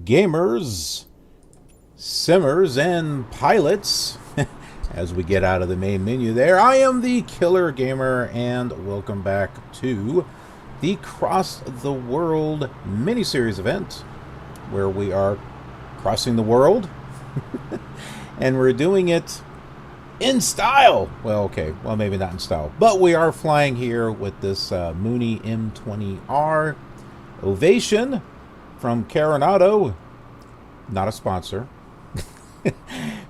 gamers, simmers, and pilots. As we get out of the main menu there, I am the Killer Gamer, and welcome back to the Cross the World Miniseries event, where we are crossing the world, and we're doing it in style. Well, okay, well, maybe not in style, but we are flying here with this Mooney M20R Ovation from Carenado. Not a sponsor.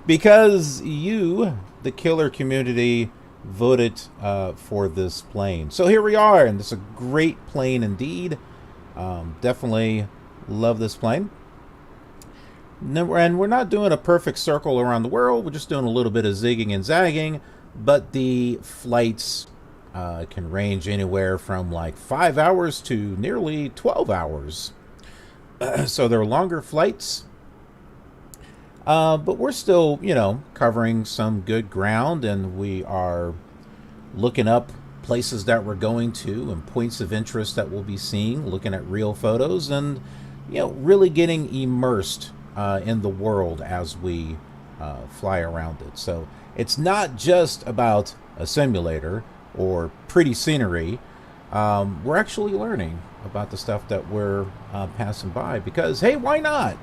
Because you, the killer community, voted for this plane. So here we are, and it's a great plane indeed. Definitely love this plane. And we're not doing a perfect circle around the world. We're just doing a little bit of zigging and zagging. But the flights can range anywhere from like 5 hours to nearly 12 hours. So they're longer flights. But we're still, covering some good ground, and we are looking up places that we're going to and points of interest that we'll be seeing, looking at real photos, and, really getting immersed in the world as we fly around it. So it's not just about a simulator or pretty scenery. We're actually learning about the stuff that we're passing by because, hey, why not,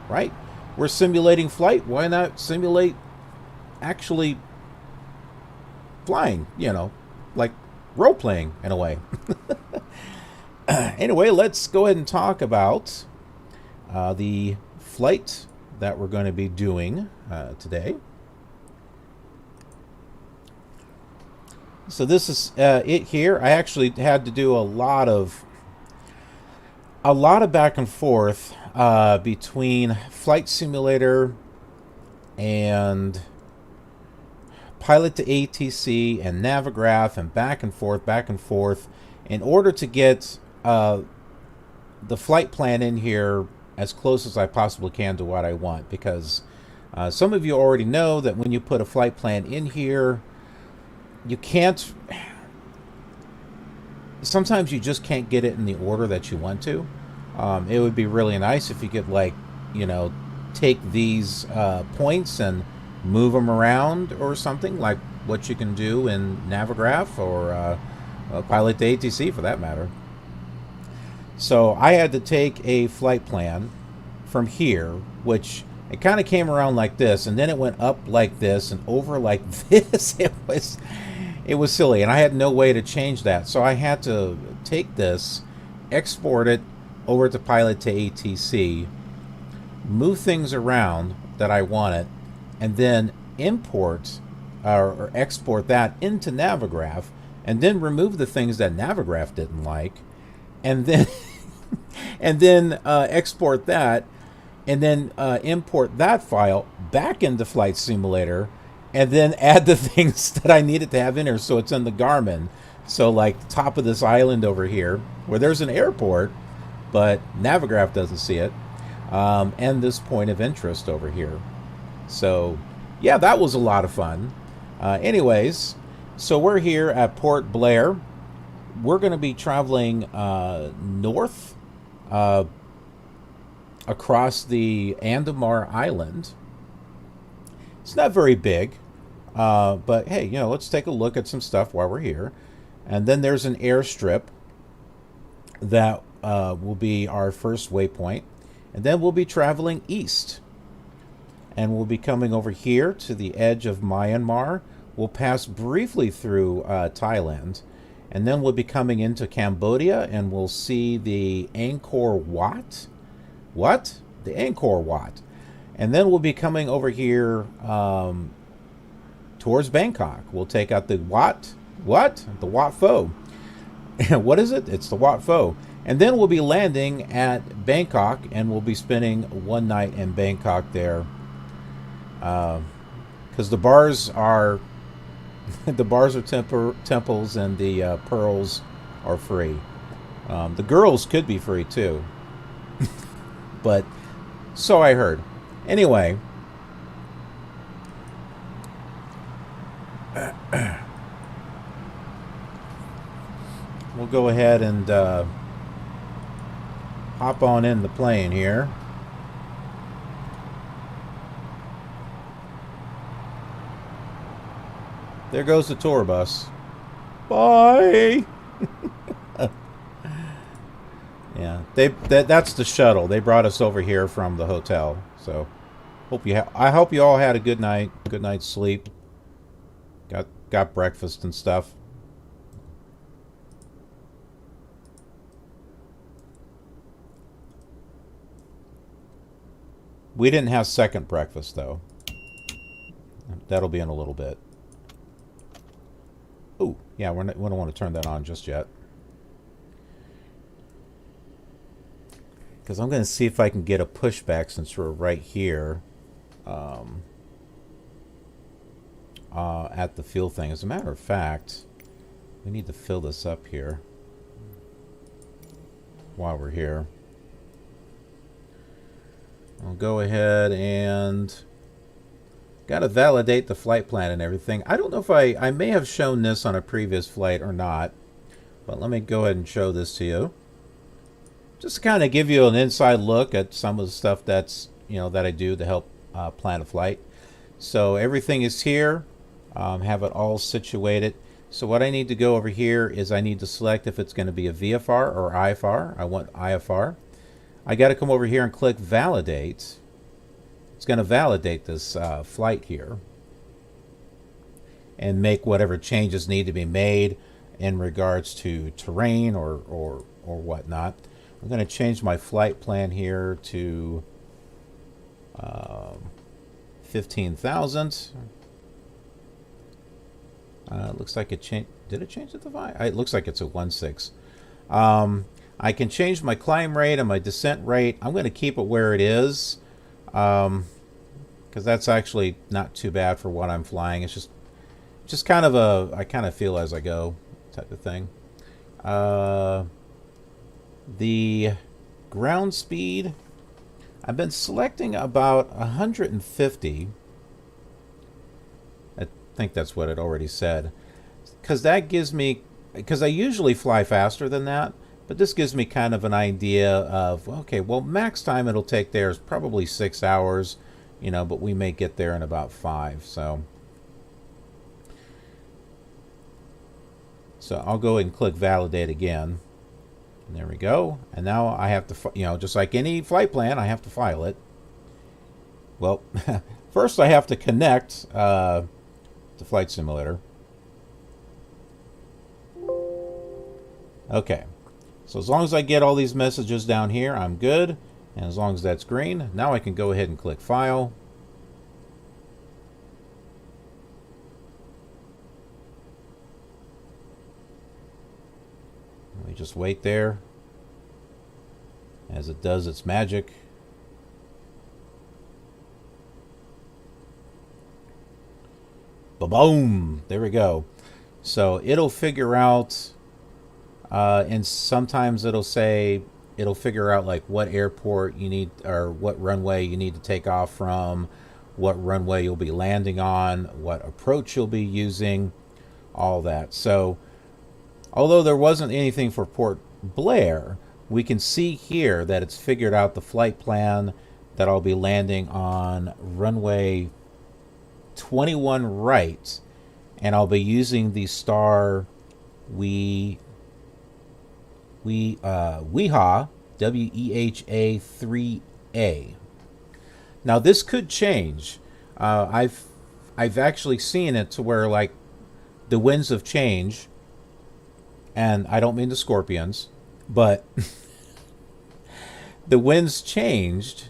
right? We're simulating flight. Why not simulate actually flying, like role-playing in a way. Anyway, let's go ahead and talk about the flight that we're going to be doing today. So this is it here. I actually had to do a lot of back and forth between Flight Simulator and Pilot to ATC and Navigraph and back and forth in order to get the flight plan in here as close as I possibly can to what I want, because some of you already know that when you put a flight plan in here, you can't, sometimes you just can't get it in the order that you want to. It would be really nice if you could, take these points and move them around or something, like what you can do in Navigraph or Pilot to ATC for that matter. So I had to take a flight plan from here, which it kind of came around like this, and then it went up like this and over like this. It was silly, and I had no way to change that. So I had to take this, export it over to Pilot to ATC, move things around that I wanted, and then import or export that into Navigraph, and then remove the things that Navigraph didn't like, and then export that, and then import that file back into Flight Simulator, and then add the things that I needed to have in here so it's in the Garmin. So like the top of this island over here, where there's an airport, but Navigraph doesn't see it, and this point of interest over here. So yeah, that was a lot of fun. Anyways, so we're here at Port Blair. We're going to be traveling north across the Andamar Island. It's not very big, but hey, let's take a look at some stuff while we're here. And then there's an airstrip that will be our first waypoint. And then we'll be traveling east. And we'll be coming over here to the edge of Mynamar. We'll pass briefly through Thailand. And then we'll be coming into Cambodia, and we'll see the Angkor Wat. What? The Angkor Wat. And then we'll be coming over here towards Bangkok. We'll take out the Wat. What? The Wat Pho. What is it? It's the Wat Pho. And then we'll be landing at Bangkok, and we'll be spending one night in Bangkok there. Because the bars are temples, and the pearls are free. The girls could be free too. But so I heard. Anyway, we'll go ahead and hop on in the plane here. There goes the tour bus. Bye. Yeah, that's the shuttle. They brought us over here from the hotel. So I hope you all had a good night. Good night's sleep. Got breakfast and stuff. We didn't have second breakfast though. That'll be in a little bit. Oh, yeah, we don't want to turn that on just yet. Because I'm going to see if I can get a pushback since we're right here at the fuel thing. As a matter of fact, we need to fill this up here while we're here. I'll go ahead and got to validate the flight plan and everything. I don't know if I may have shown this on a previous flight or not, but let me go ahead and show this to you. Just to kind of give you an inside look at some of the stuff that's, that I do to help plan a flight. So everything is here. Have it all situated. So what I need to go over here is I need to select if it's going to be a VFR or IFR. I want IFR. I got to come over here and click validate. It's going to validate this flight here and make whatever changes need to be made in regards to terrain or whatnot. I'm going to change my flight plan here to 15,000. Looks like it changed. Did it change it to 5? It looks like it's a 1.6. I can change my climb rate and my descent rate. I'm going to keep it where it is because that's actually not too bad for what I'm flying. It's just kind of I kind of feel as I go type of thing. The ground speed, I've been selecting about 150. I think that's what it already said. Because that gives me, because I usually fly faster than that, but this gives me kind of an idea of, okay, well, max time it'll take there is probably 6 hours, but we may get there in about 5. So I'll go ahead and click validate again. And there we go. And now I have to, just like any flight plan, I have to file it. Well, first I have to connect to Flight Simulator. Okay. So as long as I get all these messages down here, I'm good. And as long as that's green, now I can go ahead and click File. We just wait there as it does its magic. Ba-boom! There we go. So it'll figure out, and sometimes it'll figure out like what airport you need or what runway you need to take off from, what runway you'll be landing on, what approach you'll be using, all that. So although there wasn't anything for Port Blair, we can see here that it's figured out the flight plan that I'll be landing on runway 21 right, and I'll be using the star WEHA, WEHA 3A. Now this could change. I've actually seen it to where like the winds have changed. And I don't mean the scorpions, but the winds changed,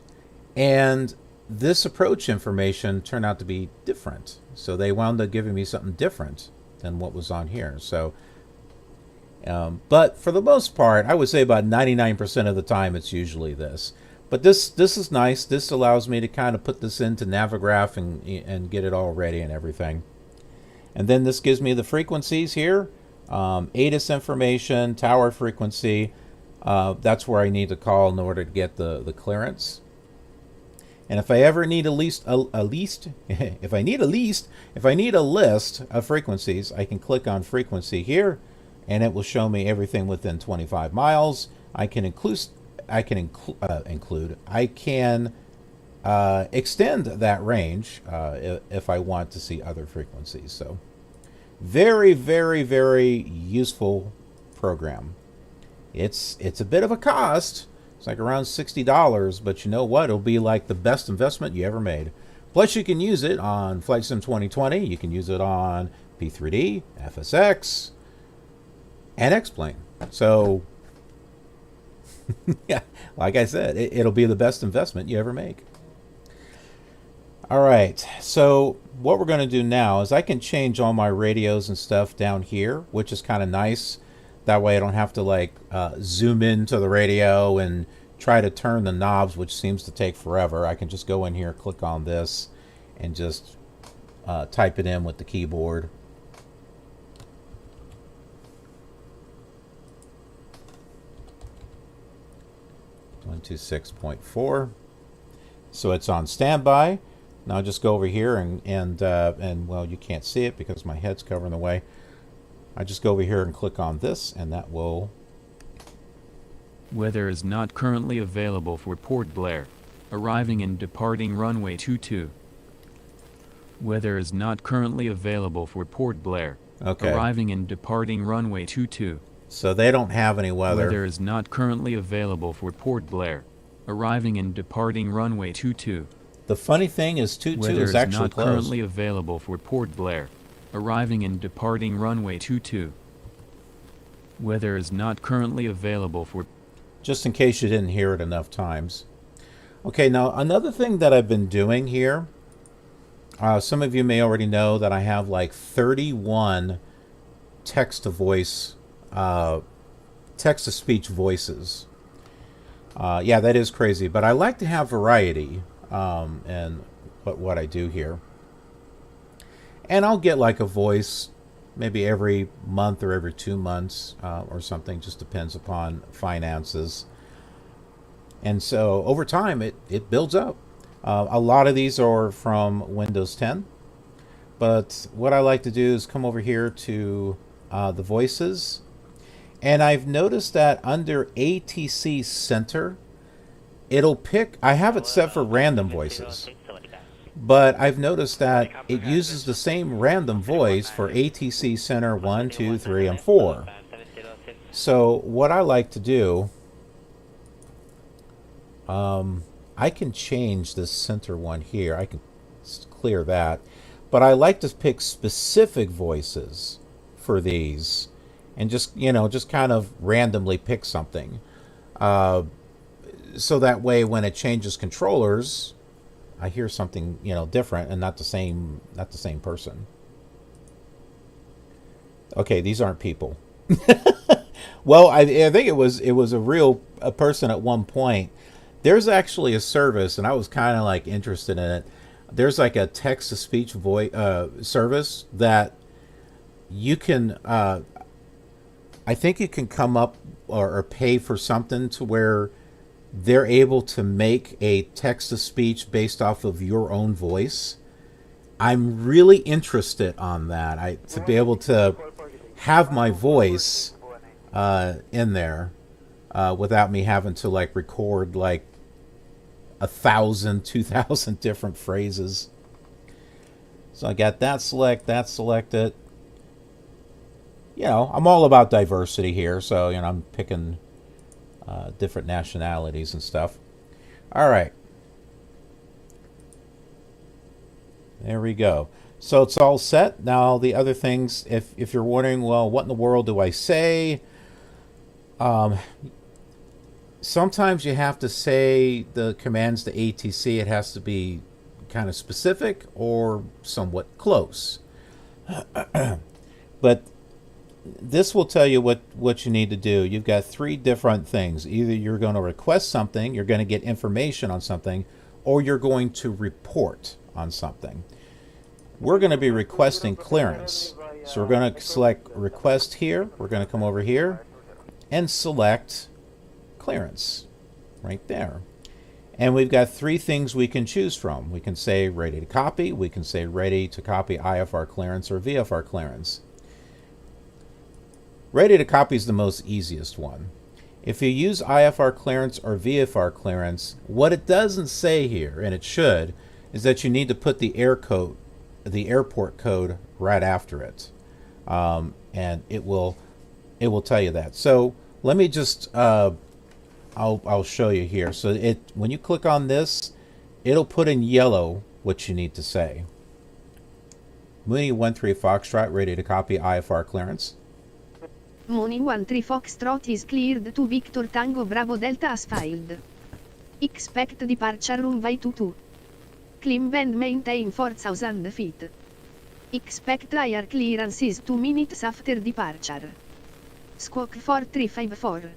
and this approach information turned out to be different. So they wound up giving me something different than what was on here. So, but for the most part, I would say about 99% of the time it's usually this. But this is nice. This allows me to kind of put this into Navigraph and get it all ready and everything. And then this gives me the frequencies here. ATIS information, tower frequency, that's where I need to call in order to get the clearance. And if I ever need a list of frequencies, I can click on frequency here, and it will show me everything within 25 miles. I can extend that range if I want to see other frequencies. So Very, very, very useful program. It's a bit of a cost. It's like around $60, but you know what? It'll be like the best investment you ever made. Plus, you can use it on Flight Sim 2020. You can use it on P3D, FSX, and X-Plane. So, yeah, like I said, it'll be the best investment you ever make. All right, so what we're going to do now is I can change all my radios and stuff down here, which is kind of nice. That way I don't have to like zoom into the radio and try to turn the knobs, which seems to take forever. I can just go in here, click on this, and just type it in with the keyboard. .126.4. So it's on standby. Now I'll just go over here and well, you can't see it because my head's covering the way. I just go over here and click on this, and that will... Weather is not currently available for Port Blair. Arriving and departing runway 22. Weather is not currently available for Port Blair. Okay. Arriving and departing runway 22. So they don't have any weather. Weather is not currently available for Port Blair. Arriving and departing runway 22. The funny thing is 22 is actually not closed. Currently available for Port Blair. Arriving and departing runway 22. Weather is not currently available for... Just in case you didn't hear it enough times. Okay, now another thing that I've been doing here, some of you may already know that I have like 31 text-to-voice, text-to-speech voices. Yeah, that is crazy, but I like to have variety in what I do here. And I'll get like a voice maybe every month or every 2 months or something, just depends upon finances. And so over time it builds up. A lot of these are from Windows 10, but what I like to do is come over here to the voices, and I've noticed that under ATC Center it'll pick, I have it set for random voices, but I've noticed that it uses the same random voice for ATC Center 1, 2, 3, and 4. So what I like to do, I can change this center one here. I can clear that. But I like to pick specific voices for these and just, you know, just kind of randomly pick something. So that way when it changes controllers, I hear something, you know, different and not the same person. Okay, these aren't people. Well, I think it was a person at one point. There's actually a service, and I was kind of like interested in it. There's like a text-to-speech voice service that you can. I think you can come up or pay for something to where they're able to make a text-to-speech based off of your own voice. I'm really interested on that. To be able to have my voice in there without me having to like record like 1,000, 2,000 different phrases. So I got that selected. You know, I'm all about diversity here, so you know I'm picking different nationalities and stuff. All right, there we go. So it's all set. Now the other things, if you're wondering, well, what in the world do I say? Sometimes you have to say the commands to ATC. It has to be kind of specific or somewhat close. But this will tell you what you need to do. You've got 3 different things. Either you're going to request something, you're going to get information on something, or you're going to report on something. We're going to be requesting clearance. So we're going to select request here. We're going to come over here and select clearance right there. And we've got 3 things we can choose from. We can say ready to copy. We can say ready to copy IFR clearance or VFR clearance. Ready to copy is the most easiest one. If you use IFR clearance or VFR clearance, what it doesn't say here, and it should, is that you need to put the airport code right after it. and it will tell you that. So let me just I'll show you here. So when you click on this, it'll put in yellow what you need to say. Mooney 13 Foxtrot ready to copy IFR clearance. Mooney 13 Foxtrot is cleared to Victor Tango Bravo Delta as filed. Expect departure runway 22. Climb and maintain 4,000 feet. Expect air clearances 2 minutes after departure. Squawk 4354.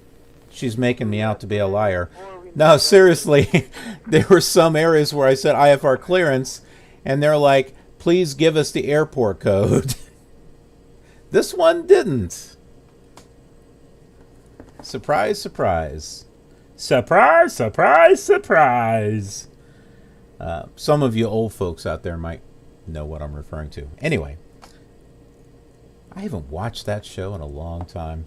She's making me out to be a liar. No, seriously, there were some areas where I said IFR clearance, and they're like, please give us the airport code. This one didn't. Surprise, surprise. Surprise, surprise, surprise. Some of you old folks out there might know what I'm referring to. Anyway, I haven't watched that show in a long time.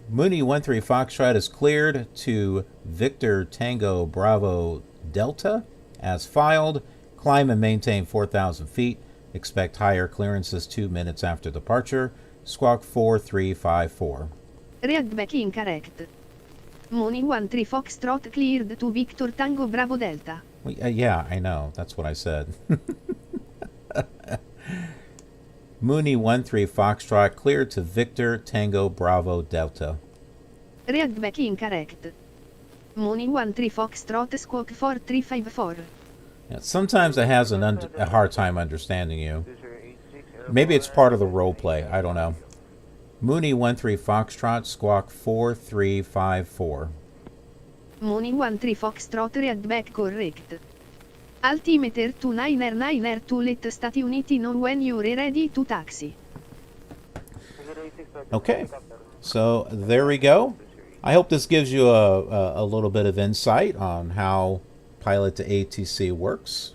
Mooney 13 Foxtrot is cleared to Victor Tango Bravo Delta as filed. Climb and maintain 4,000 feet. Expect higher clearances 2 minutes after departure. Squawk 4354. Readback incorrect. Mooney 13 Foxtrot cleared to Victor Tango Bravo Delta. Well, yeah, I know. That's what I said. Mooney 13 Foxtrot cleared to Victor Tango Bravo Delta. Readback incorrect. Mooney 13 Foxtrot squawk 4354. Yeah, sometimes it has a hard time understanding you. Maybe it's part of the role play. I don't know. Mooney 13 Foxtrot squawk 4354. Mooney 13 Foxtrot readback correct. Altimeter 29er to let Stati Uniti know when you're ready to taxi. Okay, so there we go. I hope this gives you a little bit of insight on how Pilot to ATC works.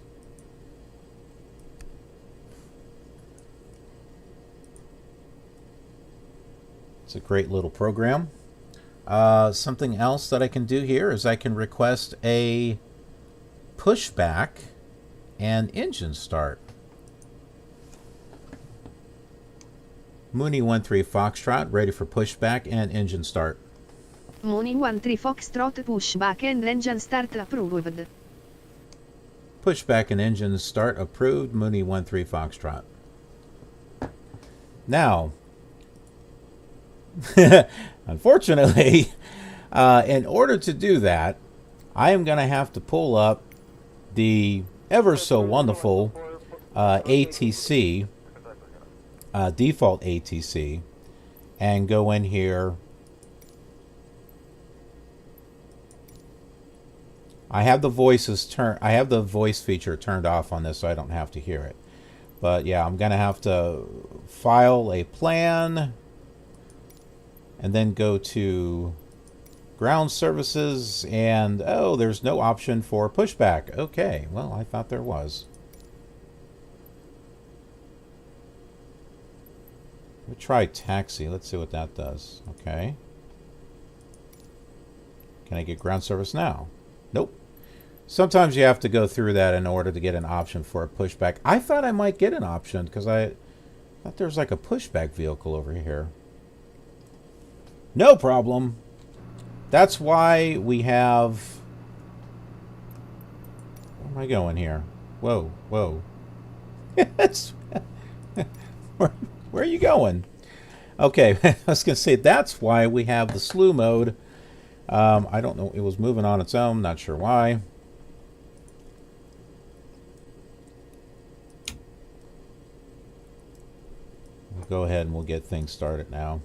It's a great little program. Something else that I can do here is I can request a pushback and engine start. Mooney 13 Foxtrot ready for pushback and engine start. Mooney 13 Foxtrot pushback and engine start approved. Pushback and engine start approved. Mooney 13 Foxtrot. Now, unfortunately, in order to do that, I am going to have to pull up the ever so wonderful ATC, default ATC, and go in here. I have the voice feature turned off on this, so I don't have to hear it. But yeah, I'm gonna have to file a plan and then go to ground services, and oh, there's no option for pushback. Okay, well, I thought there was. We'll try taxi. Let's see what that does. Okay. Can I get ground service now? Nope. Sometimes you have to go through that in order to get an option for a pushback. I thought I might get an option because I thought there was like a pushback vehicle over here. No problem. That's why we have... Where am I going here? Whoa, whoa. Where are you going? Okay, I was going to say that's why we have the slew mode. I don't know. It was moving on its own. Not sure why. We'll go ahead and we'll get things started now.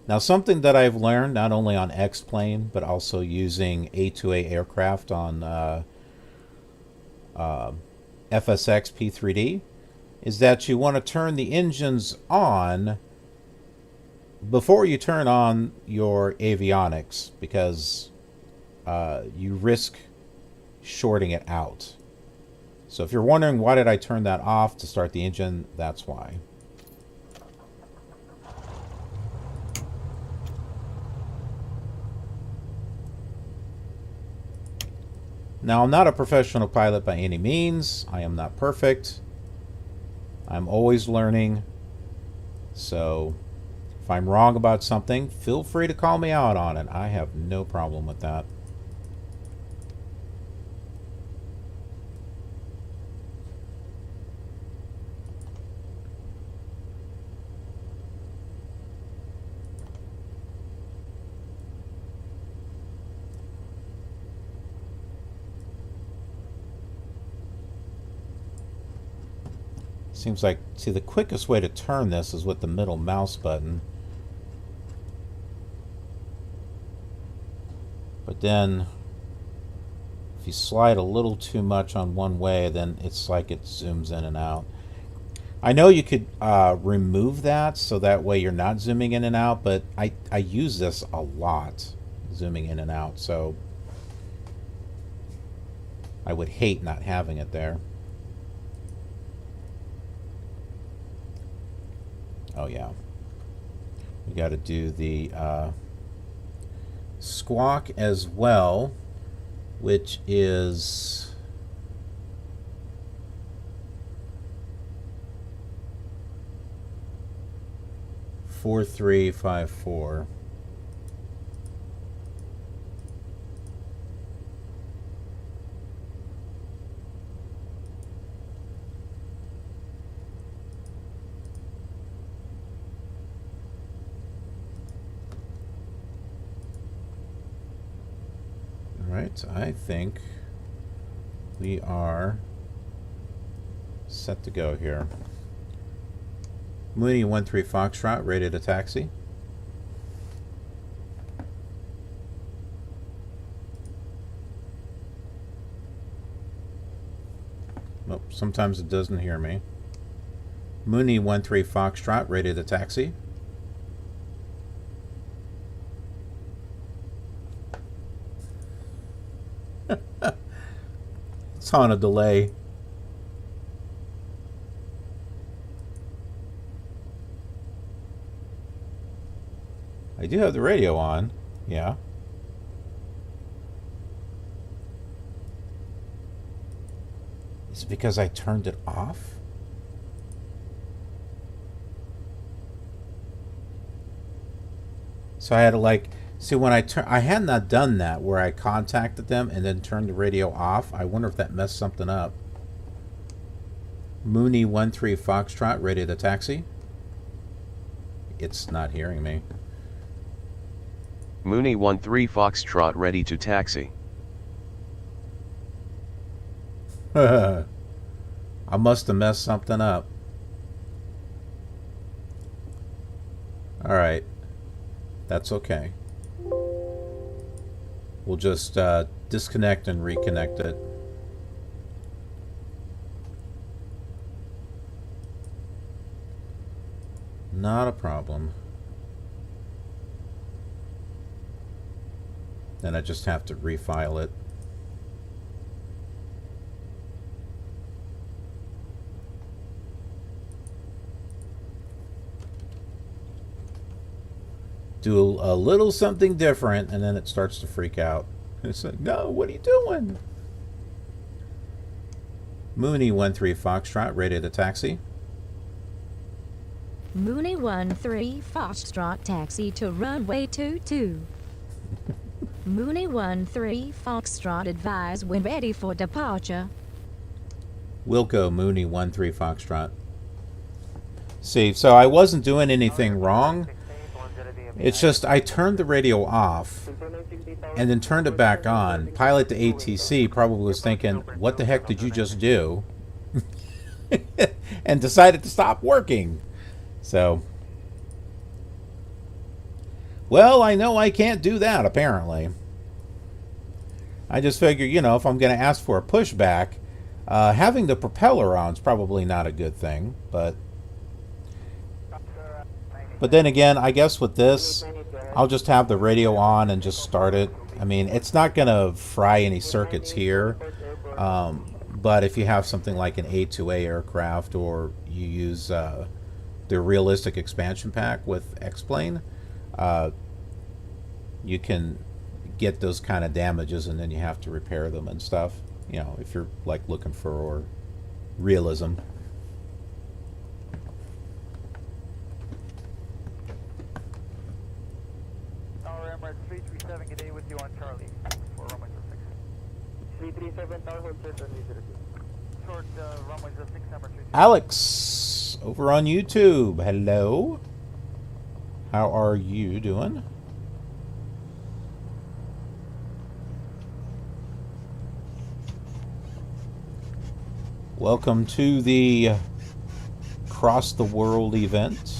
Now, something that I've learned, not only on X-Plane, but also using A2A aircraft on FSX P3D, is that you want to turn the engines on before you turn on your avionics, because you risk shorting it out. So if you're wondering why did I turn that off to start the engine, that's why. Now, I'm not a professional pilot by any means. I am not perfect. I'm always learning. So if I'm wrong about something, feel free to call me out on it. I have no problem with that. Seems like, see, the quickest way to turn this is with the middle mouse button. But then, if you slide a little too much on one way, then it's like it zooms in and out. I know you could remove that so that way you're not zooming in and out, but I use this a lot, zooming in and out, so I would hate not having it there. Oh yeah, we got to do the squawk as well, which is 4354. Right, I think we are set to go here. Mooney 13 Foxtrot, rated a taxi. Nope, sometimes it doesn't hear me. Mooney 13 Foxtrot, rated a taxi. It's on a delay. I do have the radio on, yeah. Is it because I turned it off? So I had to like, see when I had not done that where I contacted them and then turned the radio off. I wonder if that messed something up. Mooney 13 Foxtrot, rated a taxi. It's not hearing me. Mooney 13 Foxtrot, ready to taxi. I must have messed something up. Alright. That's okay. We'll just disconnect and reconnect it. Not a problem. Then I just have to refile it. Do a little something different, and then it starts to freak out. It's like, no, what are you doing? Mooney 13 Foxtrot, rated a taxi. Mooney 13 Foxtrot, taxi to runway 22. Mooney 13 Foxtrot, advise when ready for departure. Wilco Mooney 13 Foxtrot. See, so I wasn't doing anything wrong. It's just I turned the radio off and then turned it back on. Pilot to ATC probably was thinking, what the heck did you just do? And decided to stop working. So, well, I know I can't do that, apparently. I just figure, you know, if I'm going to ask for a pushback, having the propeller on is probably not a good thing, but then again, I guess with this, I'll just have the radio on and just start it. I mean, it's not going to fry any circuits here, but if you have something like an A2A aircraft or you use the realistic expansion pack with X-Plane, you can get those kind of damages and then you have to repair them and stuff, you know, if you're like looking for realism. P7 tower, hold short runway 02. Short, runway 06, number 3. Alex, over on YouTube. Hello. How are you doing? Welcome to the Cross the World event.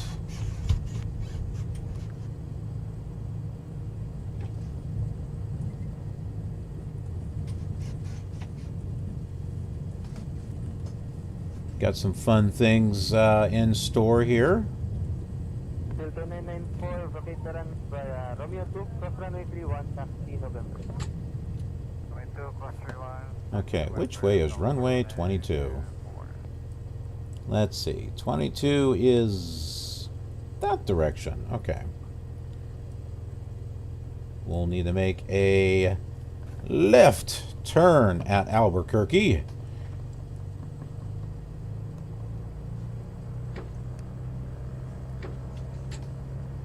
Got some fun things in store here. Delta 994, vacate the run by Romeo 2, cross runway 31, taxi November. Runway 2, cross 31. Okay, which way is runway 22? Let's see. 22 is that direction. Okay. We'll need to make a left turn at Albuquerque.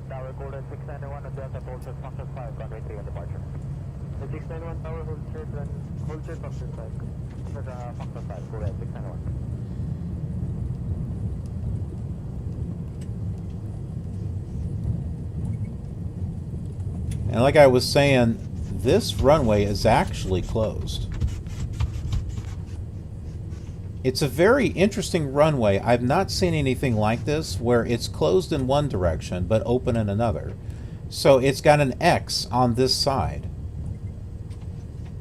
Tower code at 691 on Delta Pulsar Foxtrot 5, runway 3 on departure. The 691 tower, hold short Foxtrot 5. Foxtrot 5, code at 691. And like I was saying, this runway is actually closed. It's a very interesting runway. I've not seen anything like this where it's closed in one direction but open in another. So it's got an X on this side.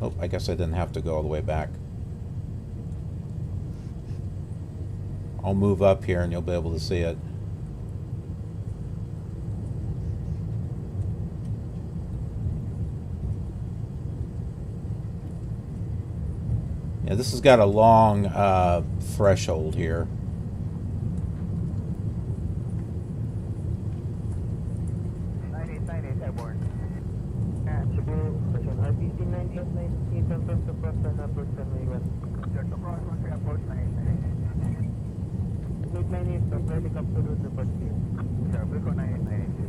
Oh, I guess I didn't have to go all the way back. I'll move up here and you'll be able to see it. Yeah, this has got a long threshold here. Airborne. Cebu, version RPC 9819, confirm to cross and approach runway 1. Clear to cross, runway approach 9898. Make 98, from helicopter route report clear. Sir, Brico 9898.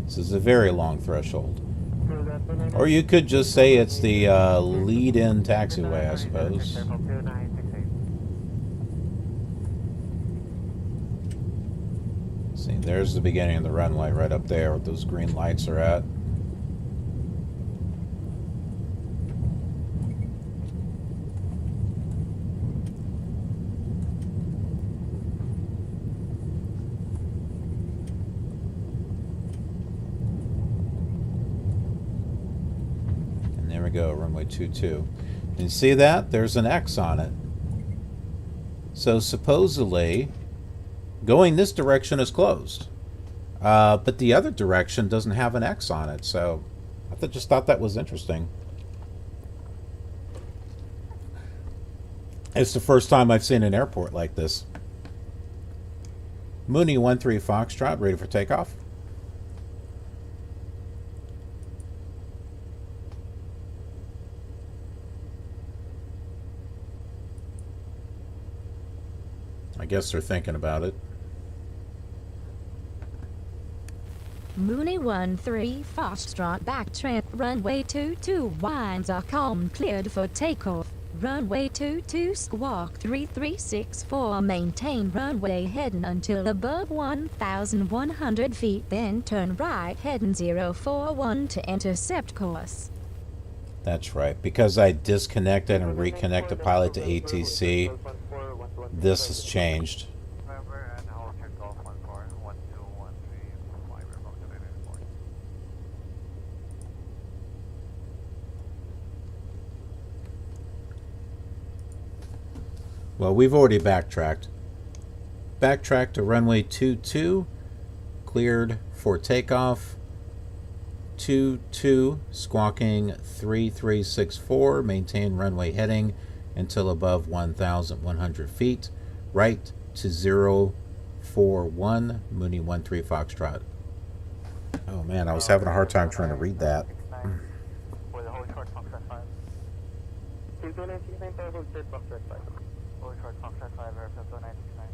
This is a very long threshold. Or you could just say it's the lead-in taxiway, I suppose. See, there's the beginning of the runway right up there where those green lights are at. Go runway 22. And you see that? There's an X on it. So supposedly going this direction is closed. But the other direction doesn't have an X on it. So I just thought that was interesting. It's the first time I've seen an airport like this. Mooney 13 Foxtrot, ready for takeoff. I guess they're thinking about it. Mooney 13 Foxtrot backtrack runway 22 winds are calm cleared for takeoff. Runway 22 squawk 3364 maintain runway heading until above 1,100 feet then turn right heading 041 to intercept course. That's right, because I disconnected and reconnected pilot to ATC. This has changed. Well, we've already backtracked. Backtracked to runway 22, cleared for takeoff. 22, squawking 3364, maintain runway heading until above 1,100 feet. Right to 041 Mooney 13 Foxtrot. Oh man, I was having a hard time trying to read that. For the whole short Foxtrot 5. 2969 tower, hold short Foxtrot 5. Hold short Foxtrot 5, airplane 2969.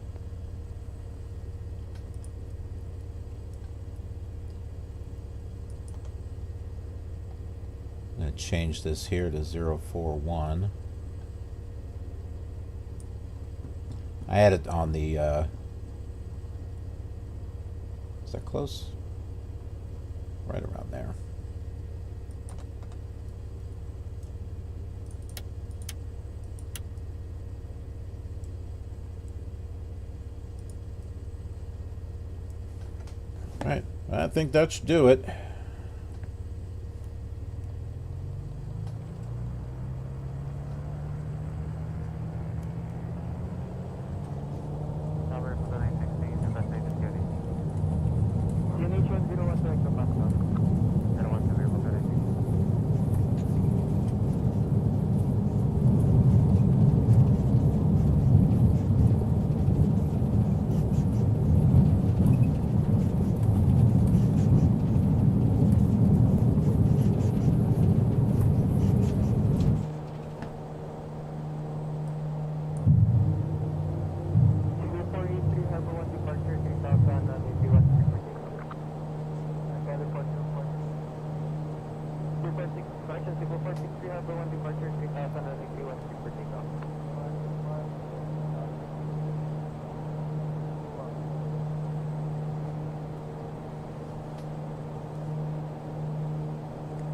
I'm going to change this here to 041. I had it on the, is that close? Right around there. All right, I think that should do it. Tower 2916, FS-ATC-Chatter. UNH 101 to Echo Bangkok. 01 to Verbo Correct.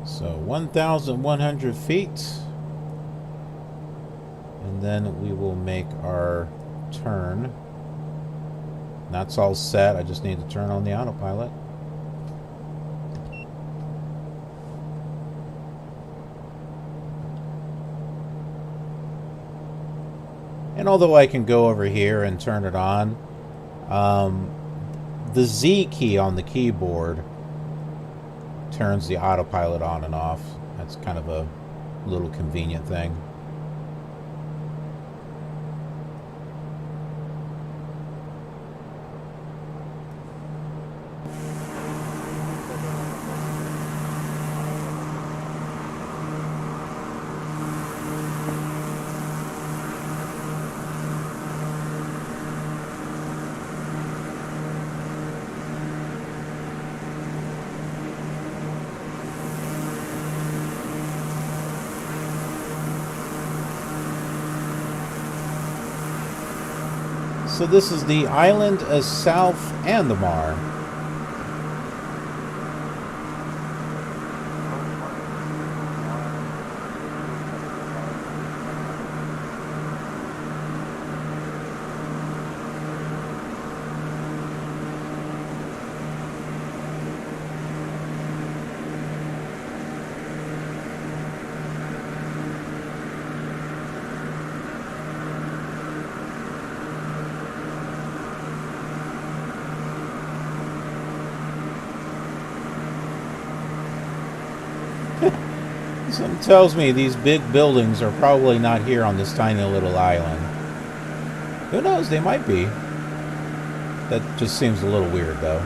So 1,100 feet. And then we will make our turn. That's all set. I just need to turn on the autopilot. And although I can go over here and turn it on, the Z key on the keyboard turns the autopilot on and off. That's kind of a little convenient thing. So this is the island of South Andaman. Something tells me these big buildings are probably not here on this tiny little island. Who knows? They might be. That just seems a little weird, though.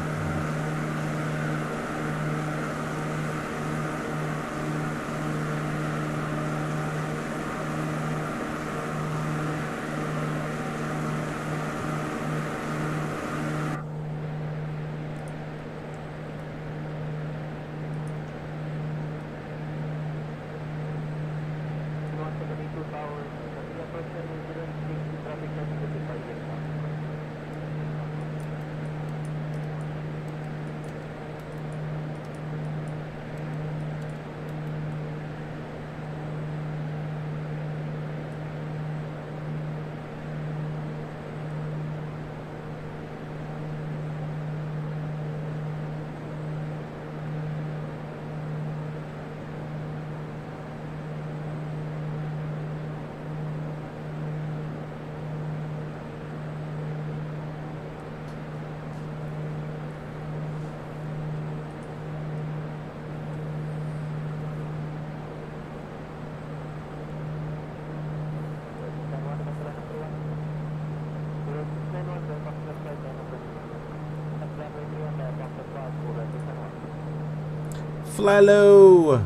Fly low.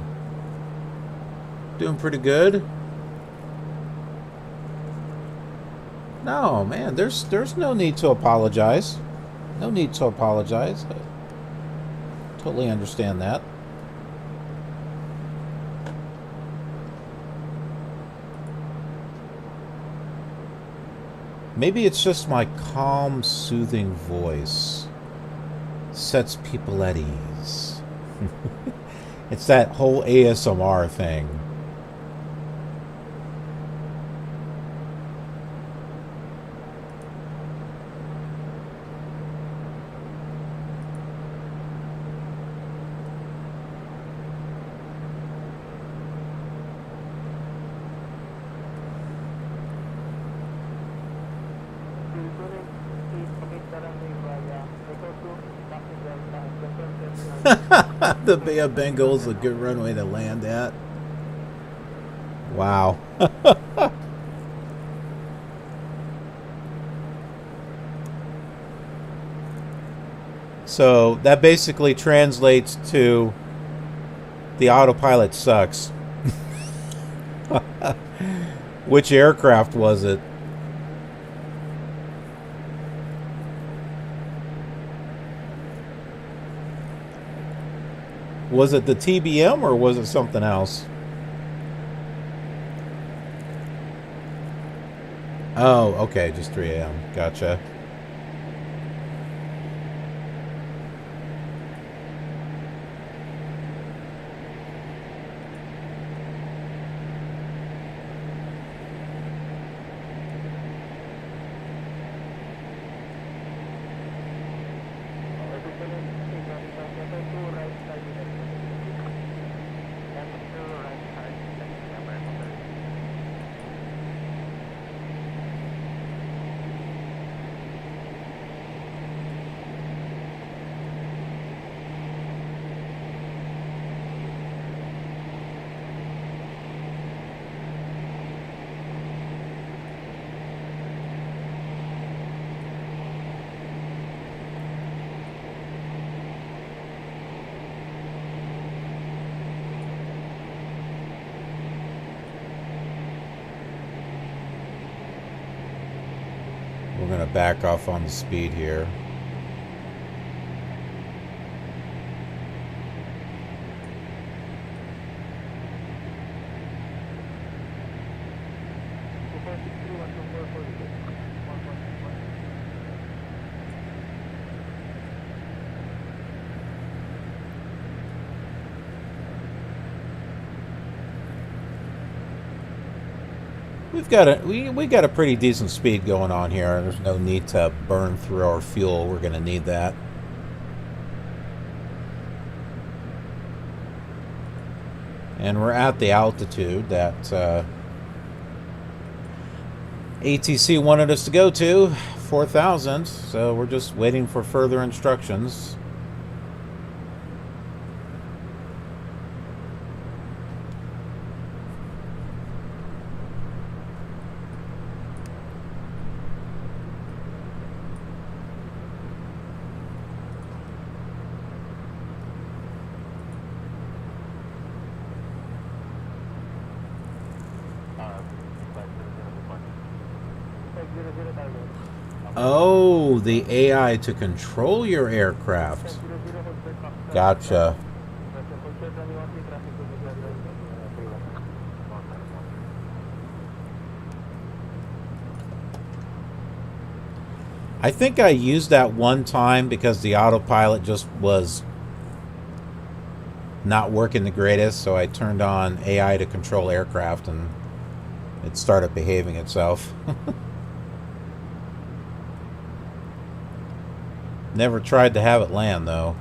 Doing pretty good. No, man, there's no need to apologize. No need to apologize. I totally understand that. Maybe it's just my calm, soothing voice sets people at ease. It's that whole ASMR thing. The Bay of Bengal is a good runway to land at. Wow. So that basically translates to the autopilot sucks. Which aircraft was it? Was it the TBM or was it something else? Oh, okay, just 3 a.m. Gotcha. We're going to back off on the speed here. We got a pretty decent speed going on here. There's no need to burn through our fuel. We're going to need that. And we're at the altitude that ATC wanted us to go to, 4,000. So we're just waiting for further instructions. Oh, the AI to control your aircraft. Gotcha. I think I used that one time because the autopilot just was not working the greatest, so I turned on AI to control aircraft and it started behaving itself. Never tried to have it land, though.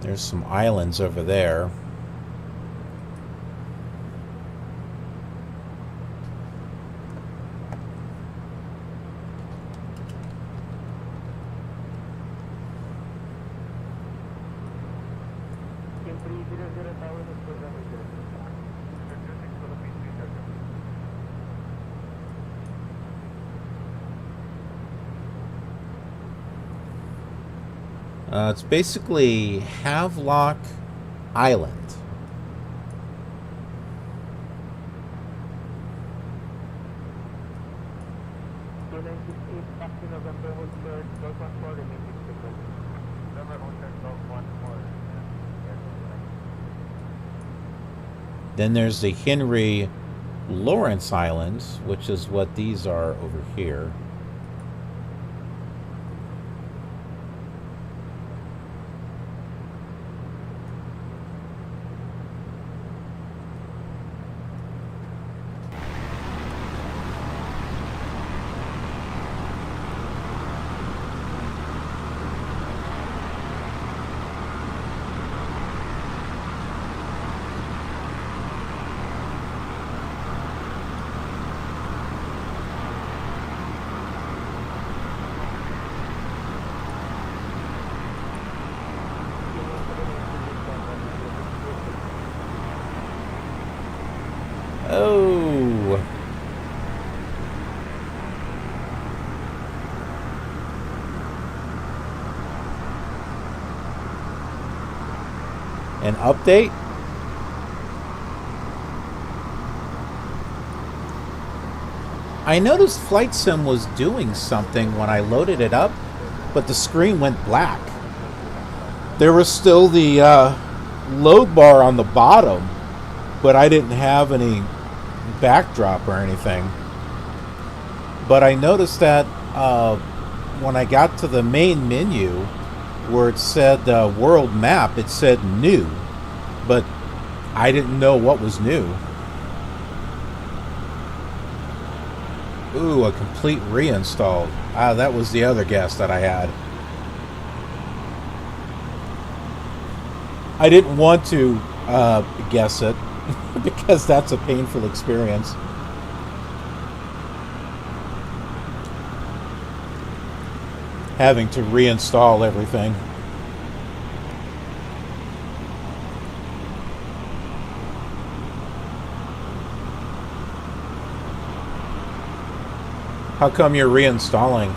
There's some islands over there. Team 300 Tower has program with you. Introducing Philippines researcher. It's basically Havelock Island. K968 Taxi November hold third, Golf 14 remaining signal. November hold third, Golf 14. Then there's the Henry Lawrence Islands, which is what these are over here. Oh. An update? I noticed Flight Sim was doing something when I loaded it up, but the screen went black. There was still the load bar on the bottom, but I didn't have any backdrop or anything. But I noticed that when I got to the main menu where it said world map, it said new, but I didn't know what was new. Ooh, a complete reinstall. Ah, that was the other guess that I had. I didn't want to guess it because that's a painful experience. Having to reinstall everything. How come you're reinstalling?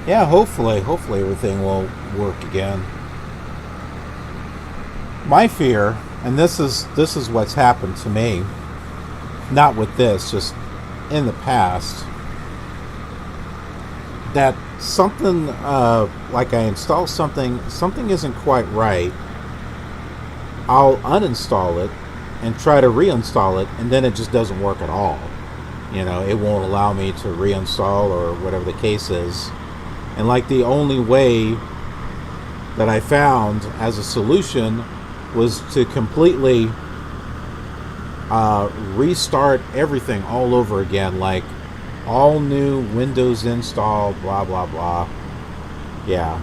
Yeah, hopefully everything will work again. My fear, and this is what's happened to me, not with this, just in the past, that something like I install something isn't quite right. I'll uninstall it and try to reinstall it, and then it just doesn't work at all. You know, it won't allow me to reinstall or whatever the case is. And like the only way that I found as a solution was to completely restart everything all over again, like all new Windows install, blah blah blah. Yeah.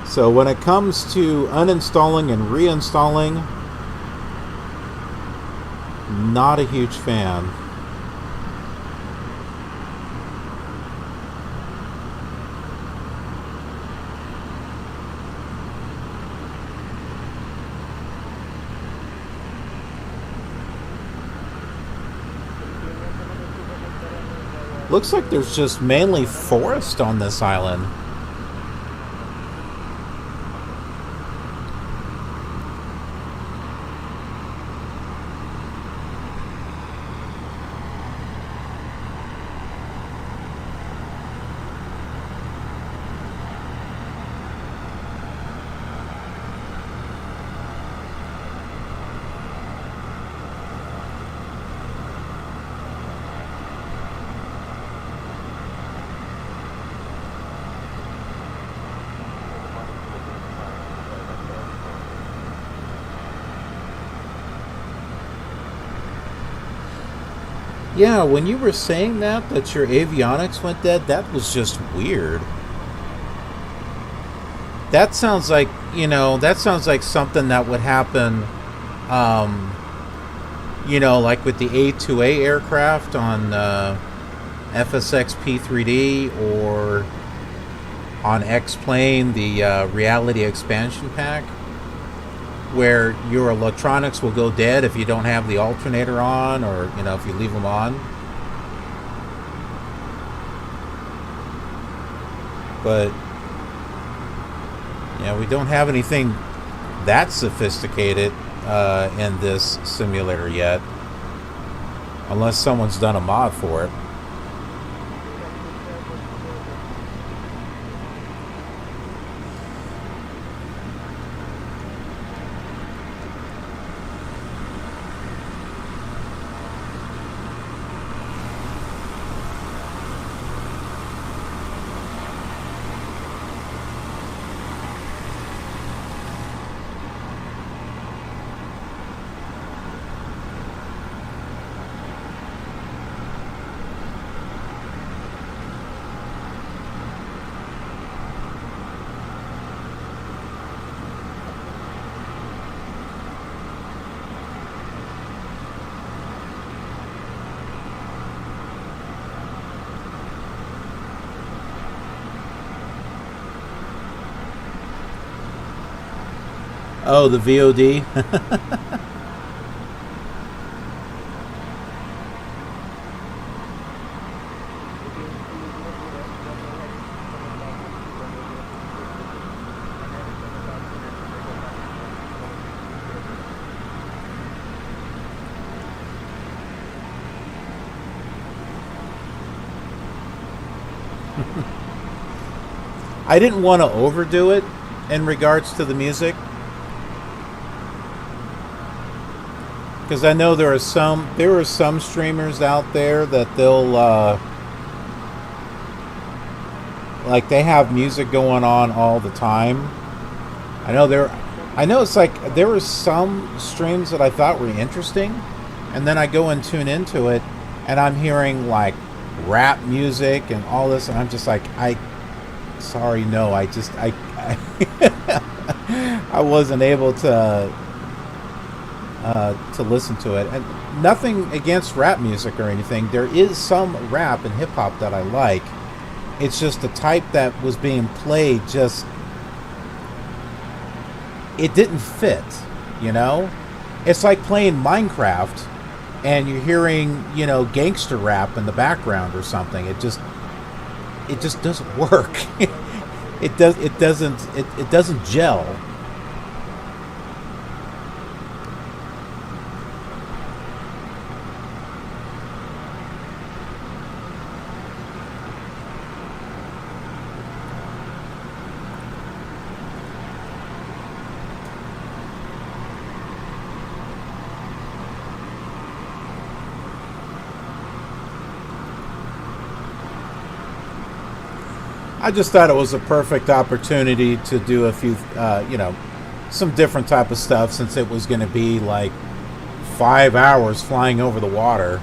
So when it comes to uninstalling and reinstalling, not a huge fan. Looks like there's just mainly forest on this island. Yeah, when you were saying that your avionics went dead, that was just weird. That sounds like, that sounds like something that would happen, like with the A2A aircraft on FSX P3D or on X-Plane, the Reality Expansion Pack, where your electronics will go dead if you don't have the alternator on, or if you leave them on. But we don't have anything that sophisticated in this simulator yet, unless someone's done a mod for it. Oh, the VOD? I didn't want to overdo it in regards to the music, because I know there are some streamers out there that they'll like they have music going on all the time. I know it's like there were some streams that I thought were interesting, and then I go and tune into it and I'm hearing like rap music and all this, and I'm just like, sorry, no, I I wasn't able to listen to it. And nothing against rap music or anything. There is some rap and hip hop that I like. It's just the type that was being played, just it didn't fit, It's like playing Minecraft and you're hearing, gangster rap in the background or something. It just doesn't work. It doesn't gel. I just thought it was a perfect opportunity to do a few, some different type of stuff, since it was going to be like 5 hours flying over the water.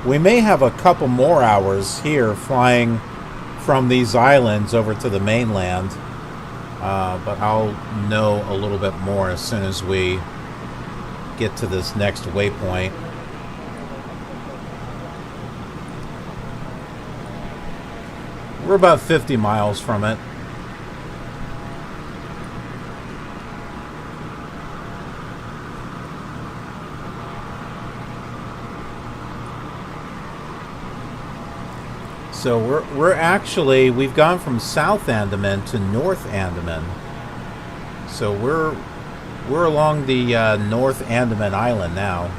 We may have a couple more hours here flying from these islands over to the mainland. But I'll know a little bit more as soon as we get to this next waypoint. We're about 50 miles from it. So we've gone from South Andaman to North Andaman. So we're along the North Andaman Island now.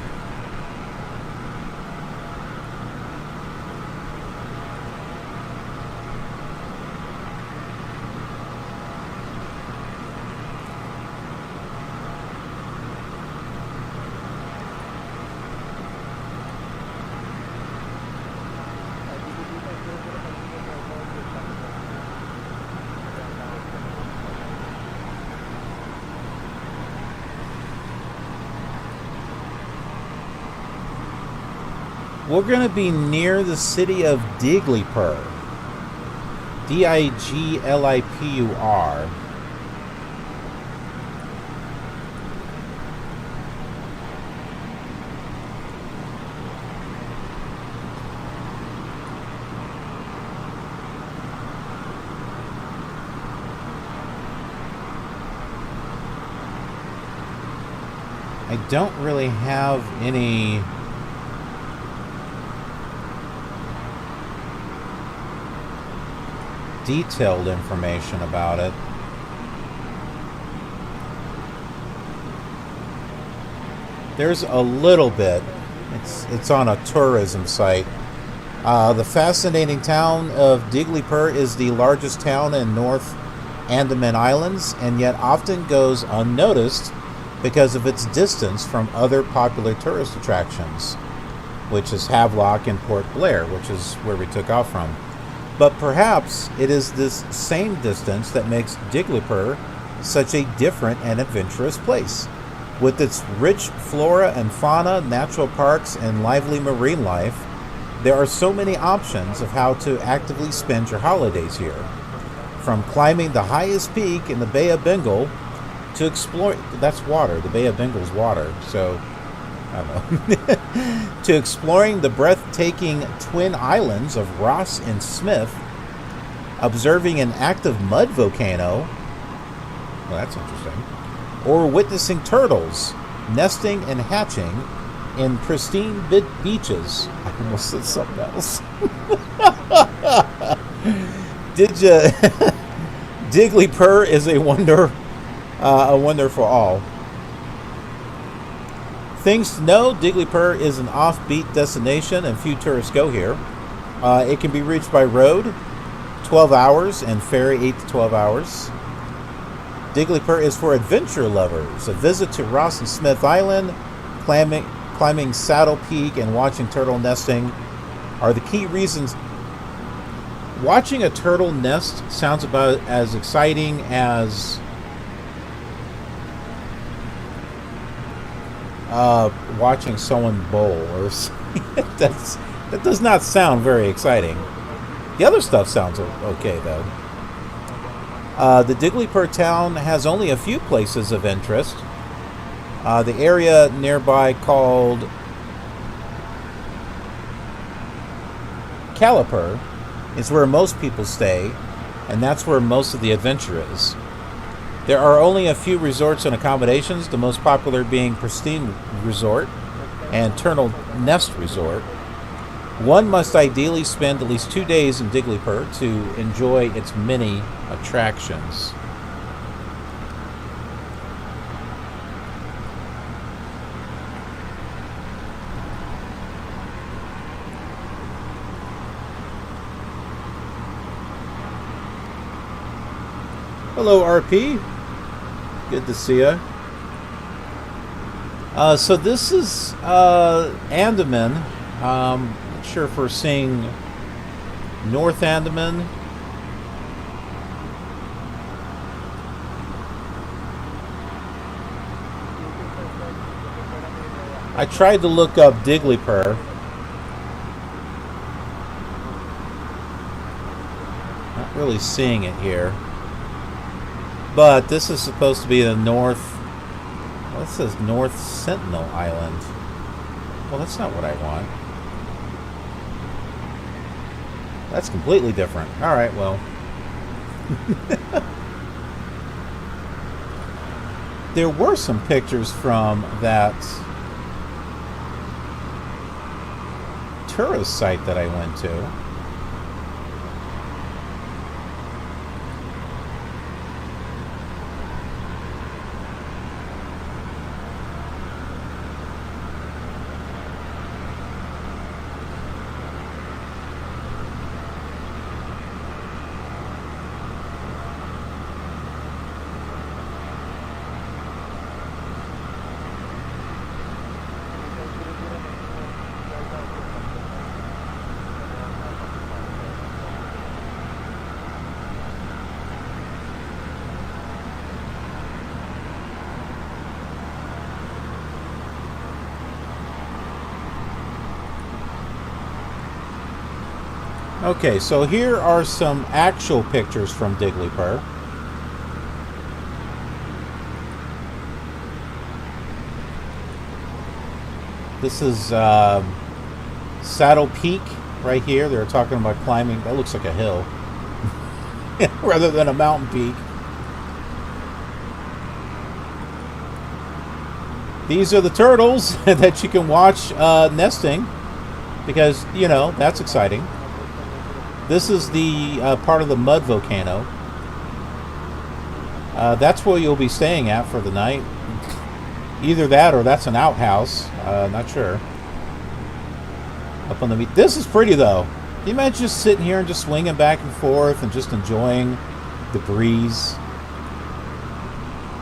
We're going to be near the city of Diglipur. Diglipur. I don't really have any detailed information about it. There's a little bit. It's on a tourism site. The fascinating town of Diglipur is the largest town in North Andaman Islands, and yet often goes unnoticed because of its distance from other popular tourist attractions, which is Havelock and Port Blair, which is where we took off from. But perhaps it is this same distance that makes Diglipur such a different and adventurous place. With its rich flora and fauna, natural parks, and lively marine life, there are so many options of how to actively spend your holidays here. From climbing the highest peak in the Bay of Bengal to explore, that's water, the Bay of Bengal's water, so I don't know, to exploring the breathtaking twin islands of Ross and Smith, observing an active mud volcano, well, that's interesting, or witnessing turtles nesting and hatching in pristine beaches. I almost said something else. Diglipur is a wonder for all. Things to know: Diglipur is an offbeat destination and few tourists go here. It can be reached by road, 12 hours, and ferry 8 to 12 hours. Diglipur is for adventure lovers. A visit to Ross and Smith Island, climbing Saddle Peak, and watching turtle nesting are the key reasons. Watching a turtle nest sounds about as exciting as watching someone bowl or something. That does not sound very exciting. The other stuff sounds okay though. The Diglipur town has only a few places of interest. The area nearby called Kalapur is where most people stay, and that's where most of the adventure is. There are only a few resorts and accommodations, the most popular being Pristine Resort and Turtle Nest Resort. One must ideally spend at least 2 days in Diglipur to enjoy its many attractions. Hello, RP. Good to see you. So this is Andaman. Not sure if we're seeing North Andaman. I tried to look up Diglipur. Not really seeing it here. But this is supposed to be the North. Well, it says North Sentinel Island. Well, that's not what I want. That's completely different. Alright, well. There were some pictures from that tourist site that I went to. Okay, so here are some actual pictures from Digleypur. This is Saddle Peak right here. They're talking about climbing. That looks like a hill rather than a mountain peak. These are the turtles that you can watch nesting because, you know, that's exciting. This is the part of the mud volcano. That's where you'll be staying at for the night. Either that or that's an outhouse. Not sure. Up on the beach. This is pretty though. Can you imagine just sitting here and just swinging back and forth and just enjoying the breeze?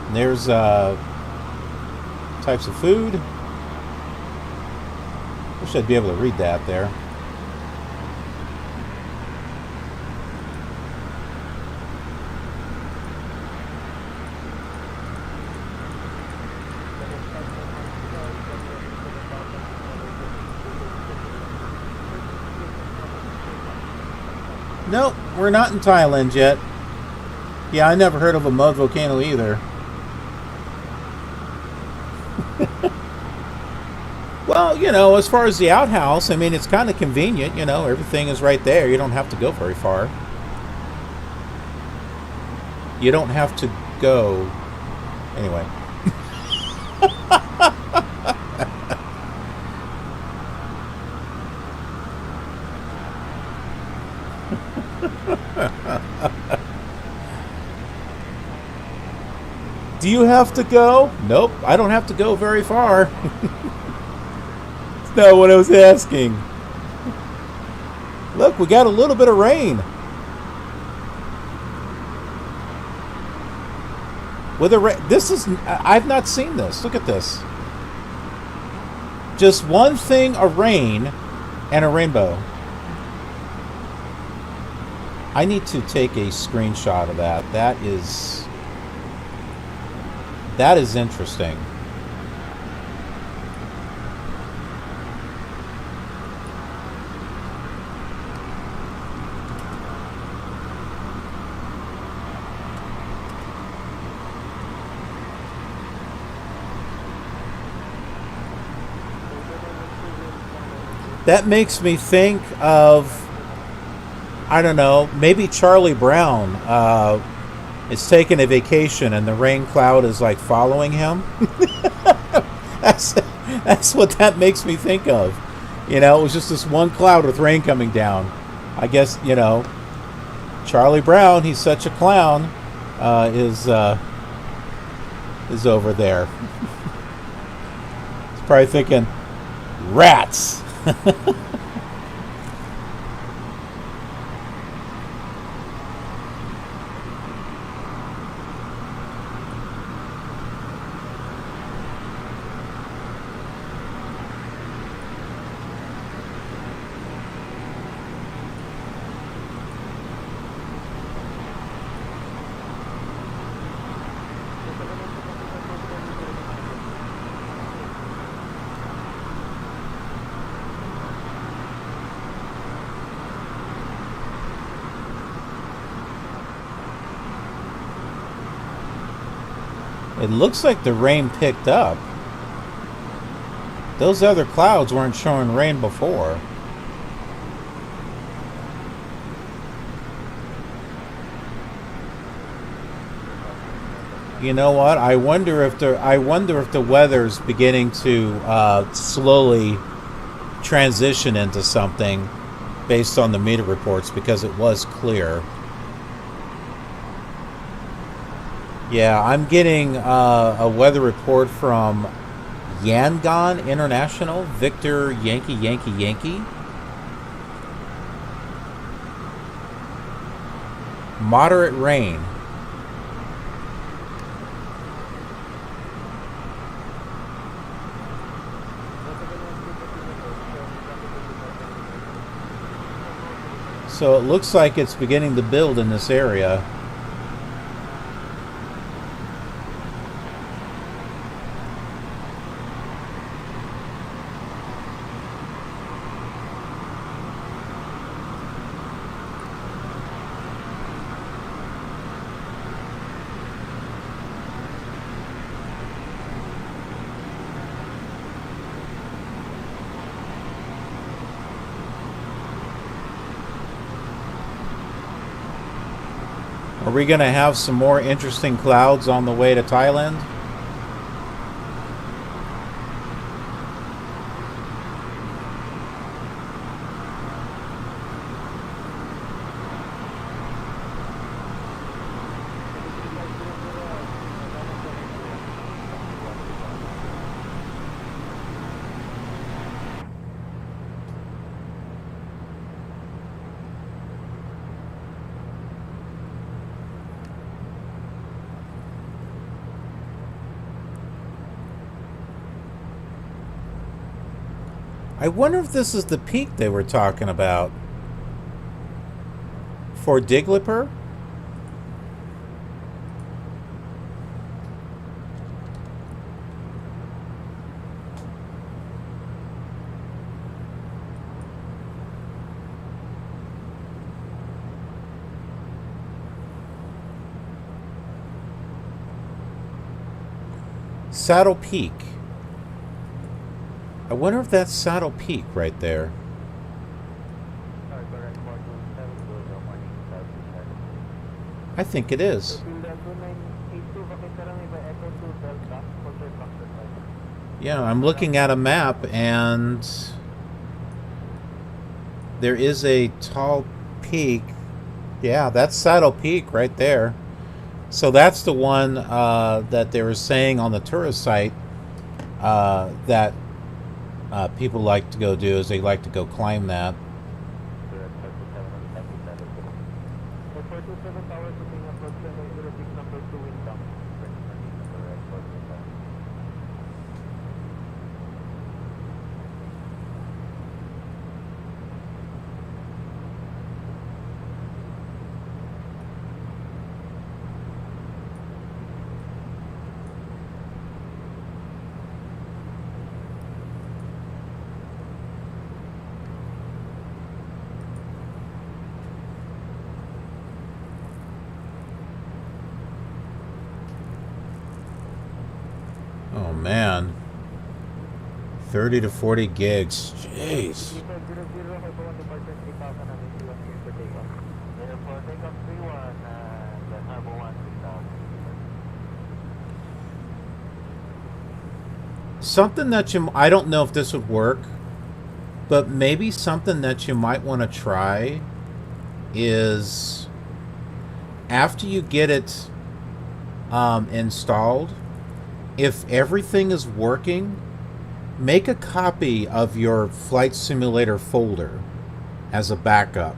And there's types of food. Wish I'd be able to read that there. Nope, we're not in Thailand yet. Yeah, I never heard of a mud volcano either. Well, you know, as far as the outhouse, I mean, it's kind of convenient, you know, everything is right there. You don't have to go very far. You don't have to go... Anyway. Do you have to go? Nope, I don't have to go very far. That's not what I was asking. Look, we got a little bit of rain. With a this is, I've not seen this. Look at this. Just one thing of rain and a rainbow. I need to take a screenshot of that. That is interesting. That makes me think of, I don't know, maybe Charlie Brown is taking a vacation and the rain cloud is like following him. That's what that makes me think of. You know, it was just this one cloud with rain coming down. I guess, you know, Charlie Brown, he's such a clown, is over there. He's probably thinking, rats. It looks like the rain picked up. Those other clouds weren't showing rain before. You know what? I wonder if the weather's beginning to slowly transition into something based on the meter reports, because it was clear. Yeah, I'm getting a weather report from Yangon International, Victor Yankee Yankee Yankee. Moderate rain. So it looks like it's beginning to build in this area. Are we going to have some more interesting clouds on the way to Thailand? I wonder if this is the peak they were talking about. For Digliper? Saddle Peak. I wonder if that's Saddle Peak right there. I think it is. Yeah, I'm looking at a map and there is a tall peak. Yeah, that's Saddle Peak right there. So that's the one that they were saying on the tourist site that people like to go do, is they like to go climb that. Oh man, 30 to 40 gigs. Jeez. Something that you, I don't know if this would work, but maybe something that you might want to try is after you get it installed, if everything is working, make a copy of your flight simulator folder as a backup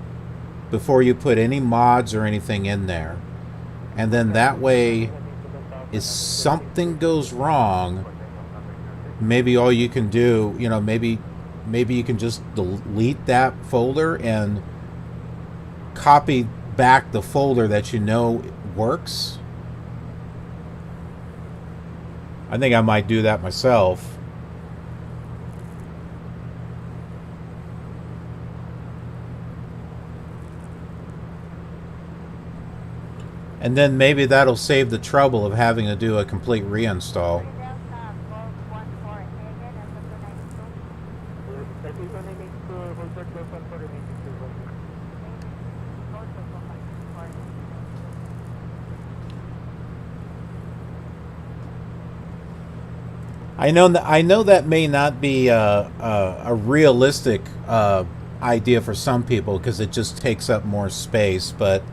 before you put any mods or anything in there. And then that way, if something goes wrong, maybe all you can do, you know, maybe you can just delete that folder and copy back the folder that you know works. I think I might do that myself. And then maybe that'll save the trouble of having to do a complete reinstall. I know that may not be a realistic idea for some people because it just takes up more space, but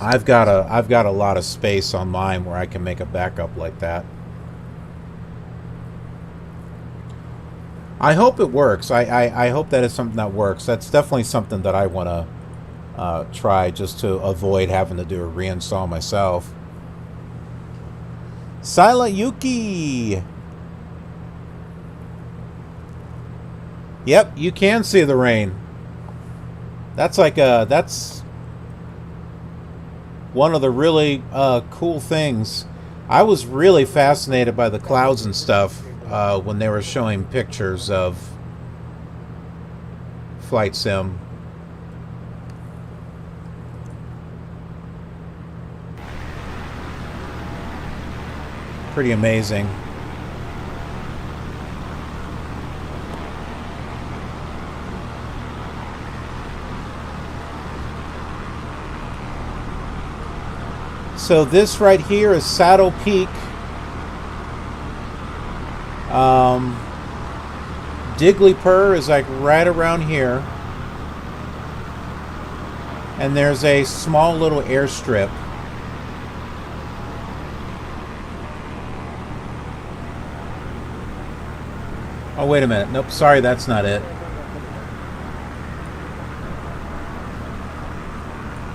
I've got a lot of space on mine where I can make a backup like that. I hope it works. I hope that is something that works. That's definitely something that I want to try just to avoid having to do a reinstall myself. Silent Yuki. Yep, you can see the rain. That's like that's one of the really cool things. I was really fascinated by the clouds and stuff when they were showing pictures of Flight Sim. Pretty amazing. So this right here is Saddle Peak. Digleypur is like right around here. And there's a small little airstrip. Oh, wait a minute. Nope, sorry, that's not it.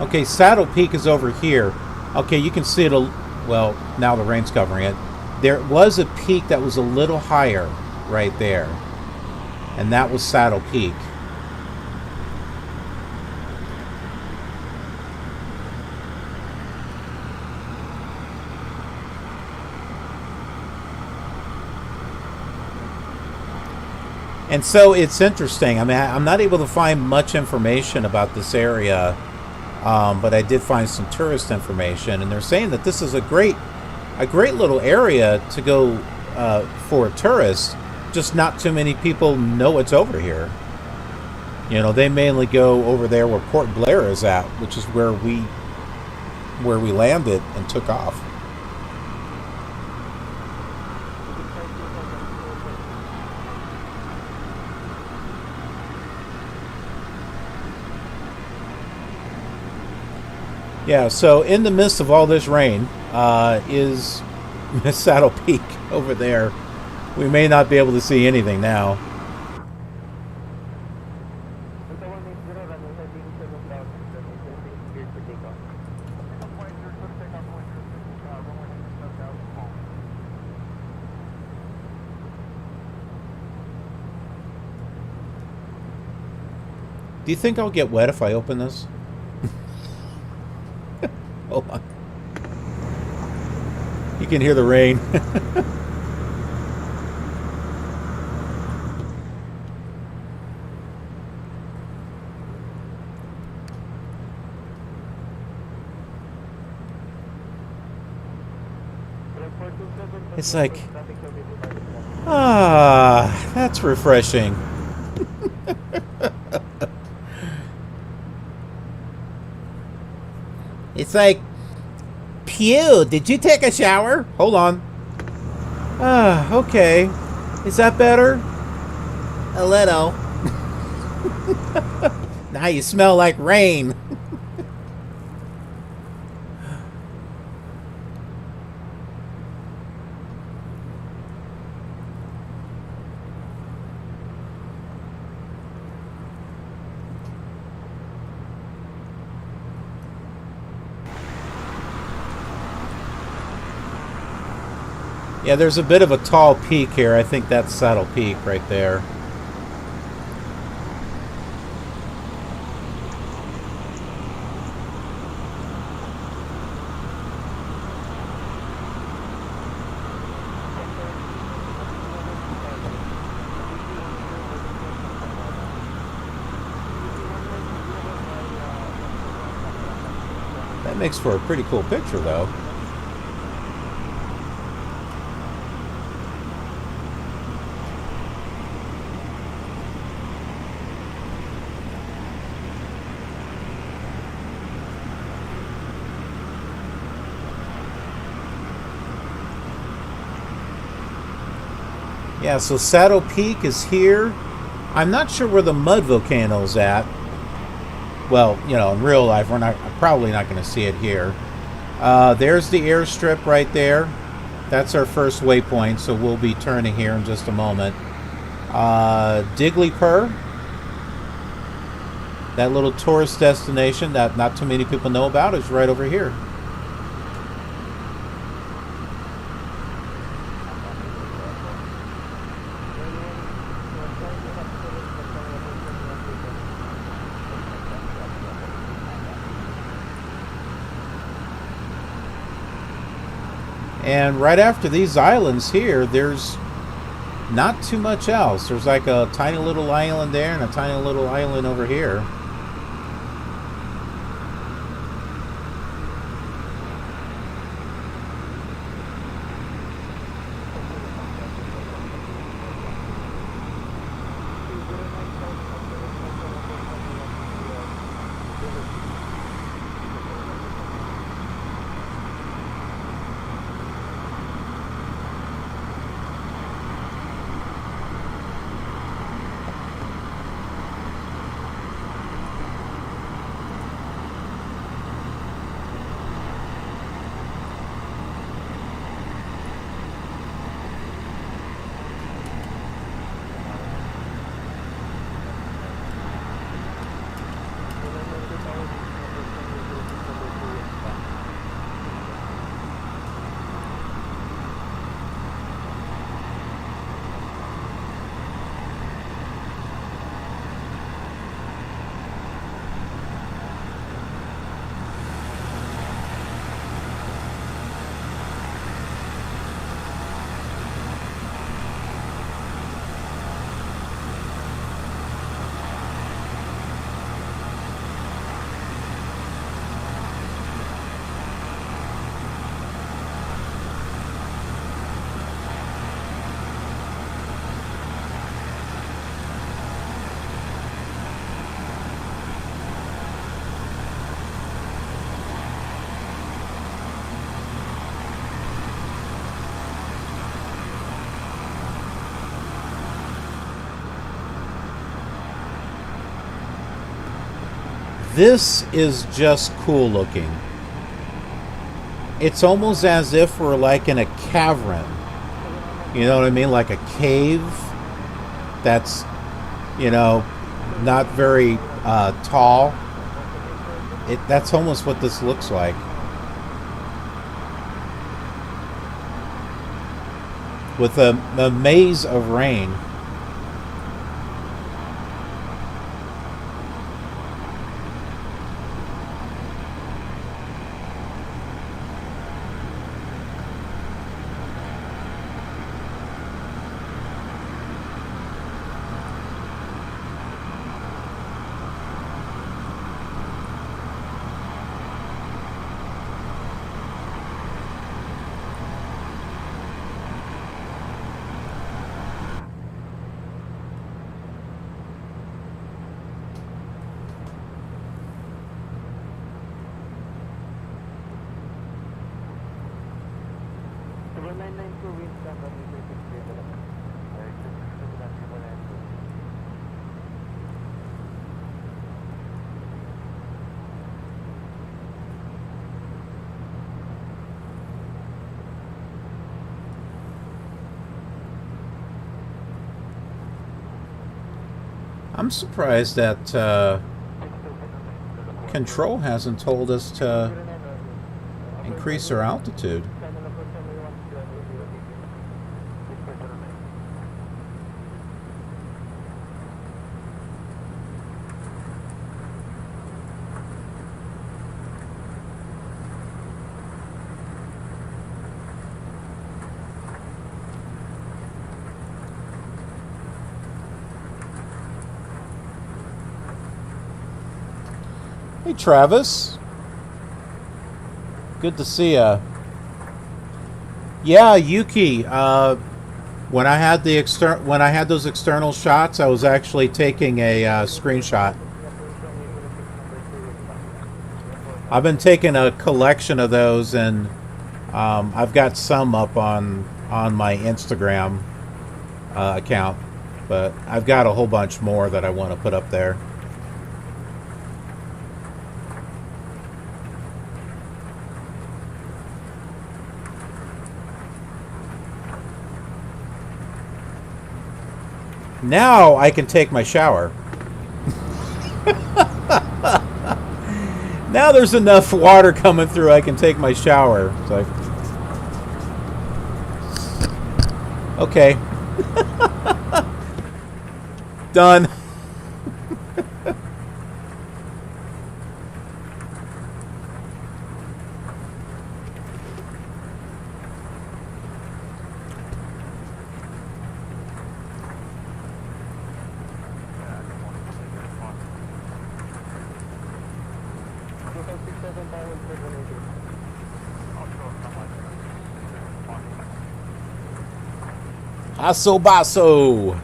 Okay, Saddle Peak is over here. Okay, you can see it. Well, now the rain's covering it. There was a peak that was a little higher right there. And that was Saddle Peak. And so it's interesting. I mean, I'm not able to find much information about this area, but I did find some tourist information, and they're saying that this is a great little area to go for a tourist. Just not too many people know it's over here. You know, they mainly go over there where Port Blair is at, which is where we landed and took off. Yeah, so in the midst of all this rain is Saddle Peak over there. We may not be able to see anything now. Do you think I'll get wet if I open this? Hold on. You can hear the rain. It's like, that's refreshing. It's like, pew, did you take a shower? Hold on. Okay. Is that better? A little. Now you smell like rain. Yeah, there's a bit of a tall peak here. I think that's Saddle Peak right there. That makes for a pretty cool picture, though. Yeah, so Saddle Peak is here. I'm not sure where the mud volcano is at. Well, you know, in real life, I'm probably not going to see it here. There's the airstrip right there. That's our first waypoint, so we'll be turning here in just a moment. Digleypur, that little tourist destination that not too many people know about, is right over here. And right after these islands here, there's not too much else. There's like a tiny little island there and a tiny little island over here. This is just cool looking. It's almost as if we're like in a cavern. You know what I mean? Like a cave that's, you know, not very tall. That's almost what this looks like. With a maze of rain. I'm surprised that Control hasn't told us to increase our altitude. Hey Travis, good to see ya. Yeah, Yuki. When I had those external shots, I was actually taking a screenshot. I've been taking a collection of those, and I've got some up on my Instagram account, but I've got a whole bunch more that I want to put up there. Now I can take my shower. Now there's enough water coming through, I can take my shower. It's like, okay. Done. Aso baso.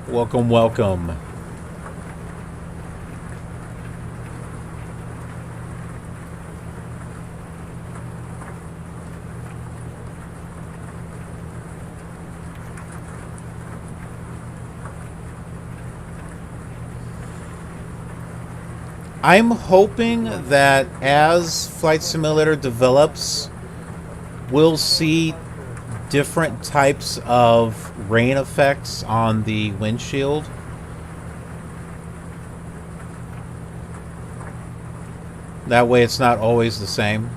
Welcome, welcome. I'm hoping that as Flight Simulator develops, we'll see different types of rain effects on the windshield. That way it's not always the same.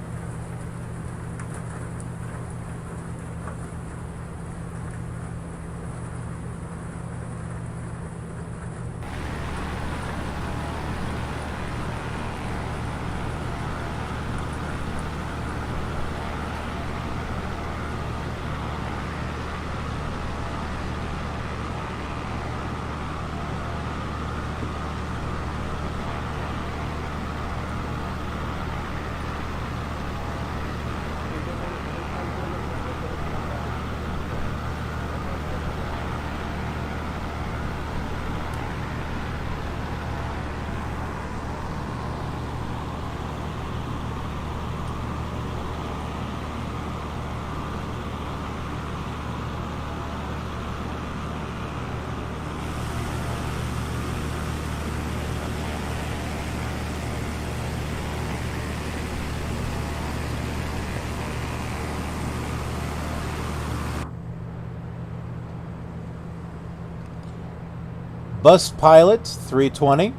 Bus Pilot 320.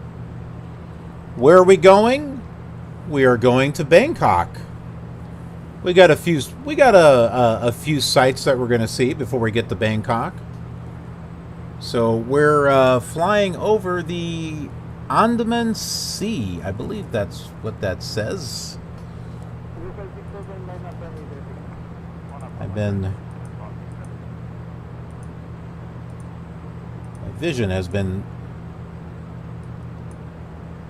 Where are we going? We are going to Bangkok. We got a few sites that we're going to see before we get to Bangkok. So we're flying over the Andaman Sea. I believe that's what that says. My vision has been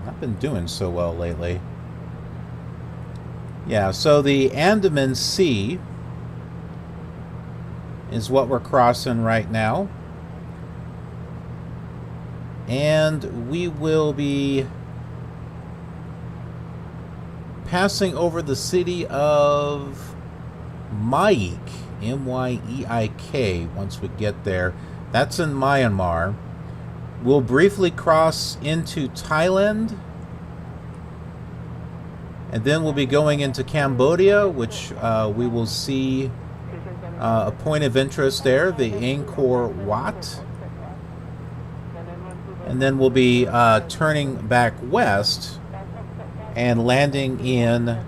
not been doing so well lately. Yeah, so the Andaman Sea is what we're crossing right now. And we will be passing over the city of Myeik, M-Y-E-I-K, once we get there. That's in Mynamar. We'll briefly cross into Thailand. And then we'll be going into Cambodia, which we will see a point of interest there, the Angkor Wat. And then we'll be turning back west and landing in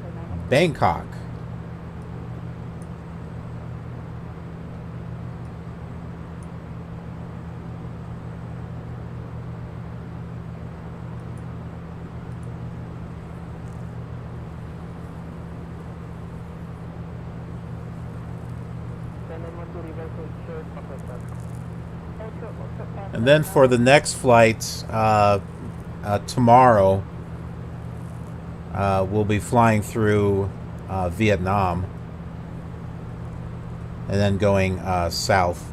Bangkok. And then for the next flight, tomorrow, we'll be flying through Vietnam and then going south.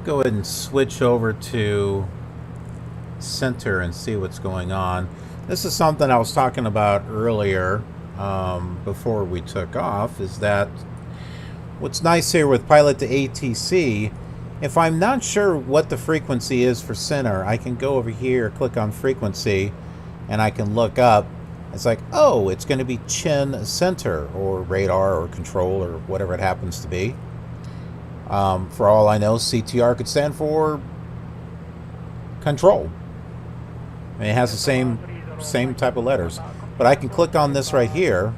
Go ahead and switch over to center and see what's going on. This is something I was talking about earlier before we took off, is that what's nice here with Pilot to ATC, if I'm not sure what the frequency is for center, I can go over here, click on frequency, and I can look up. It's like, oh, it's going to be chin center or radar or control or whatever it happens to be. For all I know, CTR could stand for control. I mean, it has the same type of letters. But I can click on this right here,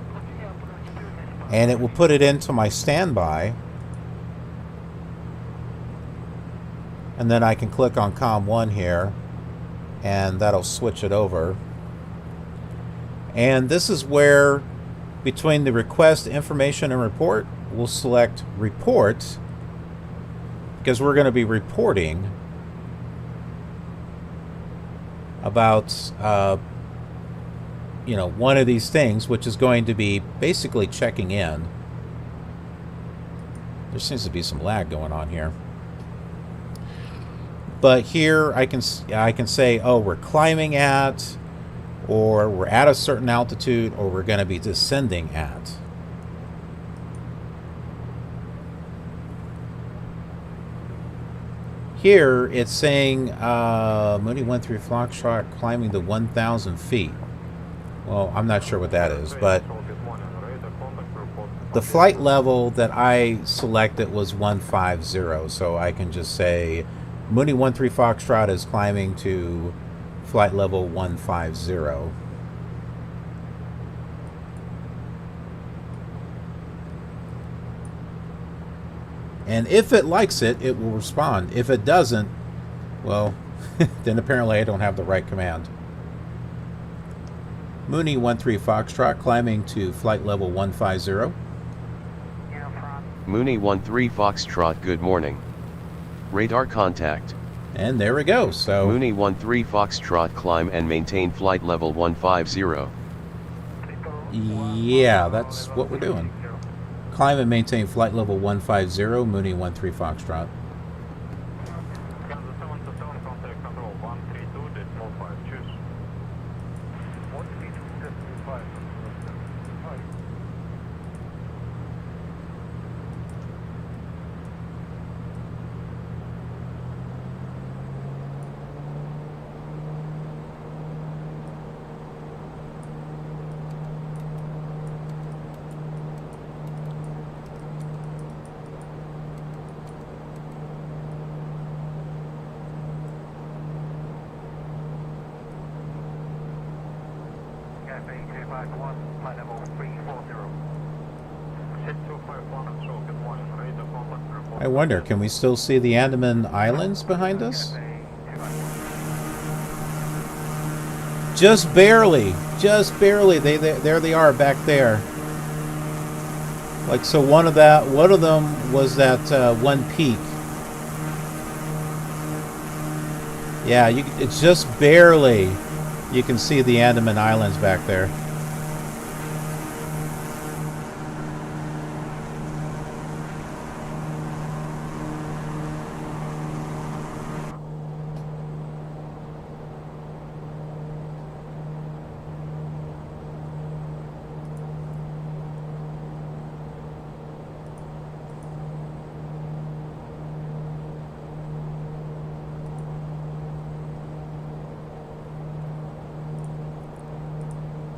and it will put it into my standby. And then I can click on COM1 here, and that'll switch it over. And this is where, between the request, information, and report, we'll select report, because we're going to be reporting about one of these things, which is going to be basically checking in. There seems to be some lag going on here, but here I can say, oh, we're climbing at, or we're at a certain altitude, or we're going to be descending at. Here it's saying Mooney 13 Foxtrot climbing to 1,000 feet. Well, I'm not sure what that is, but the flight level that I selected was 150, so I can just say Mooney 13 Foxtrot is climbing to flight level 150. And if it likes it, it will respond. If it doesn't, well, then apparently I don't have the right command. Mooney 13 Foxtrot climbing to flight level 150. Mooney 13 Foxtrot, good morning. Radar contact. And there we go. So Mooney 13 Foxtrot, climb and maintain flight level 150. Yeah, that's what we're doing. Climb and maintain flight level 150, Mooney 13 Foxtrot. FA-251, flight level 340. Set 251 control, good morning. Ready to contact report. I wonder, can we still see the Andaman Islands behind us? Just barely. Just barely. There they are back there. Like, so one of them was that one peak. Yeah, it's just barely. You can see the Andaman Islands back there.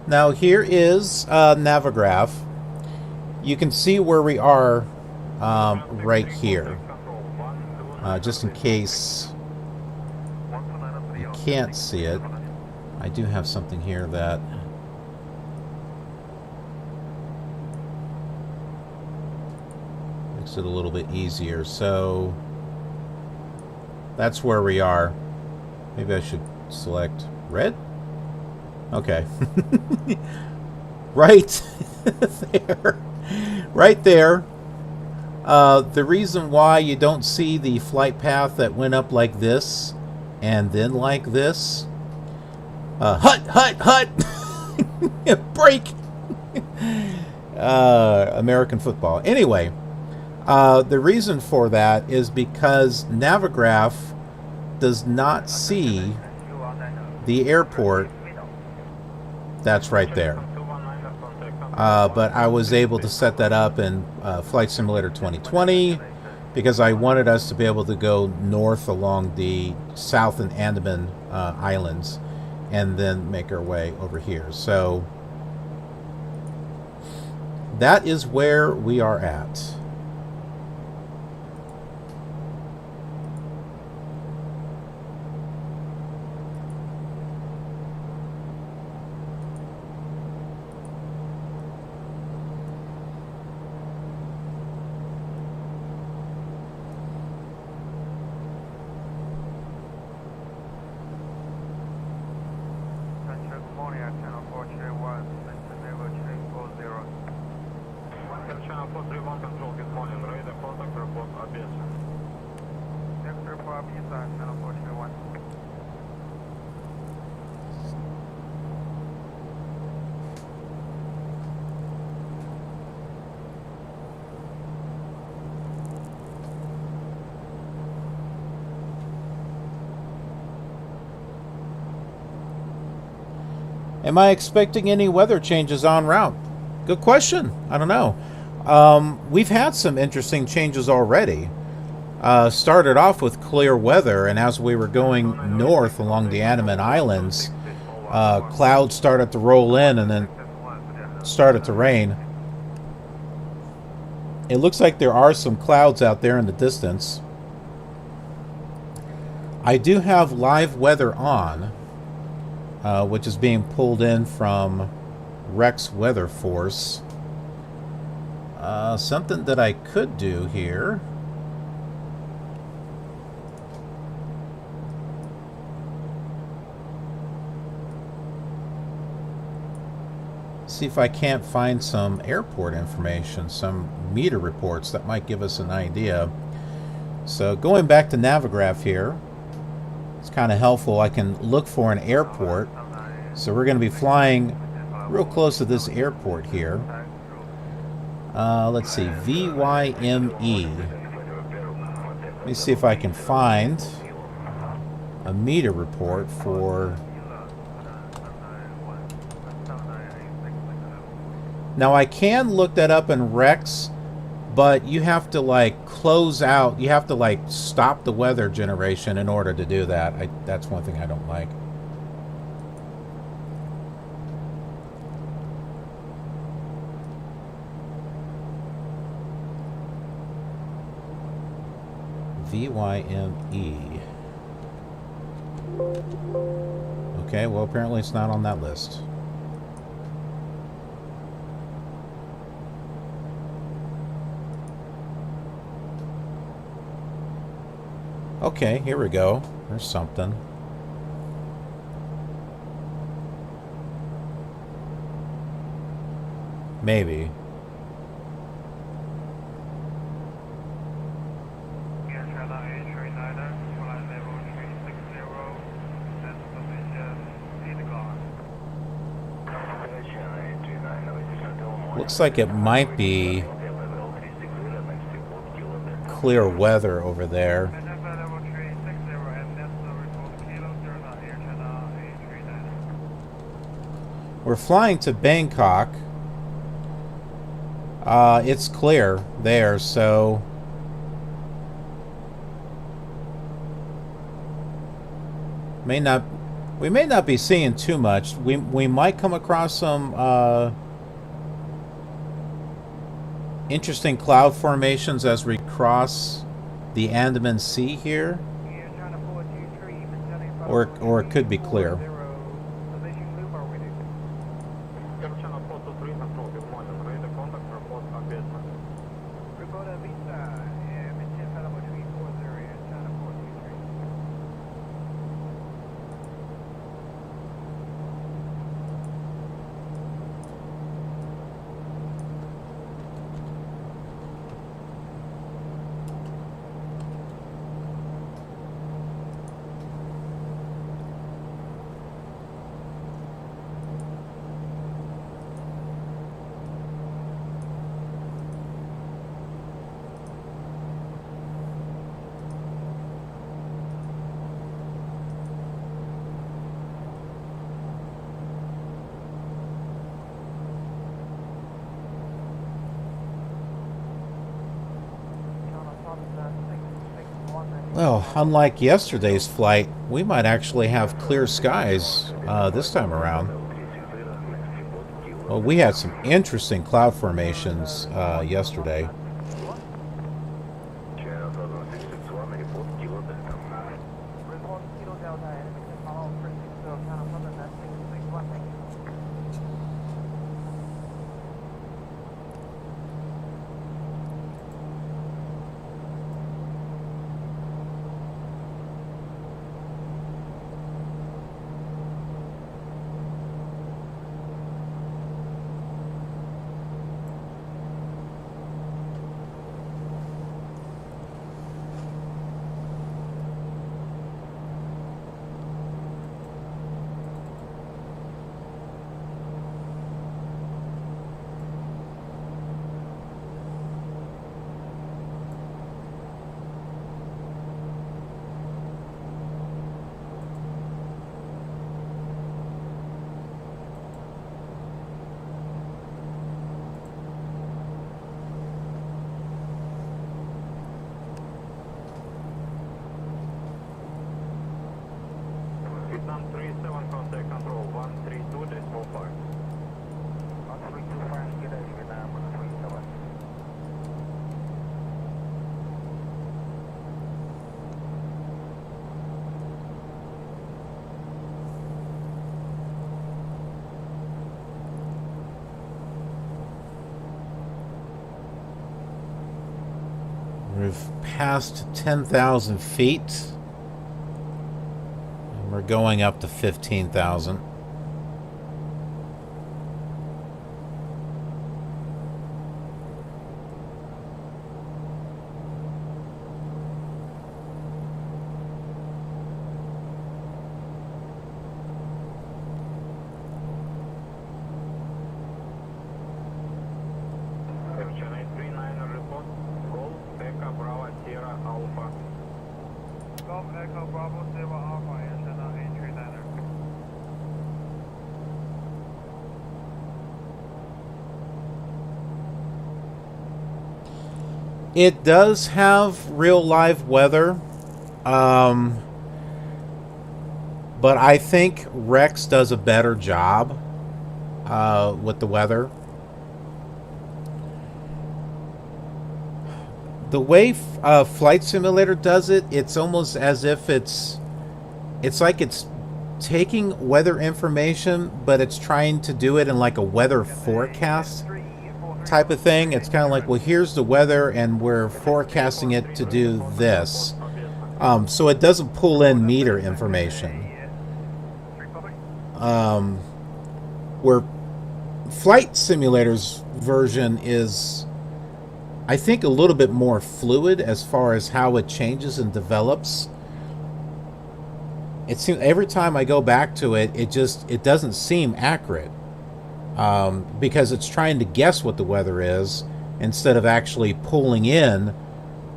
Now here is Navigraph. You can see where we are right here. Just in case you can't see it, I do have something here that makes it a little bit easier. So that's where we are. Maybe I should select red. Okay. Right there. Right there. The reason why you don't see the flight path that went up like this and then like this. Hut! Break! American football. Anyway, the reason for that is because Navigraph does not see the airport that's right there. But I was able to set that up in Flight Simulator 2020 because I wanted us to be able to go north along the South Andaman Islands and then make our way over here. So that is where we are at. Am I expecting any weather changes en route? Good question. I don't know. We've had some interesting changes already. Started off with clear weather, and as we were going north along the Andaman Islands, clouds started to roll in and then started to rain. It looks like there are some clouds out there in the distance. I do have live weather on, which is being pulled in from Rex Weather Force. Something that I could do here. See if I can't find some airport information, some meter reports that might give us an idea. So going back to Navigraph here, it's kind of helpful. I can look for an airport. So we're going to be flying real close to this airport here. Let's see, VYME. Let me see if I can find a meter report for... Now I can look that up in Rex, but you have to like close out, you have to like stop the weather generation in order to do that. That's one thing I don't like. VYME. Okay, well apparently it's not on that list. Okay, here we go. There's something. Maybe. Looks like it might be clear weather over there. We're flying to Bangkok. It's clear there, so we may not be seeing too much. We might come across some interesting cloud formations as we cross the Andaman Sea here, or it could be clear. Well, unlike yesterday's flight, we might actually have clear skies this time around. Well, we had some interesting cloud formations yesterday. We've passed 10,000 feet. And we're going up to 15,000. It does have real live weather, but I think Rex does a better job with the weather. The way Flight Simulator does it, it's almost as if it's like it's taking weather information, but it's trying to do it in like a weather forecast type of thing. It's kind of like, well, here's the weather and we're forecasting it to do this. So it doesn't pull in meter information. Where Flight Simulator's version is, I think, a little bit more fluid as far as how it changes and develops. It seems every time I go back to it, it doesn't seem accurate, because it's trying to guess what the weather is instead of actually pulling in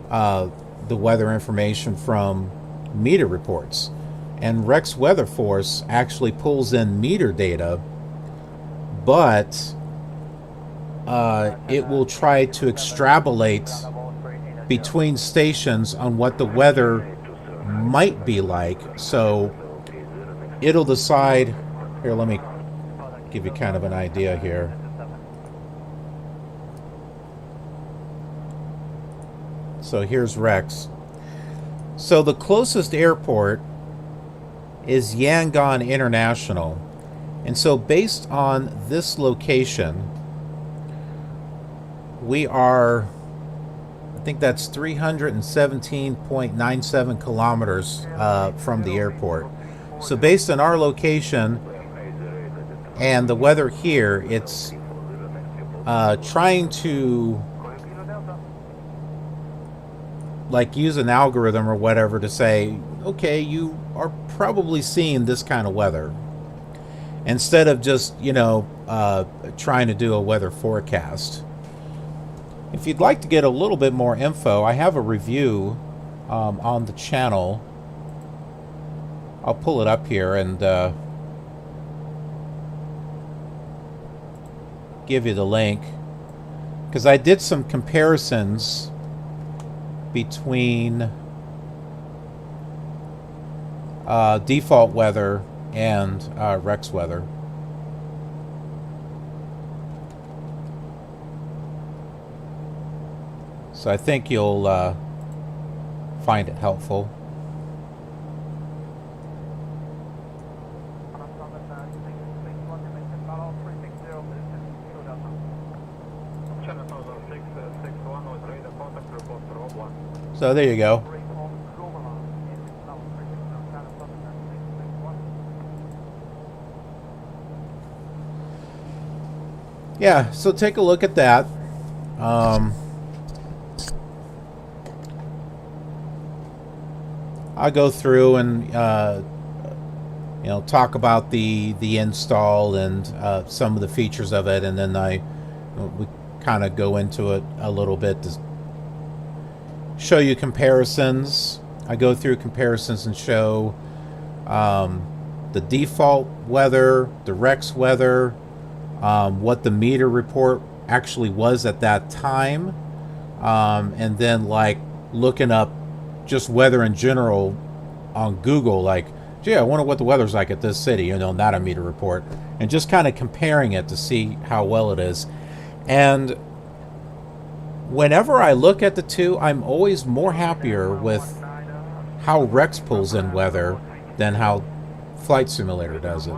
the weather information from meter reports. And Rex Weather Force actually pulls in meter data, but it will try to extrapolate between stations on what the weather might be like. So it'll decide. Here, let me give you kind of an idea here. So here's Rex. So the closest airport is Yangon International. And so based on this location, we are, I think that's 317.97 kilometers from the airport. So based on our location and the weather here, it's trying to like use an algorithm or whatever to say, okay, you are probably seeing this kind of weather, instead of just, you know, trying to do a weather forecast. If you'd like to get a little bit more info, I have a review on the channel. I'll pull it up here and give you the link, because I did some comparisons between default weather and Rex weather. So I think you'll find it helpful. So there you go. Yeah, so take a look at that. I'll go through and you know, talk about the install and some of the features of it, and then we kind of go into it a little bit to show you comparisons. I go through comparisons and show the default weather, the Rex weather, what the meter report actually was at that time, and then like looking up just weather in general on Google, like, gee, I wonder what the weather's like at this city, you know, not a meter report, and just kind of comparing it to see how well it is. And whenever I look at the two, I'm always more happier with how Rex pulls in weather than how Flight Simulator does it.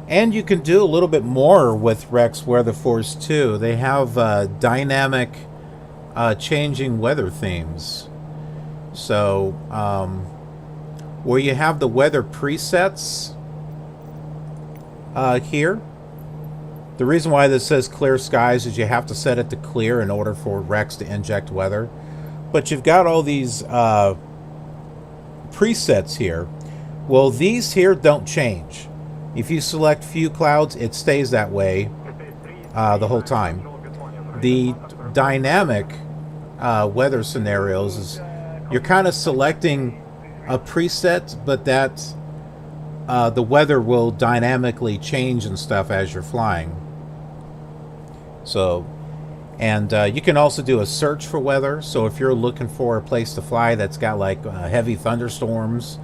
And you can do a little bit more with Rex Weather Force too. They have dynamic changing weather themes. So where you have the weather presets here. The reason why this says clear skies is you have to set it to clear in order for Rex to inject weather. But you've got all these presets here. Well, these here don't change. If you select few clouds, it stays that way the whole time. The dynamic weather scenarios is you're kind of selecting a preset, but that the weather will dynamically change and stuff as you're flying. So And you can also do a search for weather. So if you're looking for a place to fly that's got like heavy thunderstorms,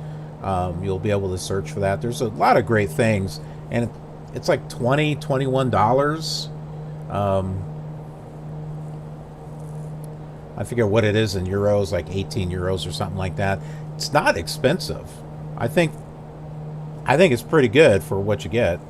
you'll be able to search for that. There's a lot of great things, and it's like $20, $21. I forget what it is in euros, like 18 euros or something like that. It's not expensive. I think it's pretty good for what you get.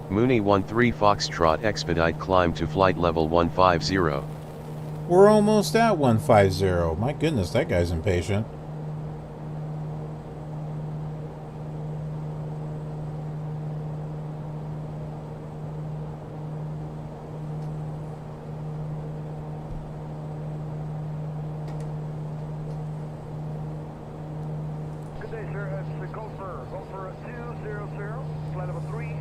Mooney 13 Foxtrot expedite climb to flight level 150. We're almost at 150. My goodness, that guy's impatient. Good day, sir. It's Gopher 200, flight level 390.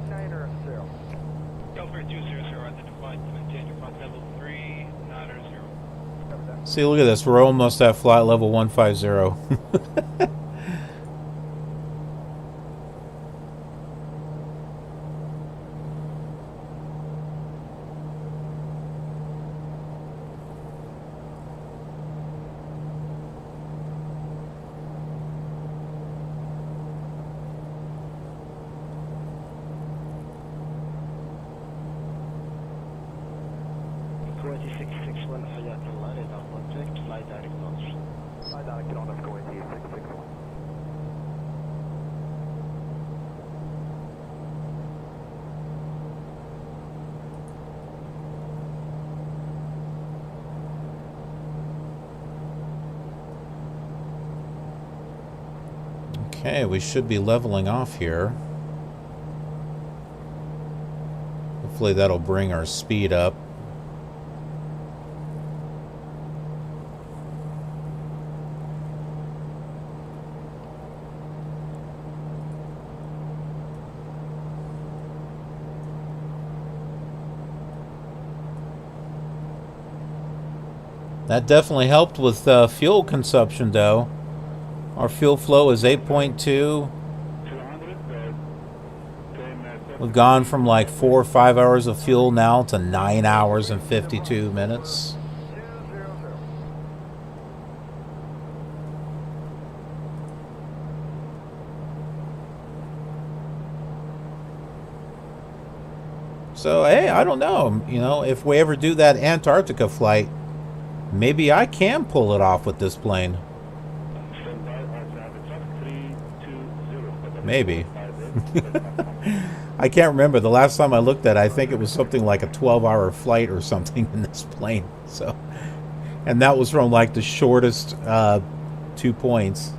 Gopher 200, identified, maintain your flight level 390. See, look at this. We're almost at flight level 150. Okay, we should be leveling off here. Hopefully that'll bring our speed up. That definitely helped with fuel consumption, though. Our fuel flow is 8.2. We've gone from like 4 or 5 hours of fuel now to 9 hours and 52 minutes. So, hey, I don't know. You know, if we ever do that Antarctica flight, maybe I can pull it off with this plane. Maybe. I can't remember. The last time I looked at it, I think it was something like a 12-hour flight or something in this plane. So, and that was from like the shortest 2 points.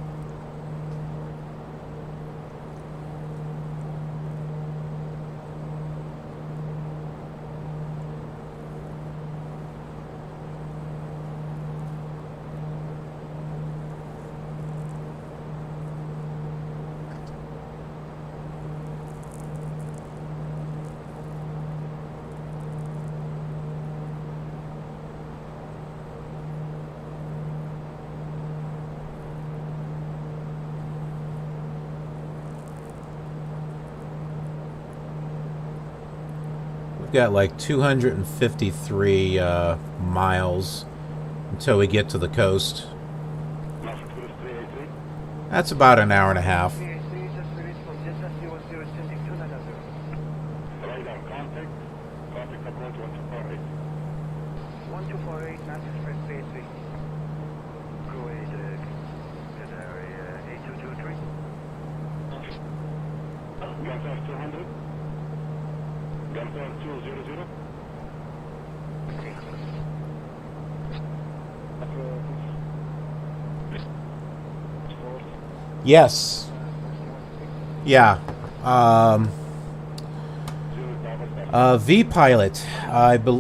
We've got like 253 miles until we get to the coast. That's about an hour and a half. Yes. Yeah. V-Pilot.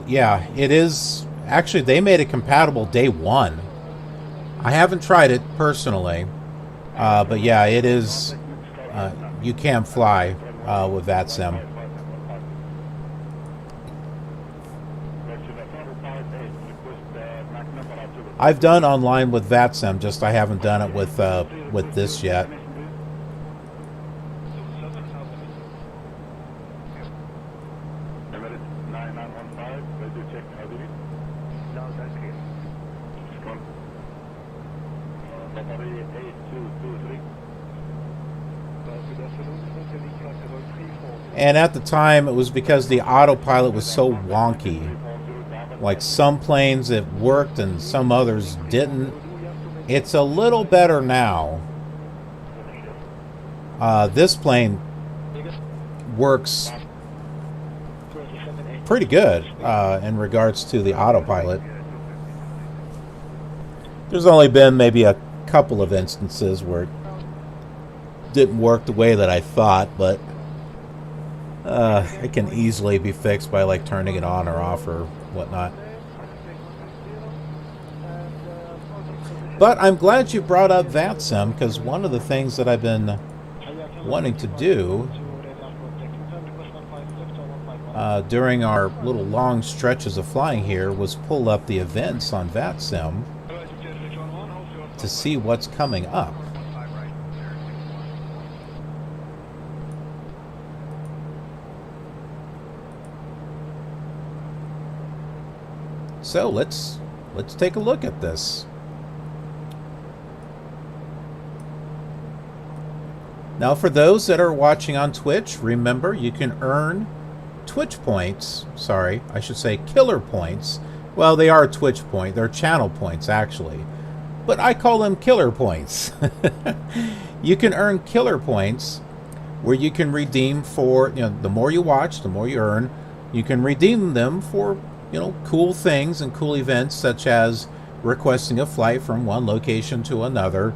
Yeah, it is. Actually, they made it compatible day one. I haven't tried it personally. But yeah, it is. You can fly with VATSIM. I've done online with VATSIM, just I haven't done it with this yet. And at the time, it was because the autopilot was so wonky. Like some planes it worked and some others didn't. It's a little better now. This plane works pretty good in regards to the autopilot. There's only been maybe a couple of instances where it didn't work the way that I thought, but it can easily be fixed by like turning it on or off or whatnot. But I'm glad you brought up VATSIM, because one of the things that I've been wanting to do during our little long stretches of flying here was pull up the events on VATSIM to see what's coming up. So let's take a look at this. Now, for those that are watching on Twitch, remember you can earn Twitch points. Sorry, I should say killer points. Well, they are Twitch points. They're channel points, actually. But I call them killer points. You can earn killer points where you can redeem for, the more you watch, the more you earn. You can redeem them for, cool things and cool events, such as requesting a flight from one location to another.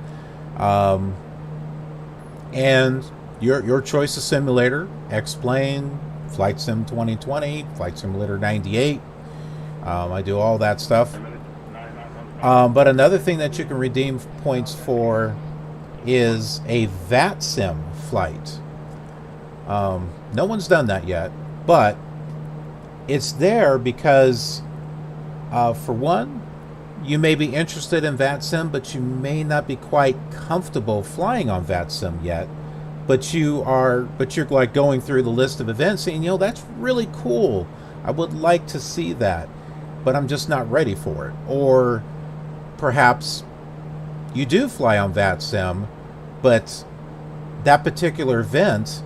And your choice of simulator, X-Plane, Flight Sim 2020, Flight Simulator 98. I do all that stuff. But another thing that you can redeem points for is a VATSIM flight. No one's done that yet, but it's there because, for one, you may be interested in VATSIM, but you may not be quite comfortable flying on VATSIM yet. But you're like going through the list of events saying, that's really cool. I would like to see that, but I'm just not ready for it. Or perhaps you do fly on VATSIM, but that particular event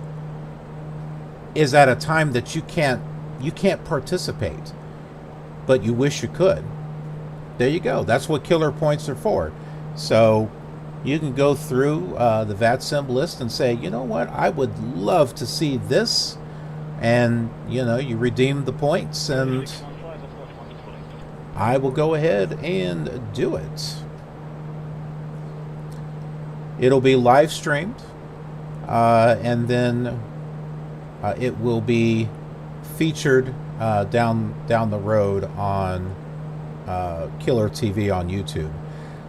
is at a time that you can't participate, but you wish you could. There you go. That's what killer points are for. So you can go through the VATSIM list and say, you know what, I would love to see this, and you redeem the points, and I will go ahead and do it. It'll be live streamed, and then it will be featured down the road on Killer TV on YouTube.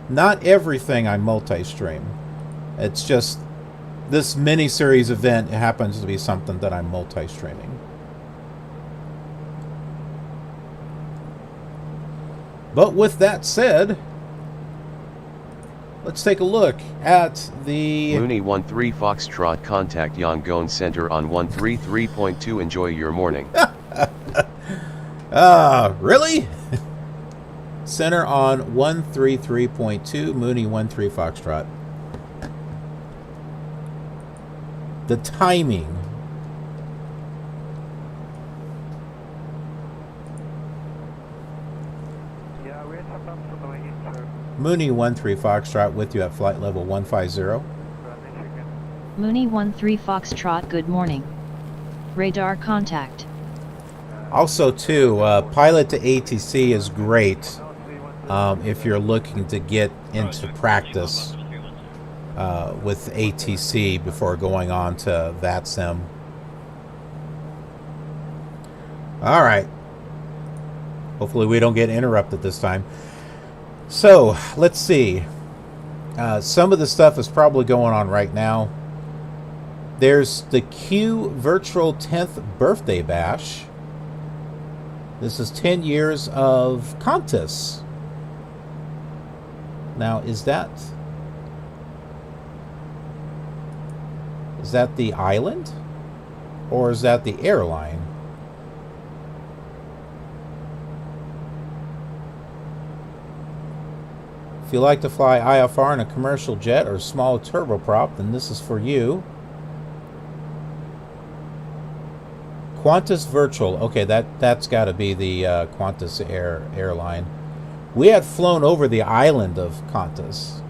Not everything I multi-stream. It's just this miniseries event happens to be something that I'm multi-streaming. But with that said, let's take a look at the... Mooney 13 Foxtrot, contact Yangon Center on 133.2. Enjoy your morning. Really? Center on 133.2, Mooney 13 Foxtrot. The timing. Yeah, we're sometimes on the way in, sir. Mooney 13 Foxtrot with you at flight level 150. Running chicken. Mooney 13 Foxtrot, good morning. Radar contact. Also, too, pilot to ATC is great if you're looking to get into practice with ATC before going on to VATSIM. All right. Hopefully we don't get interrupted this time. So, let's see. Some of the stuff is probably going on right now. There's the Q Virtual 10th Birthday Bash. This is 10 years of Qantas. Now, is that the island? Or is that the airline? If you like to fly IFR in a commercial jet or small turboprop, then this is for you. Qantas Virtual. Okay, that's got to be the Qantas airline. We had flown over the island of Qantas.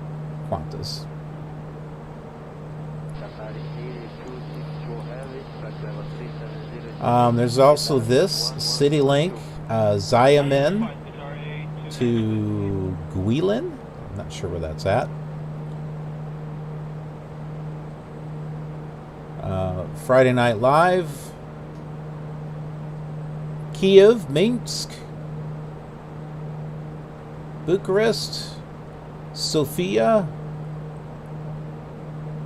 There's also this CityLink Xiamen to Guilin. I'm not sure where that's at. Friday Night Live. Kiev, Minsk, Bucharest, Sofia,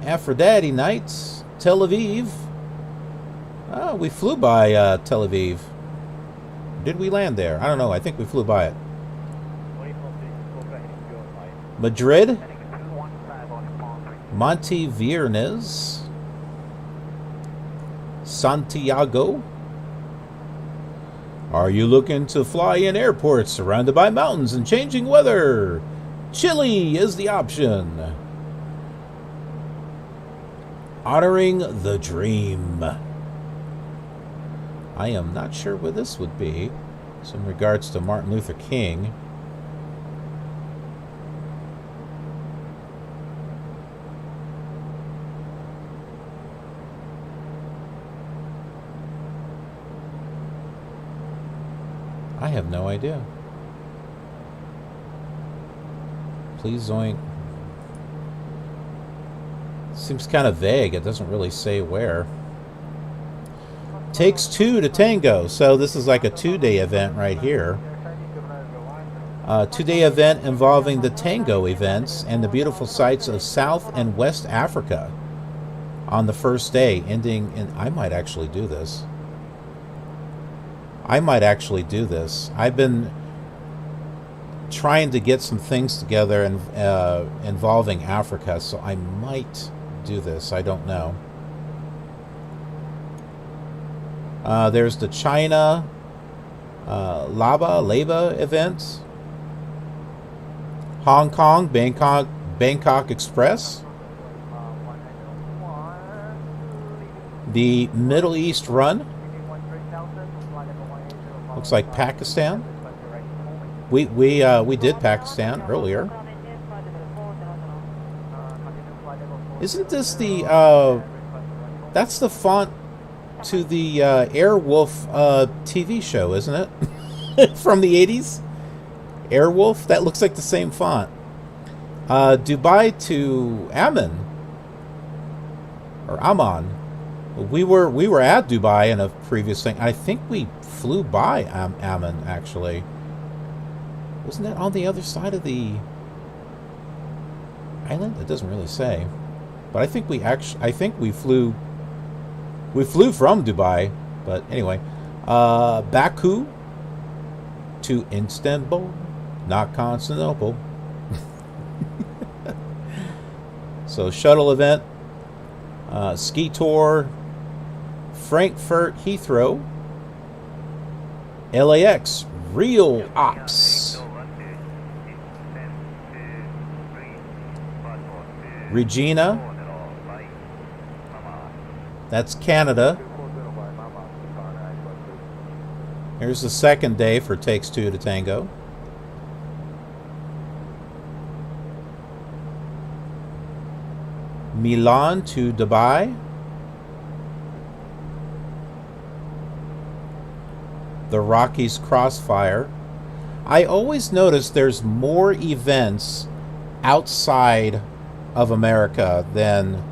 Aphrodite Nights, Tel Aviv. Oh, we flew by Tel Aviv. Did we land there? I don't know. I think we flew by it. Madrid, Montevideo, Santiago. Are you looking to fly in airports surrounded by mountains and changing weather? Chile is the option. Honoring the dream. I am not sure where this would be. It's in regards to Martin Luther King. I have no idea. Please zoink. Seems kind of vague. It doesn't really say where. Takes two to tango. So this is like a 2-day event right here. A 2-day event involving the tango events and the beautiful sights of South and West Africa on the first day, ending in... I might actually do this. I've been trying to get some things together involving Africa, so I might do this. I don't know. There's the China Laba event. Hong Kong, Bangkok Express. The Middle East run. Looks like Pakistan. We did Pakistan earlier. Isn't this the that's the font to the Airwolf TV show, isn't it? From the 80s? Airwolf? That looks like the same font. Dubai to Amman. Or Amman. We were at Dubai in a previous thing. I think we flew by Amman, actually. Wasn't that on the other side of the island? It doesn't really say. But I think we flew from Dubai. But anyway, Baku to Istanbul, not Constantinople. So shuttle event, ski tour, Frankfurt Heathrow, LAX, real ops. Regina, that's Canada. Here's the second day for takes 2 to Tango. Milan to Dubai. The Rockies Crossfire. I always notice there's more events outside of America than,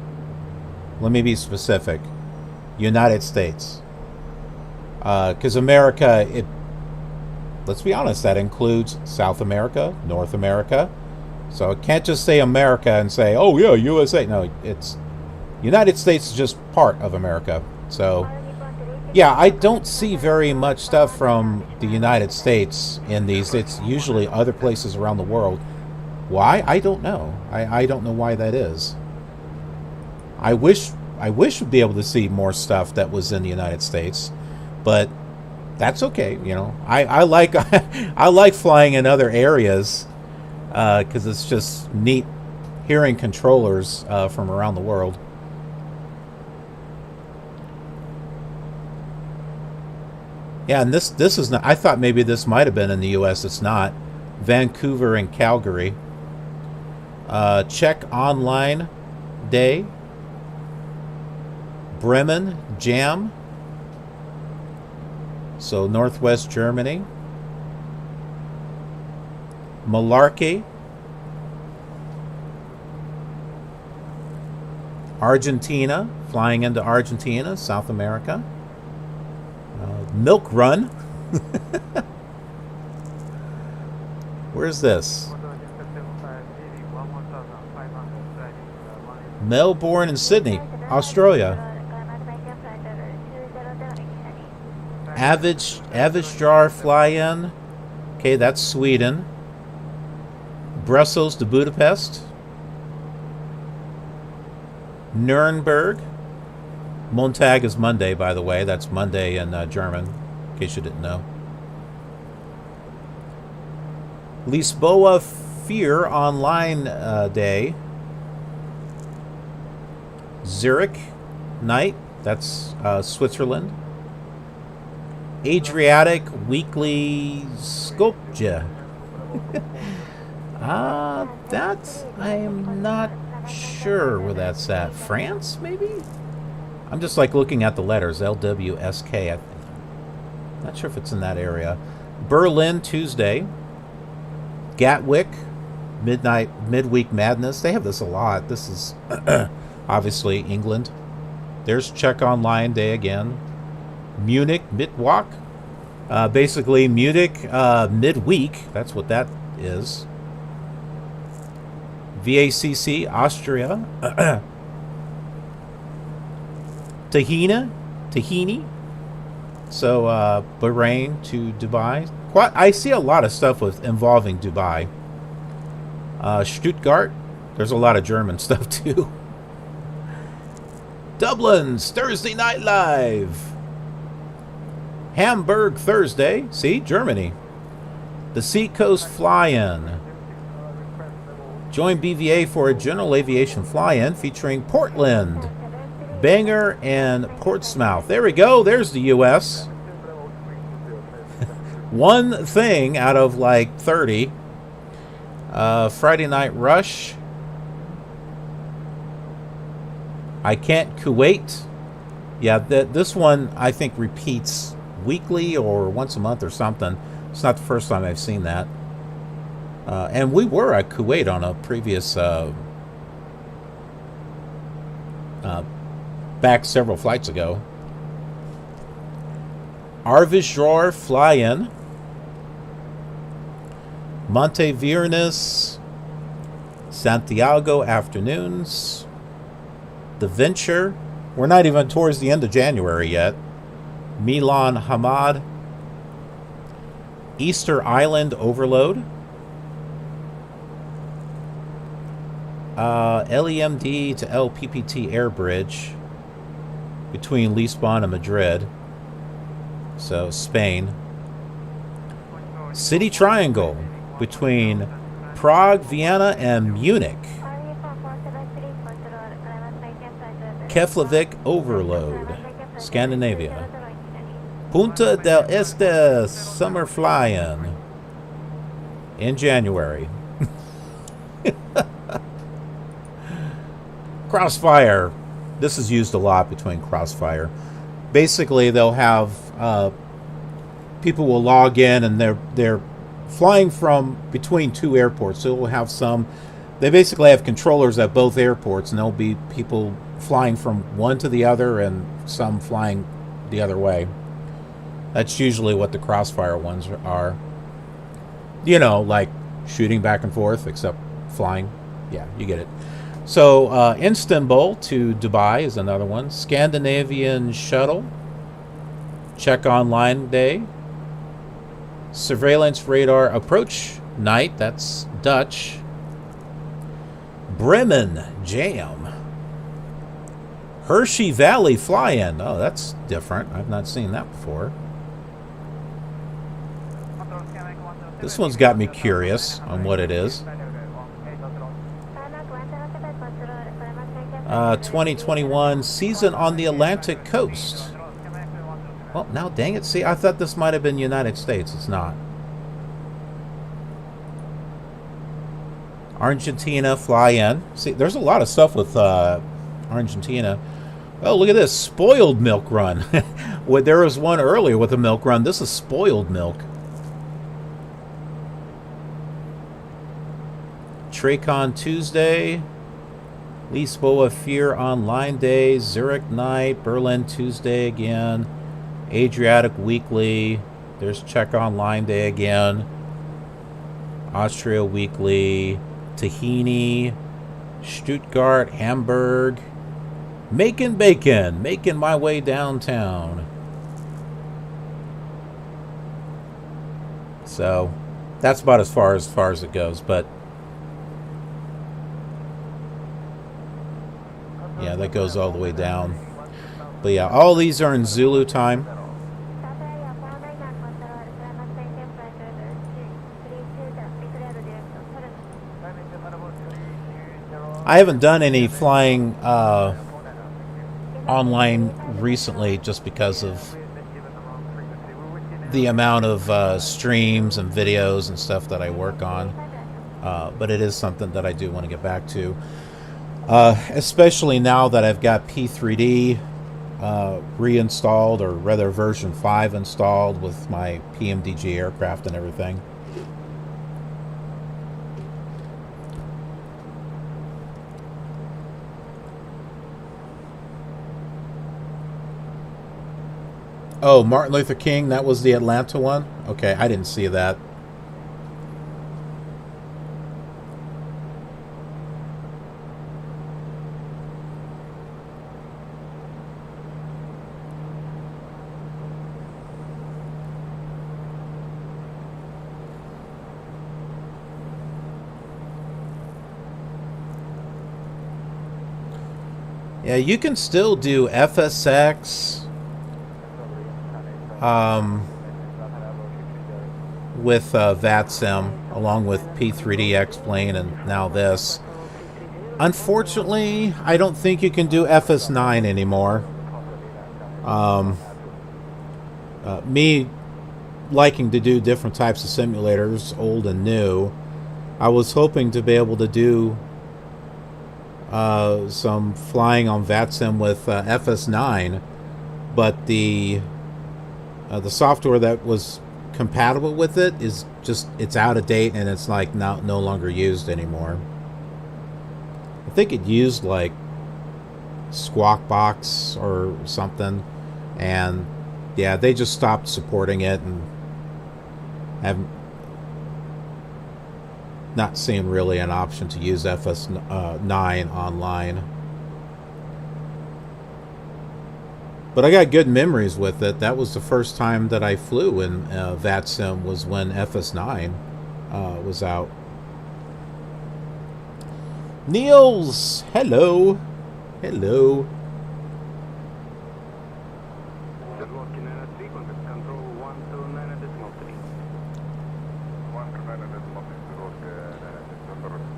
let me be specific, United States. Because America, let's be honest, that includes South America, North America. So it can't just say America and say, oh yeah, USA. No, it's United States is just part of America. So yeah, I don't see very much stuff from the United States in these. It's usually other places around the world. Why? I don't know. I don't know why that is. I wish we'd be able to see more stuff that was in the United States, but that's okay. You know, I like I like flying in other areas because it's just neat hearing controllers from around the world. Yeah, and this is not. I thought maybe this might have been in the U.S. It's not. Vancouver and Calgary. Czech Online Day. Bremen Jam. So Northwest Germany. Malarkey. Argentina, flying into Argentina, South America. Milk Run. Where's this? Melbourne and Sydney, Australia. Avicjar fly-in. Okay, that's Sweden. Brussels to Budapest. Nuremberg. Montag is Monday, by the way. That's Monday in German, in case you didn't know. Lisboa Fear Online Day. Zurich Night, that's Switzerland. Adriatic Weekly Skopje. That I am not sure where that's at. France, maybe? I'm just like looking at the letters. LWSK. I'm not sure if it's in that area. Berlin Tuesday. Gatwick Midweek Madness. They have this a lot. This is obviously England. There's Czech Online Day again. Munich Midwalk. Basically Munich midweek. That's what that is. VACC Austria. Tahini. So Bahrain to Dubai. I see a lot of stuff involving Dubai. Stuttgart. There's a lot of German stuff too. Dublin's Thursday Night Live. Hamburg Thursday. See, Germany. The Seacoast Fly-In. Join BVA for a general aviation fly-in featuring Portland, Bangor, and Portsmouth. There we go. There's the U.S. One thing out of like 30. Friday Night Rush. I Can't Kuwait. Yeah, this one I think repeats weekly or once a month or something. It's not the first time I've seen that. And we were at Kuwait on a previous back several flights ago. Arvidsjaur fly-in. Monteviernes, Santiago afternoons. The Venture. We're not even towards the end of January yet. Milan Hamad. Easter Island Overload. LEMD to LPPT Air Bridge between Lisbon and Madrid. So Spain. City Triangle between Prague, Vienna, and Munich. Keflavik Overload, Scandinavia. Punta del Este Summer Fly-In in January. Crossfire. This is used a lot between Crossfire. Basically, they'll have people will log in and they're flying from between two airports. So we'll have some. They basically have controllers at both airports, and there'll be people flying from one to the other and some flying the other way. That's usually what the Crossfire ones are. You know, like shooting back and forth, except flying. Yeah, you get it. So, Istanbul to Dubai is another one. Scandinavian Shuttle. Check online day. Surveillance radar approach night. That's Dutch. Bremen Jam. Hershey Valley Fly-In. Oh, that's different. I've not seen that before. This one's got me curious on what it is. 2021 season on the Atlantic coast. Well, now dang it. See, I thought this might have been United States. It's not. Argentina Fly-In. See, there's a lot of stuff with Argentina. Oh, look at this. Spoiled Milk Run. Well, there was one earlier with a milk run. This is spoiled milk. Tracon Tuesday. Lisboa Fear Online Day. Zurich Night. Berlin Tuesday again. Adriatic Weekly. There's Czech Online Day again. Austria Weekly. Tahini. Stuttgart. Hamburg. Making bacon. Making my way downtown. So that's about as far as it goes, but yeah, that goes all the way down. But yeah, all these are in Zulu time. I haven't done any flying online recently just because of the amount of streams and videos and stuff that I work on. But it is something that I do want to get back to. Especially now that I've got P3D reinstalled, or rather version 5 installed with my PMDG aircraft and everything. Oh, Martin Luther King, that was the Atlanta one? Okay, I didn't see that. Yeah, you can still do FSX with VATSIM, along with P3D X-Plane, and now this. Unfortunately, I don't think you can do FS9 anymore. Me liking to do different types of simulators, old and new, I was hoping to be able to do some flying on VATSIM with FS9, but the software that was compatible with it is just, it's out of date, and it's like no longer used anymore. I think it used like Squawk Box or something, and yeah, they just stopped supporting it, and have not seen really an option to use FS9 online. But I got good memories with it. That was the first time that I flew in VATSIM, was when FS9 was out. Niels, hello. Hello.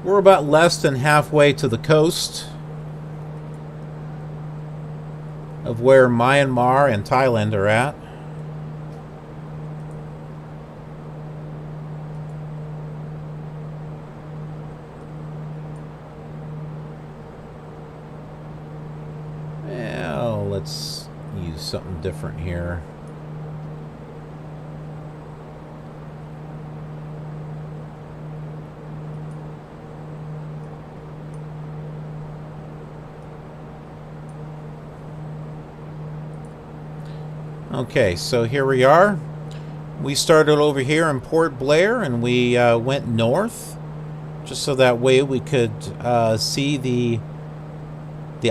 We're about less than halfway to the coast of where Myanmar and Thailand are at. Well, let's use something different here. Okay, so here we are. We started over here in Port Blair and we went north, just so that way we could see the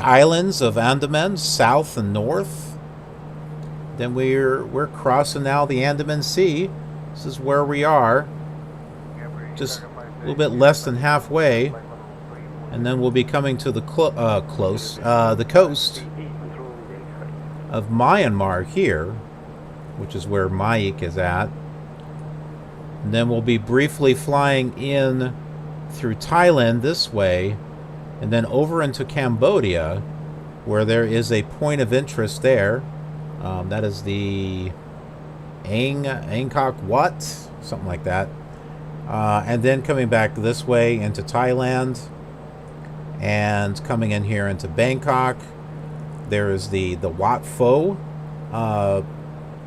islands of Andaman, south and north. Then we're crossing now the Andaman Sea. This is where we are, just a little bit less than halfway, and then we'll be coming to the the coast of Myanmar here, which is where Maik is at. And then we'll be briefly flying in through Thailand this way, and then over into Cambodia, where there is a point of interest there. That is the Angkor Wat, something like that. And then coming back this way into Thailand, and coming in here into Bangkok. There is the Wat Pho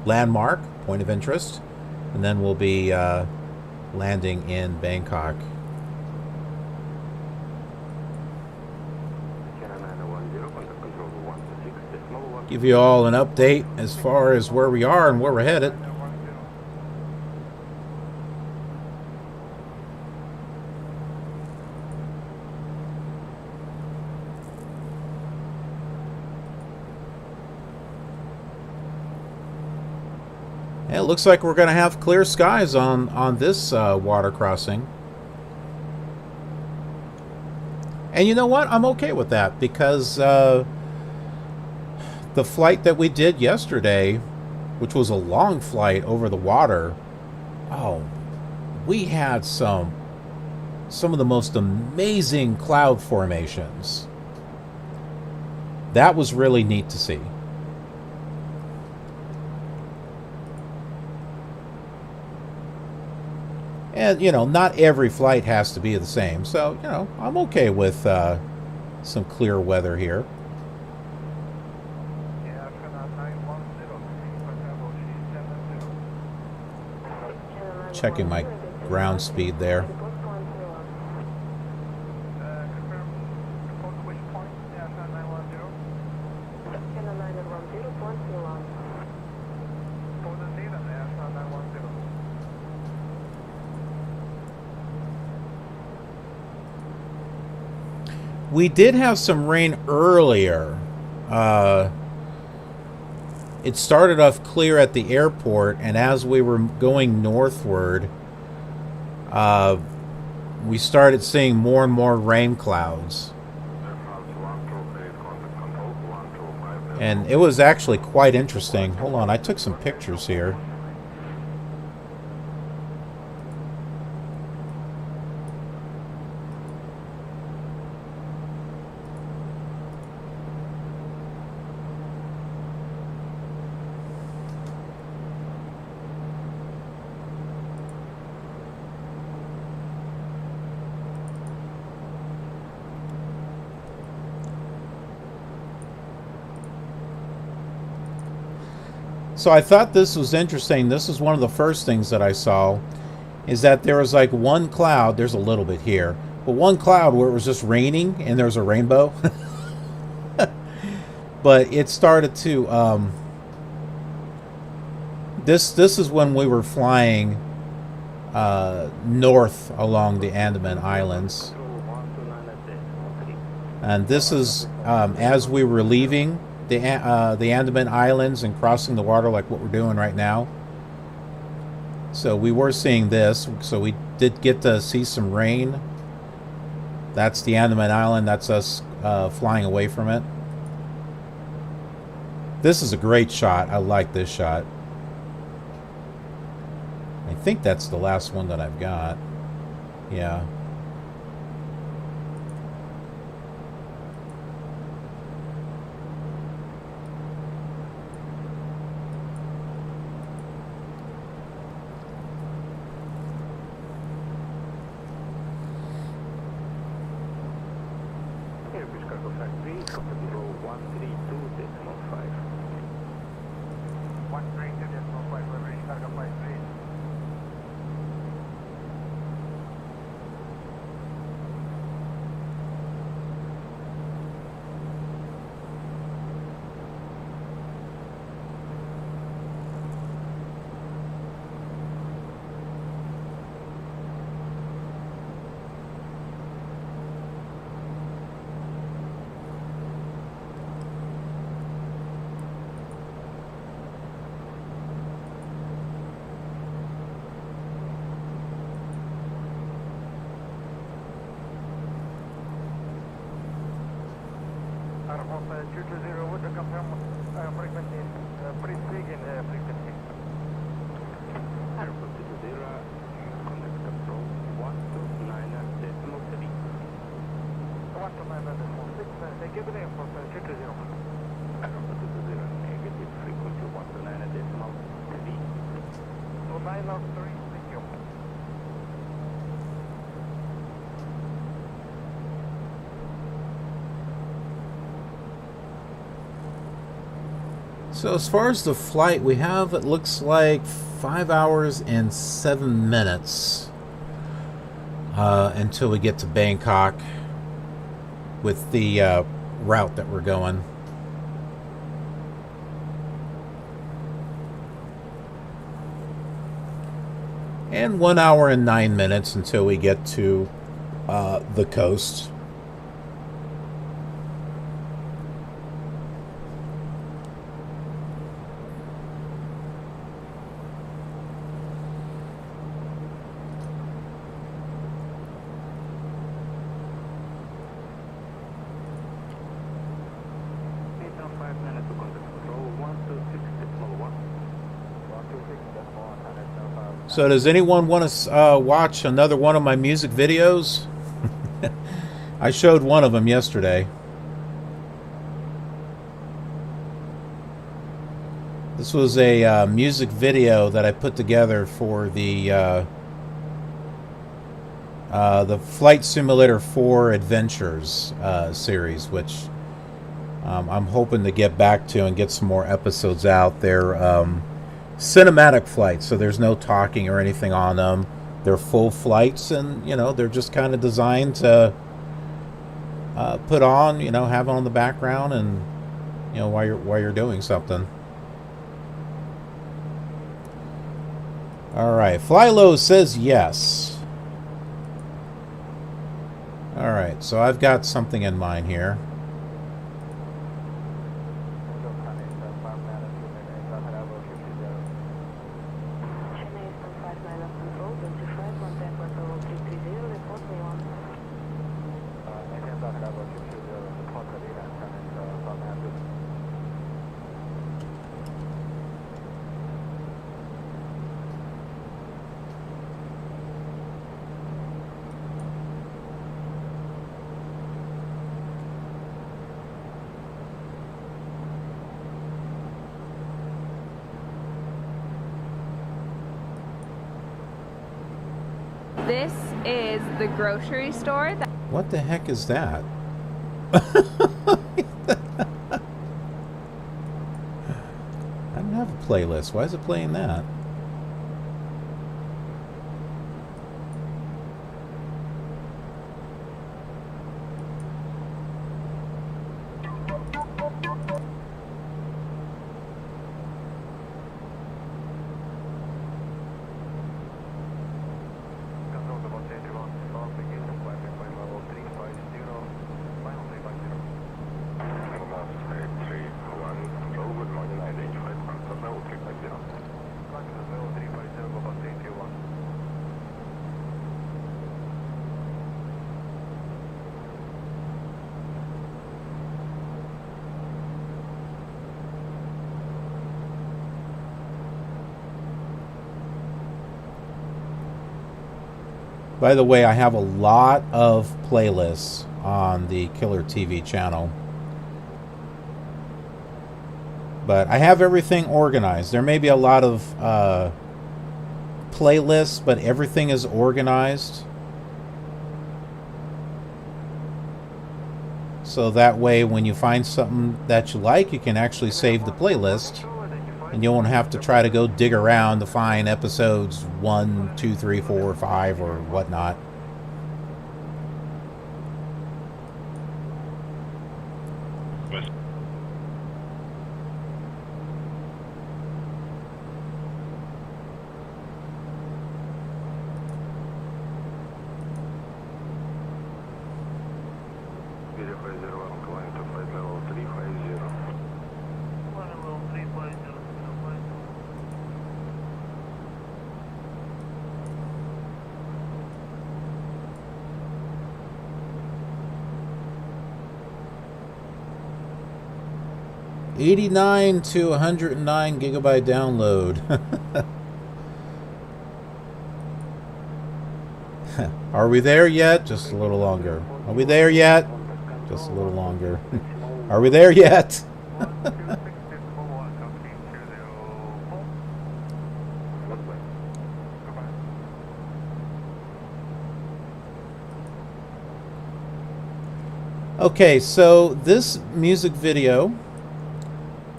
landmark, point of interest, and then we'll be landing in Bangkok. Give you all an update as far as where we are and where we're headed. It looks like we're going to have clear skies on this water crossing. And you know what? I'm okay with that, because the flight that we did yesterday, which was a long flight over the water, oh, we had some of the most amazing cloud formations. That was really neat to see. And, you know, not every flight has to be the same. So, you know, I'm okay with some clear weather here. Checking my ground speed there. We did have some rain earlier. It started off clear at the airport, and as we were going northward, we started seeing more and more rain clouds. And it was actually quite interesting. Hold on, I took some pictures here. So I thought this was interesting. This is one of the first things that I saw, is that there was like one cloud, there's a little bit here, but one cloud where it was just raining and there was a rainbow. But it started to, this is when we were flying north along the Andaman Islands. And this is as we were leaving the Andaman Islands and crossing the water, like what we're doing right now. So we were seeing this. So we did get to see some rain. That's the Andaman Island. That's us flying away from it. This is a great shot. I like this shot. I think that's the last one that I've got. Yeah. 220, would you confirm frequency, preceding frequency? Airport 220, contact control 129.3. 129.6, thank you, good day for 220. Airport 220, negative frequency 129.3. 2903, thank you. So as far as the flight, we have, it looks like 5 hours and 7 minutes until we get to Bangkok with the route that we're going. And 1 hour and 9 minutes until we get to the coast. So does anyone want to watch another one of my music videos? I showed one of them yesterday. This was a music video that I put together for the Flight Simulator 4 Adventures series, which I'm hoping to get back to and get some more episodes out there. Cinematic flights, so there's no talking or anything on them. They're full flights, and you know, they're just kind of designed to put on, you know, have on the background, and you know, while you're doing something. All right, Fly Low says yes. All right, so I've got something in mind here. This is the grocery store. What the heck is that? I don't have a playlist. Why is it playing that? By the way, I have a lot of playlists on the Killer TV channel. But I have everything organized. There may be a lot of playlists, but everything is organized. So that way, when you find something that you like, you can actually save the playlist. And you won't have to try to go dig around to find episodes 1, 2, 3, 4, 5, or whatnot. 89 to 109 gigabyte download. Are we there yet? Just a little longer. Are we there yet? Just a little longer. Are we there yet? Okay, so this music video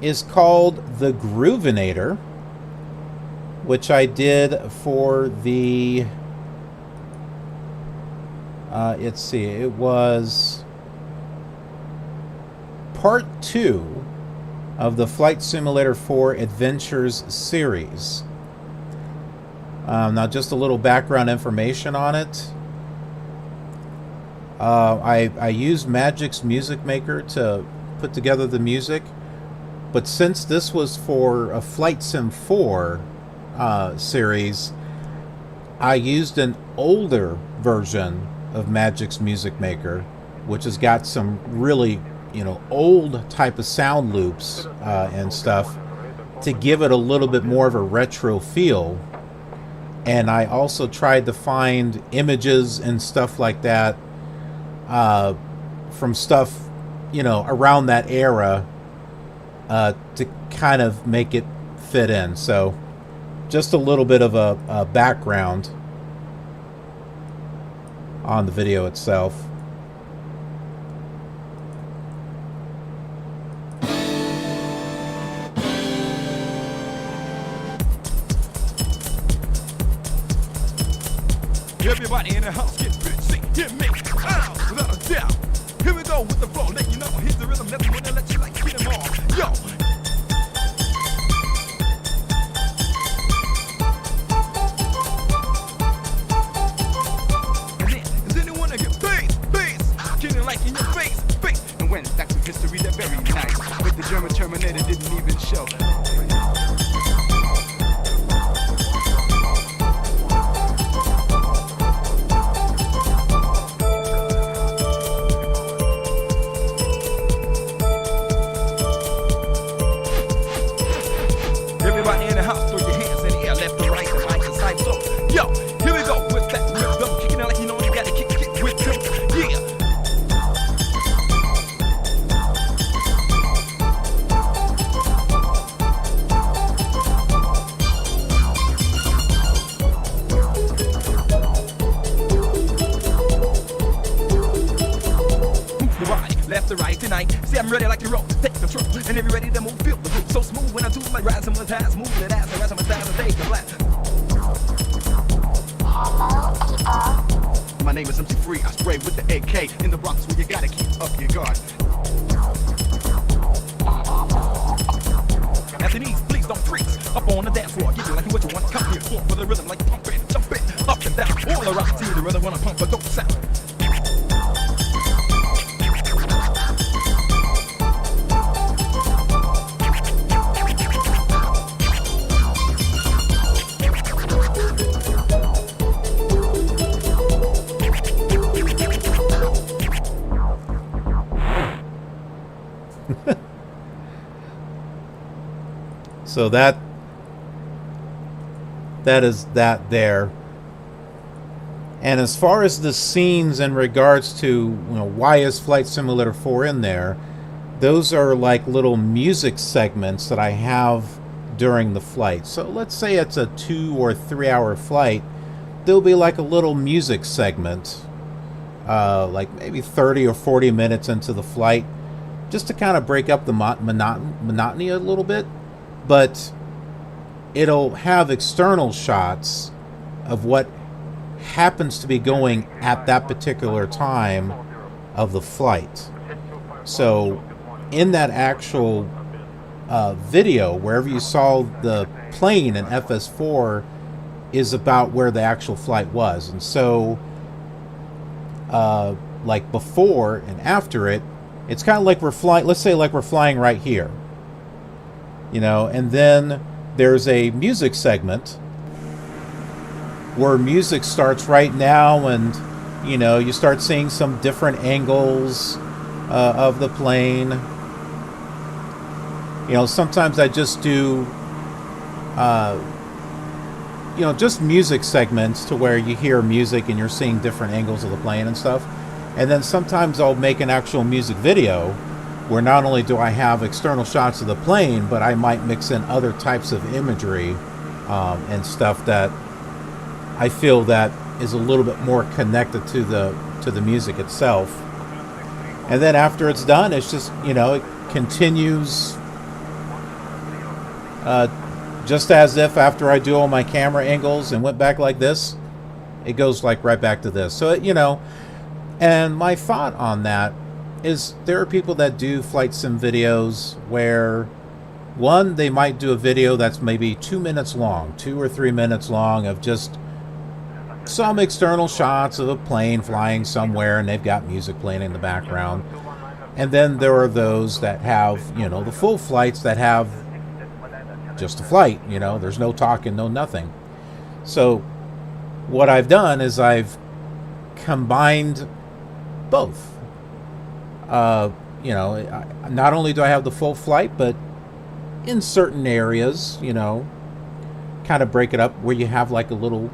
is called The Groovinator, which I did for the let's see, it was part 2 of the Flight Simulator 4 Adventures series. Now, just a little background information on it. I used Magic's Music Maker to put together the music, but since this was for a Flight Sim 4 series, I used an older version of Magic's Music Maker, which has got some really, old type of sound loops and stuff to give it a little bit more of a retro feel. And I also tried to find images and stuff like that from stuff, around that era to kind of make it fit in. So just a little bit of a background on the video itself. Everybody in the house get busy, get me out without a doubt. Here we go with the flow, let you know here's the rhythm, that's gonna let you like get them all. Yo. And then, is anyone that get bass, killing like in your face, and went back to history that very night, with the German Terminator didn't even show. See, I'm ready like you roll, take control, and if you're ready to move, feel the groove. So smooth when I do my rise and my ties, move that ass, and rise on my thighs and take the blast. My name is MC Free, I spray with the AK in the Bronx where you gotta keep up your guard. After these, please don't freeze. Up on the dance floor, give you like what you want. Come here, floor for the rhythm like pump it, jump it, up and down, all around. See the rhythm when I pump a dope sound. So that is that there. And as far as the scenes in regards to, why is Flight Simulator 4 in there, those are like little music segments that I have during the flight. So let's say it's a 2 or 3 hour flight, there'll be like a little music segment, like maybe 30 or 40 minutes into the flight, just to kind of break up the monotony a little bit. But it'll have external shots of what happens to be going at that particular time of the flight. So in that actual video, wherever you saw the plane in FS4 is about where the actual flight was. And so like before and after it, it's kind of like we're flying, let's say like we're flying right here. And then there's a music segment where music starts right now, and you start seeing some different angles of the plane, sometimes I just do, just music segments to where you hear music and you're seeing different angles of the plane and stuff. And then sometimes I'll make an actual music video where not only do I have external shots of the plane, but I might mix in other types of imagery and stuff that I feel that is a little bit more connected to the music itself. And then after it's done, it's just, it continues just as if after I do all my camera angles and went back like this, it goes like right back to this. So, and my thought on that is there are people that do flight sim videos where, one, they might do a video that's maybe 2 minutes long, 2 or 3 minutes long of just some external shots of a plane flying somewhere and they've got music playing in the background. And then there are those that have, the full flights that have just a flight, there's no talking, no nothing. So what I've done is I've combined both. Not only do I have the full flight, but in certain areas, kind of break it up where you have like a little,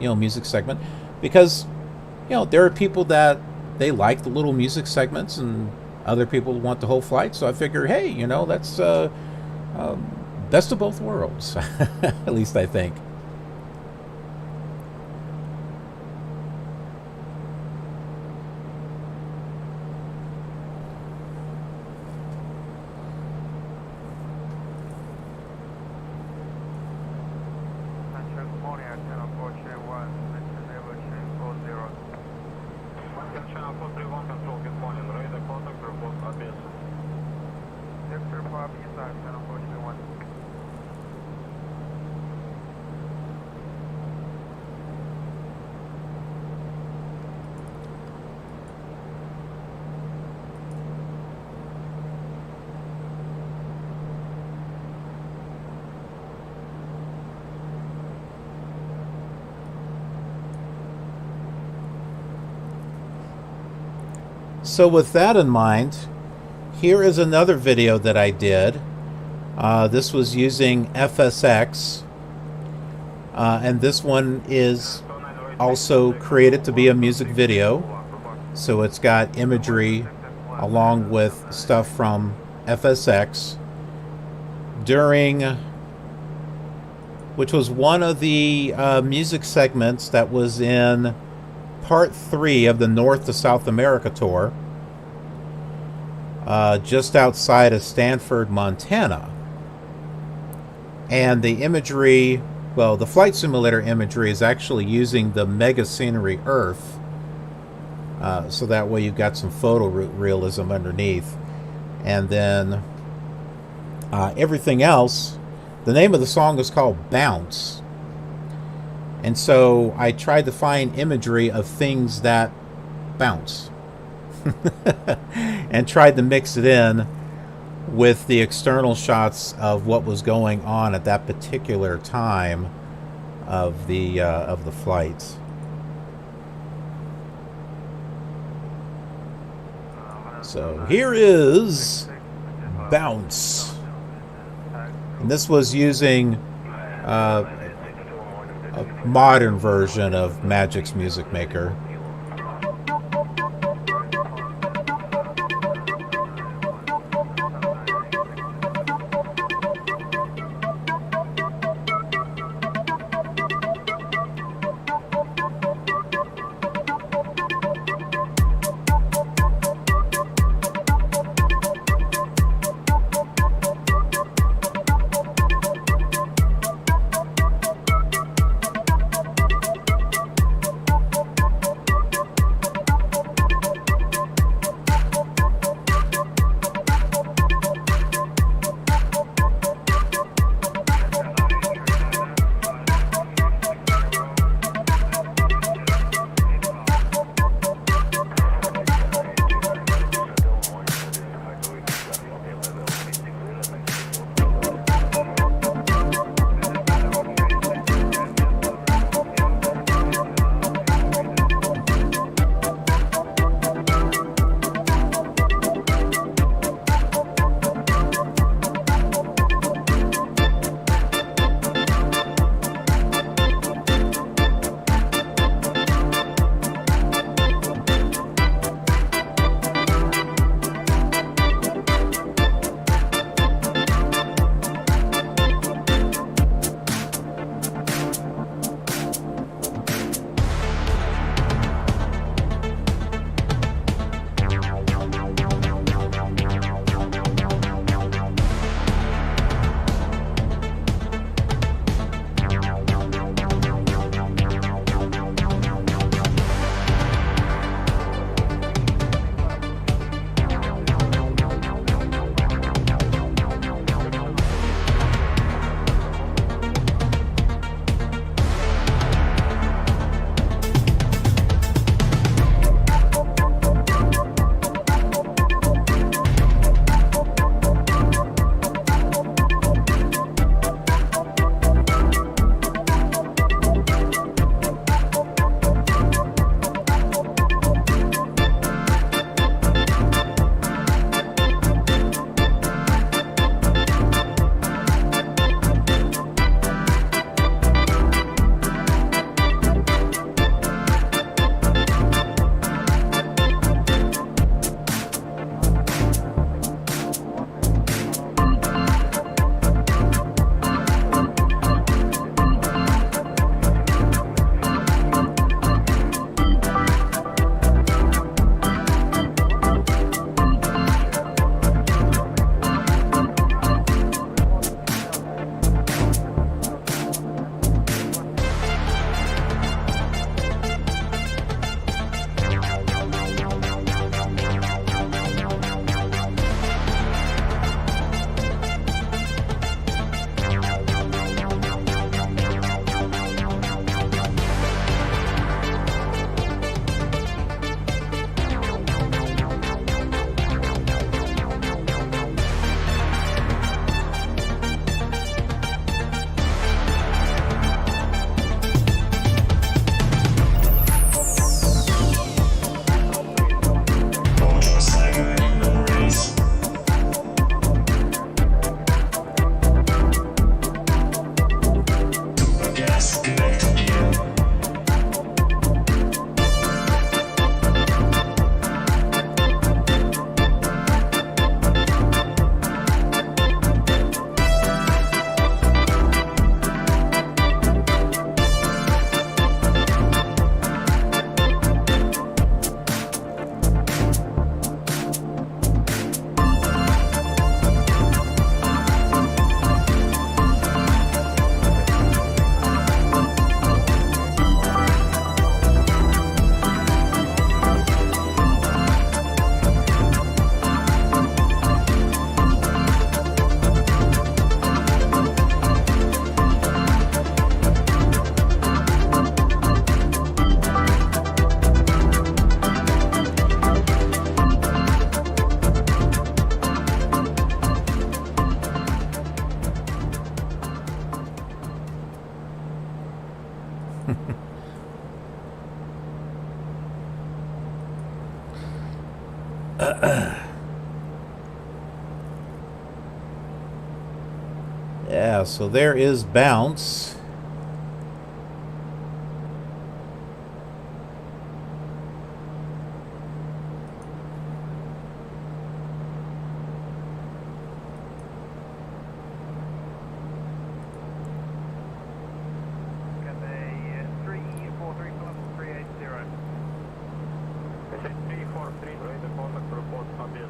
music segment, because, there are people that they like the little music segments and other people want the whole flight. So I figure, hey, that's best of both worlds, at least I think. So with that in mind, here is another video that I did. This was using FSX, and this one is also created to be a music video. So it's got imagery along with stuff from FSX which was one of the music segments that was in Part 3 of the North to South America tour, just outside of Stanford, Montana. And the imagery, the flight simulator imagery is actually using the Mega Scenery Earth, so that way you've got some photo realism underneath. And then everything else, the name of the song is called Bounce. And so I tried to find imagery of things that bounce and tried to mix it in with the external shots of what was going on at that particular time of the flights. So here is Bounce. And this was using a modern version of Magic's Music Maker. Yeah, so there is bounce.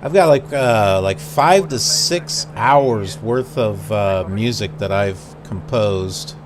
I've got like 5 to 6 hours worth of music that I've composed.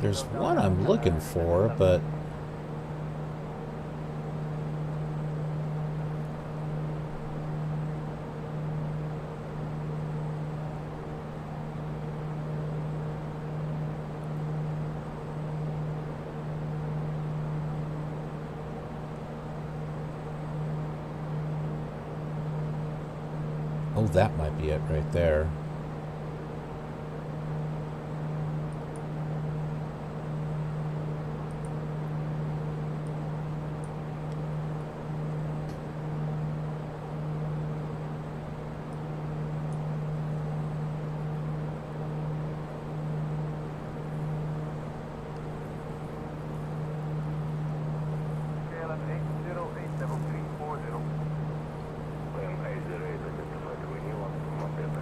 There's one I'm looking for, but oh, that might be it right there.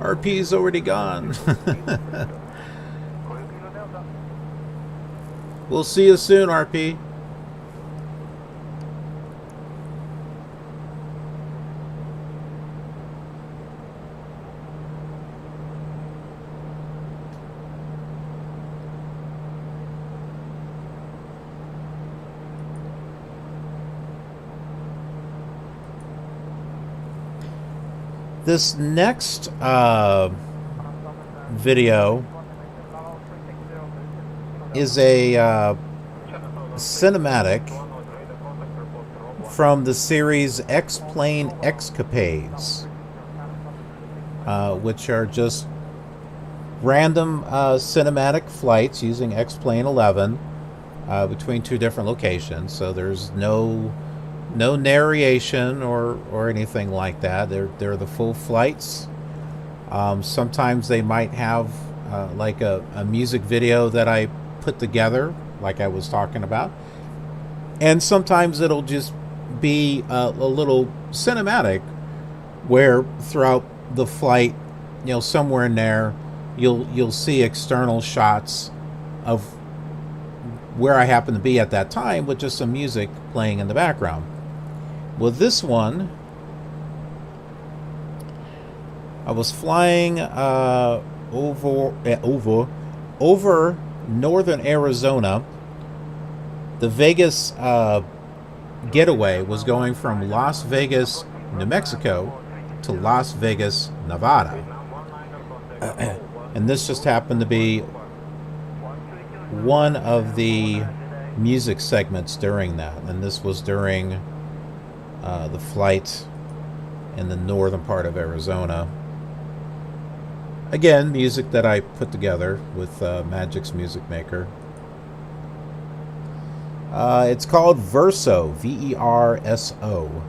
RP's already gone. We'll see you soon, RP. This next video is a cinematic from the series X-Plane Escapades, which are just random cinematic flights using X-Plane 11 between 2 different locations. So there's no narration or anything like that. They're the full flights. Sometimes they might have like a music video that I put together, like I was talking about, and sometimes it'll just be a little cinematic where throughout the flight, you know, somewhere in there you'll see external shots of where I happen to be at that time with just some music playing in the background. Well, this one, I was flying over northern Arizona. The Vegas getaway was going from Las Vegas, New Mexico to Las Vegas, Nevada. And this just happened to be one of the music segments during that. And this was during the flight in the northern part of Arizona. Again, music that I put together with Magic's Music Maker. It's called Verso, V-E-R-S-O.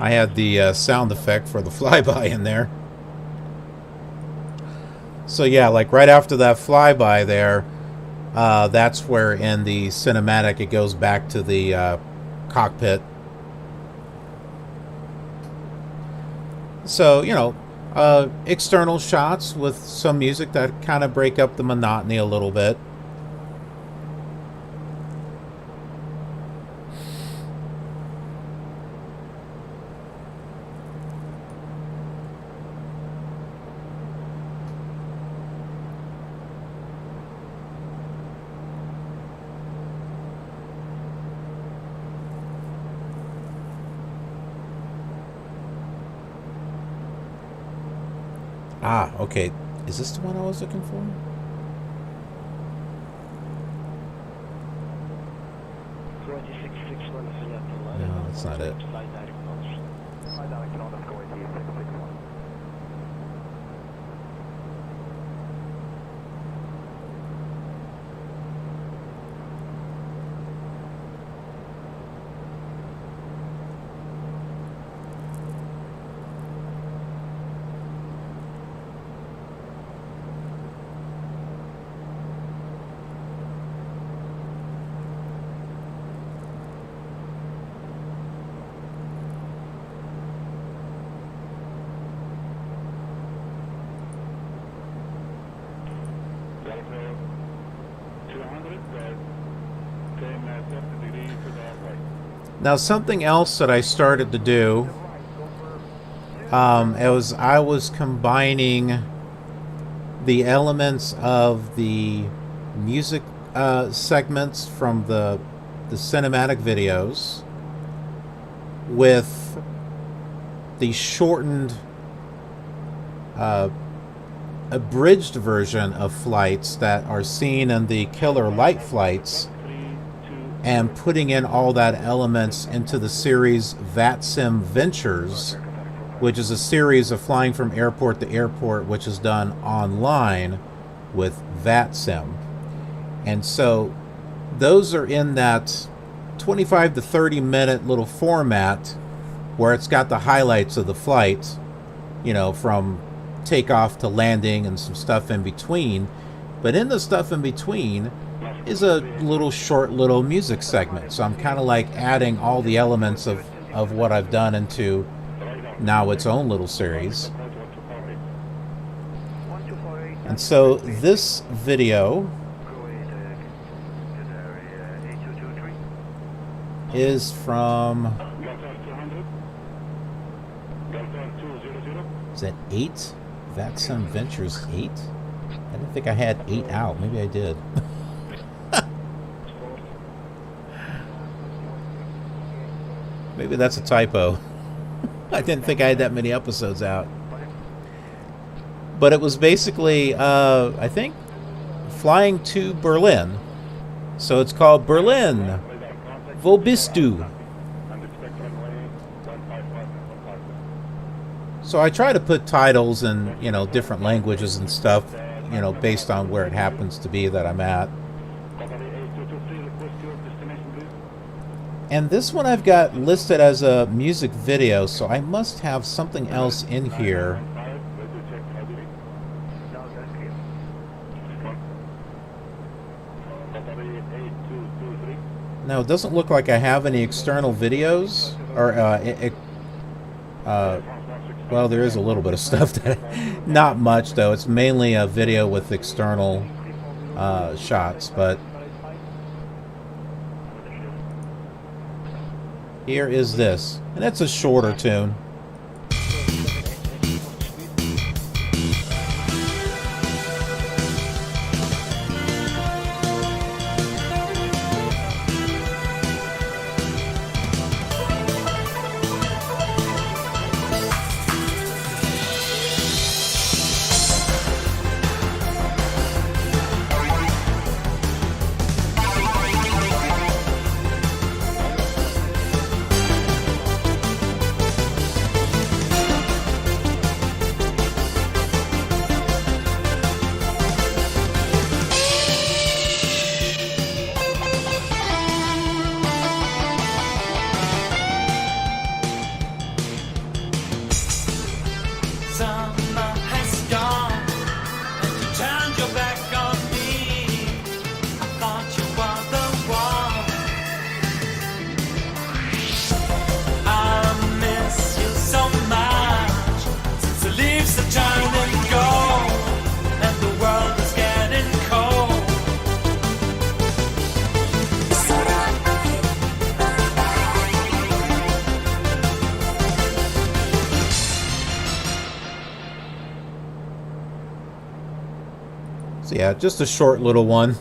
I had the sound effect for the flyby in there. So yeah, like right after that flyby there, that's where in the cinematic it goes back to the cockpit. So, you know, external shots with some music that kind of break up the monotony a little bit. Ah, okay. Is this the one I was looking for? No, that's not it. Now, something else that I started to do, I was combining the elements of the music segments from the cinematic videos with the shortened abridged version of flights that are seen in the killer light flights, and putting in all that elements into the series VATSIM Ventures, which is a series of flying from airport to airport, which is done online with VATSIM. And so those are in that 25 to 30 minute little format where it's got the highlights of the flight, you know, from takeoff to landing and some stuff in between. But in the stuff in between is a little short little music segment. So I'm kind of like adding all the elements of what I've done into now its own little series. And so this video is from, is that 8? VATSIM Ventures 8? I didn't think I had 8 out. Maybe I did. Maybe that's a typo. I didn't think I had that many episodes out. But it was basically, I think, flying to Berlin. So it's called Berlin. Wo bist du? So I try to put titles in, you know, different languages and stuff, you know, based on where it happens to be that I'm at. And this one I've got listed as a music video, so I must have something else in here. No, it doesn't look like I have any external videos, or well, there is a little bit of stuff that, not much though. It's mainly a video with external shots, but here is this, and it's a shorter tune. Yeah, just a short little one.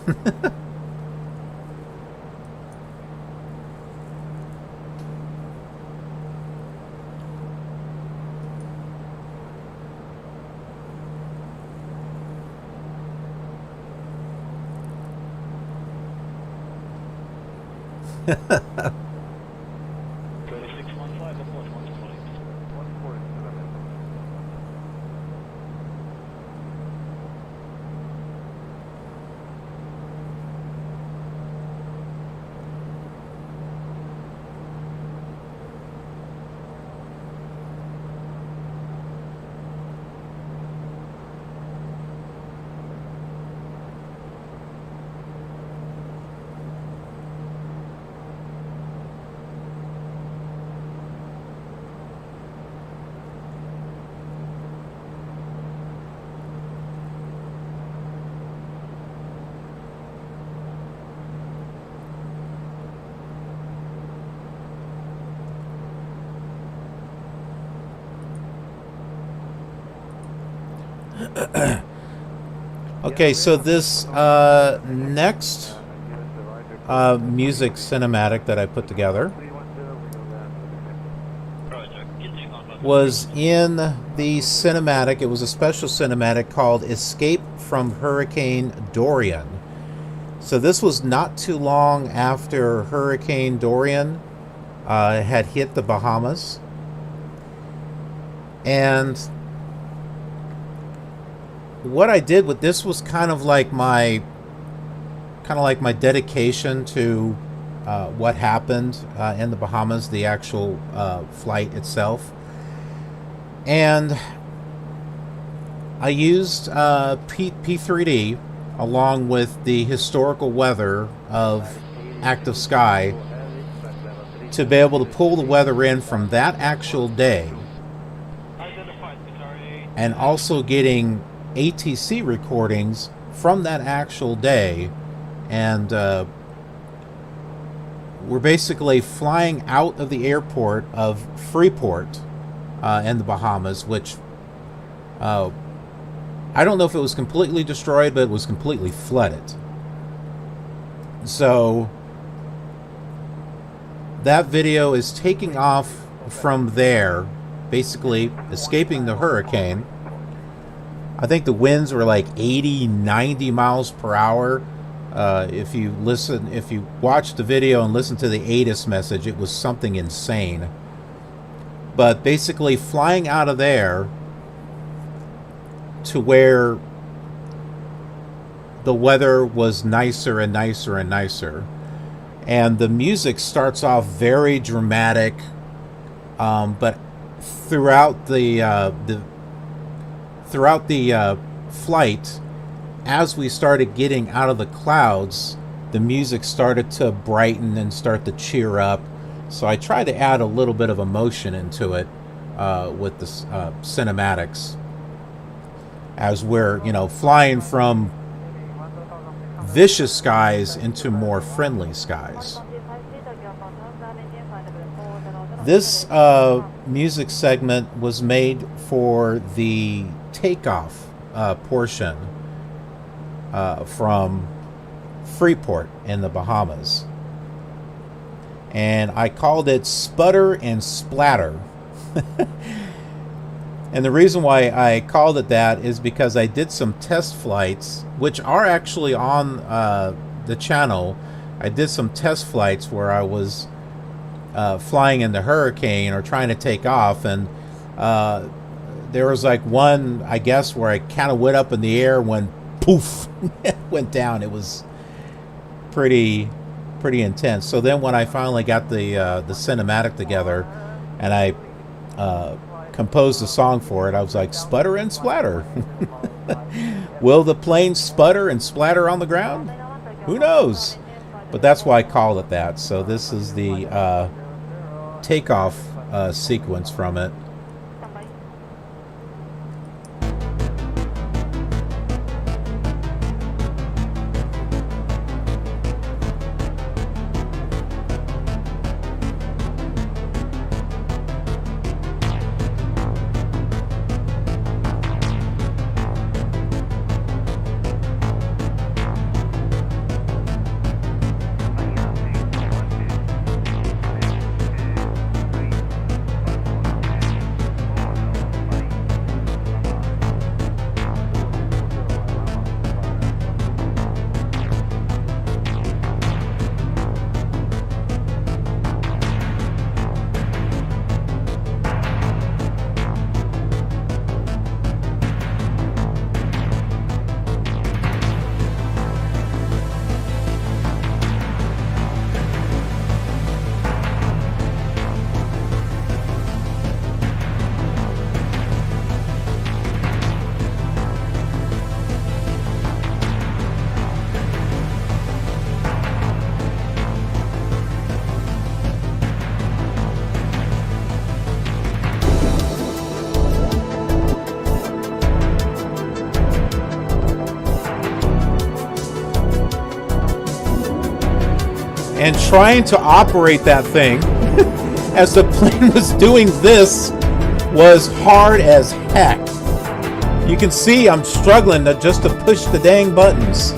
Okay, so this next music cinematic that I put together was in the cinematic. It was a special cinematic called Escape from Hurricane Dorian. So this was not too long after Hurricane Dorian had hit the Bahamas. And what I did with this was kind of like my dedication to what happened in the Bahamas, the actual flight itself. And I used P3D along with the historical weather of active sky to be able to pull the weather in from that actual day, and also getting ATC recordings from that actual day. And we're basically flying out of the airport of Freeport in the Bahamas, which I don't know if it was completely destroyed, but it was completely flooded. So that video is taking off from there, basically escaping the hurricane. I think the winds were like 80, 90 miles per hour. If you watch the video and listen to the ATIS message, it was something insane. But basically flying out of there to where the weather was nicer and nicer and nicer. And the music starts off very dramatic, but throughout the flight, as we started getting out of the clouds, the music started to brighten and start to cheer up. So I tried to add a little bit of emotion into it with the cinematics, as we're, flying from vicious skies into more friendly skies. This music segment was made for the takeoff portion from Freeport in the Bahamas. And I called it Sputter and Splatter. And the reason why I called it that is because I did some test flights, which are actually on the channel. I did some test flights where I was flying in the hurricane or trying to take off, and there was like one, I guess, where I kind of went up in the air when poof went down. It was pretty intense. So then when I finally got the cinematic together and I composed a song for it, I was like, sputter and splatter. Will the plane sputter and splatter on the ground? Who knows? But that's why I called it that. So this is the takeoff sequence from it. and trying to operate that thing as the plane was doing this was hard as heck. You can see I'm struggling just to push the dang buttons.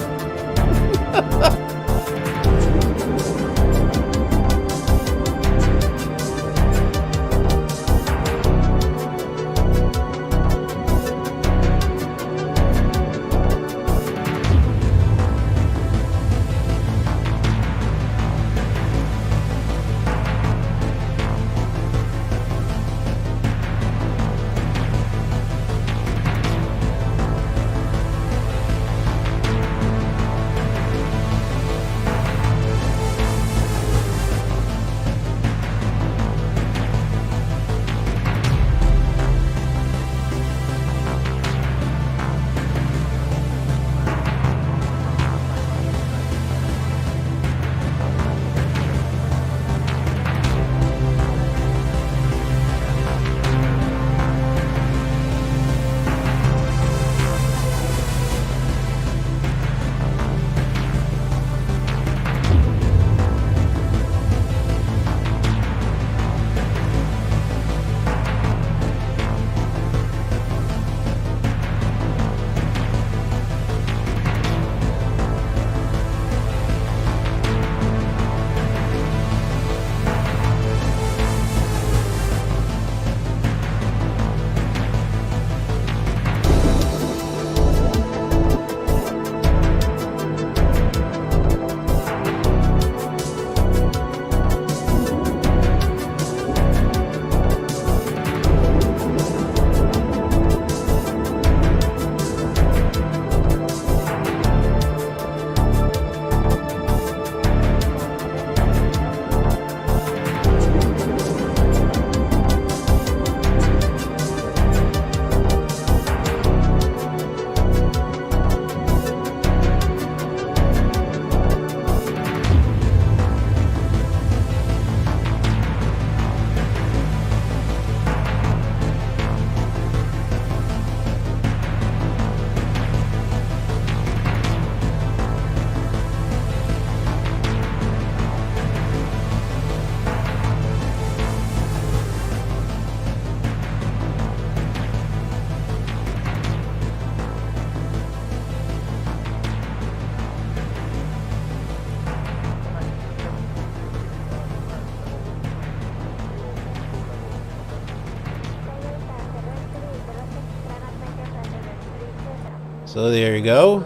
So there you go.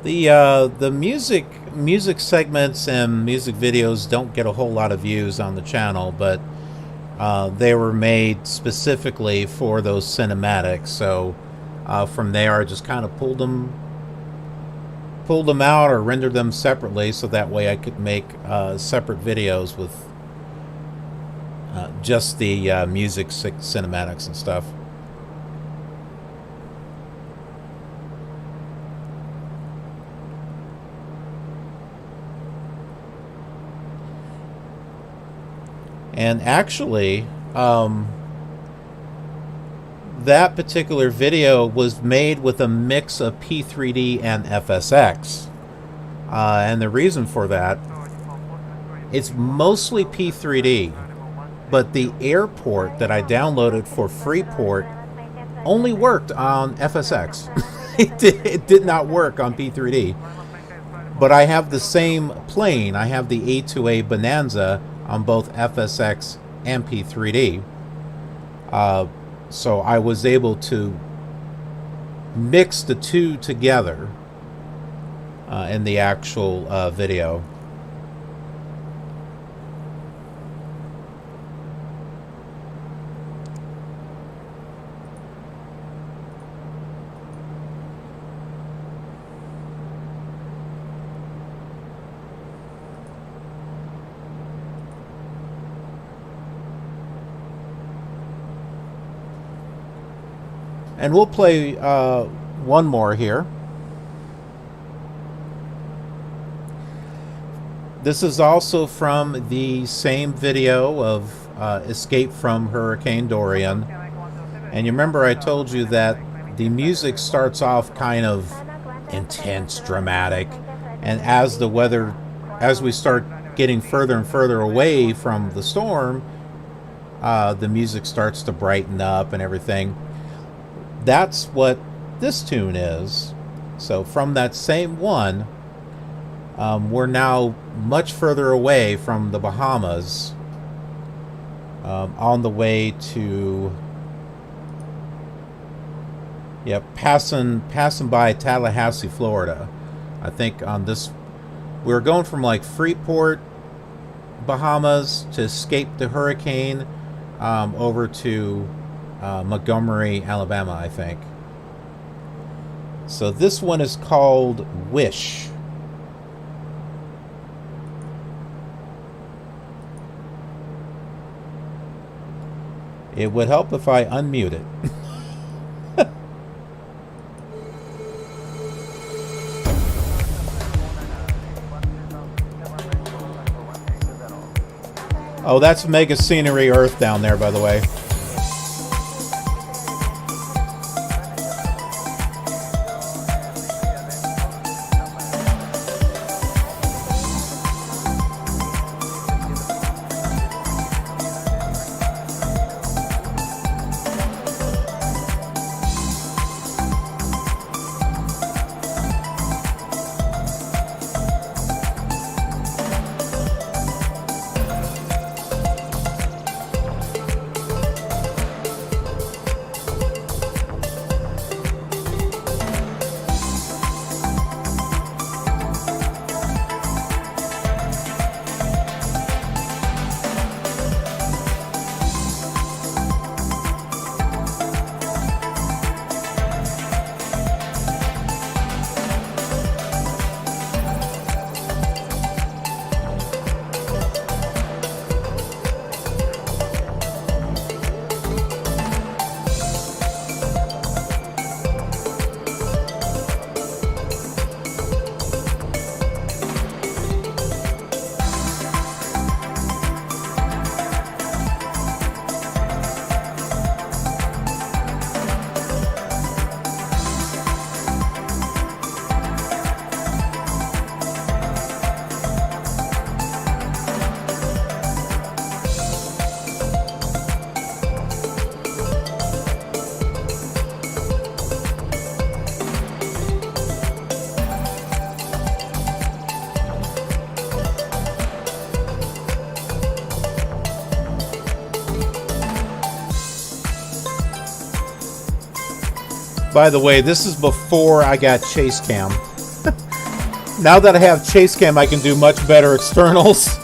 The music segments and music videos don't get a whole lot of views on the channel, but they were made specifically for those cinematics. So from there, I just kind of pulled them out or rendered them separately, so that way I could make separate videos with just the music cinematics and stuff. And actually, that particular video was made with a mix of P3D and FSX. And the reason for that, it's mostly P3D, but the airport that I downloaded for Freeport only worked on FSX. It did not work on P3D. But I have the same plane. I have the A2A Bonanza on both FSX and P3D. So I was able to mix the two together in the actual video. And we'll play one more here. This is also from the same video of Escape from Hurricane Dorian. And you remember I told you that the music starts off kind of intense, dramatic, and as we start getting further and further away from the storm, the music starts to brighten up and everything. That's what this tune is. So from that same one, we're now much further away from the Bahamas, on the way to, passing by Tallahassee, Florida. I think on this, we were going from like Freeport, Bahamas, to escape the hurricane, over to Montgomery, Alabama, I think. So this one is called Wish. It would help if I unmute it. Oh, that's Mega Scenery Earth down there, by the way. By the way, this is before I got Chase Cam. Now that I have Chase Cam, I can do much better externals.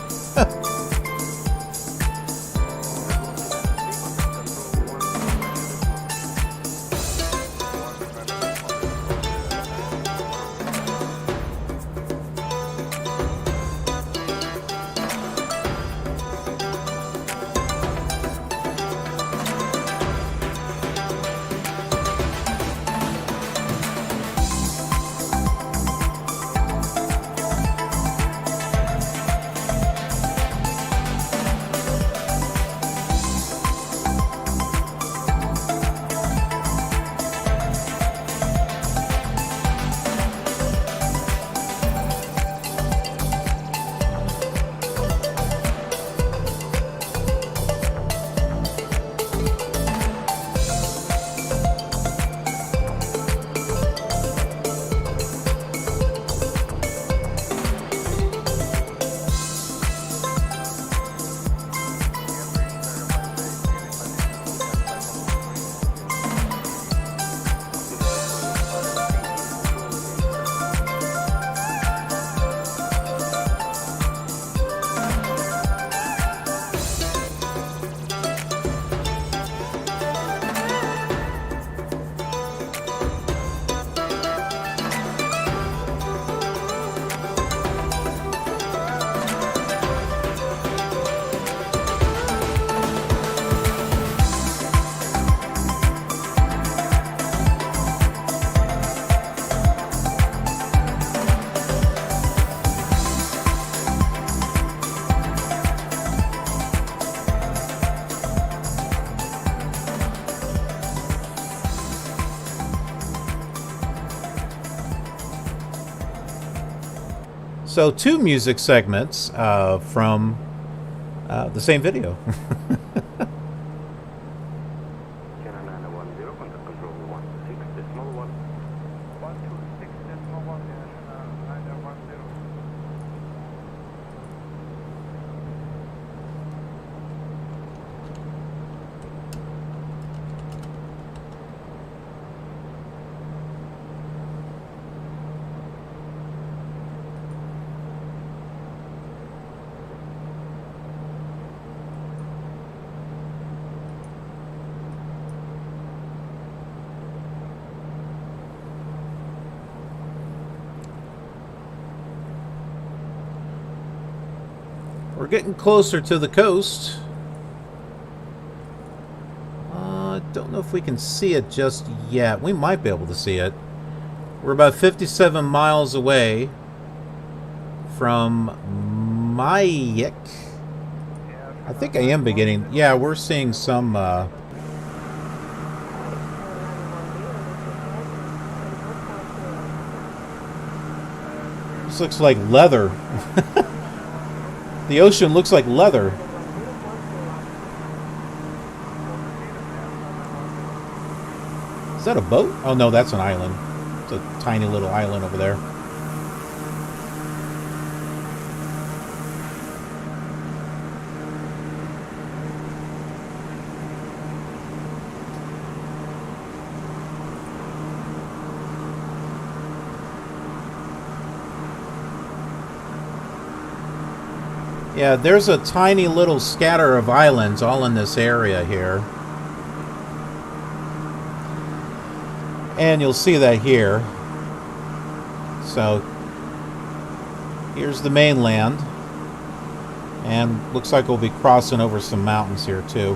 So 2 music segments from the same video. Carenado 10, contact control 126.1. 126.1, Carenado 10. We're getting closer to the coast. Don't know if we can see it just yet. We might be able to see it. We're about 57 miles away from Mayik. I think I am beginning. Yeah, we're seeing some. This looks like leather. The ocean looks like leather. Is that a boat? Oh no, that's an island. It's a tiny little island over there. Yeah, there's a tiny little scatter of islands all in this area here. And you'll see that here. So, here's the mainland. And looks like we'll be crossing over some mountains here too.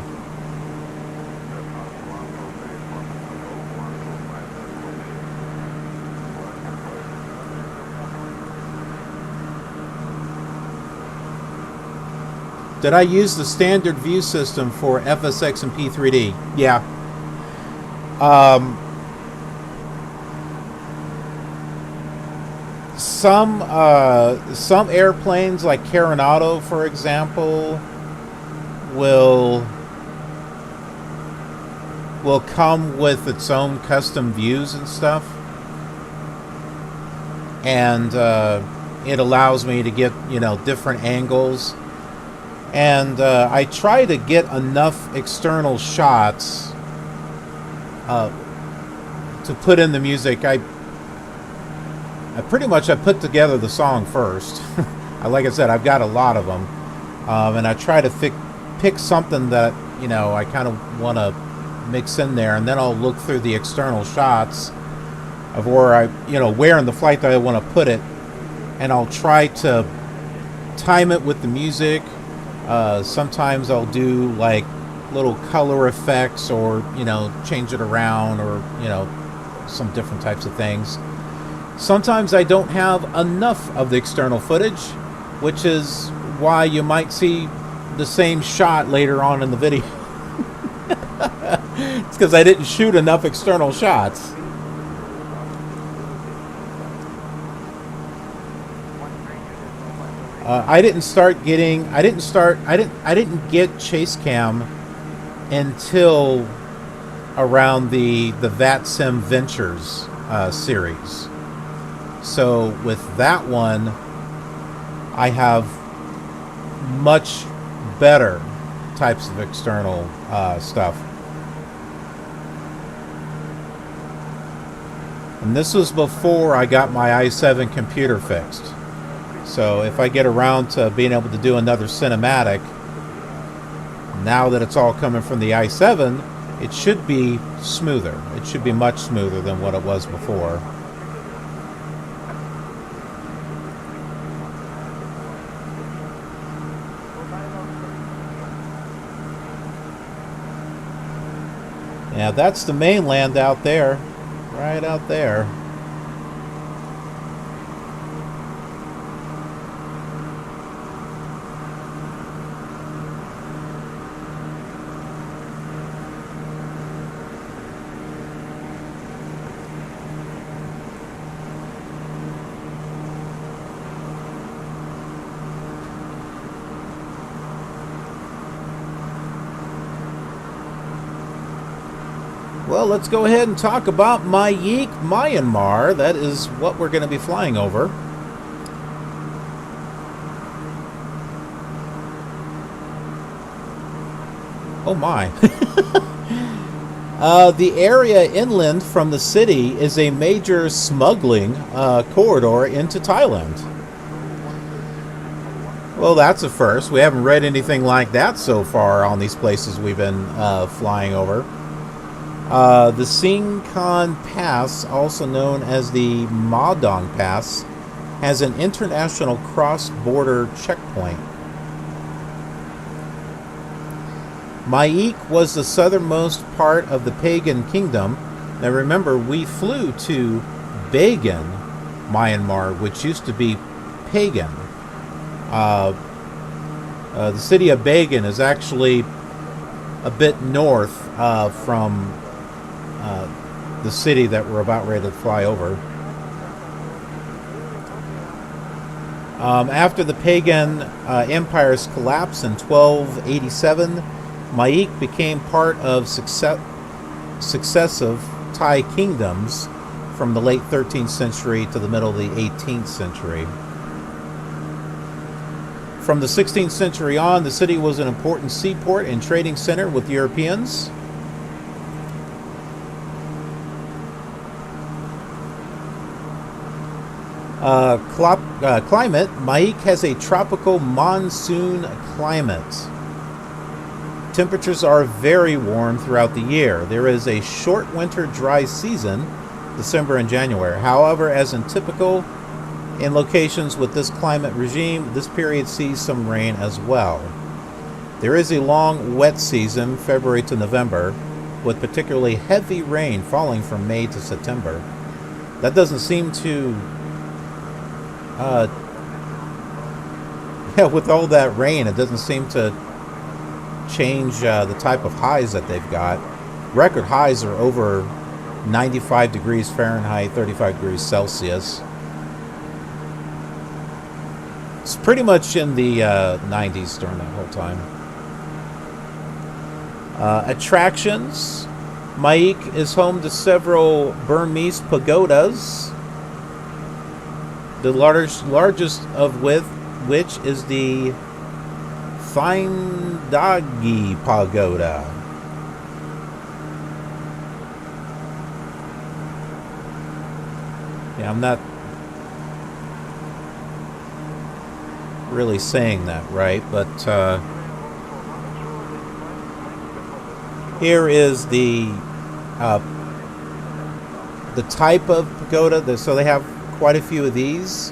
Did I use the standard view system for FSX and P3D? Yeah. Some airplanes, like Carenado, for example, will come with its own custom views and stuff, and it allows me to get, you know, different angles. And I try to get enough external shots to put in the music. I put together the song first. Like I said, I've got a lot of them, and I try to pick something that, you know, I kind of want to mix in there, and then I'll look through the external shots of where in the flight that I want to put it, and I'll try to time it with the music. Sometimes I'll do like little color effects, or, you know, change it around, or, you know, some different types of things. Sometimes I don't have enough of the external footage, which is why you might see the same shot later on in the video. It's because I didn't shoot enough external shots. I didn't get chase cam until around the VATSIM Ventures series. So with that one, I have much better types of external stuff. And this was before I got my i7 computer fixed. So if I get around to being able to do another cinematic, now that it's all coming from the i7, it should be smoother. It should be much smoother than what it was before. Yeah, that's the mainland out there, right out there. Well, let's go ahead and talk about Mynamar. That is what we're going to be flying over. Oh my. The area inland from the city is a major smuggling corridor into Thailand. Well, that's a first. We haven't read anything like that so far on these places we've been flying over. The Singkhan Pass, also known as the Ma Dong Pass, has an international cross-border checkpoint. Maik was the southernmost part of the pagan kingdom. Now remember, we flew to Bagan, Myanmar, which used to be pagan. The city of Bagan is actually a bit north from the city that we're about ready to fly over. After the pagan empire's collapse in 1287, Maik became part of successive Thai kingdoms from the late 13th century to the middle of the 18th century. From the 16th century on, the city was an important seaport and trading center with Europeans. Climate, Maik has a tropical monsoon climate. Temperatures are very warm throughout the year. There is a short winter dry season, December and January. However, as in typical in locations with this climate regime, this period sees some rain as well. There is a long wet season, February to November, with particularly heavy rain falling from May to September. That doesn't seem to with all that rain, it doesn't seem to change the type of highs that they've got. Record highs are over 95 degrees Fahrenheit, 35 degrees Celsius. It's pretty much in the 90s during that whole time. Attractions. Maik is home to several Burmese pagodas, the largest of which is the Thaindagi Pagoda. Yeah, I'm not really saying that right, but here is the type of pagoda. So they have quite a few of these,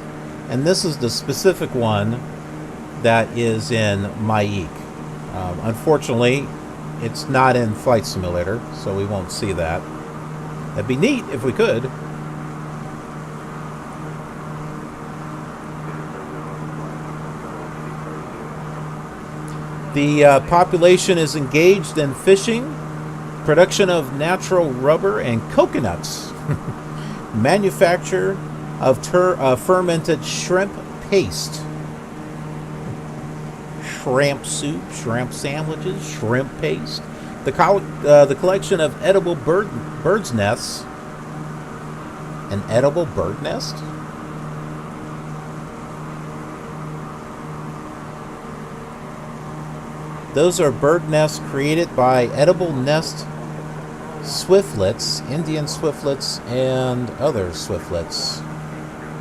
and this is the specific one that is in Maik. Unfortunately, it's not in Flight Simulator, so we won't see that. That'd be neat if we could. The population is engaged in fishing, production of natural rubber and coconuts, manufacture of fermented shrimp paste, shrimp soup, shrimp sandwiches, shrimp paste, the collection of edible bird's nests. An edible bird nest? Those are bird nests created by edible nest swiftlets, Indian swiftlets, and other swiftlets,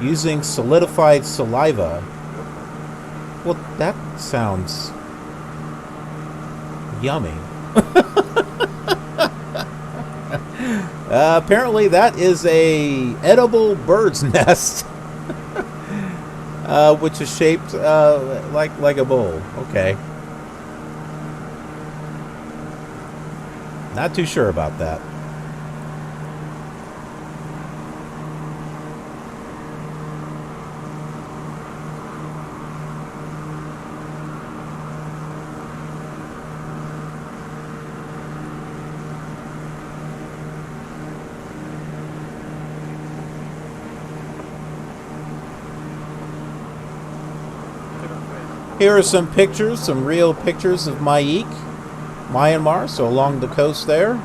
using solidified saliva. Well, that sounds yummy. Apparently that is a edible bird's nest, which is shaped like a bowl. Okay. Not too sure about that. Here are some pictures, some real pictures of Maik, Myanmar, so along the coast there.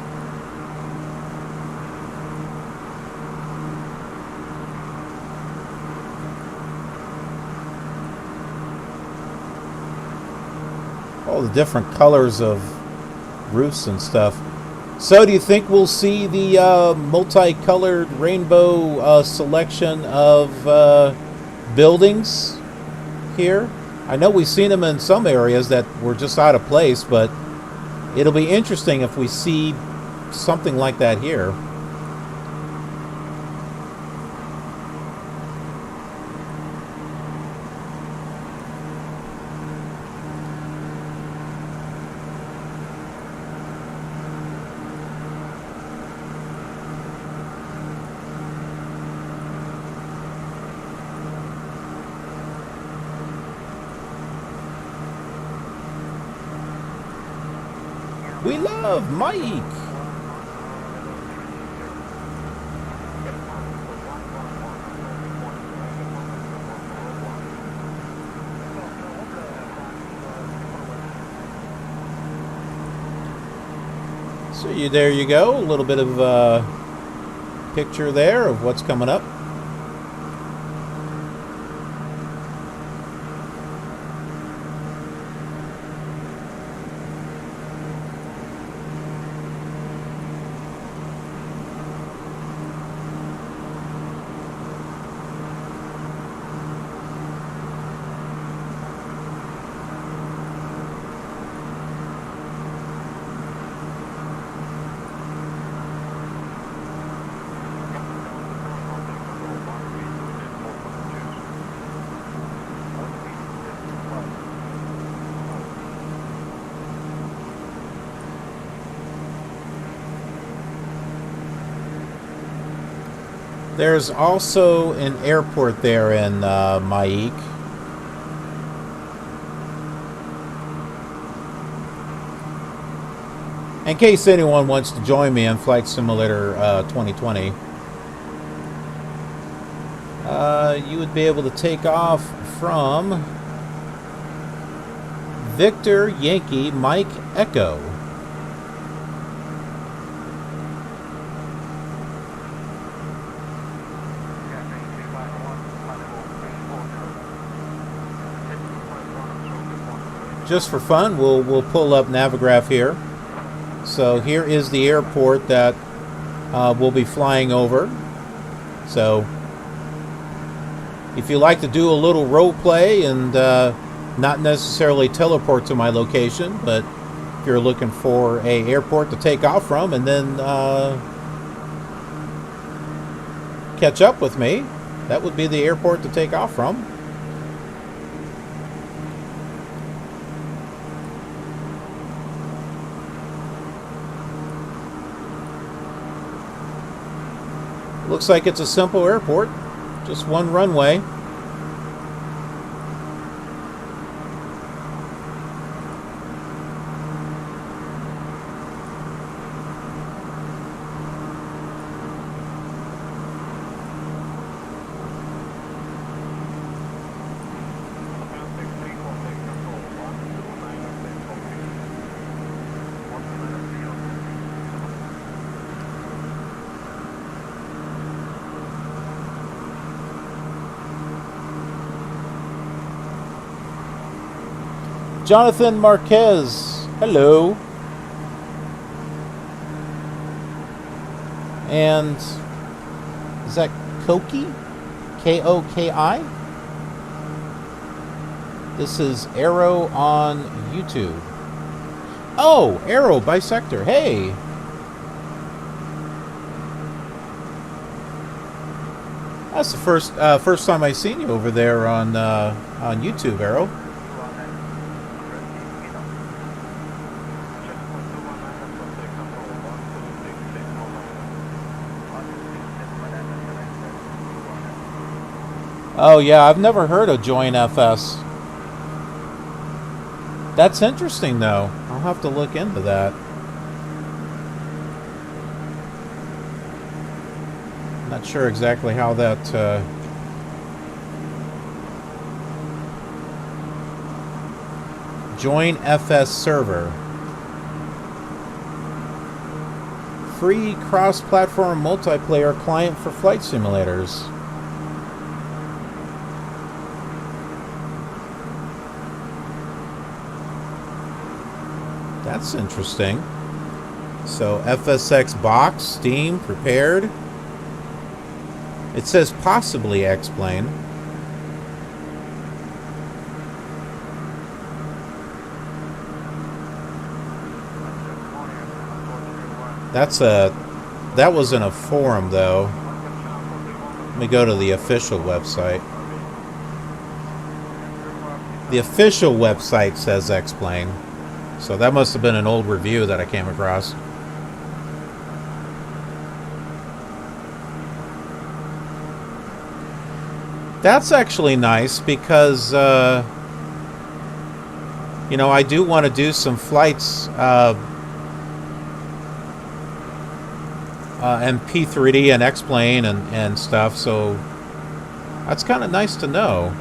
All the different colors of roofs and stuff. So do you think we'll see the multicolored rainbow selection of buildings here? I know we've seen them in some areas that were just out of place, but it'll be interesting if we see something like that here. We love Mike. So there you go. A little bit of picture there of what's coming up. There's also an airport there in Maik. In case anyone wants to join me in Flight Simulator 2020, you would be able to take off from Victor Yankee Mike Echo. Just for fun, we'll pull up Navigraph here. So here is the airport that we'll be flying over. So if you like to do a little role play and not necessarily teleport to my location, but if you're looking for an airport to take off from and then catch up with me, that would be the airport to take off from. Looks like it's a simple airport, just one runway. Jonathan Marquez, hello. And is that Koki? K-O-K-I? This is Arrow on YouTube. Oh, Arrow Bisector, hey. That's the first time I've seen you over there on YouTube, Arrow. Oh yeah, I've never heard of Join FS. That's interesting though. I'll have to look into that. Not sure exactly how that Join FS server. Free cross-platform multiplayer client for flight simulators. That's interesting. So FSX box, Steam, prepared. It says possibly X-Plane. That was in a forum though. Let me go to the official website. The official website says X-Plane. So that must have been an old review that I came across. That's actually nice because, you know, I do want to do some flights and P3D and X-Plane and stuff, so that's kind of nice to know.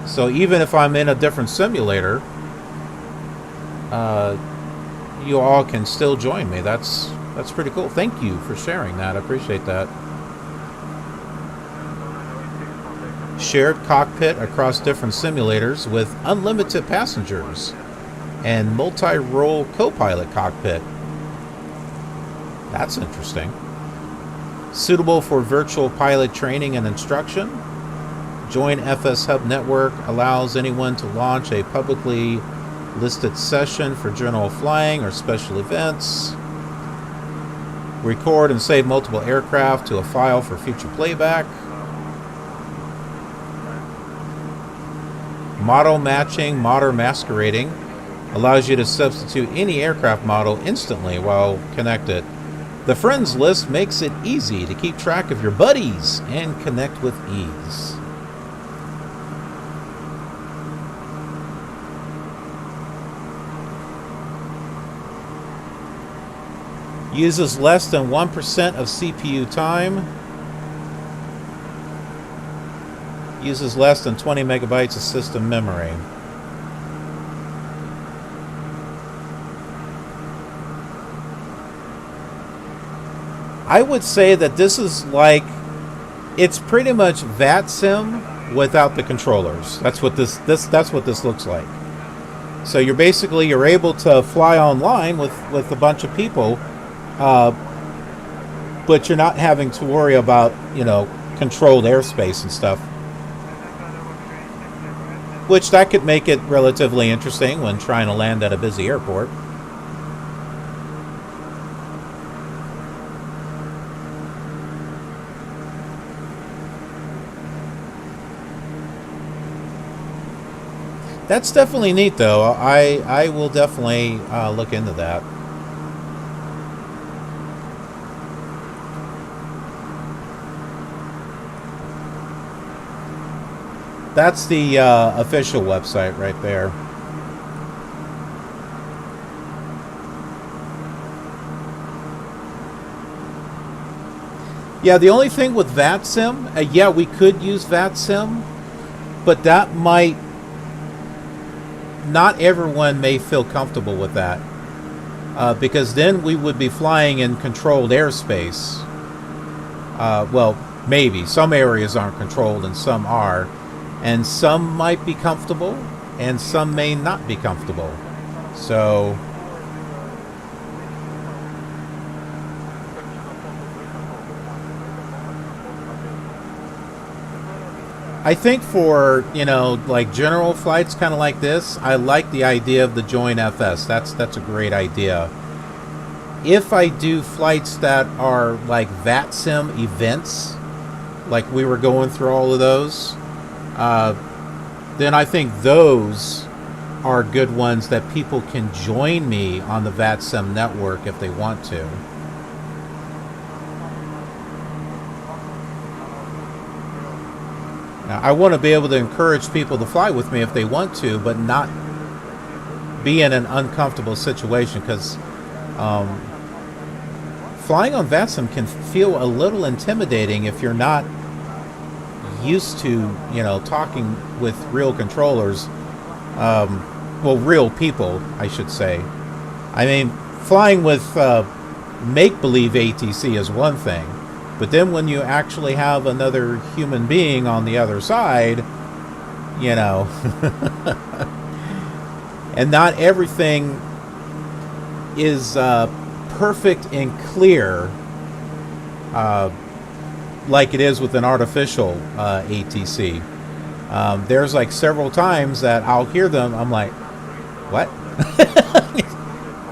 So even if I'm in a different simulator, you all can still join me. That's pretty cool. Thank you for sharing that. I appreciate that. Shared cockpit across different simulators with unlimited passengers and multi-role co-pilot cockpit. That's interesting. Suitable for virtual pilot training and instruction. Join FS Hub Network allows anyone to launch a publicly listed session for general flying or special events. Record and save multiple aircraft to a file for future playback. Model matching, model masquerading allows you to substitute any aircraft model instantly while connected. The friends list makes it easy to keep track of your buddies and connect with ease. Uses less than 1% of CPU time. Uses less than 20 megabytes of system memory. I would say that this is like, it's pretty much VATSIM without the controllers. That's what that's what this looks like. So you're able to fly online with a bunch of people, but you're not having to worry about, you know, controlled airspace and stuff. Which that could make it relatively interesting when trying to land at a busy airport. That's definitely neat, though. I will definitely look into that. That's the official website right there. Yeah, the only thing with VATSIM, yeah, we could use VATSIM, but that might... Not everyone may feel comfortable with that, because then we would be flying in controlled airspace. Well, maybe. Some areas aren't controlled and some are. And some might be comfortable, and some may not be comfortable. So... I think for, you know, like general flights kind of like this, I like the idea of the Join FS. That's a great idea. If I do flights that are like VATSIM events, like we were going through all of those, then I think those are good ones that people can join me on the VATSIM network if they want to. Now, I want to be able to encourage people to fly with me if they want to, but not be in an uncomfortable situation, because flying on VATSIM can feel a little intimidating if you're not used to, you know, talking with real controllers. Well, real people, I should say. I mean, flying with make-believe ATC is one thing. But then when you actually have another human being on the other side, you know, And not everything is perfect and clear like it is with an artificial ATC. There's like several times that I'll hear them. I'm like, what?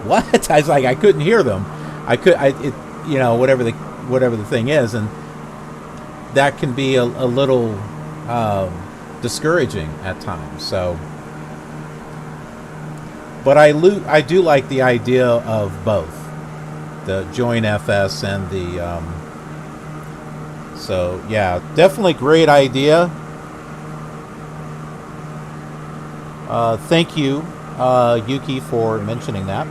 What? I was like, I couldn't hear them. Whatever the thing is, and that can be a little discouraging at times. So, but I do like the idea of both the joint FS and the. So yeah, definitely great idea. Thank you, Yuki, for mentioning that.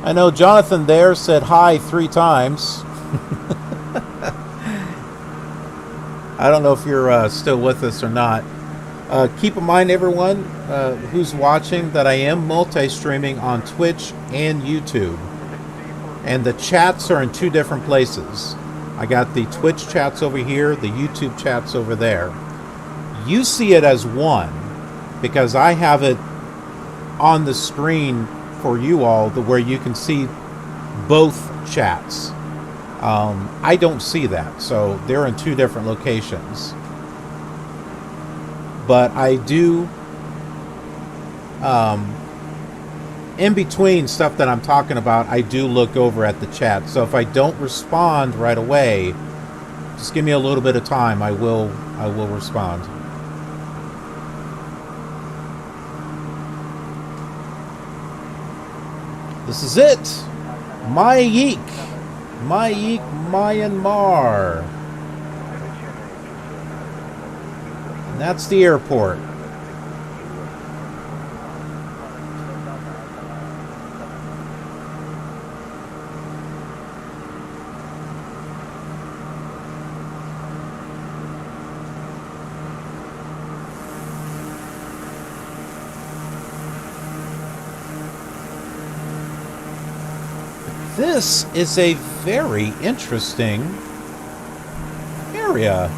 I know Jonathan there said hi 3 times. I don't know if you're still with us or not. Keep in mind, everyone who's watching, that I am multi-streaming on Twitch and YouTube. And the chats are in 2 different places. I got the Twitch chats over here, the YouTube chats over there. You see it as one, because I have it on the screen for you all, where you can see both chats. I don't see that, so they're in 2 different locations. But I do, in between stuff that I'm talking about, I do look over at the chat. So if I don't respond right away, just give me a little bit of time. I will respond. This is it. Mynamar. And that's the airport. This is a very interesting area.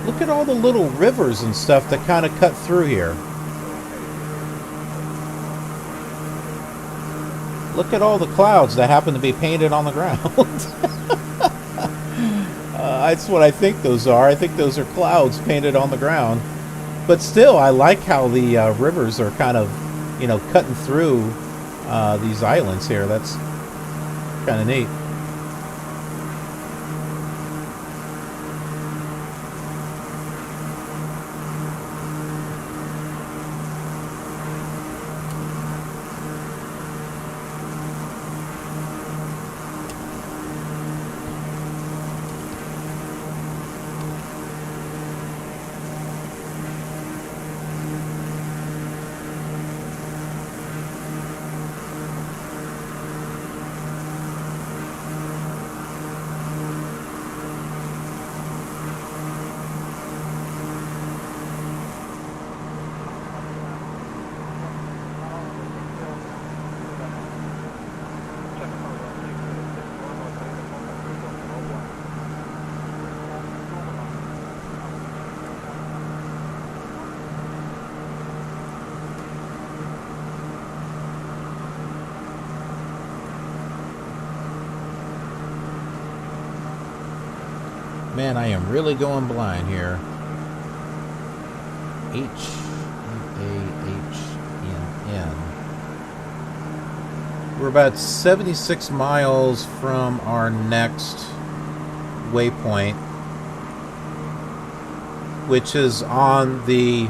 Look at all the little rivers and stuff that kind of cut through here. Look at all the clouds that happen to be painted on the ground. That's what I think those are. I think those are clouds painted on the ground. But still, I like how the rivers are kind of, cutting through these islands here. That's kind of neat. Man, I am really going blind here. H-A-H-N-N. We're about 76 miles from our next waypoint, which is on the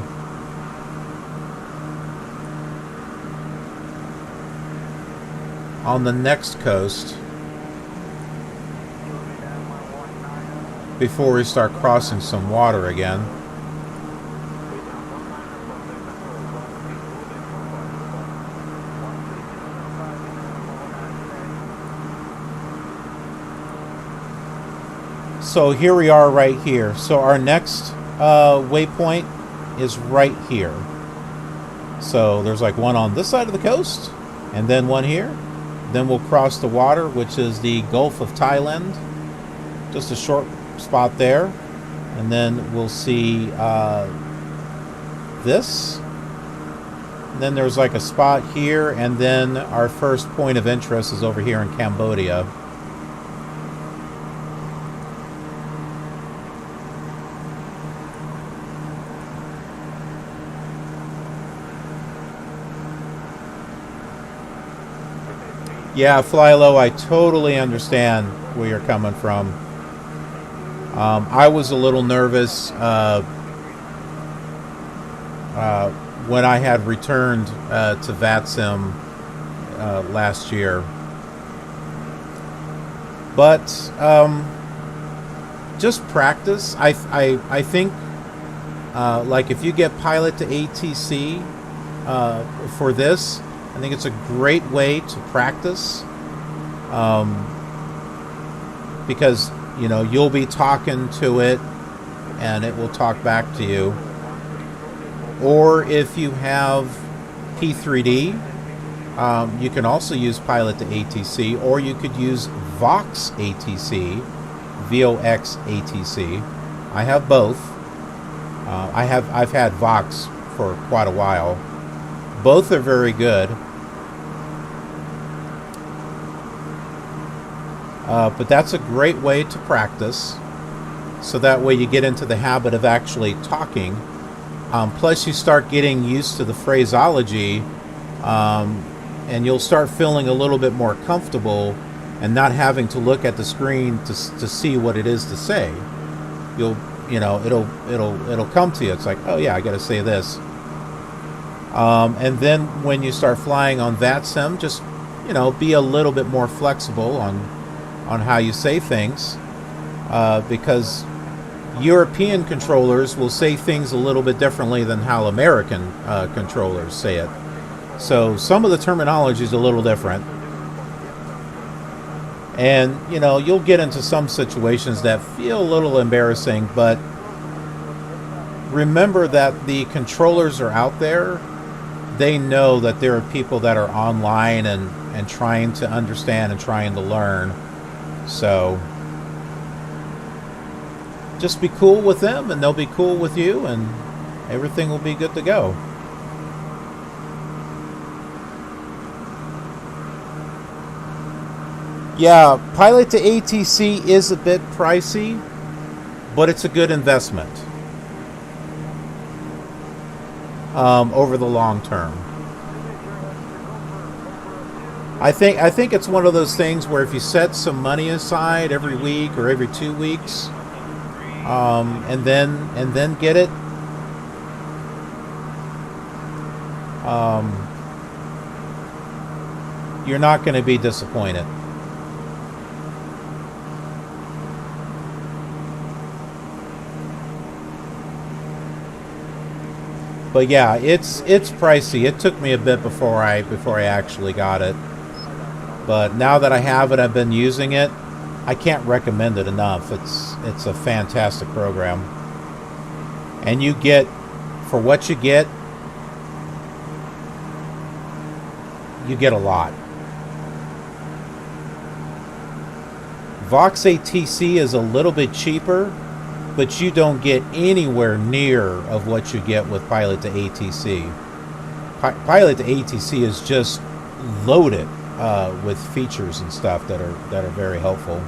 next coast before we start crossing some water again. So here we are right here. So our next waypoint is right here. So there's like one on this side of the coast, and then one here. Then we'll cross the water, which is the Gulf of Thailand. Just a short spot there. And then we'll see this. And then there's like a spot here, and then our first point of interest is over here in Cambodia. Yeah, Fly Low, I totally understand where you're coming from. I was a little nervous when I had returned to VATSIM last year. But just practice. I think like if you get pilot to ATC for this, I think it's a great way to practice, because you know you'll be talking to it and it will talk back to you. Or if you have P3D, you can also use pilot to ATC, or you could use VOX ATC, VOX ATC. I have both. I've had VOX for quite a while. Both are very good. But that's a great way to practice. So that way you get into the habit of actually talking. Plus you start getting used to the phraseology, and you'll start feeling a little bit more comfortable and not having to look at the screen to see what it is to say. It'll come to you. It's like, oh yeah, I got to say this. And then when you start flying on VATSIM, just be a little bit more flexible on how you say things, because European controllers will say things a little bit differently than how American controllers say it. So some of the terminology is a little different, and you'll get into some situations that feel a little embarrassing, but remember that the controllers are out there. They know that there are people that are online and trying to understand and trying to learn. So just be cool with them and they'll be cool with you, and everything will be good to go. Yeah, pilot to ATC is a bit pricey, but it's a good investment. Over the long term. I think it's one of those things where if you set some money aside every week or every 2 weeks, and then get it, you're not going to be disappointed. But yeah, it's pricey. It took me a bit before I actually got it. But now that I have it, I've been using it. I can't recommend it enough. It's a fantastic program. And you get, for what you get a lot. VOX ATC is a little bit cheaper, but you don't get anywhere near of what you get with pilot to ATC. Pilot to ATC is just loaded with features and stuff that are very helpful.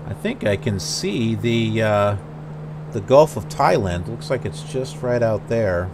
I think I can see the Gulf of Thailand. Looks like it's just right out there.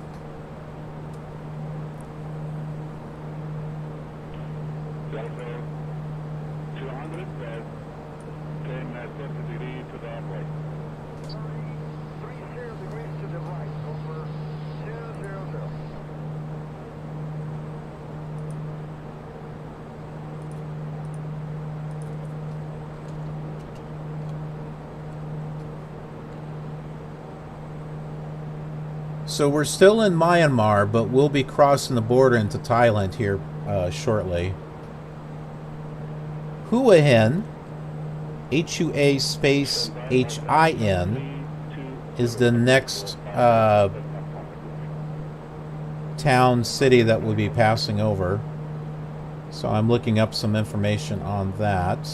So we're still in Myanmar, but we'll be crossing the border into Thailand here shortly. Hua Hin, HUA space HIN, is the next town, city that we'll be passing over. So I'm looking up some information on that.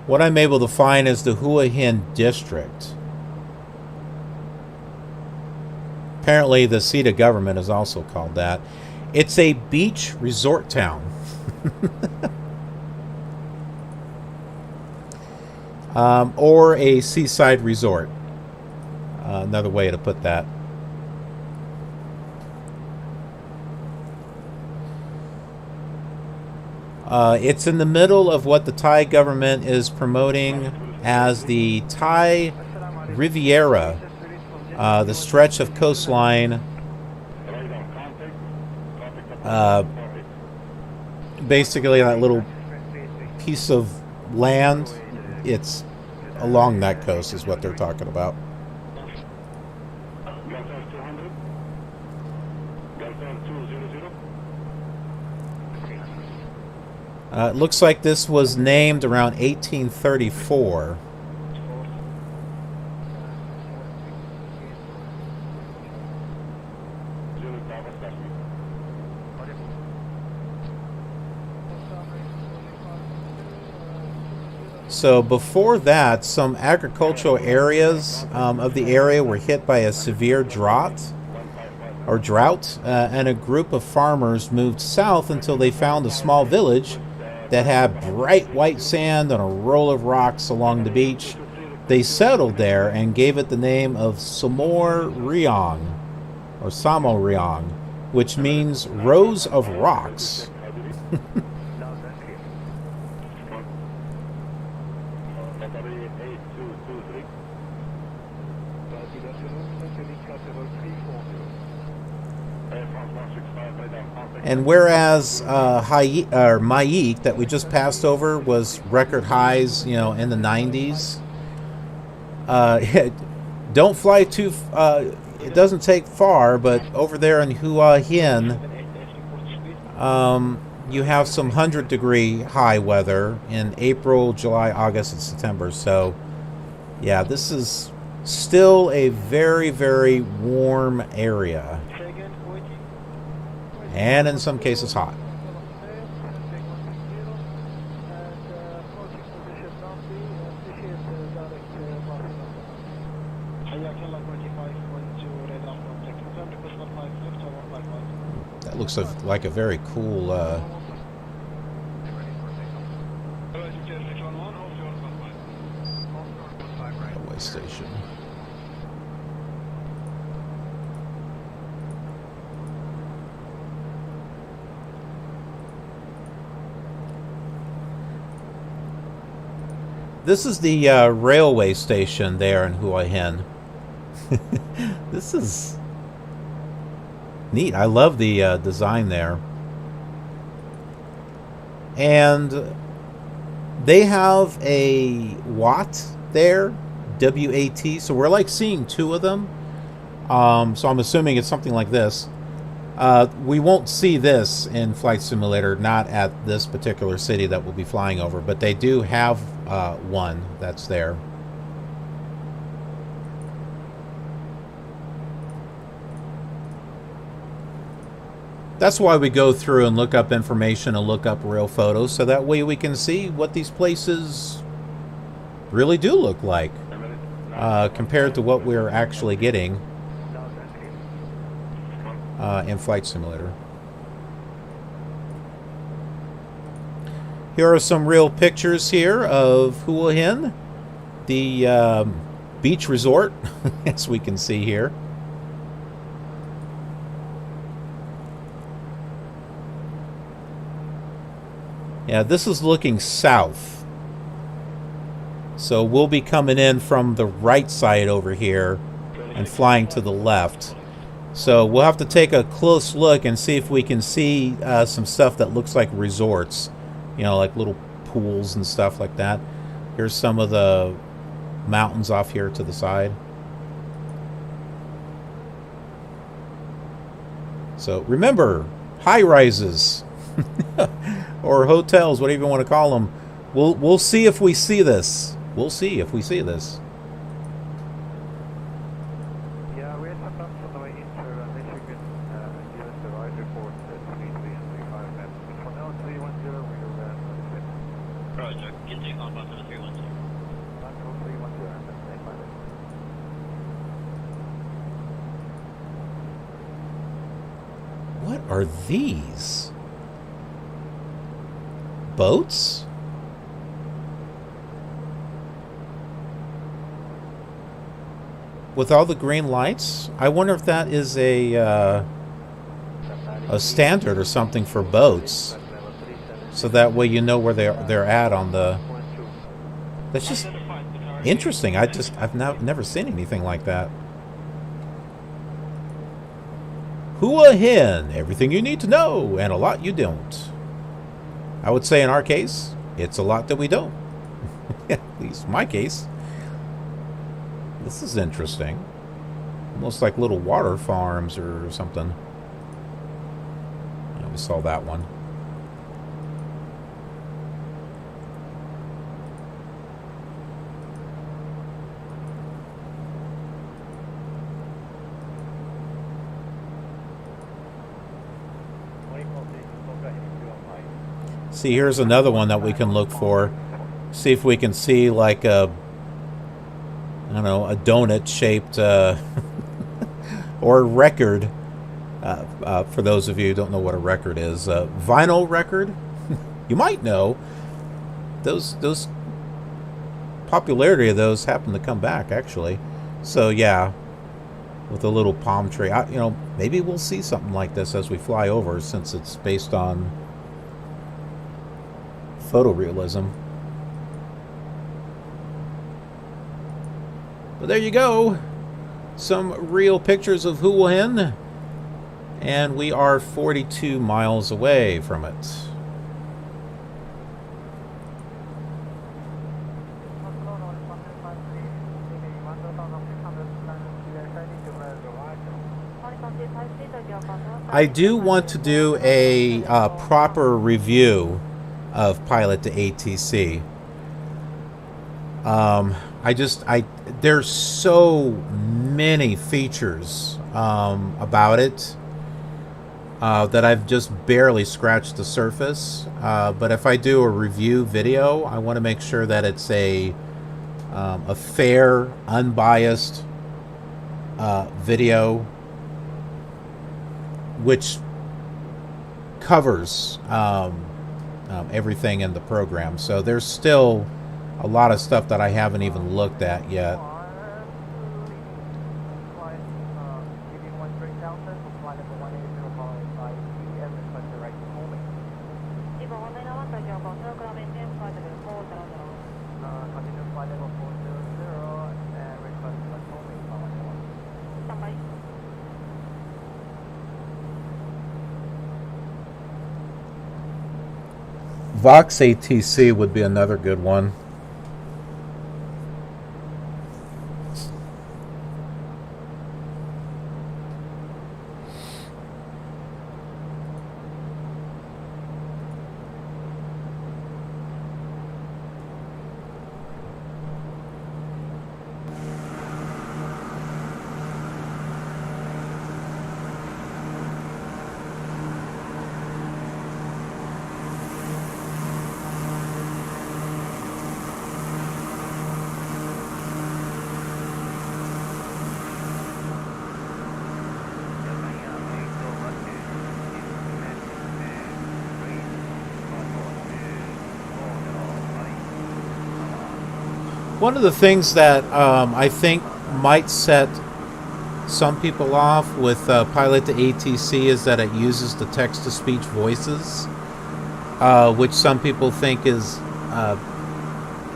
What I'm able to find is the Hua Hin district. Apparently the seat of government is also called that. It's a beach resort town. Or a seaside resort. Another way to put that. It's in the middle of what the Thai government is promoting as the Thai Riviera, the stretch of coastline, basically that little piece of land. It's along that coast is what they're talking about. It looks like this was named around 1834. So before that, some agricultural areas of the area were hit by a severe drought, and a group of farmers moved south until they found a small village that had bright white sand and a roll of rocks along the beach. They settled there and gave it the name of Samor Riang, or Samo Riang, which means rows of rocks. And whereas Maik that we just passed over was record highs, you know, in the 90s. Don't fly too. It doesn't take far, but over there in Hua Hin, you have some 100-degree high weather in April, July, August, and September. So, yeah, this is still a very, very warm area. And in some cases hot. That looks like a very cool railway station. This is the railway station there in Hua Hin. This is neat. I love the design there. And they have a Watt there, WAT. So we're like seeing two of them. So I'm assuming it's something like this. We won't see this in Flight Simulator, not at this particular city that we'll be flying over, but they do have one that's there. That's why we go through and look up information and look up real photos, so that way we can see what these places really do look like compared to what we're actually getting in Flight Simulator. Here are some real pictures here of Hua Hin, the beach resort, as we can see here. Yeah, this is looking south. So we'll be coming in from the right side over here and flying to the left. So we'll have to take a close look and see if we can see some stuff that looks like resorts, you know, like little pools and stuff like that. Here's some of the mountains off here to the side. So remember, high rises or hotels, whatever you want to call them. We'll see if we see this. We'll see if we see this. Yeah, we're set up on the way into unless you can give us the right report at 33 and 35 maps. For now, 310, we'll notice it. Roger. Get take on bus to 310. Control 310, and then stand by there. What are these? Boats? With all the green lights? I wonder if that is a standard or something for boats. So that way you know where they're at on the... That's just interesting. I've never seen anything like that. Hua Hin, everything you need to know and a lot you don't. I would say in our case, it's a lot that we don't. At least my case. This is interesting. Almost like little water farms or something. Yeah, we saw that one. See, here's another one that we can look for. See if we can see like a, I don't know, a donut-shaped or record. For those of you who don't know what a record is, vinyl record. You might know. Those popularity of those happen to come back actually. So yeah, with a little palm tree. You know, maybe we'll see something like this as we fly over, since it's based on photorealism. But there you go. Some real pictures of Hua Hin. And we are 42 miles away from it. I do want to do a proper review of Pilot to ATC. There's so many features about it that I've just barely scratched the surface. But if I do a review video, I want to make sure that it's a fair, unbiased video, which covers everything in the program. So there's still a lot of stuff that I haven't even looked at yet. Vox ATC would be another good one. One of the things that I think might set some people off with Pilot to ATC is that it uses the text-to-speech voices, which some people think is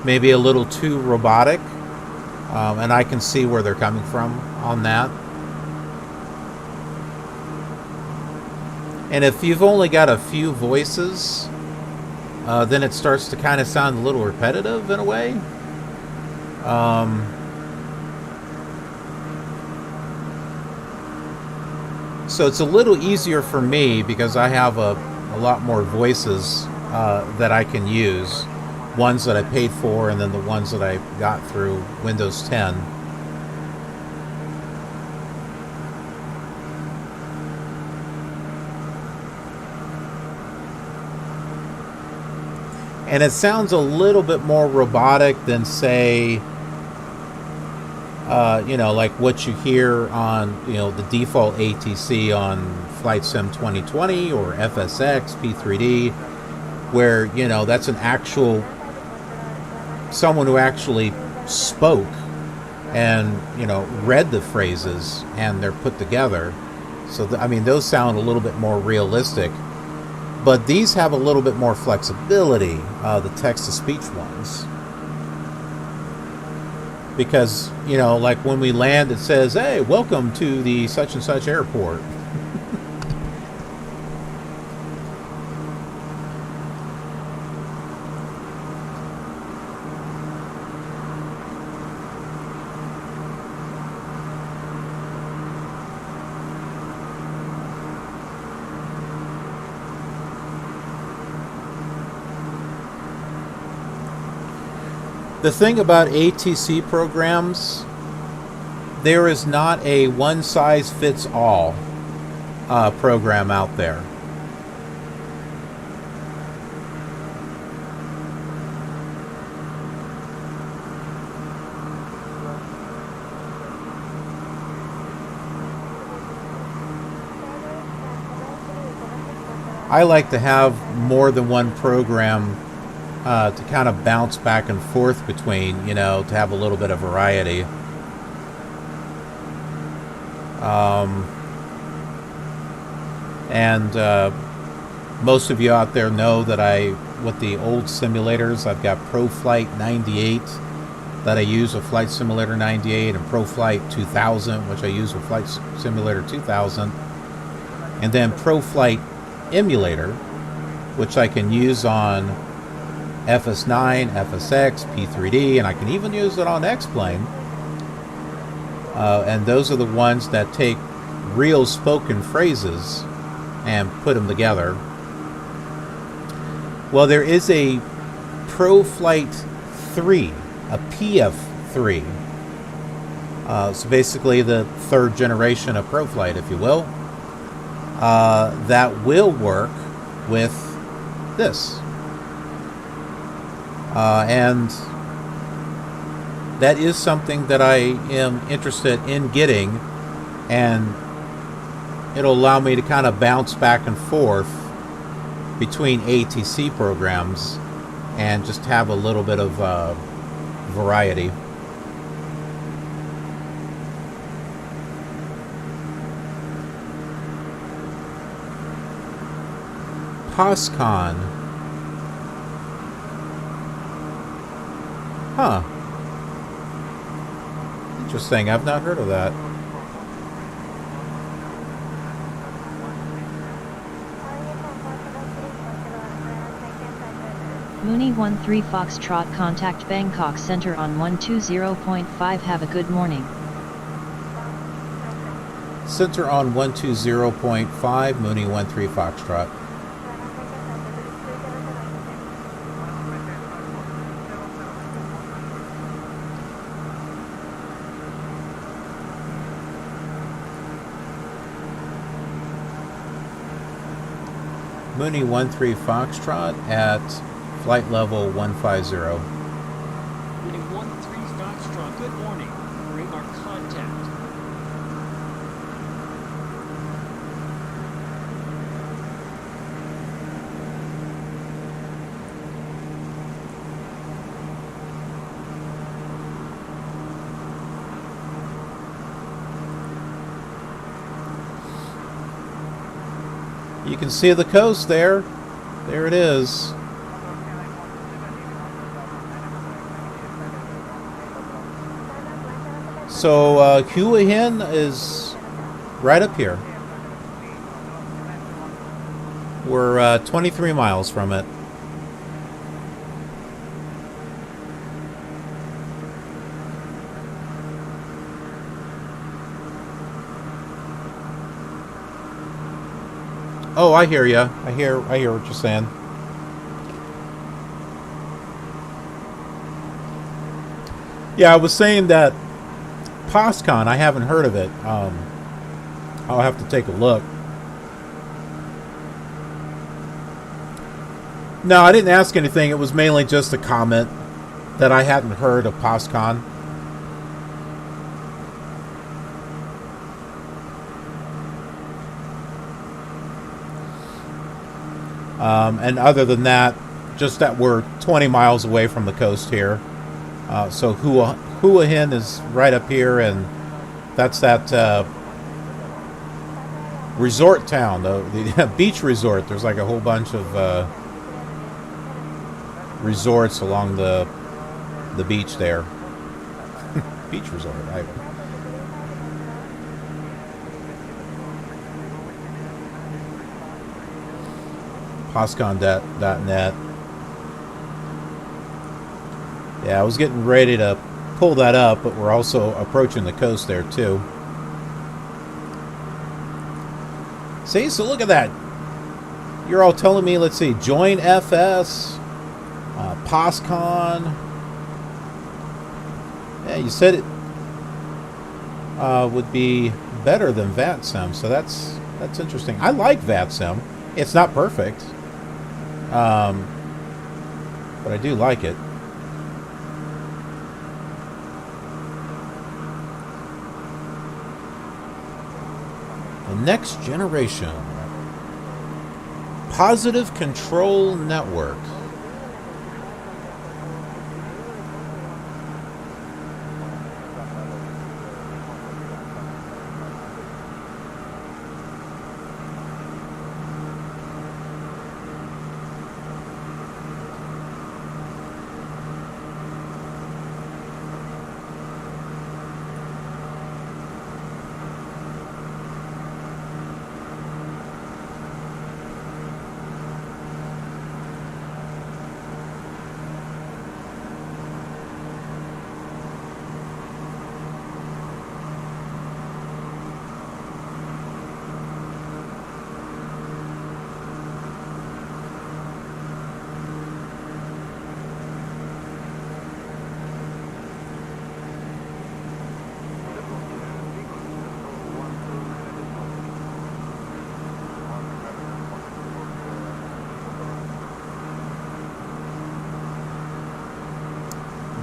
maybe a little too robotic. And I can see where they're coming from on that. And if you've only got a few voices, then it starts to kind of sound a little repetitive in a way. So it's a little easier for me because I have a lot more voices that I can use. Ones that I paid for and then the ones that I got through Windows 10. And it sounds a little bit more robotic than, say, like what you hear on, the default ATC on Flight Sim 2020 or FSX, P3D, where, that's an actual, someone who actually spoke and, read the phrases and they're put together. So, those sound a little bit more realistic. But these have a little bit more flexibility, the text-to-speech ones. Because, like when we land, it says, hey, welcome to the such-and-such airport. The thing about ATC programs, there is not a one-size-fits-all program out there. I like to have more than one program to kind of bounce back and forth between, to have a little bit of variety. Most of you out there know that with the old simulators, I've got ProFlight 98 that I use with Flight Simulator 98 and ProFlight 2000, which I use with Flight Simulator 2000, and then ProFlight Emulator, which I can use on FS9, FSX, P3D, and I can even use it on X-Plane. And those are the ones that take real spoken phrases and put them together. Well, there is a ProFlight 3, a PF3. So basically the third generation of ProFlight, if you will, that will work with this. And that is something that I am interested in getting, and it'll allow me to kind of bounce back and forth between ATC programs and just have a little bit of variety. POSCON. Huh. Interesting. I've not heard of that. Mooney 13 Foxtrot, contact Bangkok Center on 120.5. Have a good morning. Center on 120.5, Mooney 13 Foxtrot. Mooney 13 Foxtrot at flight level 150. Mooney 13 Foxtrot, good morning. Radar contact. You can see the coast there. There it is. So Hua Hin is right up here. We're 23 miles from it. Oh, I hear you. I hear what you're saying. Yeah, I was saying that POSCON, I haven't heard of it. I'll have to take a look. No, I didn't ask anything. It was mainly just a comment that I hadn't heard of POSCON. And other than that, just that we're 20 miles away from the coast here. So Hua Hin is right up here, and that's that resort town, the beach resort. There's like a whole bunch of resorts along the beach there. Beach resort. POSCON.net. Yeah, I was getting ready to pull that up, but we're also approaching the coast there too. See, so look at that. You're all telling me, let's see, join FS, POSCON. Yeah, you said it would be better than VATSIM, so that's interesting. I like VATSIM. It's not perfect, but I do like it. The next generation positive control network.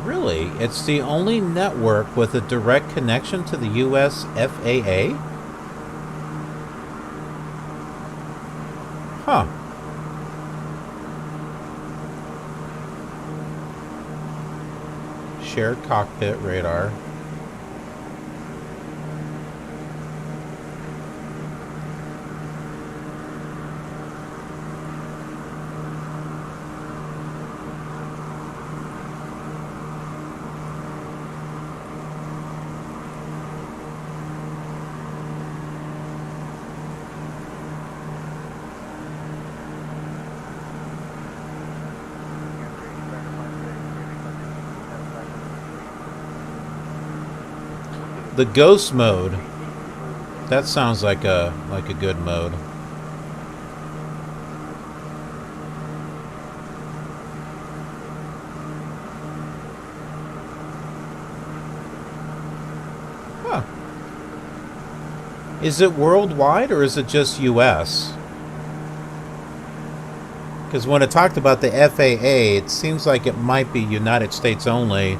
Really? It's the only network with a direct connection to the US FAA? Huh. Shared cockpit radar. The ghost mode. That sounds like a good mode. Huh. Is it worldwide or is it just US? Because when it talked about the FAA, it seems like it might be United States only.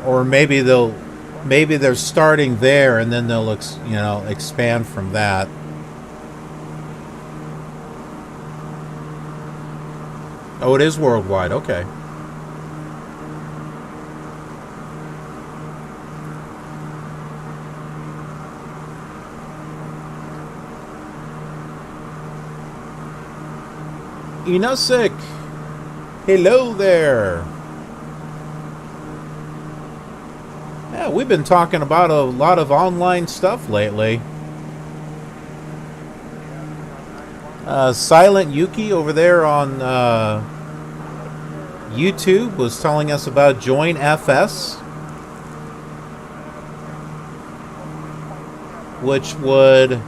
Or maybe they're starting there and then they'll expand from that. Oh, it is worldwide. Okay. Inusik, hello there. Yeah, we've been talking about a lot of online stuff lately. Silent Yuki over there on YouTube was telling us about Join FS, which would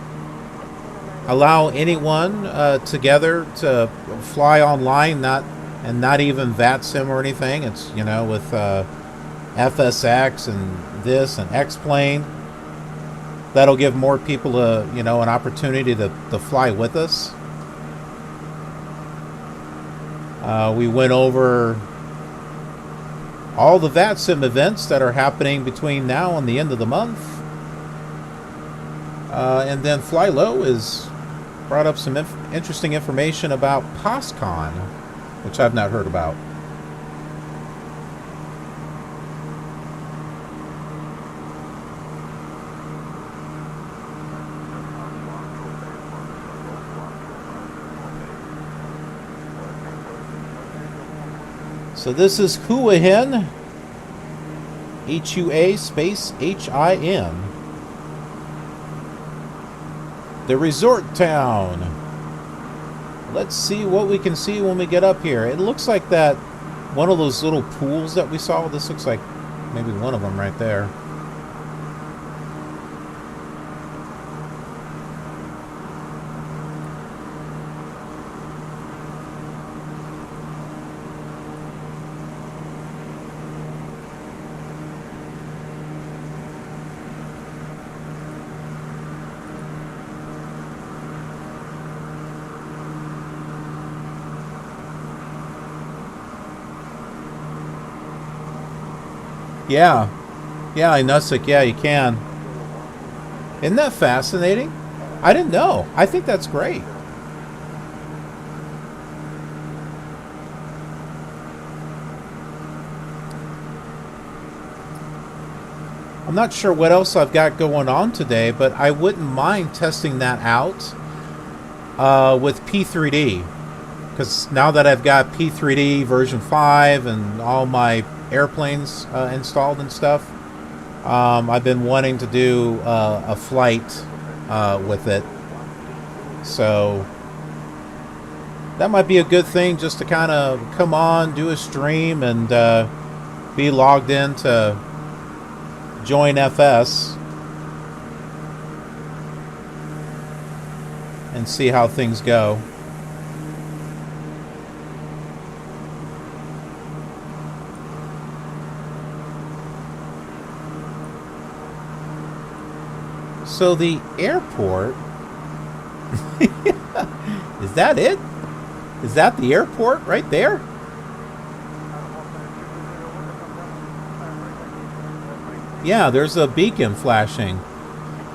allow anyone together to fly online, not even VATSIM or anything. It's, you know, with FSX and this and X-Plane. That'll give more people an opportunity to fly with us. We went over all the VATSIM events that are happening between now and the end of the month. And then Fly Low has brought up some interesting information about POSCON, which I've not heard about. So this is Hua Hin, HUA space HIN. The resort town. Let's see what we can see when we get up here. It looks like that one of those little pools that we saw. This looks like maybe one of them right there. Yeah, Inusik, yeah, you can. Isn't that fascinating? I didn't know. I think that's great. I'm not sure what else I've got going on today, but I wouldn't mind testing that out with P3D. Because now that I've got P3D version 5 and all my airplanes installed and stuff, I've been wanting to do a flight with it. So that might be a good thing, just to kind of come on, do a stream, and be logged in to Join FS and see how things go. So the airport, is that it? Is that the airport right there? Yeah, there's a beacon flashing.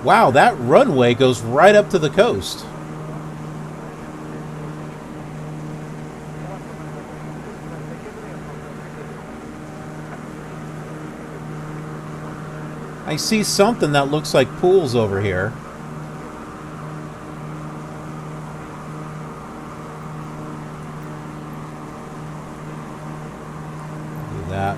Wow, that runway goes right up to the coast. I see something that looks like pools over here. Do that.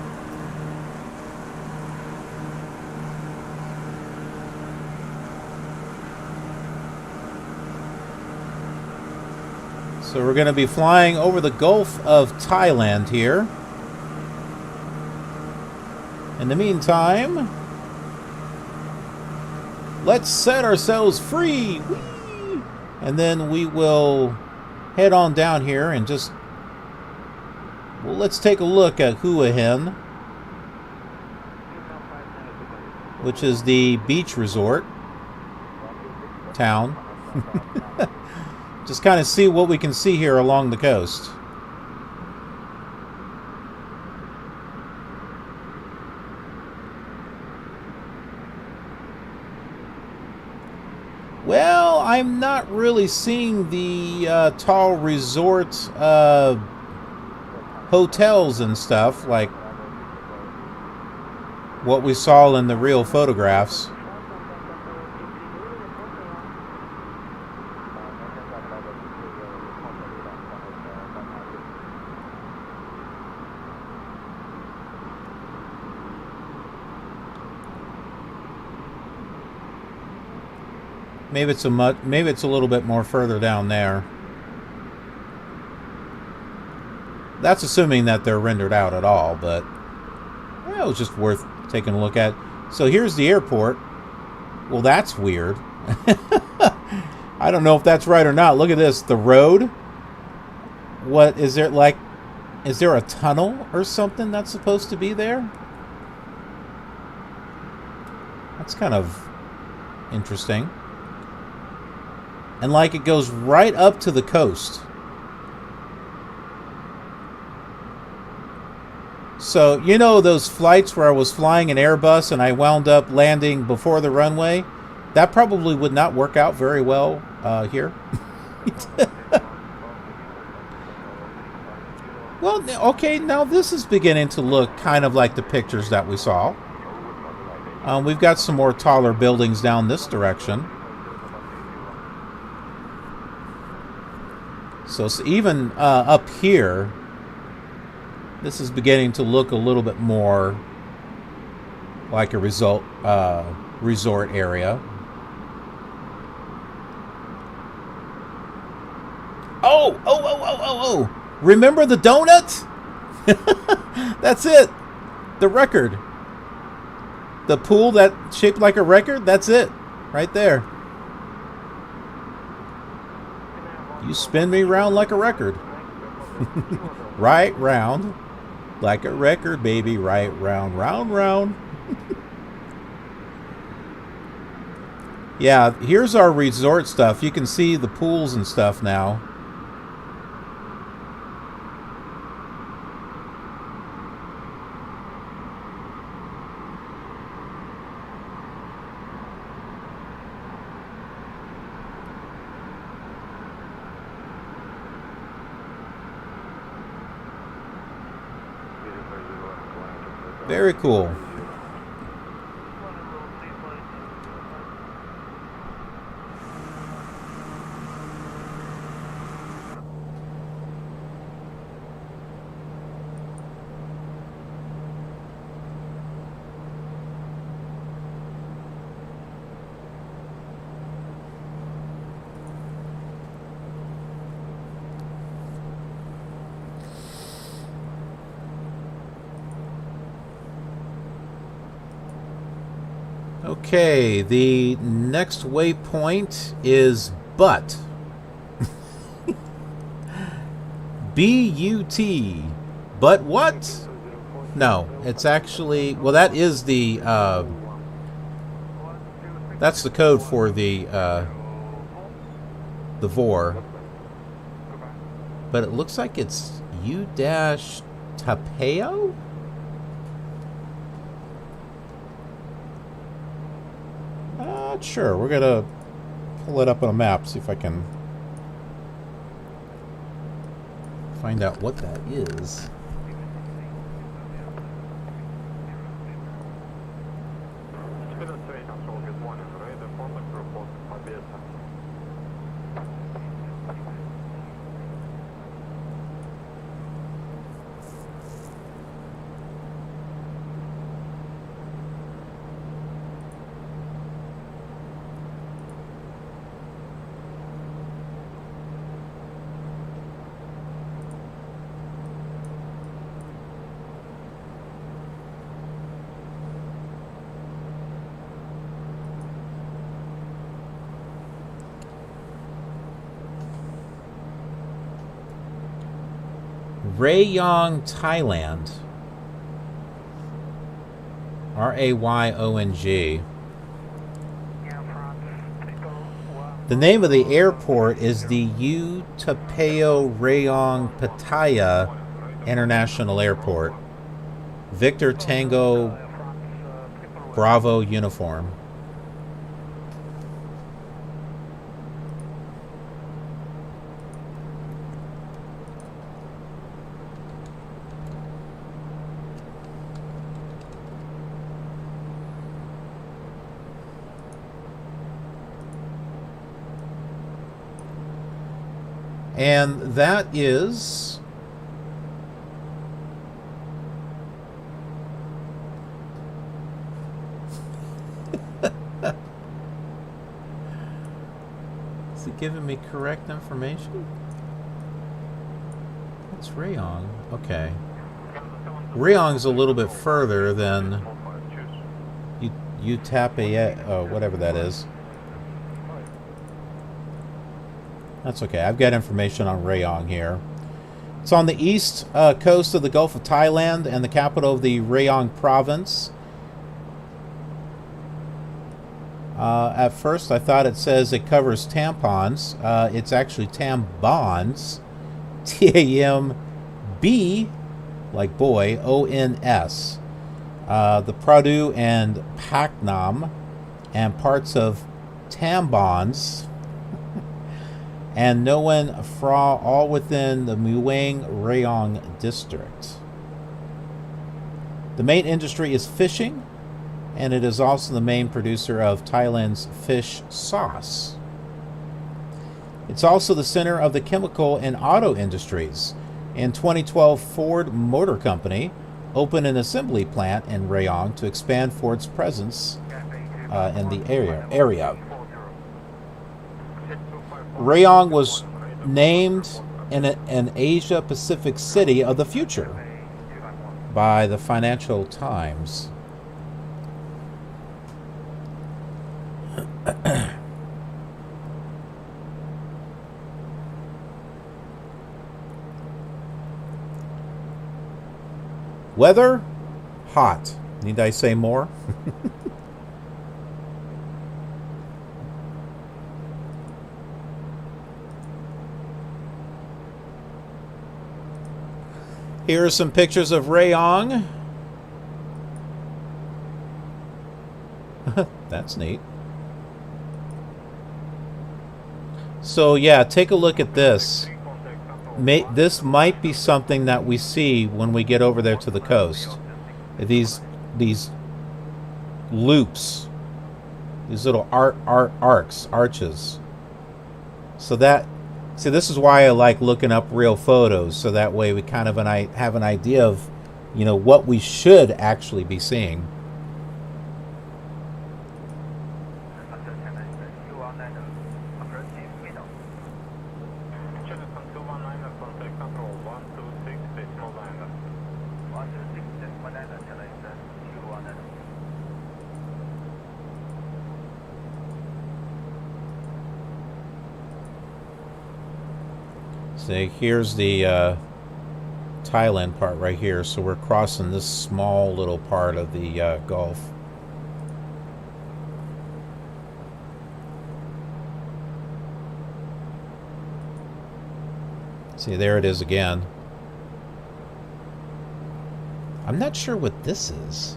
So we're going to be flying over the Gulf of Thailand here. In the meantime, let's set ourselves free. Whee! And then we will head on down here and just, well, let's take a look at Hua Hin, which is the beach resort town. Just kind of see what we can see here along the coast. Well, I'm not really seeing the tall resort hotels and stuff like what we saw in the real photographs. Maybe it's maybe it's a little bit more further down there. That's assuming that they're rendered out at all, but it was just worth taking a look at. So here's the airport. Well, that's weird. I don't know if that's right or not. Look at this. The road. What is there, like, is there a tunnel or something that's supposed to be there? That's kind of interesting. And like it goes right up to the coast. So, you know those flights where I was flying an Airbus and I wound up landing before the runway? That probably would not work out very well here. Well, okay, now this is beginning to look kind of like the pictures that we saw. We've got some more taller buildings down this direction. So even up here, this is beginning to look a little bit more like a resort area. Oh! Remember the donut? That's it. The record. The pool that shaped like a record, that's it. Right there. You spin me round like a record. Right round. Like a record, baby. Right round, round, round. Yeah, here's our resort stuff. You can see the pools and stuff now. Very cool. Okay, the next waypoint is Butt. B-U-T. But what? No, it's actually, well, that is the, that's the code for the VOR. But it looks like it's U-Tapeo? Sure, we're gonna pull it up on a map, see if I can find out what that is. Rayong, Thailand. R-A-Y-O-N-G. The name of the airport is the U-Tapeo Rayong Pattaya International Airport. Victor Tango Bravo Uniform. And that is Is it giving me correct information? It's Rayong. Okay. Rayong's a little bit further than Utapayet, whatever that is. That's okay. I've got information on Rayong here. It's on the east coast of the Gulf of Thailand and the capital of the Rayong province. At first, I thought it says it covers tampons. It's actually tambons. T-A-M-B, like boy, O-N-S. The Pradu and Paknam and parts of Tambons and Noen Phra, all within the Mueang Rayong district. The main industry is fishing, and it is also the main producer of Thailand's fish sauce. It's also the center of the chemical and auto industries. In 2012, Ford Motor Company opened an assembly plant in Rayong to expand Ford's presence in the area. Rayong was named an Asia Pacific City of the Future by the Financial Times. Weather, hot. Need I say more? Here are some pictures of Rayong. That's neat. So yeah, take a look at this. This might be something that we see when we get over there to the coast. These loops, these little arches. So that, see, this is why I like looking up real photos, so that way we kind of have an idea of, you know, what we should actually be seeing. See, here's the Thailand part right here, so we're crossing this small little part of the Gulf. See, there it is again. I'm not sure what this is.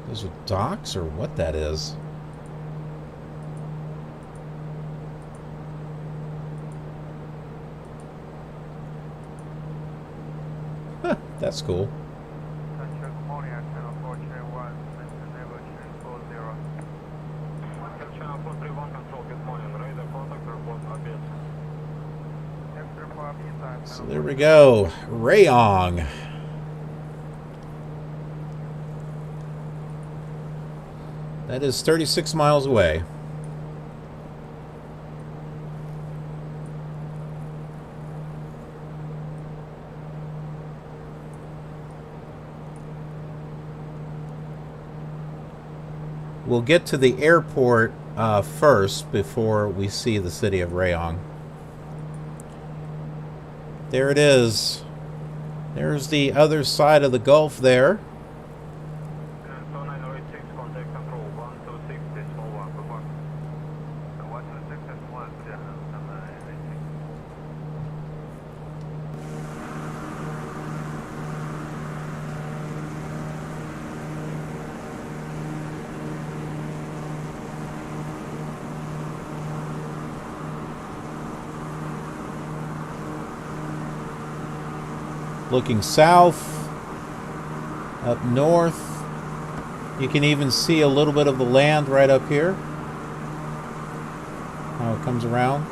Those are docks or what that is. That's cool. So there we go, Rayong. That is 36 miles away. We'll get to the airport first before we see the city of Rayong. There it is. There's the other side of the Gulf there. Looking south, up north, you can even see a little bit of the land right up here. How it comes around.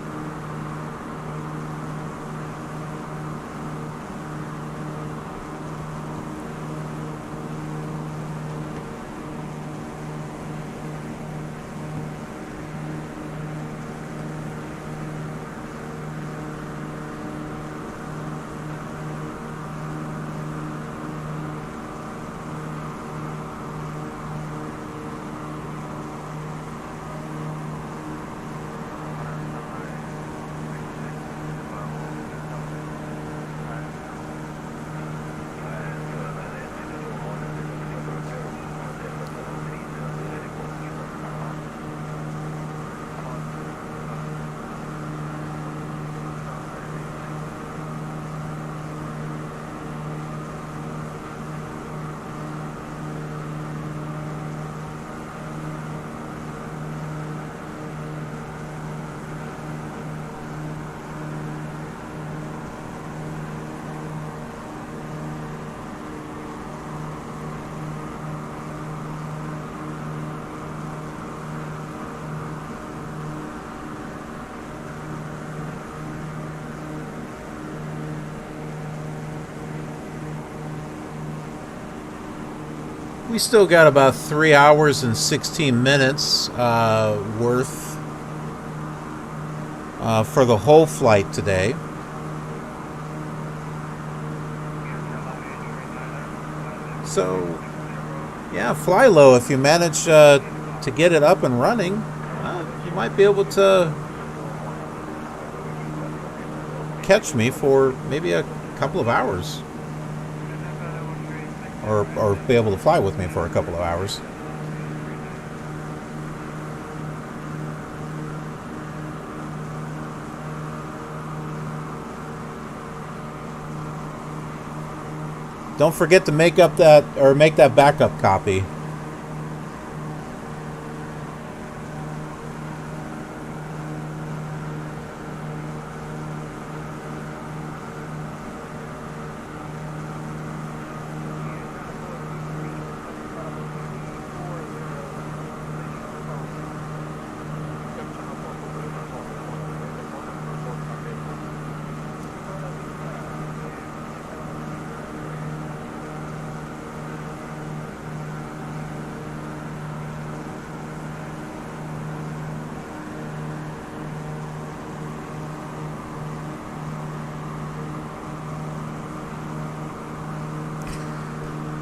We still got about 3 hours and 16 minutes worth for the whole flight today. So, yeah, fly low. If you manage to get it up and running, you might be able to catch me for maybe a couple of hours. Or be able to fly with me for a couple of hours. Don't forget to make that backup copy.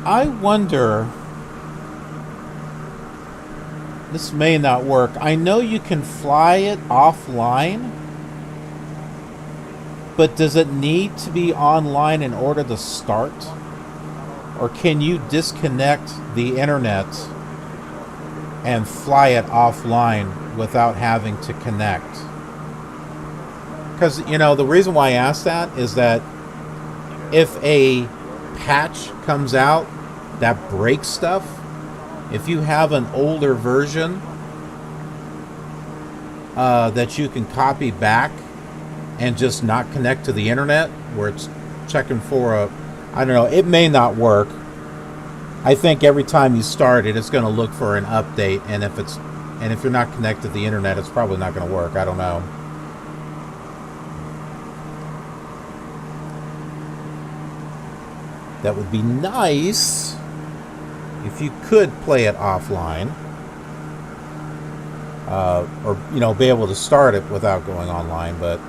I wonder, this may not work. I know you can fly it offline, but does it need to be online in order to start? Or can you disconnect the internet and fly it offline without having to connect? Because, you know, the reason why I asked that is that if a patch comes out that breaks stuff, if you have an older version that you can copy back and just not connect to the internet, where it's checking for I don't know, it may not work. I think every time you start it, it's going to look for an update, and if you're not connected to the internet, it's probably not going to work. I don't know. That would be nice if you could play it offline, or, you know, be able to start it without going online, but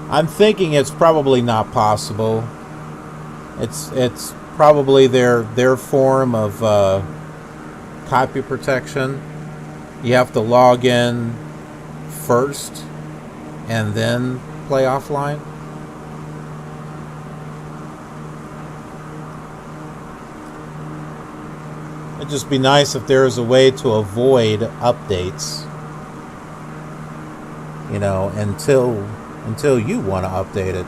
I'm thinking it's probably not possible. It's probably their form of copy protection. You have to log in first and then play offline. It'd just be nice if there was a way to avoid updates, you know, until you want to update it.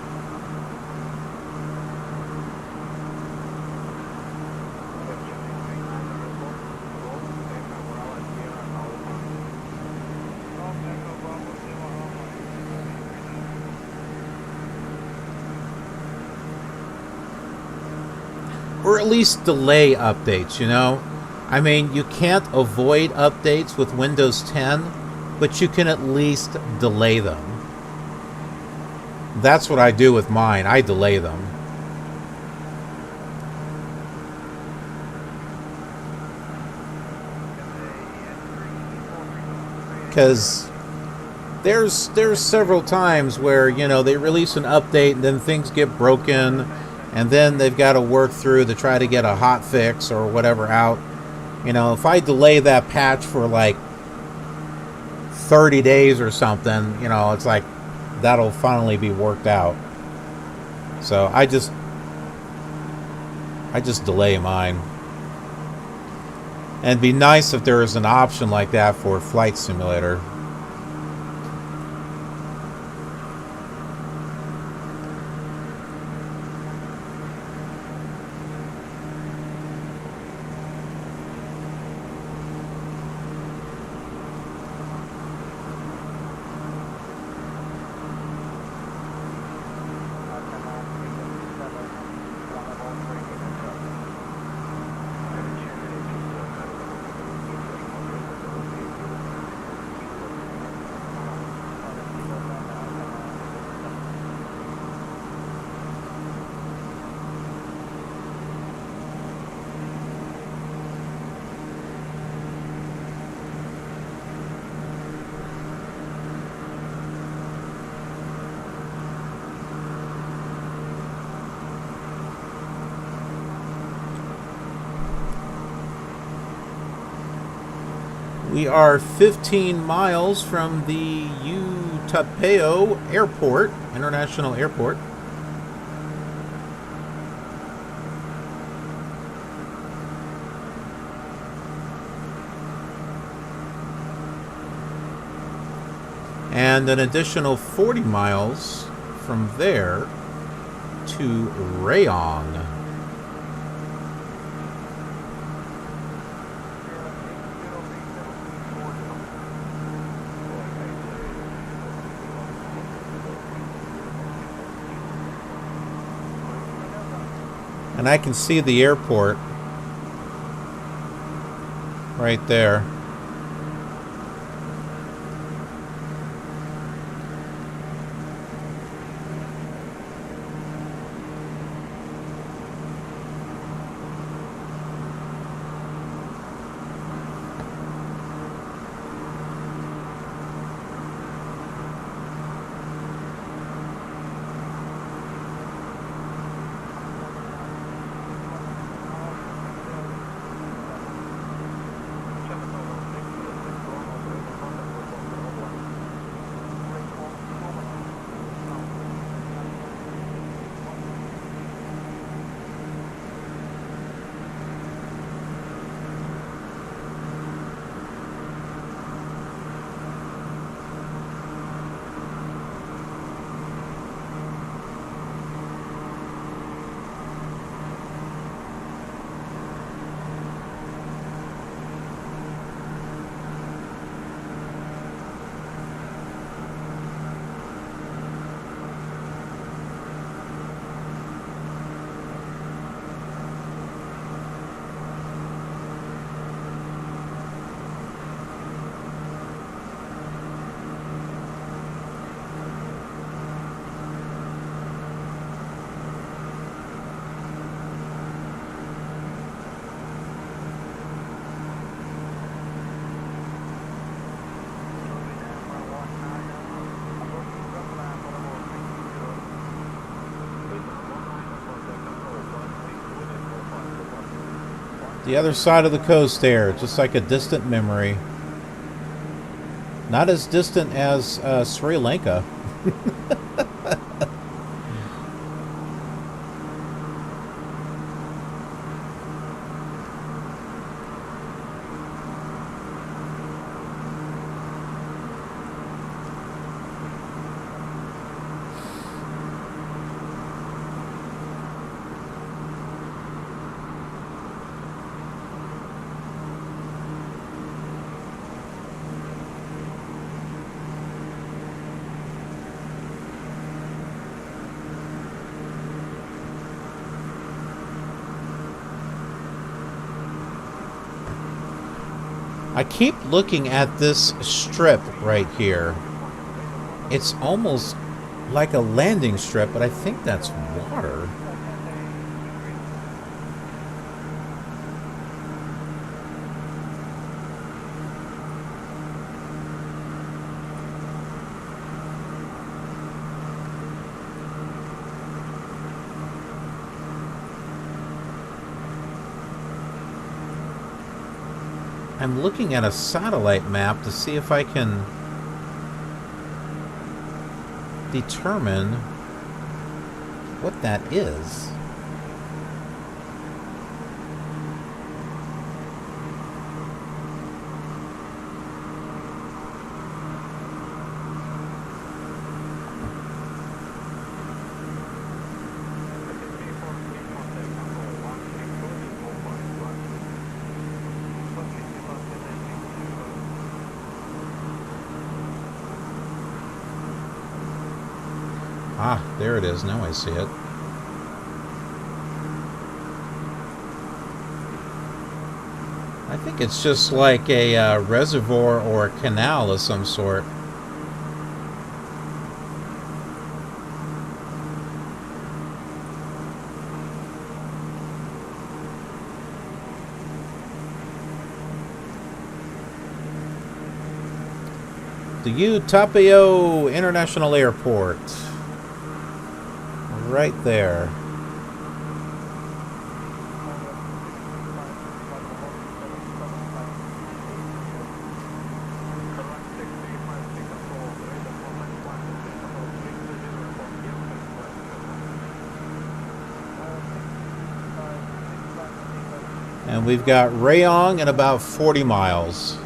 Or at least delay updates, you know? I mean, you can't avoid updates with Windows 10, but you can at least delay them. That's what I do with mine. I delay them. Because there's several times where, you know, they release an update and then things get broken, and then they've got to work through to try to get a hot fix or whatever out. You know, if I delay that patch for like 30 days or something, you know, it's like that'll finally be worked out. So I just delay mine. And it'd be nice if there was an option like that for Flight Simulator. We are 15 miles from the Utapao Airport, International Airport. And an additional 40 miles from there to Rayong. And I can see the airport right there. The other side of the coast there, just like a distant memory. Not as distant as Sri Lanka. I keep looking at this strip right here. It's almost like a landing strip, but I think that's water. I'm looking at a satellite map to see if I can determine what that is. Ah, there it is. Now I see it. I think it's just like a reservoir or a canal of some sort. The Utapao International Airport. Right there. And we've got Rayong in about 40 miles.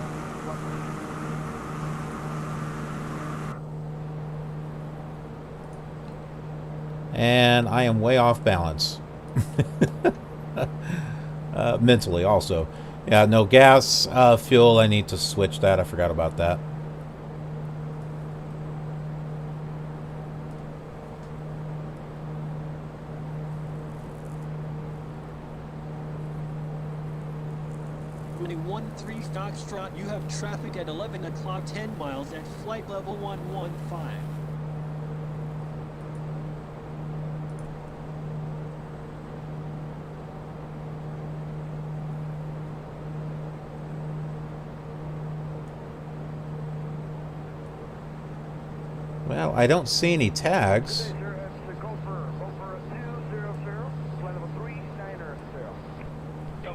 And I am way off balance. Mentally also. Yeah, no gas, fuel. I need to switch that. I forgot about that. Running 13 Foxtrot, you have traffic at 11 o'clock, 10 miles at flight level 115. Well, I don't see any tags.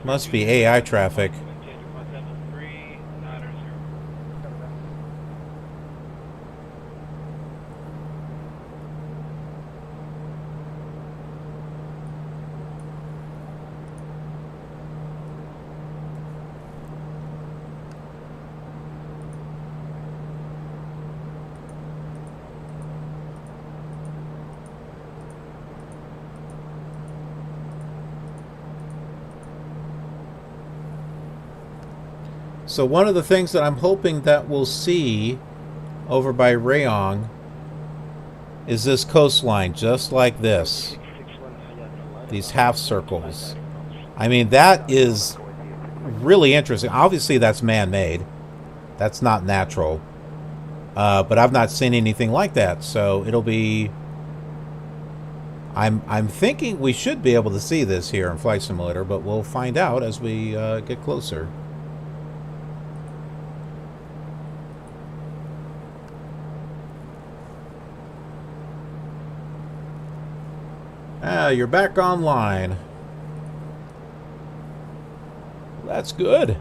Must be AI traffic. So one of the things that I'm hoping that we'll see over by Rayong is this coastline, just like this. These half circles. I mean, that is really interesting. Obviously, that's man-made. That's not natural. But I've not seen anything like that. So it'll be... I'm thinking we should be able to see this here in Flight Simulator, but we'll find out as we get closer. Ah, you're back online. That's good.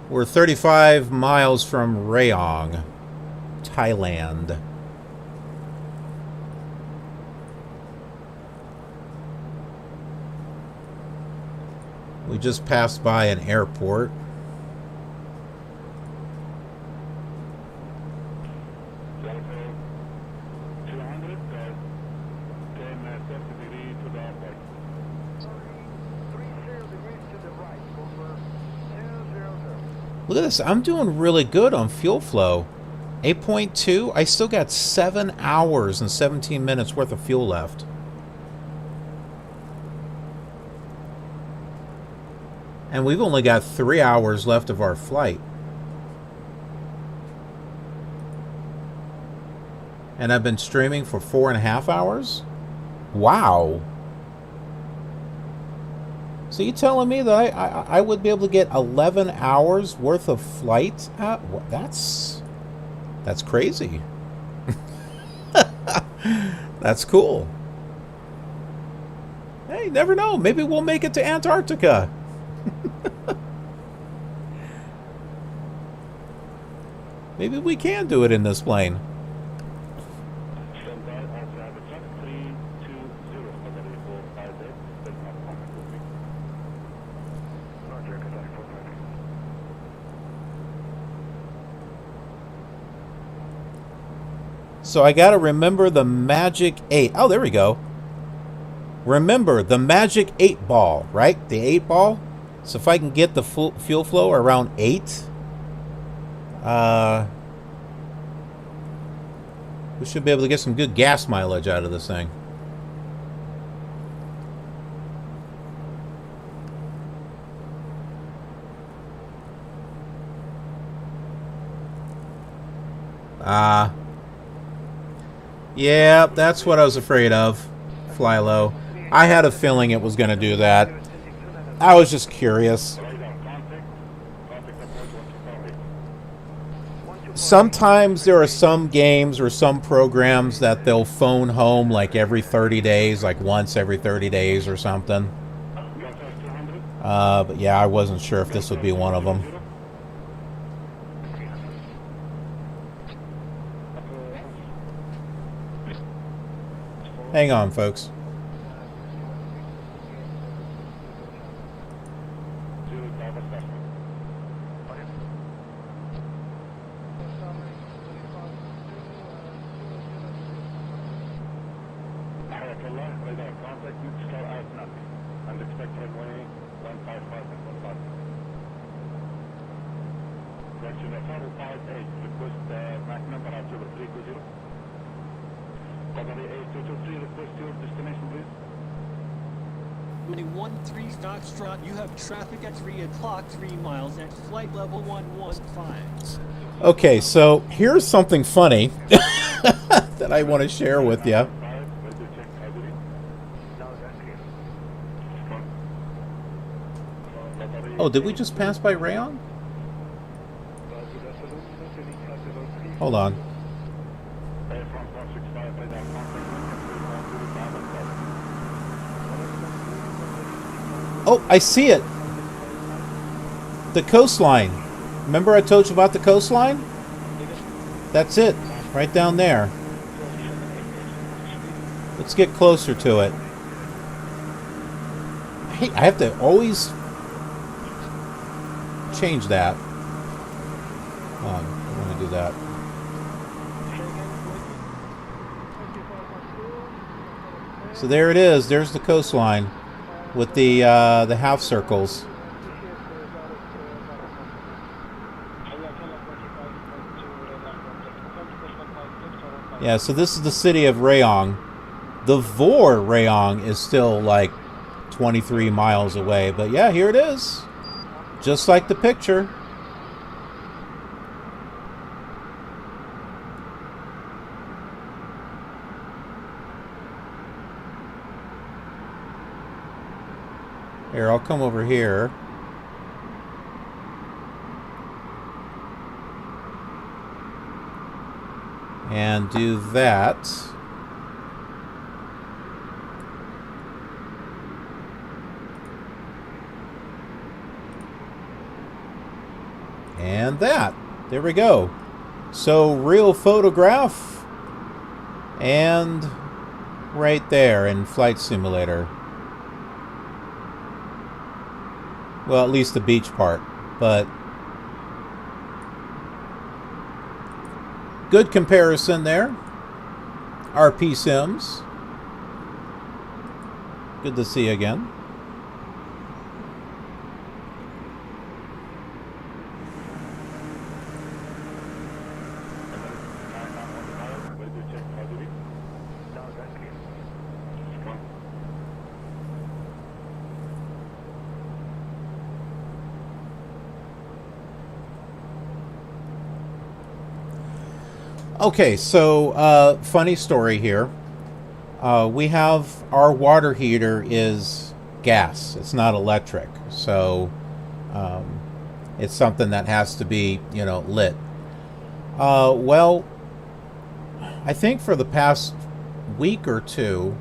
We're 35 miles from Rayong, Thailand. We just passed by an airport. Look at this. I'm doing really good on fuel flow. 8.2. I still got 7 hours and 17 minutes worth of fuel left. And we've only got 3 hours left of our flight. And I've been streaming for 4.5 hours? Wow. So you telling me that I would be able to get 11 hours worth of flight? That's crazy. That's cool. Hey, never know. Maybe we'll make it to Antarctica. Maybe we can do it in this plane. So I got to remember the magic 8. Oh, there we go. Remember the magic 8 ball, right? The 8 ball. So if I can get the fuel flow around 8, we should be able to get some good gas mileage out of this thing. Yeah, that's what I was afraid of. Fly low. I had a feeling it was going to do that. I was just curious. Sometimes there are some games or some programs that they'll phone home like every 30 days, like once every 30 days or something. But yeah, I wasn't sure if this would be one of them. Hang on, folks. Mooney 13 Foxtrot, you have traffic at 3 o'clock, 3 miles at flight level 115. Okay, so here's something funny that I want to share with you. Oh, did we just pass by Rayon? Hold on. Oh, I see it. The coastline. Remember I told you about the coastline? That's it. Right down there. Let's get closer to it. Hey, I have to always change that. Hold on, I want to do that. So there it is. There's the coastline with the half circles. Yeah, so this is the city of Rayong. The Vor Rayong is still like 23 miles away, but yeah, here it is. Just like the picture. Here, I'll come over here. And do that. And that. There we go. So, real photograph. And right there in Flight Simulator. Well, at least the beach part. But good comparison there. RP Sims. Good to see you again. Okay, so funny story here. We have our water heater is gas. It's not electric, so it's something that has to be, you know, lit. Well, I think for the past week or two,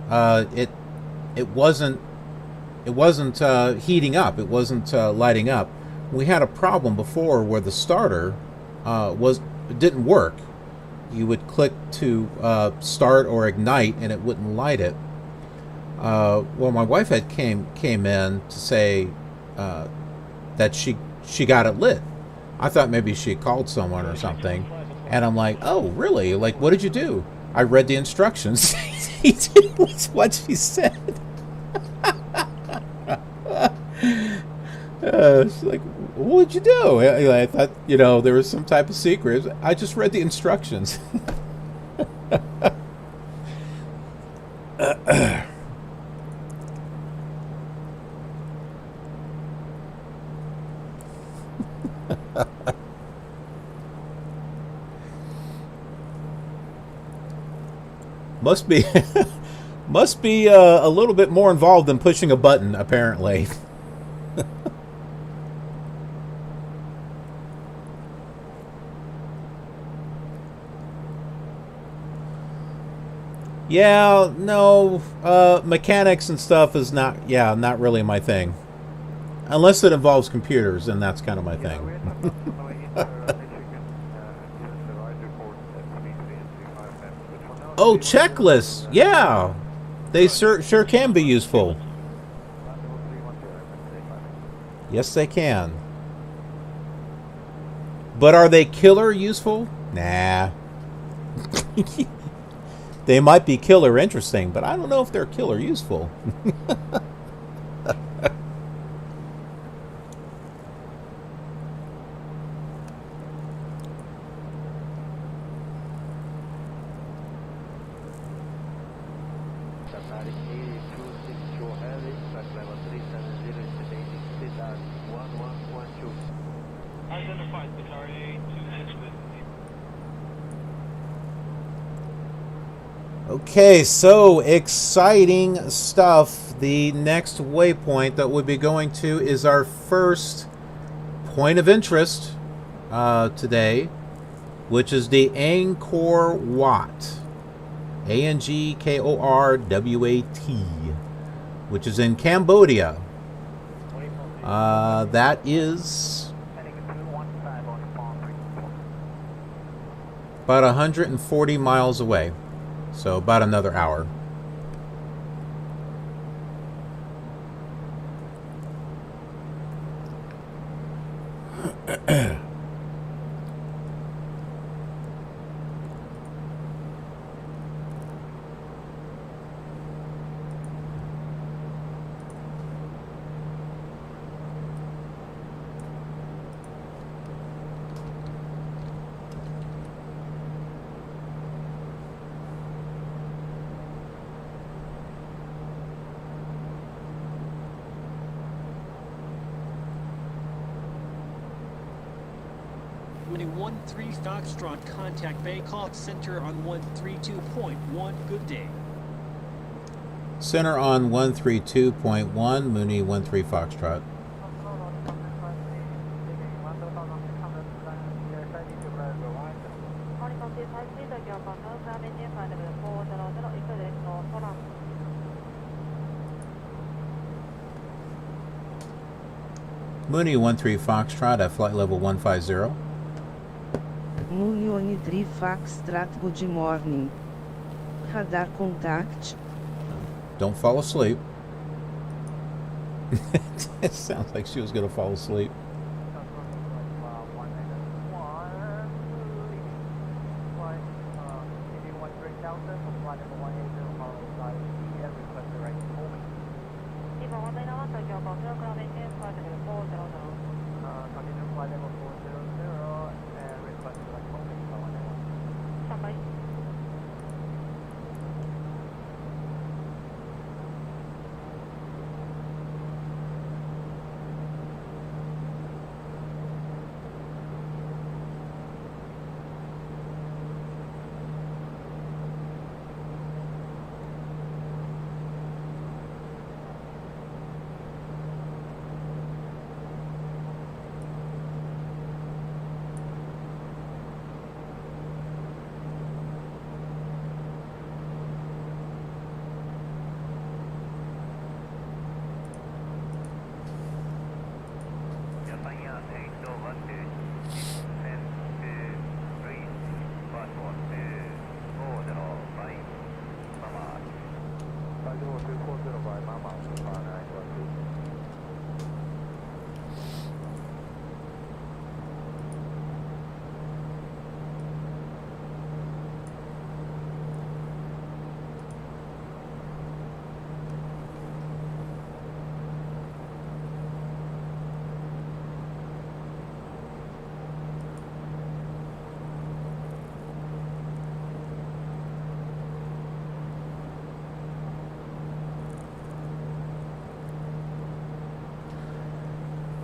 it wasn't heating up. It wasn't lighting up. We had a problem before where the starter didn't work. You would click to start or ignite and it wouldn't light it. Well, my wife had came in to say that she got it lit. I thought maybe she called someone or something, and I'm like, oh really? Like, what did you do? I read the instructions. It was what she said. She's like, what would you do? I thought, you know, there was some type of secret. I just read the instructions. Must be a little bit more involved than pushing a button, apparently. Yeah, no, mechanics and stuff is not really my thing. Unless it involves computers, and that's kind of my thing. Oh, checklists. Yeah. They sure can be useful. Yes, they can. But are they killer useful? Nah. They might be killer interesting, but I don't know if they're killer useful. Identified Battalion 260. Okay, so exciting stuff. The next waypoint that we'll be going to is our first point of interest today, which is the Angkor Wat. A-N-G-K-O-R-W-A-T, which is in Cambodia. That is about 140 miles away. So about another hour. Winning 13 Foxtrot, contact Bangkok Center on 132.1. Good day. Center on 132.1, Mooney 13 Foxtrot. Mooney 13 Foxtrot at flight level 150. Mooney 13 Foxtrot, good morning. Radar contact. Don't fall asleep. It sounds like she was going to fall asleep.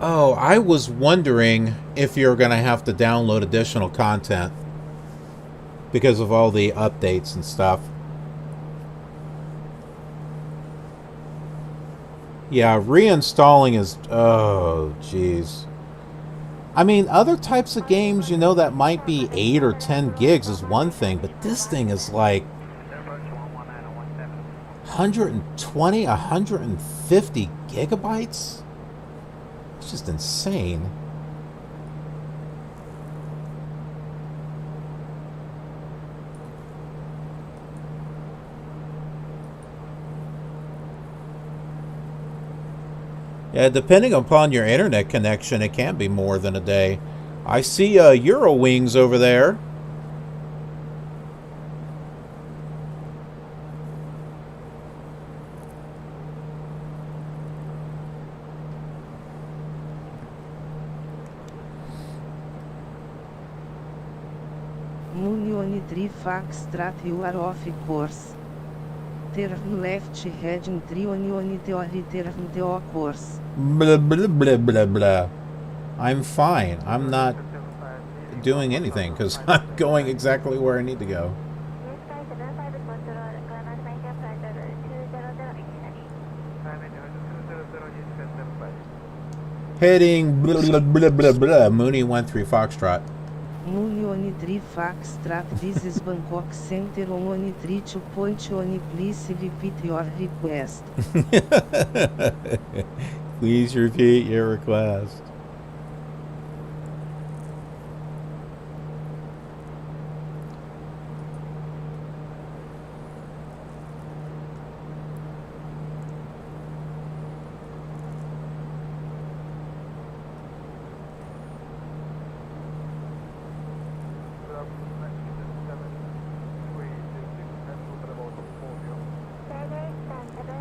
Oh, I was wondering if you're going to have to download additional content because of all the updates and stuff. Yeah, reinstalling is... Oh, jeez. I mean, other types of games, you know, that might be 8 or 10 gigs is one thing, but this thing is like 120, 150 gigabytes? It's just insane. Yeah, depending upon your internet connection, it can be more than a day. I see Eurowings over there. Union 3 Foxtrot, you are off course. Turn left heading 3 Union Theory, turn the course. Blah, blah, blah, blah, blah. I'm fine. I'm not doing anything because I'm going exactly where I need to go. Heading blah, blah, blah, blah, blah. Mooney 13 Foxtrot. Union 3 Foxtrot, this is Bangkok Center on 3 2 point on, please repeat your request. Please repeat your request.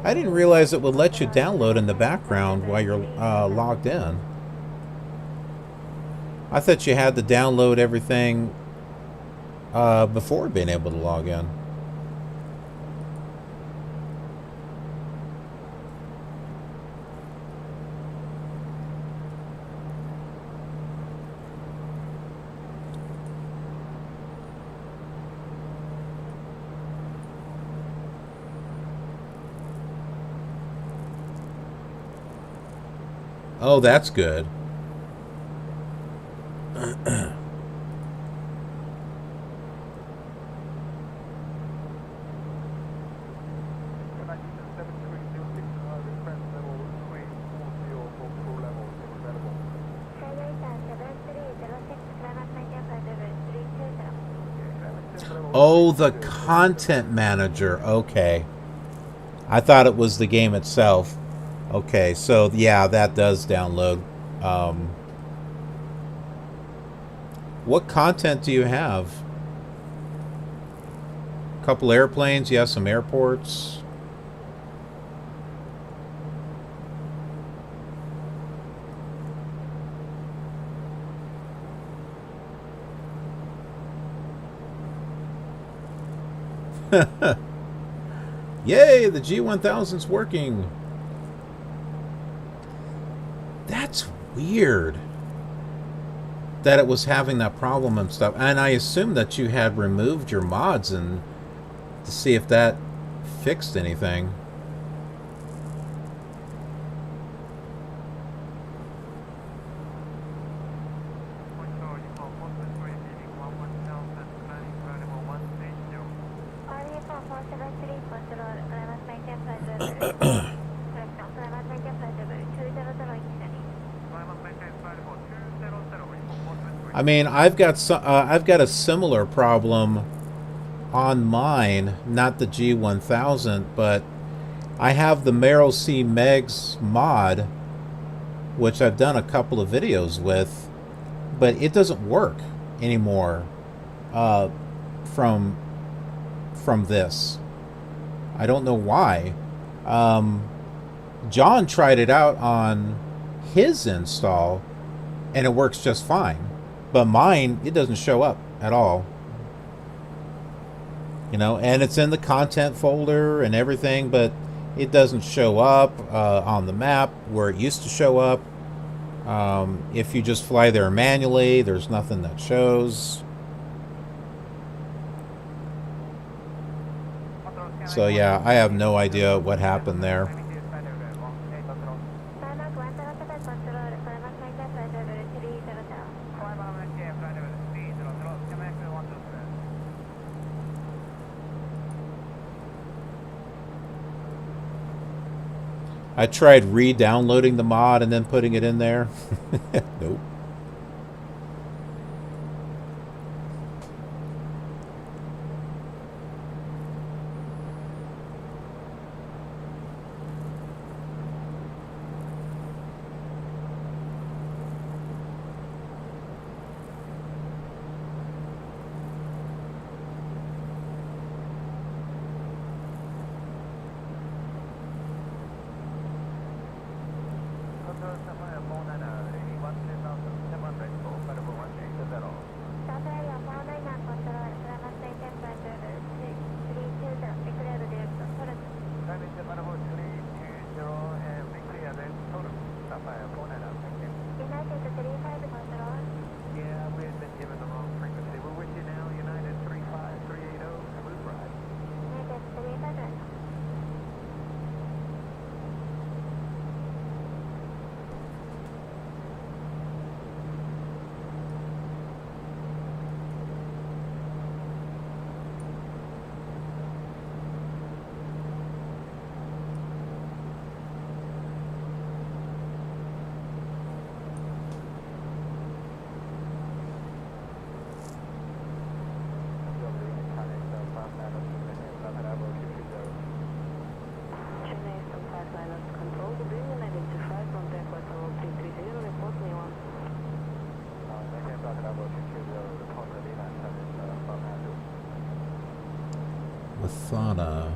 I didn't realize it would let you download in the background while you're logged in. I thought you had to download everything before being able to log in. Oh, that's good. Oh, the content manager. Okay. I thought it was the game itself. Okay, so yeah, that does download. What content do you have? A couple airplanes, yeah, some airports. Yay, the G1000's working. That's weird that it was having that problem and stuff. And I assume that you had removed your mods and to see if that fixed anything. I mean, I've got a similar problem on mine, not the G1000, but I have the Merrill C. Megs mod, which I've done a couple of videos with, but it doesn't work anymore from this. I don't know why. John tried it out on his install, and it works just fine. But mine, it doesn't show up at all. You know, and it's in the content folder and everything, but it doesn't show up on the map where it used to show up. If you just fly there manually, there's nothing that shows. So yeah, I have no idea what happened there. I tried re-downloading the mod and then putting it in there. Nope. Mathana.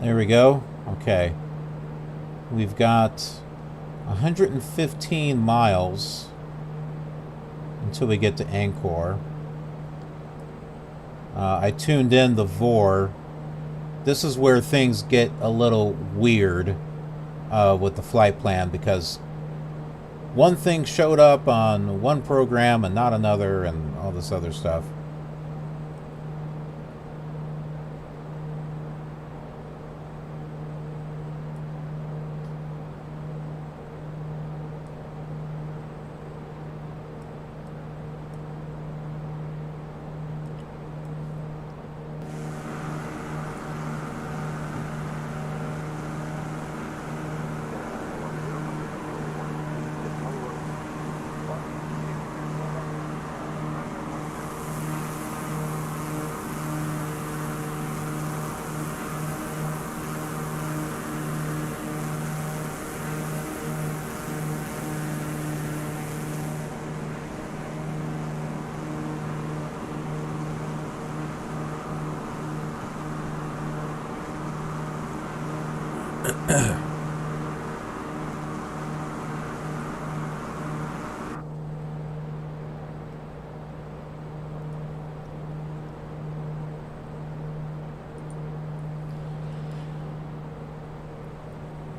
There we go. Okay. We've got 115 miles until we get to Angkor. I tuned in the VOR. This is where things get a little weird with the flight plan, because one thing showed up on one program and not another and all this other stuff.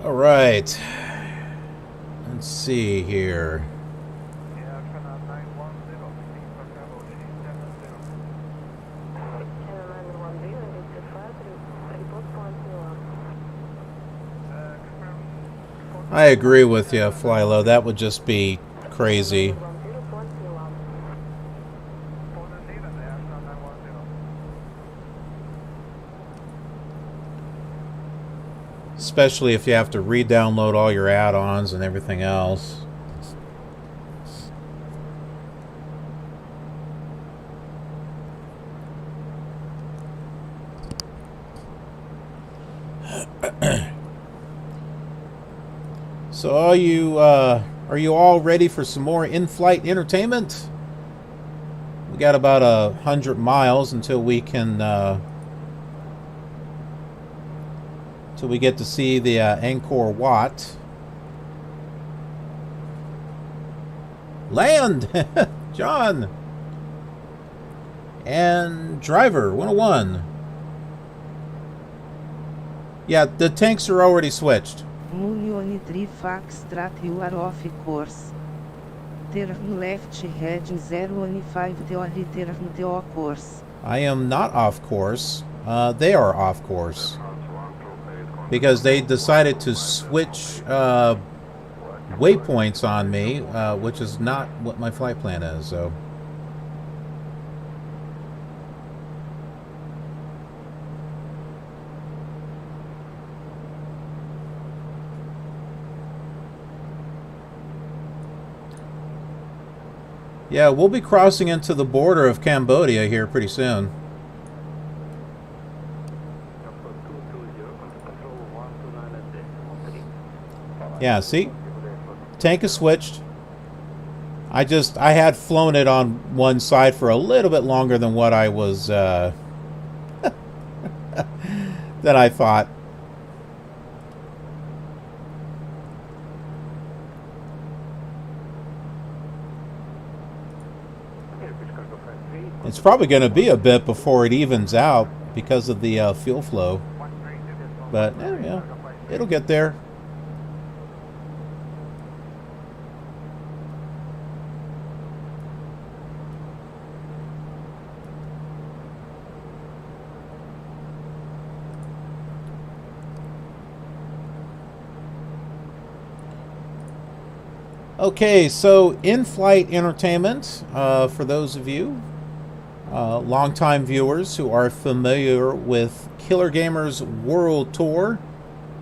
All right. Let's see here. I agree with you, Flylow. That would just be crazy. Especially if you have to re-download all your add-ons and everything else. So are you all ready for some more in-flight entertainment? We got about 100 miles until we can till we get to see the Angkor Wat. Land, John, and driver 101. Yeah, the tanks are already switched. Munioni 3 Foxtrot, you are off course. Turn left heading 015 turn to course. I am not off course. They are off course. Because they decided to switch waypoints on me, which is not what my flight plan is, so. Yeah, we'll be crossing into the border of Cambodia here pretty soon. Yeah, see? Tank is switched. I had flown it on one side for a little bit longer than what I was, than I thought. It's probably going to be a bit before it evens out because of the fuel flow. But, yeah, it'll get there. Okay, so in-flight entertainment, for those of you longtime viewers who are familiar with Killer Gamer's World Tour,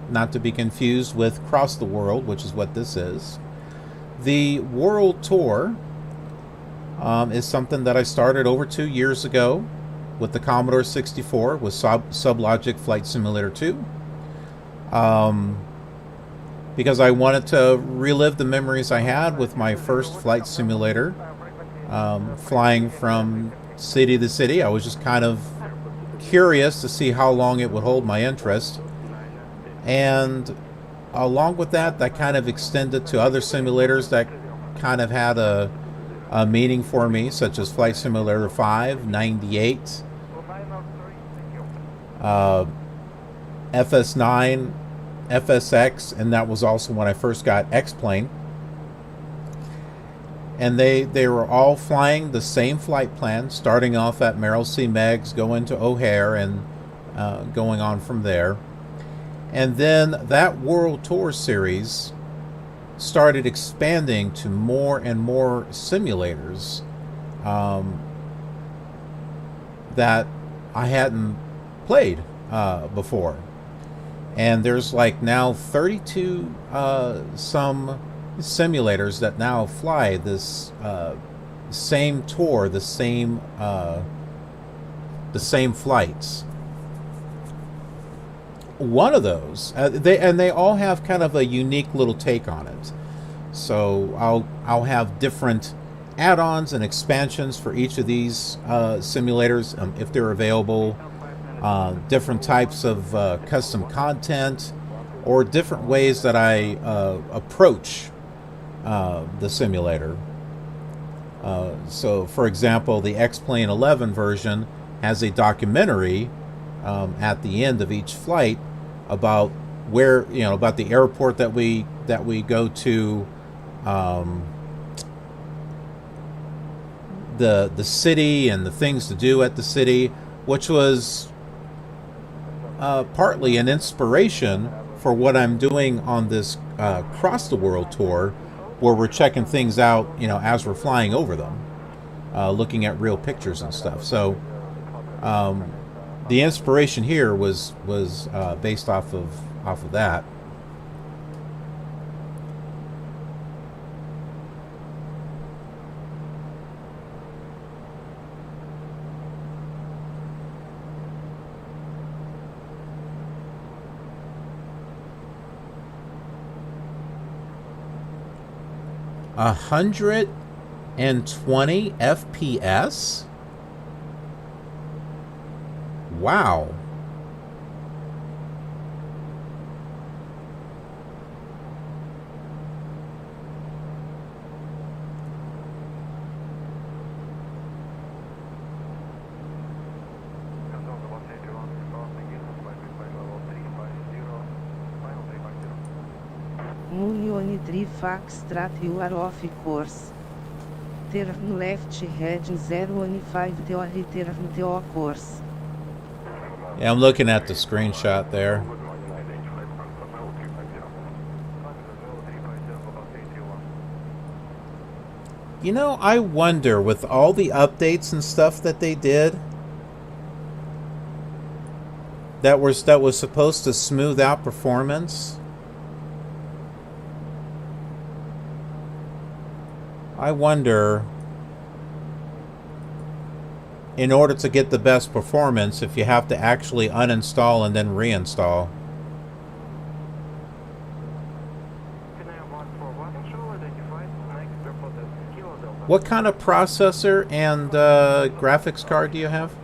not to be confused with Cross the World, which is what this is. The World Tour is something that I started over 2 years ago with the Commodore 64 with Sublogic Flight Simulator 2. Because I wanted to relive the memories I had with my first flight simulator, flying from city to city. I was just kind of curious to see how long it would hold my interest. And along with that, that kind of extended to other simulators that kind of had a meaning for me, such as Flight Simulator 5, 98, FS9, FSX, and that was also when I first got X-Plane. And they were all flying the same flight plan, starting off at Merrill C. Meigs, going to O'Hare, and going on from there. And then that World Tour series started expanding to more and more simulators that I hadn't played before. And there's like now 32 some simulators that now fly this same tour, the same flights. One of those, they all have kind of a unique little take on it. So I'll have different add-ons and expansions for each of these simulators if they're available. Different types of custom content, or different ways that I approach the simulator. So, for example, the X-Plane 11 version has a documentary at the end of each flight about where, about the airport that we go to, the city and the things to do at the city, which was partly an inspiration for what I'm doing on this Cross the World tour, where we're checking things out, as we're flying over them, looking at real pictures and stuff. So the inspiration here was based off of that. $120 FPS? Wow. Union 3 Foxtrot, you are off course. Turn left heading 015 turn to course. Yeah, I'm looking at the screenshot there. You know, I wonder, with all the updates and stuff that they did, that was supposed to smooth out performance, I wonder, in order to get the best performance, if you have to actually uninstall and then reinstall. What kind of processor and graphics card do you have?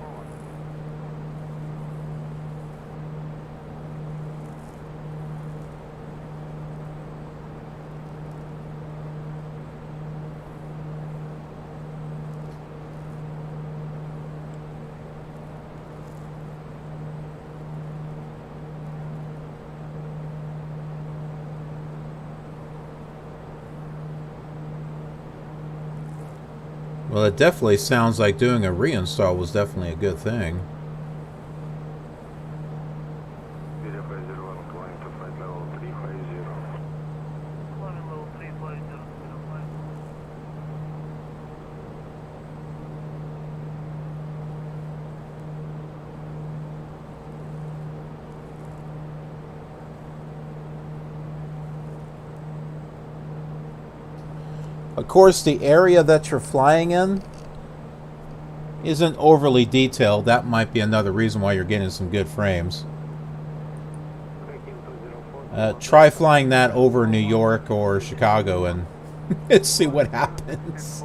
Well, it definitely sounds like doing a reinstall was definitely a good thing. Of course, the area that you're flying in isn't overly detailed. That might be another reason why you're getting some good frames. Try flying that over New York or Chicago and see what happens.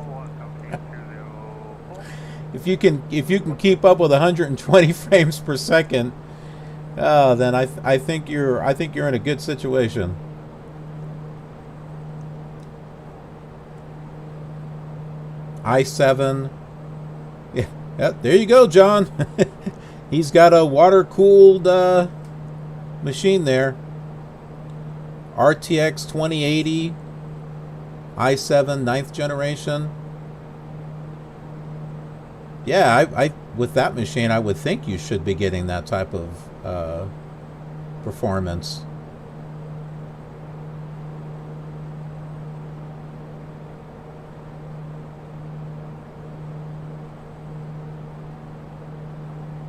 If you can keep up with 120 frames per second, then I think you're in a good situation. i7. Yeah, there you go, John. He's got a water-cooled machine there. RTX 2080 i7 9th generation. Yeah, I with that machine, I would think you should be getting that type of performance.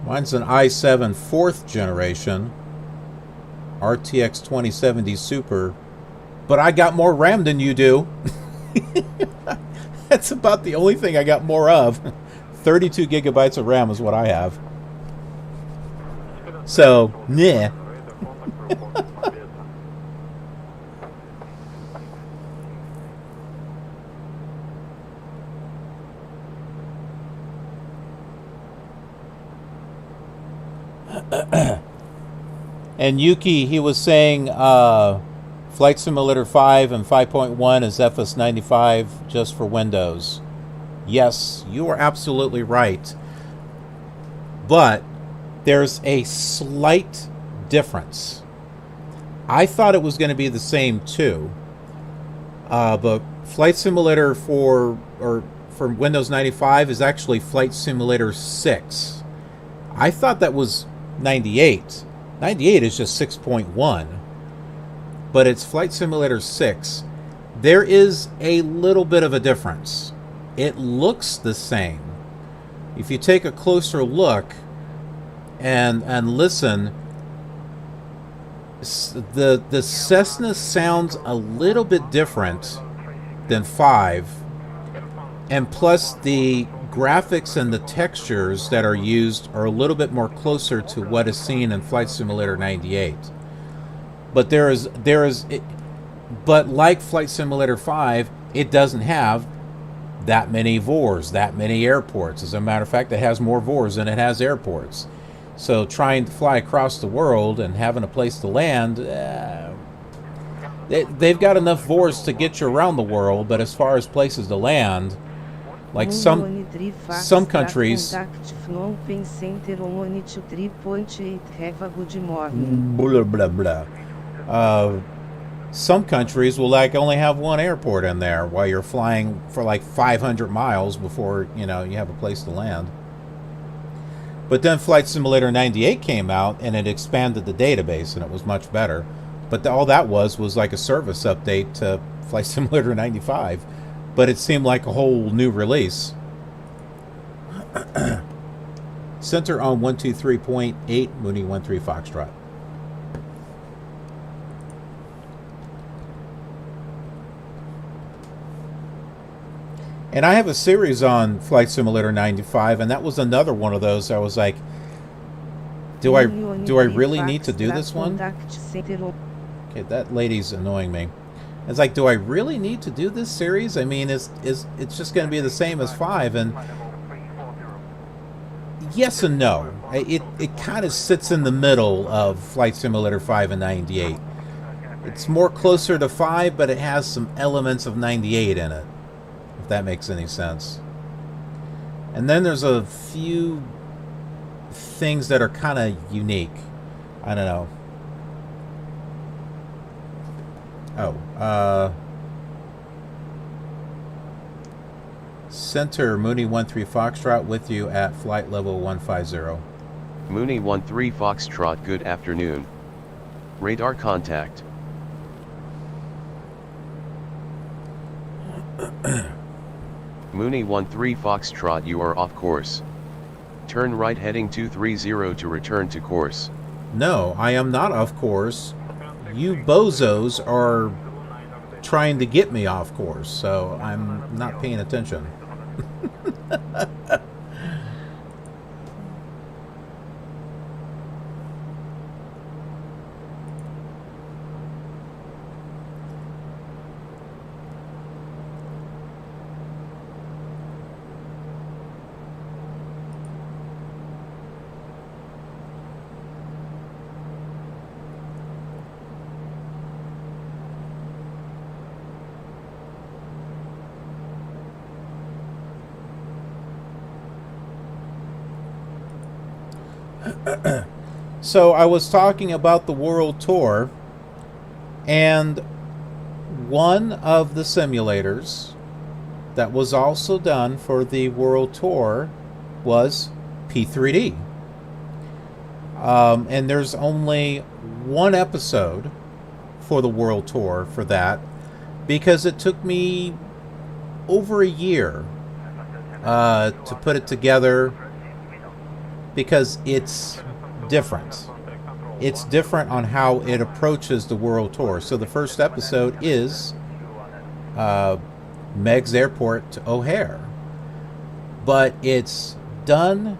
Mine's an i7 4th generation, RTX 2070 Super, but I got more RAM than you do. That's about the only thing I got more of. 32 gigabytes of RAM is what I have. So, yeah. And Yuki, he was saying Flight Simulator 5 and 5.1 is FS95 just for Windows. Yes, you are absolutely right. But there's a slight difference. I thought it was going to be the same too. But Flight Simulator for Windows 95 is actually Flight Simulator 6. I thought that was 98. 98 is just 6.1. But it's Flight Simulator 6. There is a little bit of a difference. It looks the same. If you take a closer look and listen, the Cessna sounds a little bit different than 5. And plus the graphics and the textures that are used are a little bit more closer to what is seen in Flight Simulator 98. But but like Flight Simulator 5, it doesn't have that many VORs, that many airports. As a matter of fact, it has more VORs than it has airports. So trying to fly across the world and having a place to land, they've got enough VORs to get you around the world, but as far as places to land, like some countries, blah, blah, blah. Some countries will like only have one airport in there while you're flying for like 500 miles before you have a place to land. But then Flight Simulator 98 came out and it expanded the database and it was much better. But all that was like a service update to Flight Simulator 95. But it seemed like a whole new release. Center on 123.8, Mooney 13 Foxtrot. And I have a series on Flight Simulator 95, and that was another one of those I was like, do I really need to do this one? Okay, that lady's annoying me. It's like, do I really need to do this series? I mean, it's just going to be the same as 5, and yes and no. It kind of sits in the middle of Flight Simulator 5 and 98. It's more closer to 5, but it has some elements of 98 in it, if that makes any sense. And then there's a few things that are kind of unique. I don't know. Center Mooney 13 Foxtrot with you at flight level 150. Mooney 13 Foxtrot, good afternoon. Radar contact. Mooney 13 Foxtrot, you are off course. Turn right heading 230 to return to course. No, I am not off course. You bozos are trying to get me off course, so I'm not paying attention. So I was talking about the World Tour, and one of the simulators that was also done for the World Tour was P3D. And there's only one episode for the World Tour for that, because it took me over a year to put it together, because it's different. It's different on how it approaches the World Tour. So the first episode is Meigs Airport to O'Hare, but it's done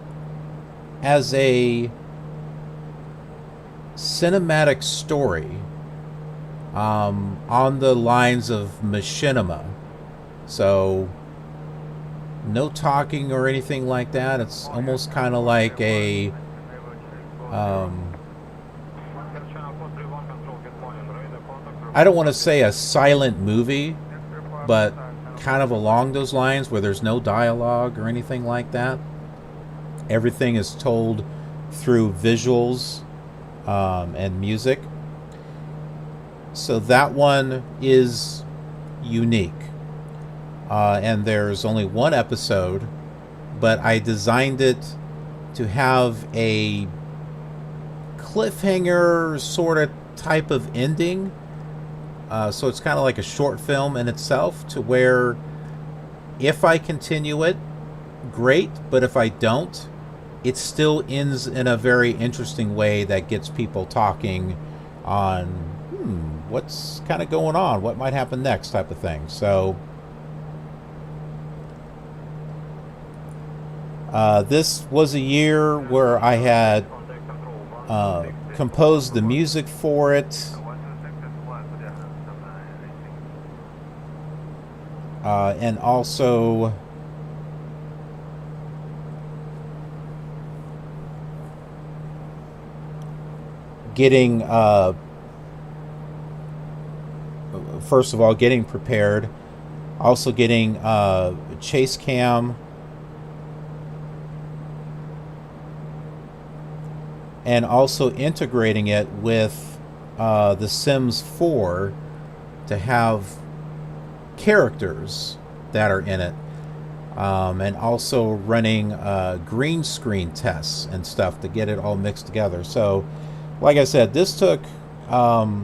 as a cinematic story on the lines of machinima. So no talking or anything like that. It's almost kind of like a I don't want to say a silent movie, but kind of along those lines, where there's no dialogue or anything like that. Everything is told through visuals and music. So that one is unique. And there's only one episode, but I designed it to have a cliffhanger sort of type of ending. So it's kind of like a short film in itself, to where if I continue it, great, but if I don't, it still ends in a very interesting way that gets people talking on what's kind of going on, what might happen next type of thing. So this was a year where I had composed the music for it. And also getting, first of all, getting prepared, also getting chase cam, and also integrating it with the Sims 4 to have characters that are in it, and also running green screen tests and stuff to get it all mixed together. So like I said, this took a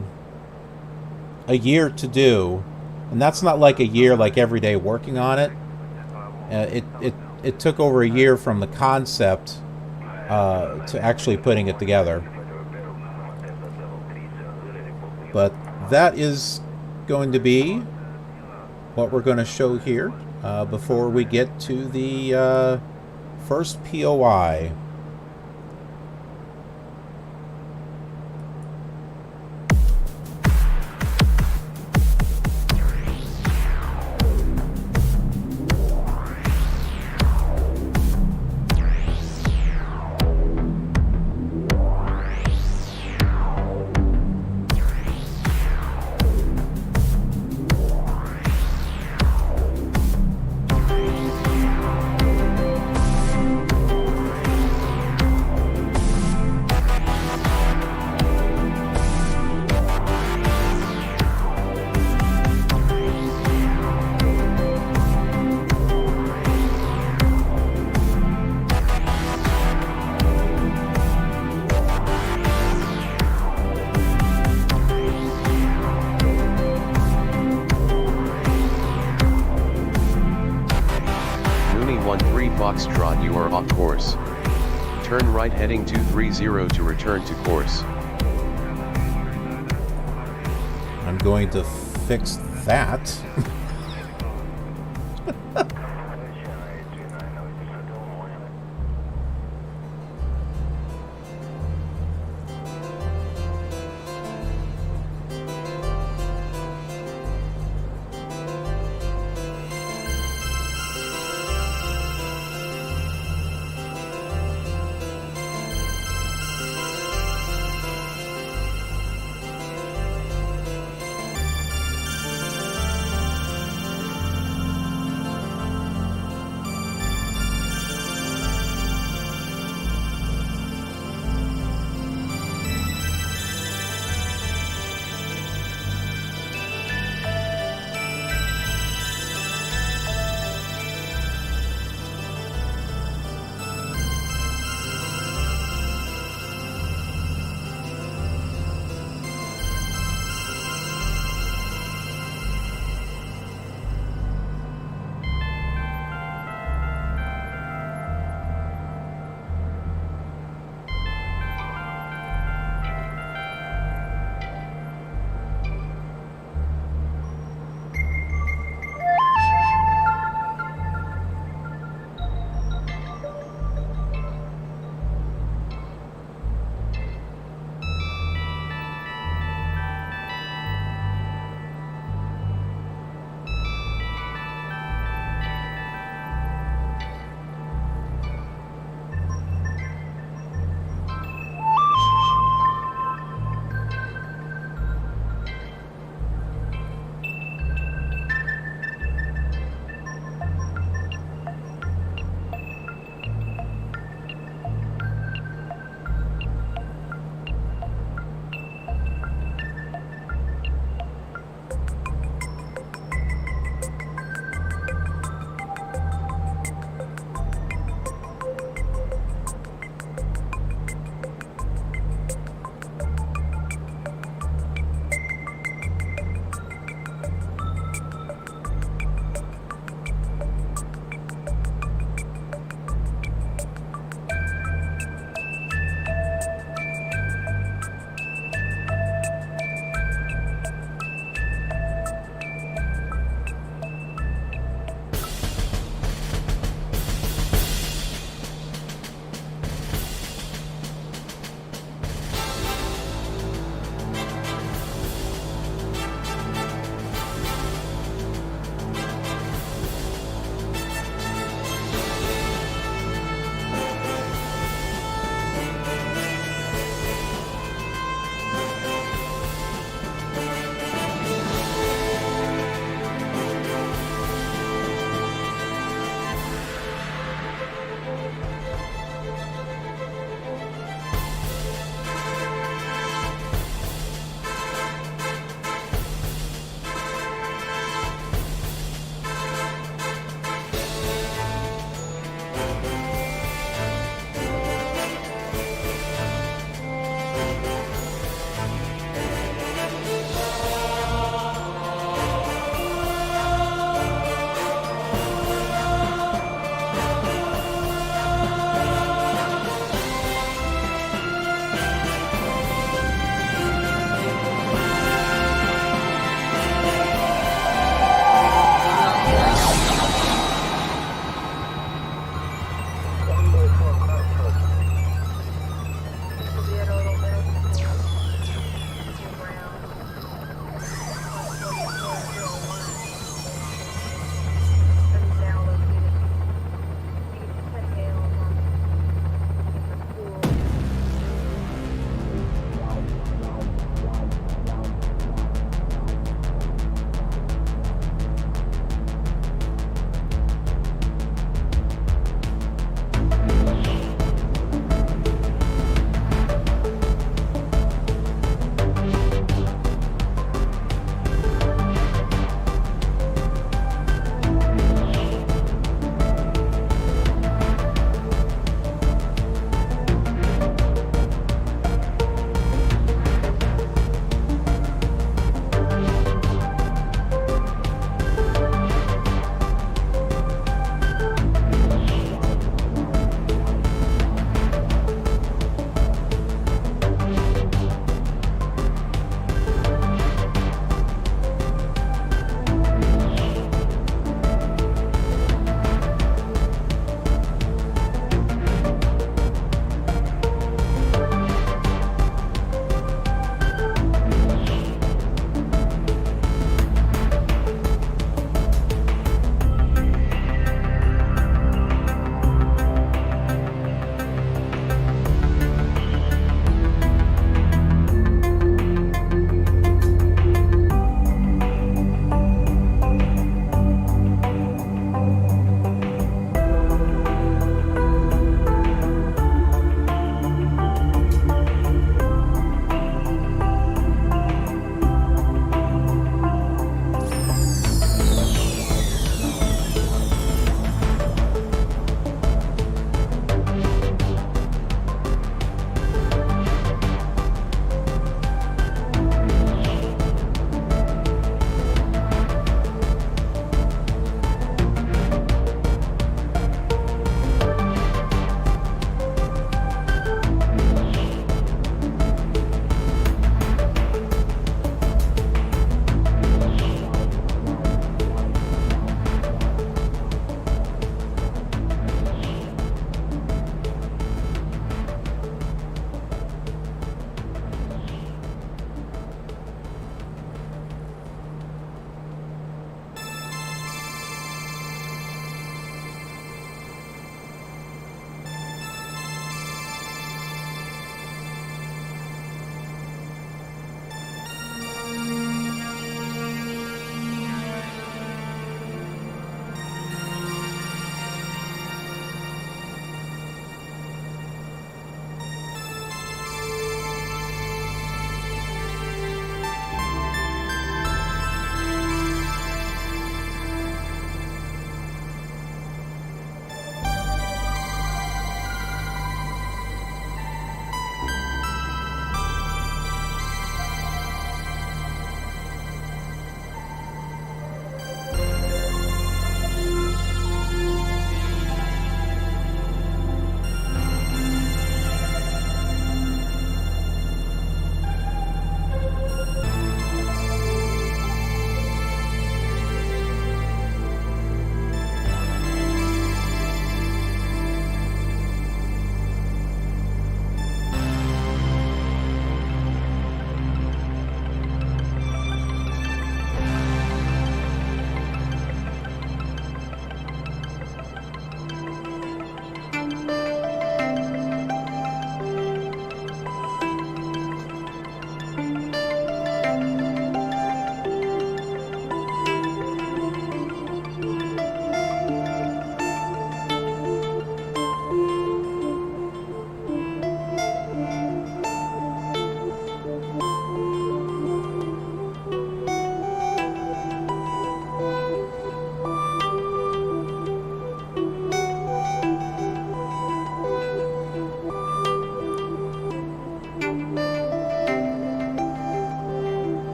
year to do, and that's not like a year like every day working on it. It took over a year from the concept to actually putting it together. But that is going to be what we're going to show here before we get to the first POI. Foxtrot, you are off course. Turn right heading 230 to return to course. I'm going to fix that.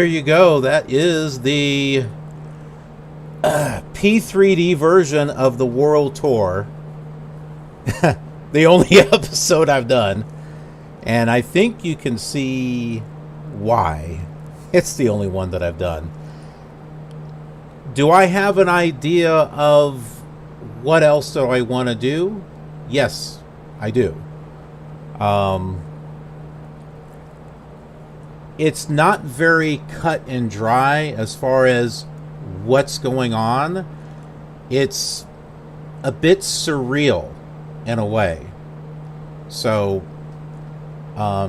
there you go. That is the P3D version of the World Tour. The only episode I've done. And I think you can see why. It's the only one that I've done. Do I have an idea of what else do I want to do? Yes, I do. It's not very cut and dry as far as what's going on. It's a bit surreal in a way. So I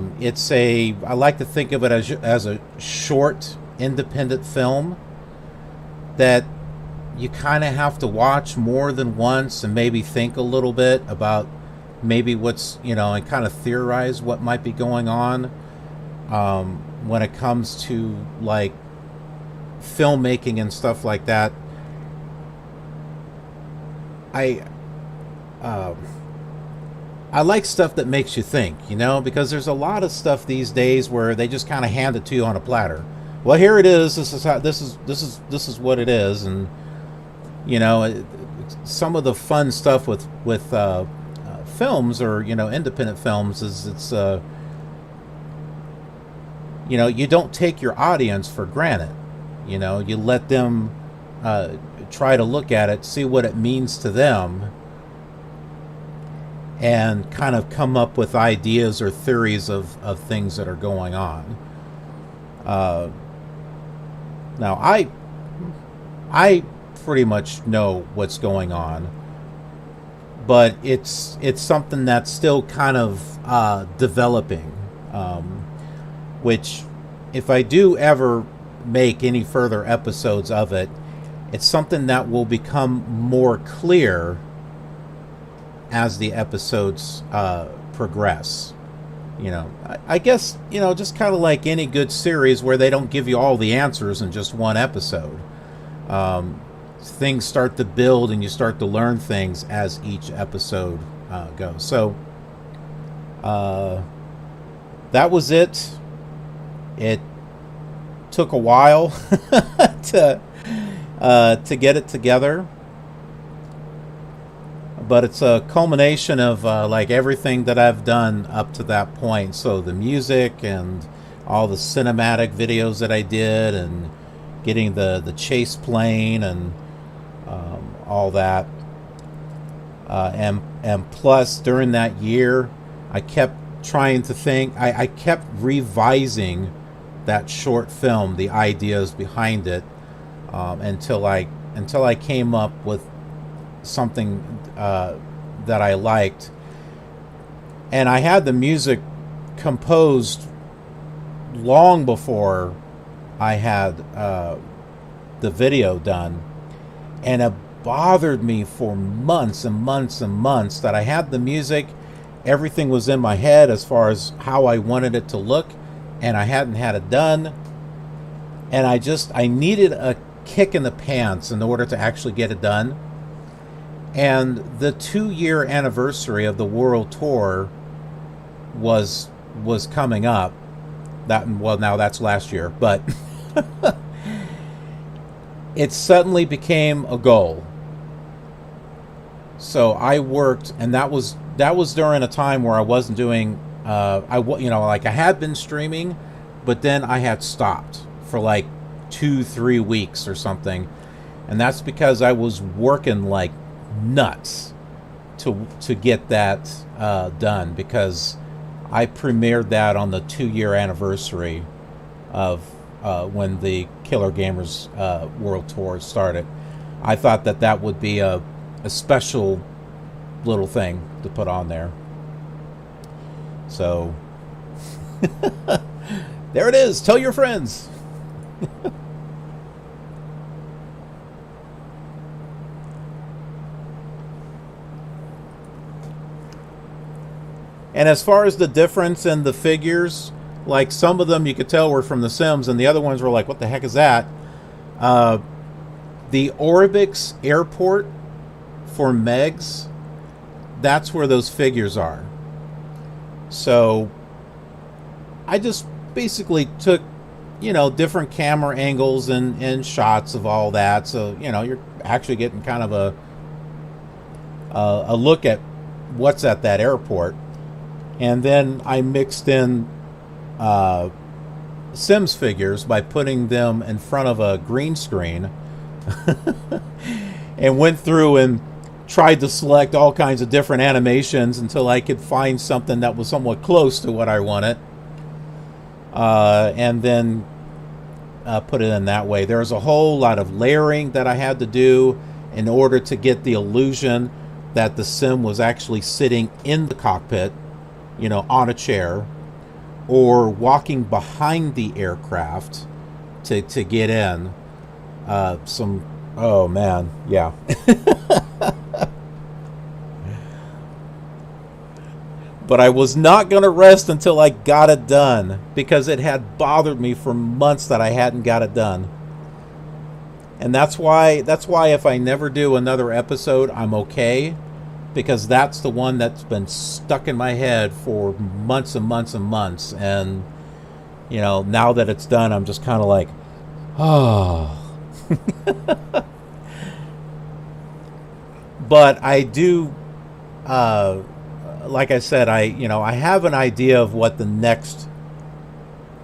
like to think of it as a short independent film that you kind of have to watch more than once and maybe think a little bit about maybe what's, and kind of theorize what might be going on when it comes to like filmmaking and stuff like that. I like stuff that makes you think, because there's a lot of stuff these days where they just kind of hand it to you on a platter. Well, here it is. This is what it is, and some of the fun stuff with films or independent films is it's you don't take your audience for granted. You let them try to look at it, see what it means to them, and kind of come up with ideas or theories of things that are going on. Now, I pretty much know what's going on, but it's something that's still kind of developing, which if I do ever make any further episodes of it, it's something that will become more clear as the episodes progress. I guess, just kind of like any good series where they don't give you all the answers in just one episode. Things start to build and you start to learn things as each episode goes. So that was it. It took a while to get it together. But it's a culmination of like everything that I've done up to that point. So the music and all the cinematic videos that I did, and getting the chase plane and all that. And plus, during that year, I kept trying to think. I kept revising that short film, the ideas behind it, until I came up with something that I liked. And I had the music composed long before I had the video done, and it bothered me for months and months and months that I had the music, everything was in my head as far as how I wanted it to look, and I hadn't had it done, and I needed a kick in the pants in order to actually get it done. And the 2-year anniversary of the World Tour was coming up. Now that's last year, but it suddenly became a goal. So I worked, and that was during a time where I wasn't doing. I had been streaming, but then I had stopped for like 2-3 weeks or something, and that's because I was working like nuts to get that done, because I premiered that on the 2-year anniversary of when the Killer Gamers World Tour started. I thought that would be a special little thing to put on there. So there it is. Tell your friends. And as far as the difference in the figures, like some of them you could tell were from The Sims, and the other ones were like, what the heck is that? The Orbix Airport for Megs, that's where those figures are. So I just basically took you know, different camera angles and shots of all that. So, you know, you're actually getting kind of a look at what's at that airport. And then I mixed in Sims figures by putting them in front of a green screen and went through and tried to select all kinds of different animations until I could find something that was somewhat close to what I wanted. And then put it in that way. There's a whole lot of layering that I had to do in order to get the illusion that the sim was actually sitting in the cockpit, you know, on a chair, or walking behind the aircraft to get in. Oh man, yeah. But I was not going to rest until I got it done, because it had bothered me for months that I hadn't got it done. And that's why if I never do another episode, I'm okay, because that's the one that's been stuck in my head for months and months and months. And, you know, now that it's done, I'm just kind of like, oh. But I do, like I said, I have an idea of what the next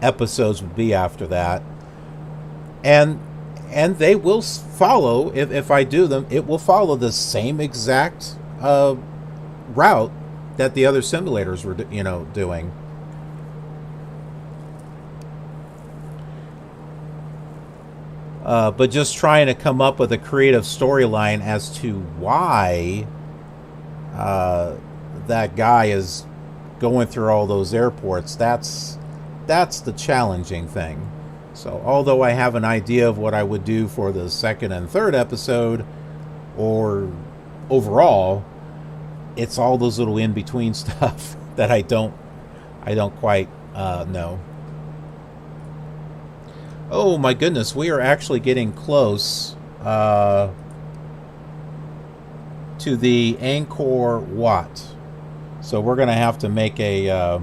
episodes would be after that, and they will follow, if I do them, it will follow the same exact route that the other simulators were, you know, doing. But just trying to come up with a creative storyline as to why that guy is going through all those airports. That's the challenging thing. So although I have an idea of what I would do for the second and third episode, or overall, it's all those little in-between stuff that I don't quite know. Oh my goodness, we are actually getting close to the Angkor Wat. So we're going to have to make a,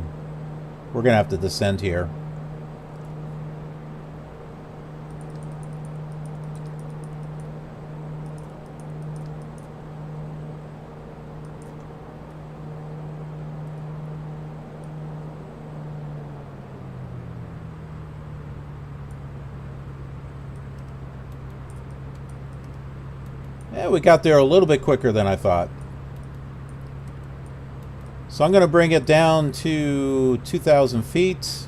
we're going to have to descend here. Yeah, we got there a little bit quicker than I thought. So I'm going to bring it down to 2,000 feet.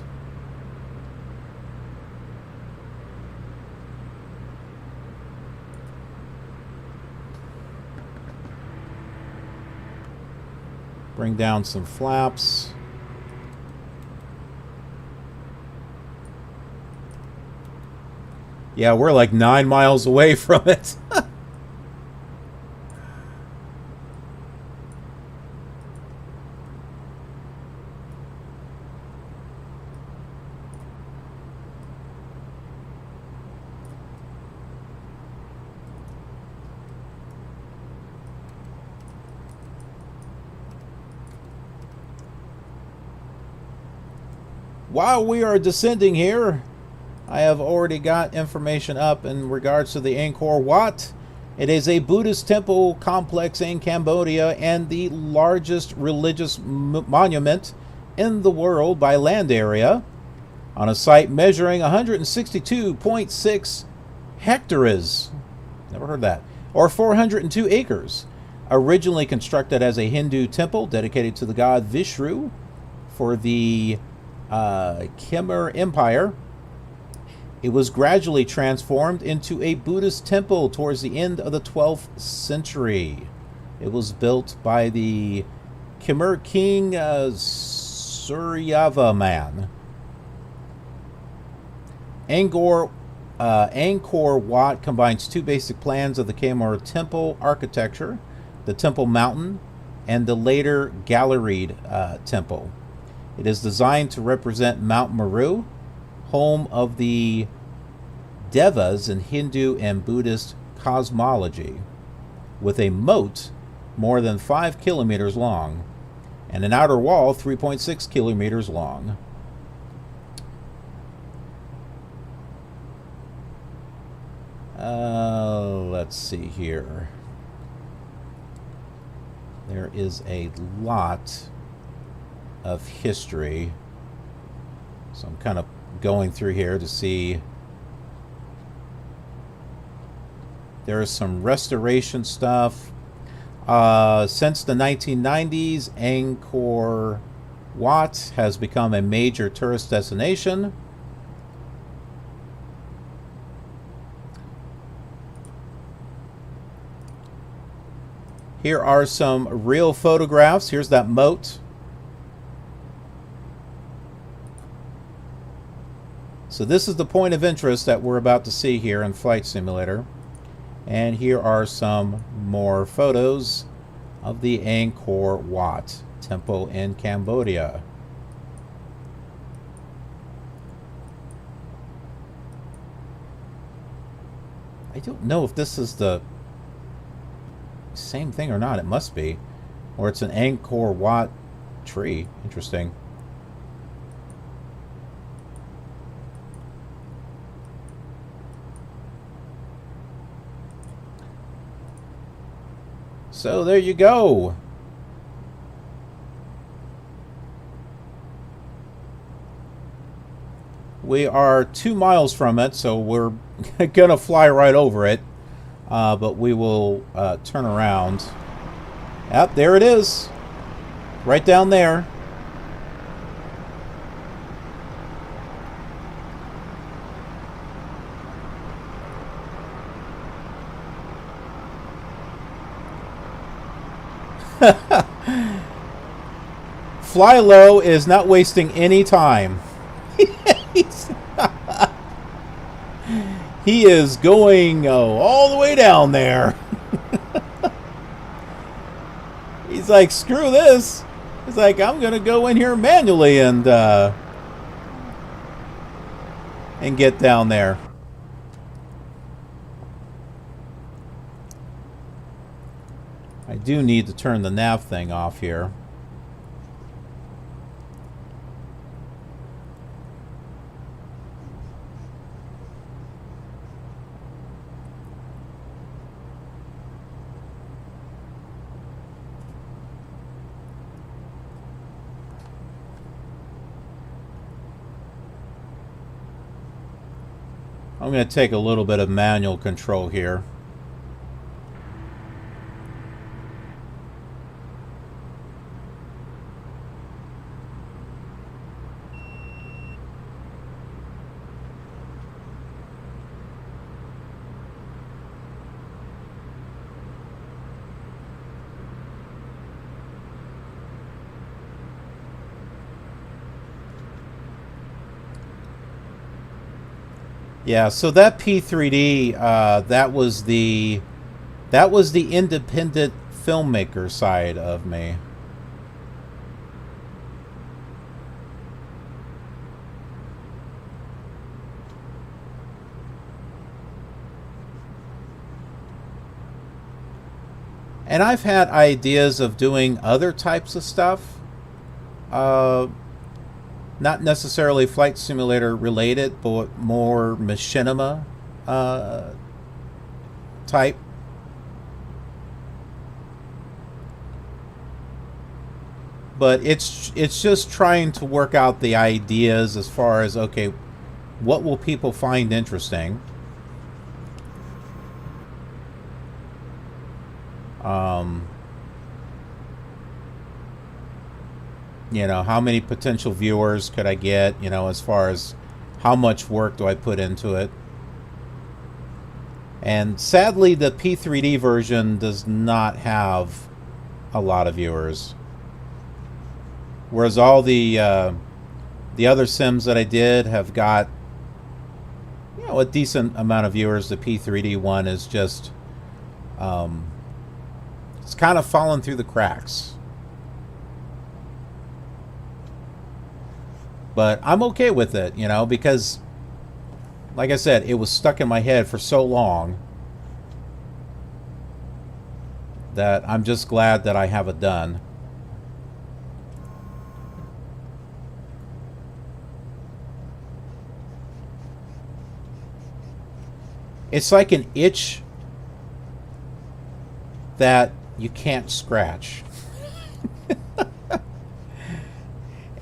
Bring down some flaps. Yeah, we're like 9 miles away from it. While we are descending here, I have already got information up in regards to the Angkor Wat. It is a Buddhist temple complex in Cambodia and the largest religious monument in the world by land area, on a site measuring 162.6 hectares. Never heard that. Or 402 acres. Originally constructed as a Hindu temple dedicated to the god Vishnu for the Khmer Empire, it was gradually transformed into a Buddhist temple towards the end of the 12th century. It was built by the Khmer king Suryavarman. Angkor Wat combines two basic plans of the Khmer temple architecture: the Temple Mountain and the later galleried temple. It is designed to represent Mount Meru, home of the Devas in Hindu and Buddhist cosmology, with a moat more than 5 kilometers long and an outer wall 3.6 kilometers long. Let's see here. There is a lot of history. So I'm kind of going through here to see. There is some restoration stuff. Since the 1990s, Angkor Wat has become a major tourist destination. Here are some real photographs. Here's that moat. So this is the point of interest that we're about to see here in Flight Simulator. And here are some more photos of the Angkor Wat Temple in Cambodia. I don't know if this is the same thing or not. It must be. Or it's an Angkor Wat tree. Interesting. So there you go. We are 2 miles from it, so we're gonna fly right over it. But we will turn around. Yep, there it is. Right down there. Fly Low is not wasting any time. He is going all the way down there. He's like, screw this. He's like, I'm going to go in here manually and get down there. I do need to turn the nav thing off here. I'm going to take a little bit of manual control here. Yeah, so that P3D, that was the independent filmmaker side of me. And I've had ideas of doing other types of stuff. Not necessarily Flight Simulator related, but more machinima type. But it's just trying to work out the ideas as far as, okay, what will people find interesting? You know, how many potential viewers could I get, you know, as far as how much work do I put into it? And sadly, the P3D version does not have a lot of viewers. Whereas all the other sims that I did have got, you know, a decent amount of viewers. The P3D one is just, it's kind of fallen through the cracks. But I'm okay with it, you know, because, like I said, it was stuck in my head for so long that I'm just glad that I have it done. It's like an itch that you can't scratch.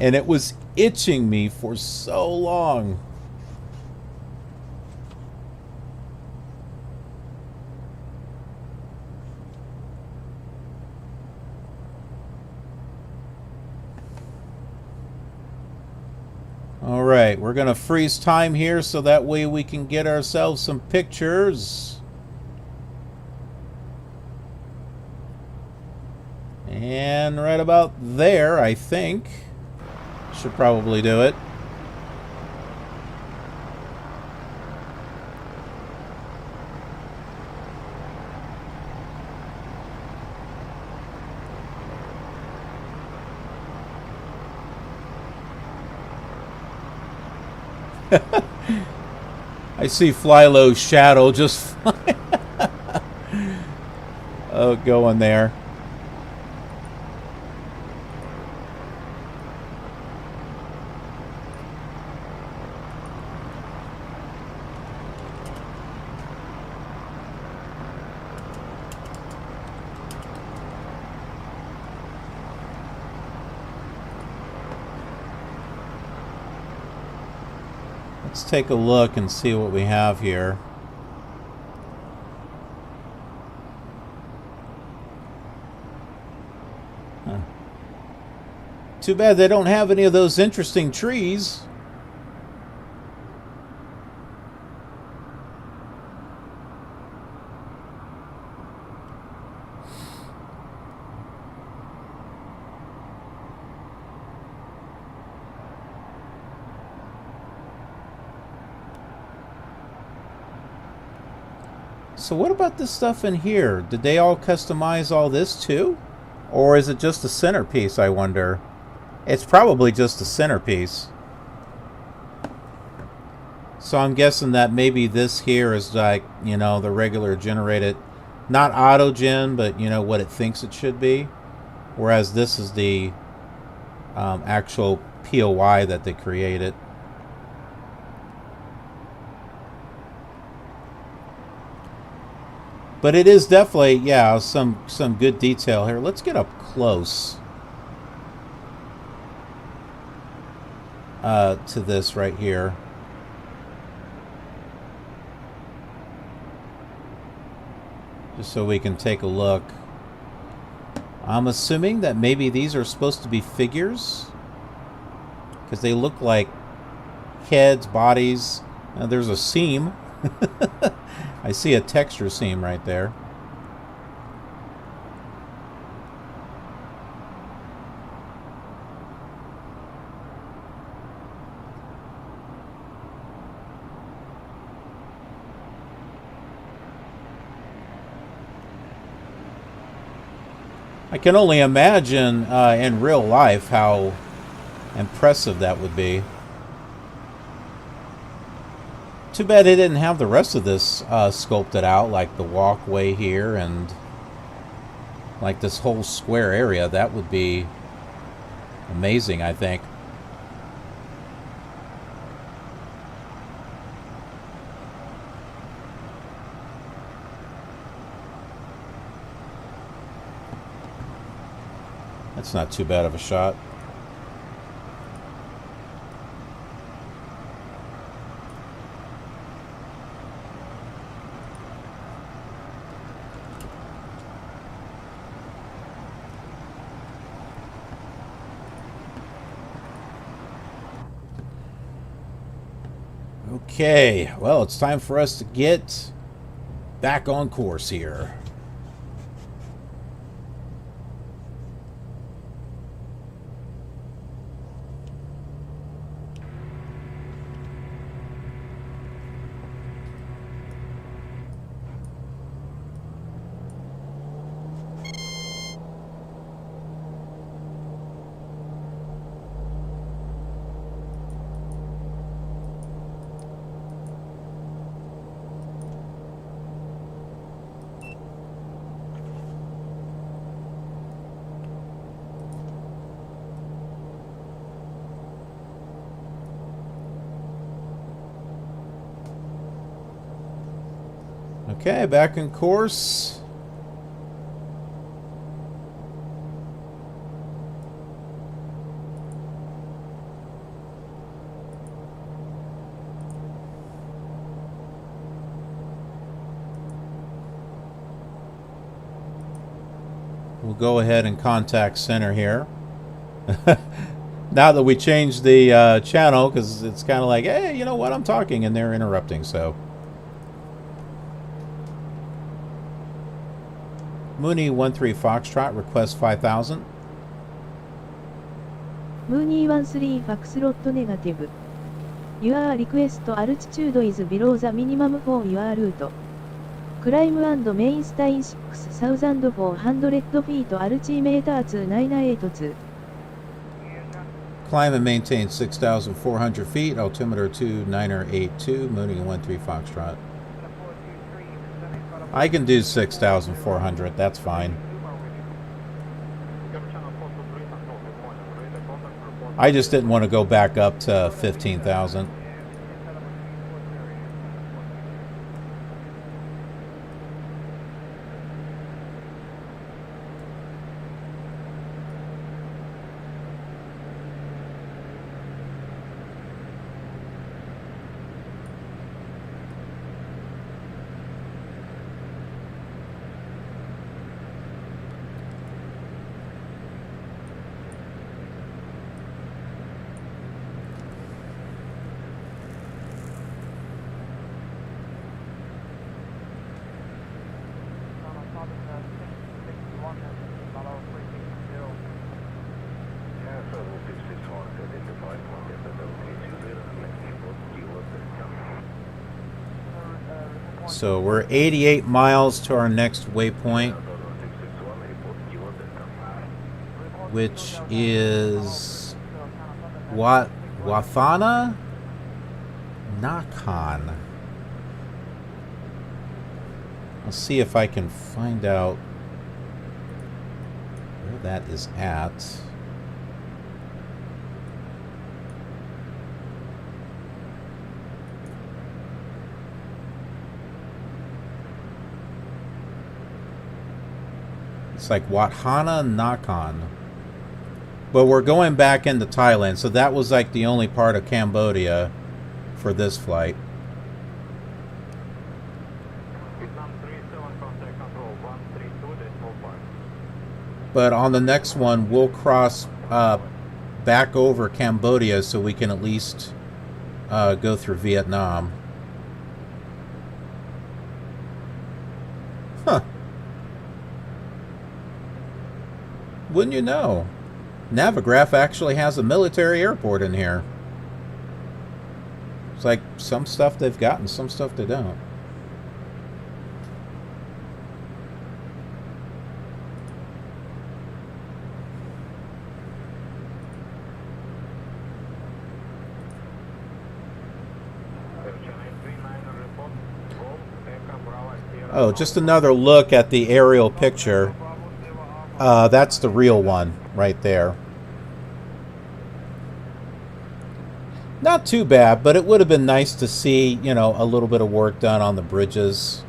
And it was itching me for so long. All right, we're going to freeze time here so that way we can get ourselves some pictures. And right about there, I think. Should probably do it. I see Flylo's shadow just going there. Let's take a look and see what we have here. Huh. Too bad they don't have any of those interesting trees. So what about this stuff in here? Did they all customize all this too? Or is it just a centerpiece, I wonder? It's probably just a centerpiece. So I'm guessing that maybe this here is like, you know, the regular generated, not auto-gen, but you know what it thinks it should be. Whereas this is the actual POI that they created. But it is definitely, yeah, some good detail here. Let's get up close to this right here. Just so we can take a look. I'm assuming that maybe these are supposed to be figures, because they look like heads, bodies. There's a seam. I see a texture seam right there. I can only imagine in real life how impressive that would be. Too bad they didn't have the rest of this sculpted out, like the walkway here and like this whole square area. That would be amazing, I think. That's not too bad of a shot. Okay, well, it's time for us to get back on course here. Okay, back in course. We'll go ahead and contact center here. Now that we changed the channel, because it's kind of like, hey, you know what, I'm talking, and they're interrupting, so. Mooney 13 Foxtrot, request 5,000. Mooney 13 Foxtrot negative. Your request altitude is below the minimum for your route. Climb and maintain 6,400 feet altimeter 2982. Climb and maintain 6,400 feet, altimeter 2982, Mooney 13 Foxtrot. I can do 6,400, that's fine. I just didn't want to go back up to 15,000. So we're 88 miles to our next waypoint, which is Wathana Nakhon. I'll see if I can find out where that is at. It's like Wathana Nakhon. But we're going back into Thailand, so that was like the only part of Cambodia for this flight. But on the next one, we'll cross back over Cambodia so we can at least go through Vietnam. Huh. Wouldn't you know? Navigraph actually has a military airport in here. It's like some stuff they've got and some stuff they don't. Oh, just another look at the aerial picture. That's the real one right there. Not too bad, but it would have been nice to see, you know, a little bit of work done on the bridges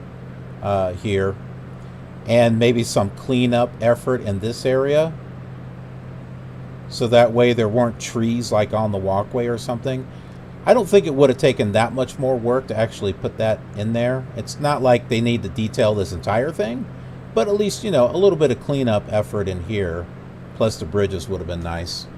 here. And maybe some cleanup effort in this area. So that way there weren't trees like on the walkway or something. I don't think it would have taken that much more work to actually put that in there. It's not like they need to detail this entire thing. But at least, you know, a little bit of cleanup effort in here, plus the bridges would have been nice.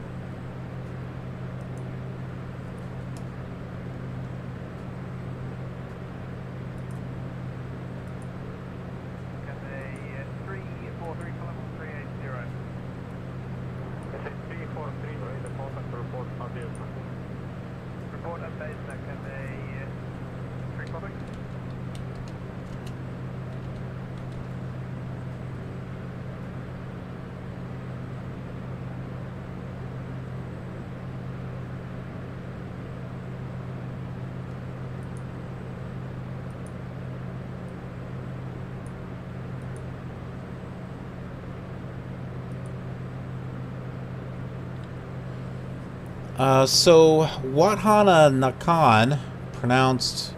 So Wathana Nakhon, pronounced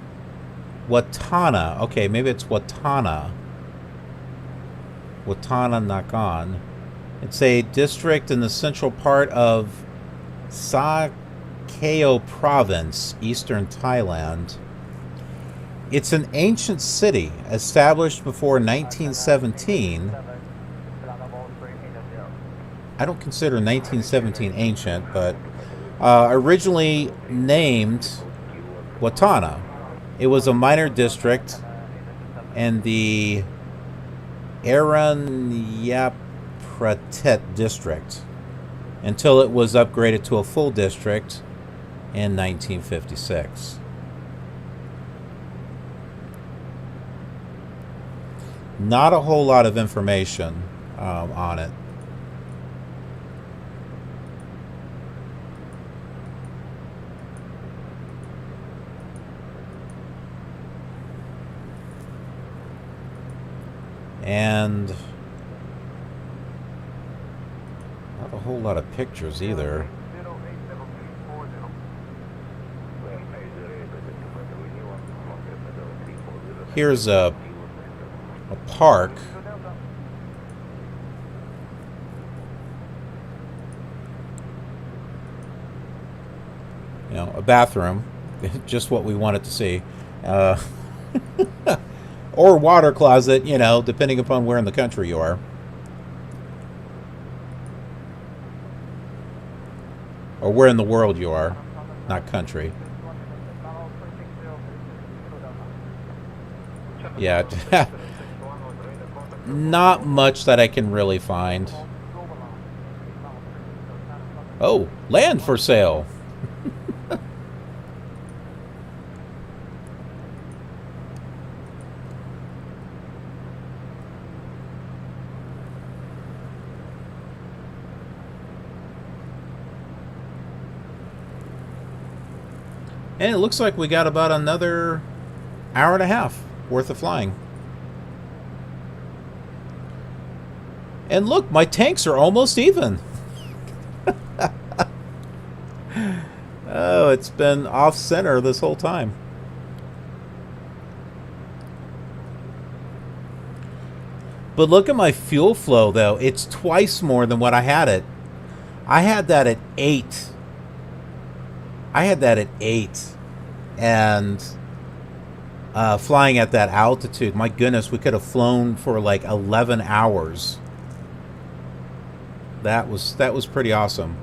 Watana. Okay, maybe it's Watana. Watana Nakhon. It's a district in the central part of Sa Kaeo Province, eastern Thailand. It's an ancient city established before 1917. I don't consider 1917 ancient, but originally named Watana. It was a minor district in the Aranyapratet district until it was upgraded to a full district in 1956. Not a whole lot of information on it. And not a whole lot of pictures either. Here's a park. You know, a bathroom. Just what we wanted to see. Or water closet, you know, depending upon where in the country you are. Or where in the world you are, not country. Yeah, not much that I can really find. Oh, land for sale. And it looks like we got about another hour and a half worth of flying. And look, my tanks are almost even. Oh, it's been off center this whole time. But look at my fuel flow though. It's twice more than what I had it. I had that at 8. And flying at that altitude, my goodness, we could have flown for like 11 hours. That was pretty awesome.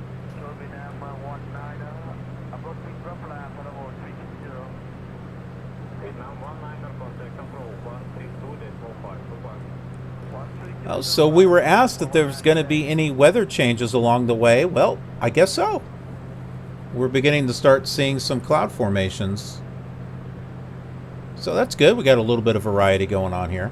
Oh, so we were asked if there's going to be any weather changes along the way. Well, I guess so. We're beginning to start seeing some cloud formations. So that's good. We got a little bit of variety going on here.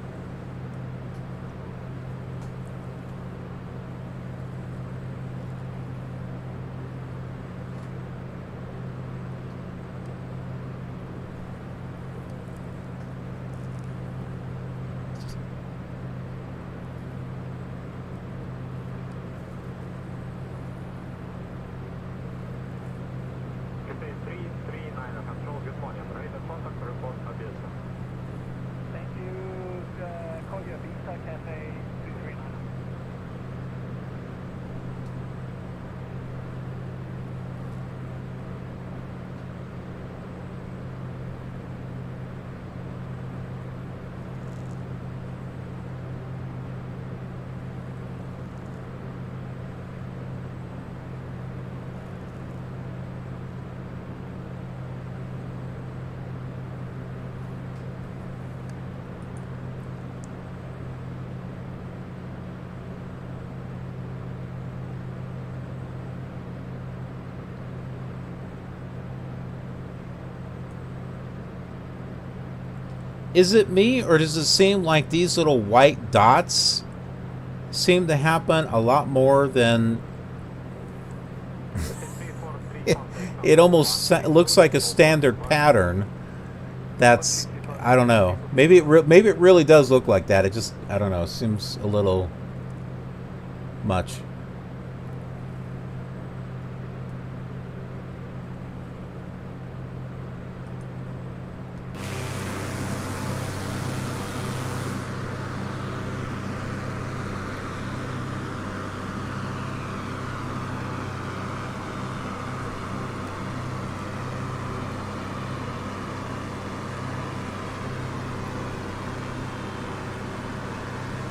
Is it me, or does it seem like these little white dots seem to happen a lot more than... it almost looks like a standard pattern. That's, I don't know. Maybe it really does look like that. It just, I don't know, seems a little much.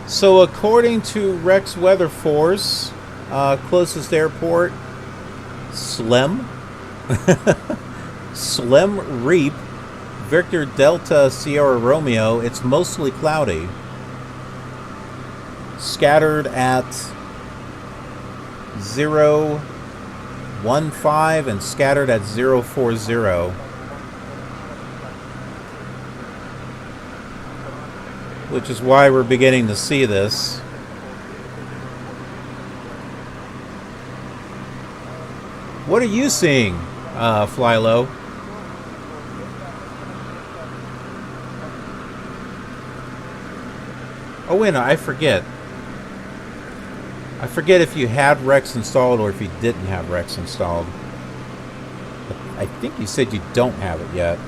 So according to Rex Weather Force, closest airport, Slim. Slim Reap, Victor Delta Sierra Romeo, it's mostly cloudy. Scattered at 015 and scattered at 040. Which is why we're beginning to see this. What are you seeing, Fly Low? Oh wait, no, I forget. I forget if you had Rex installed or if you didn't have Rex installed. I think you said you don't have it yet.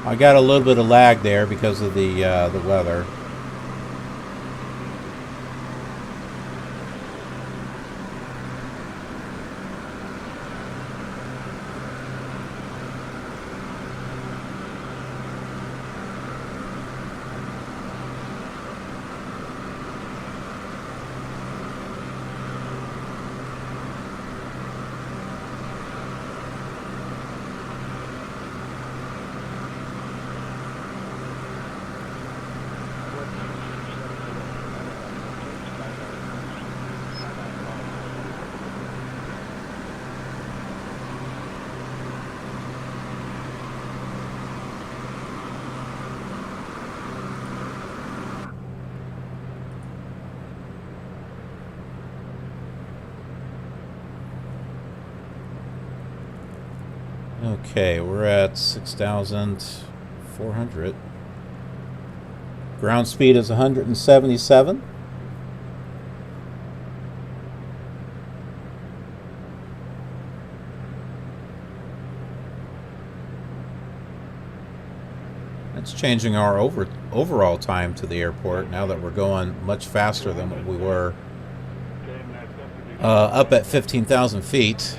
I got a little bit of lag there because of the weather. Okay, we're at 6,400. Ground speed is 177. That's changing our overall time to the airport now that we're going much faster than what we were up at 15,000 feet.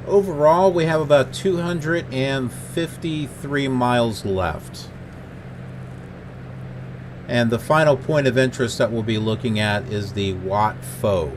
Overall, we have about 253 miles left. And the final point of interest that we'll be looking at is the Wat Pho.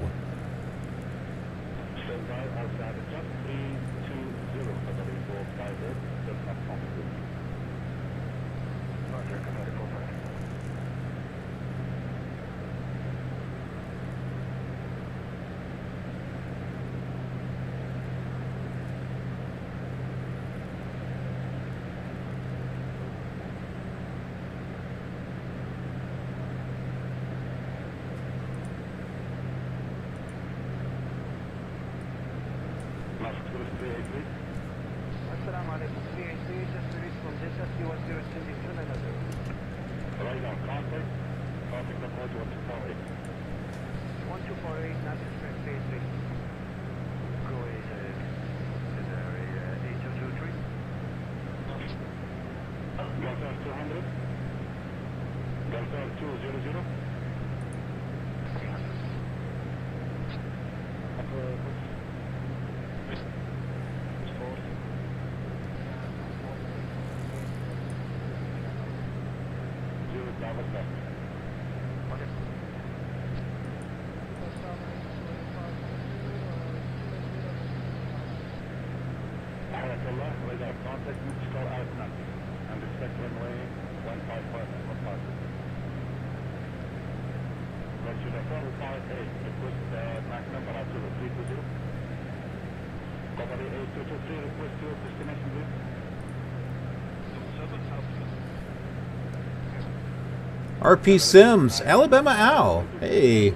RP Sims, Alabama Owl. Hey.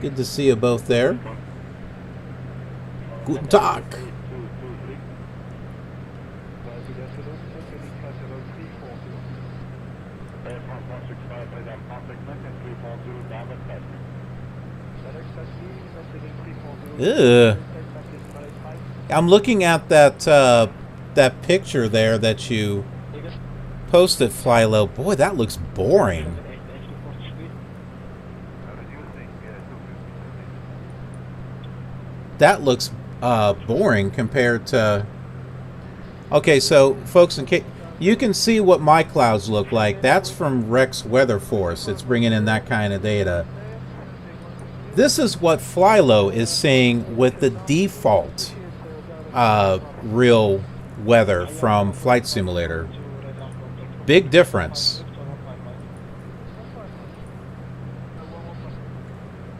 Good to see you both there. Guten Tag. Ugh. I'm looking at that that picture there that you posted, Flylow. Boy, that looks boring. That looks boring compared to... Okay, so folks, in case you can see what my clouds look like. That's from Rex Weather Force. It's bringing in that kind of data. This is what Flylow is seeing with the default real weather from Flight Simulator. Big difference.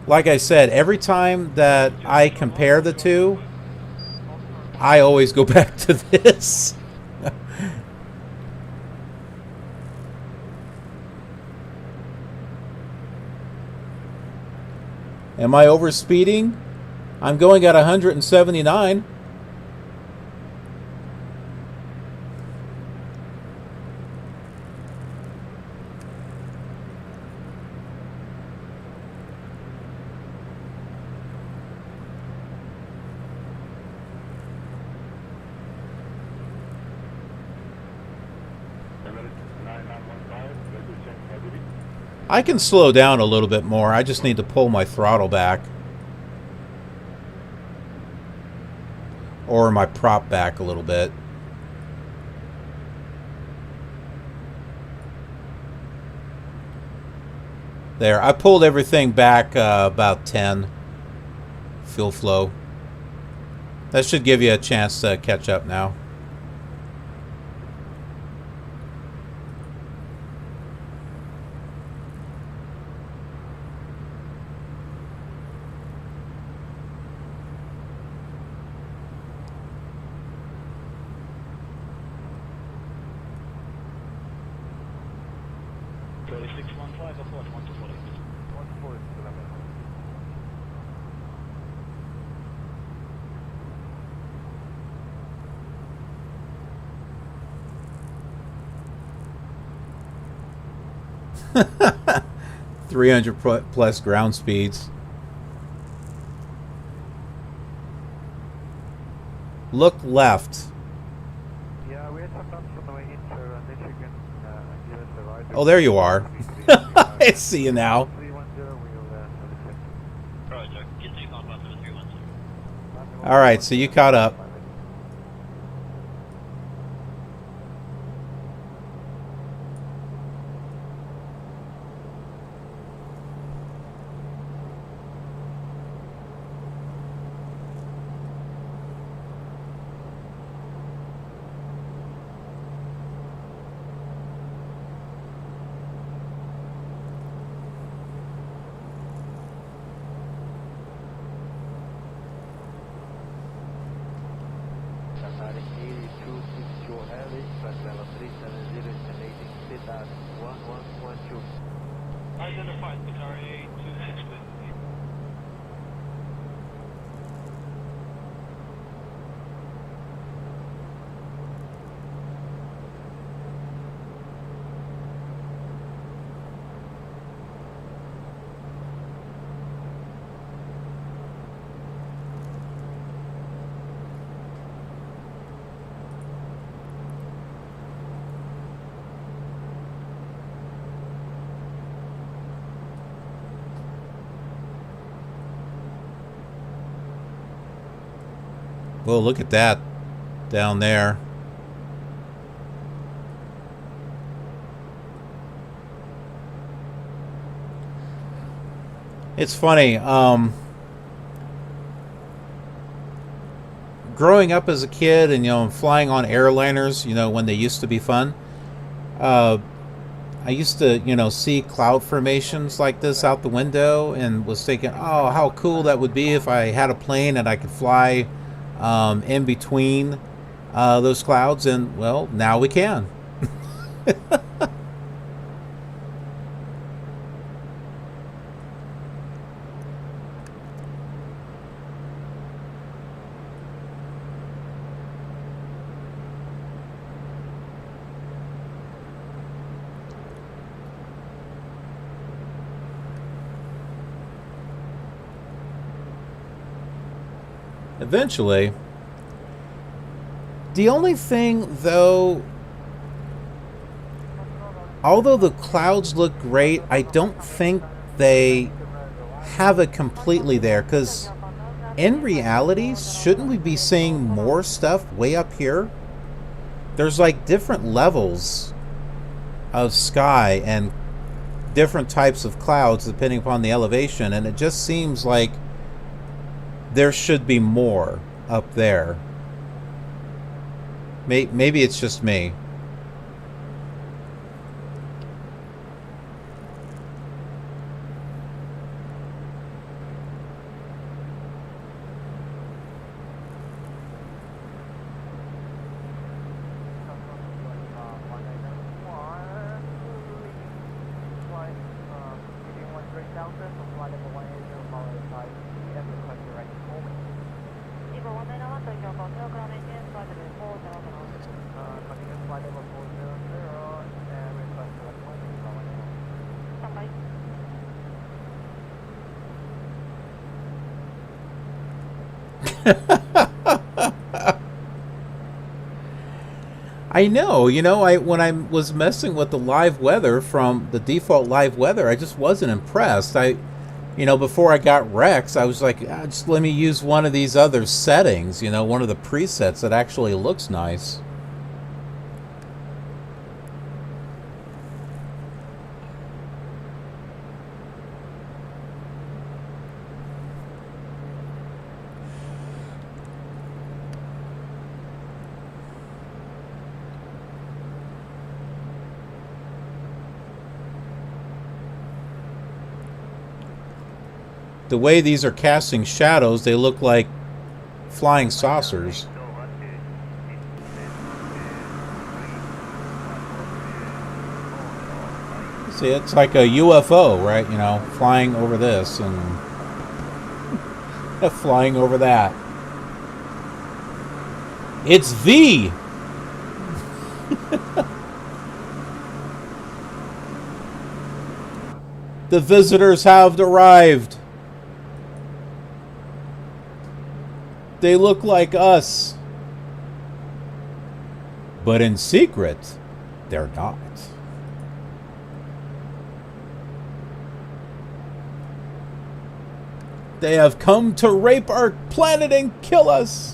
Like I said, every time that I compare the two, I always go back to this. Am I overspeeding? I'm going at 179. I can slow down a little bit more. I just need to pull my throttle back. Or my prop back a little bit. There, I pulled everything back about 10. Fuel flow. That should give you a chance to catch up now. +300 ground speeds. Look left. Yeah, we had some guns on the way in, sir, and if you can give us a ride. Oh, there you are. I see you now. 310, we'll All right, so you caught up. Identified with RA 26. Well, look at that down there. It's funny. Growing up as a kid and, flying on airliners, when they used to be fun, I used to, see cloud formations like this out the window and was thinking, oh, how cool that would be if I had a plane and I could fly in between those clouds, and well, now we can. Eventually. The only thing, though, although the clouds look great, I don't think they have it completely there, because in reality, shouldn't we be seeing more stuff way up here? There's like different levels of sky and different types of clouds depending upon the elevation, and it just seems like there should be more up there. Maybe it's just me. I know, you know, when I was messing with the live weather from the default live weather, I just wasn't impressed. You know, before I got Rex, I was like, just let me use one of these other settings, you know, one of the presets that actually looks nice. The way these are casting shadows, they look like flying saucers. See, it's like a UFO, right? You know, flying over this and flying over that. It's V! The visitors have arrived. They look like us. But in secret, they're not. They have come to rape our planet and kill us.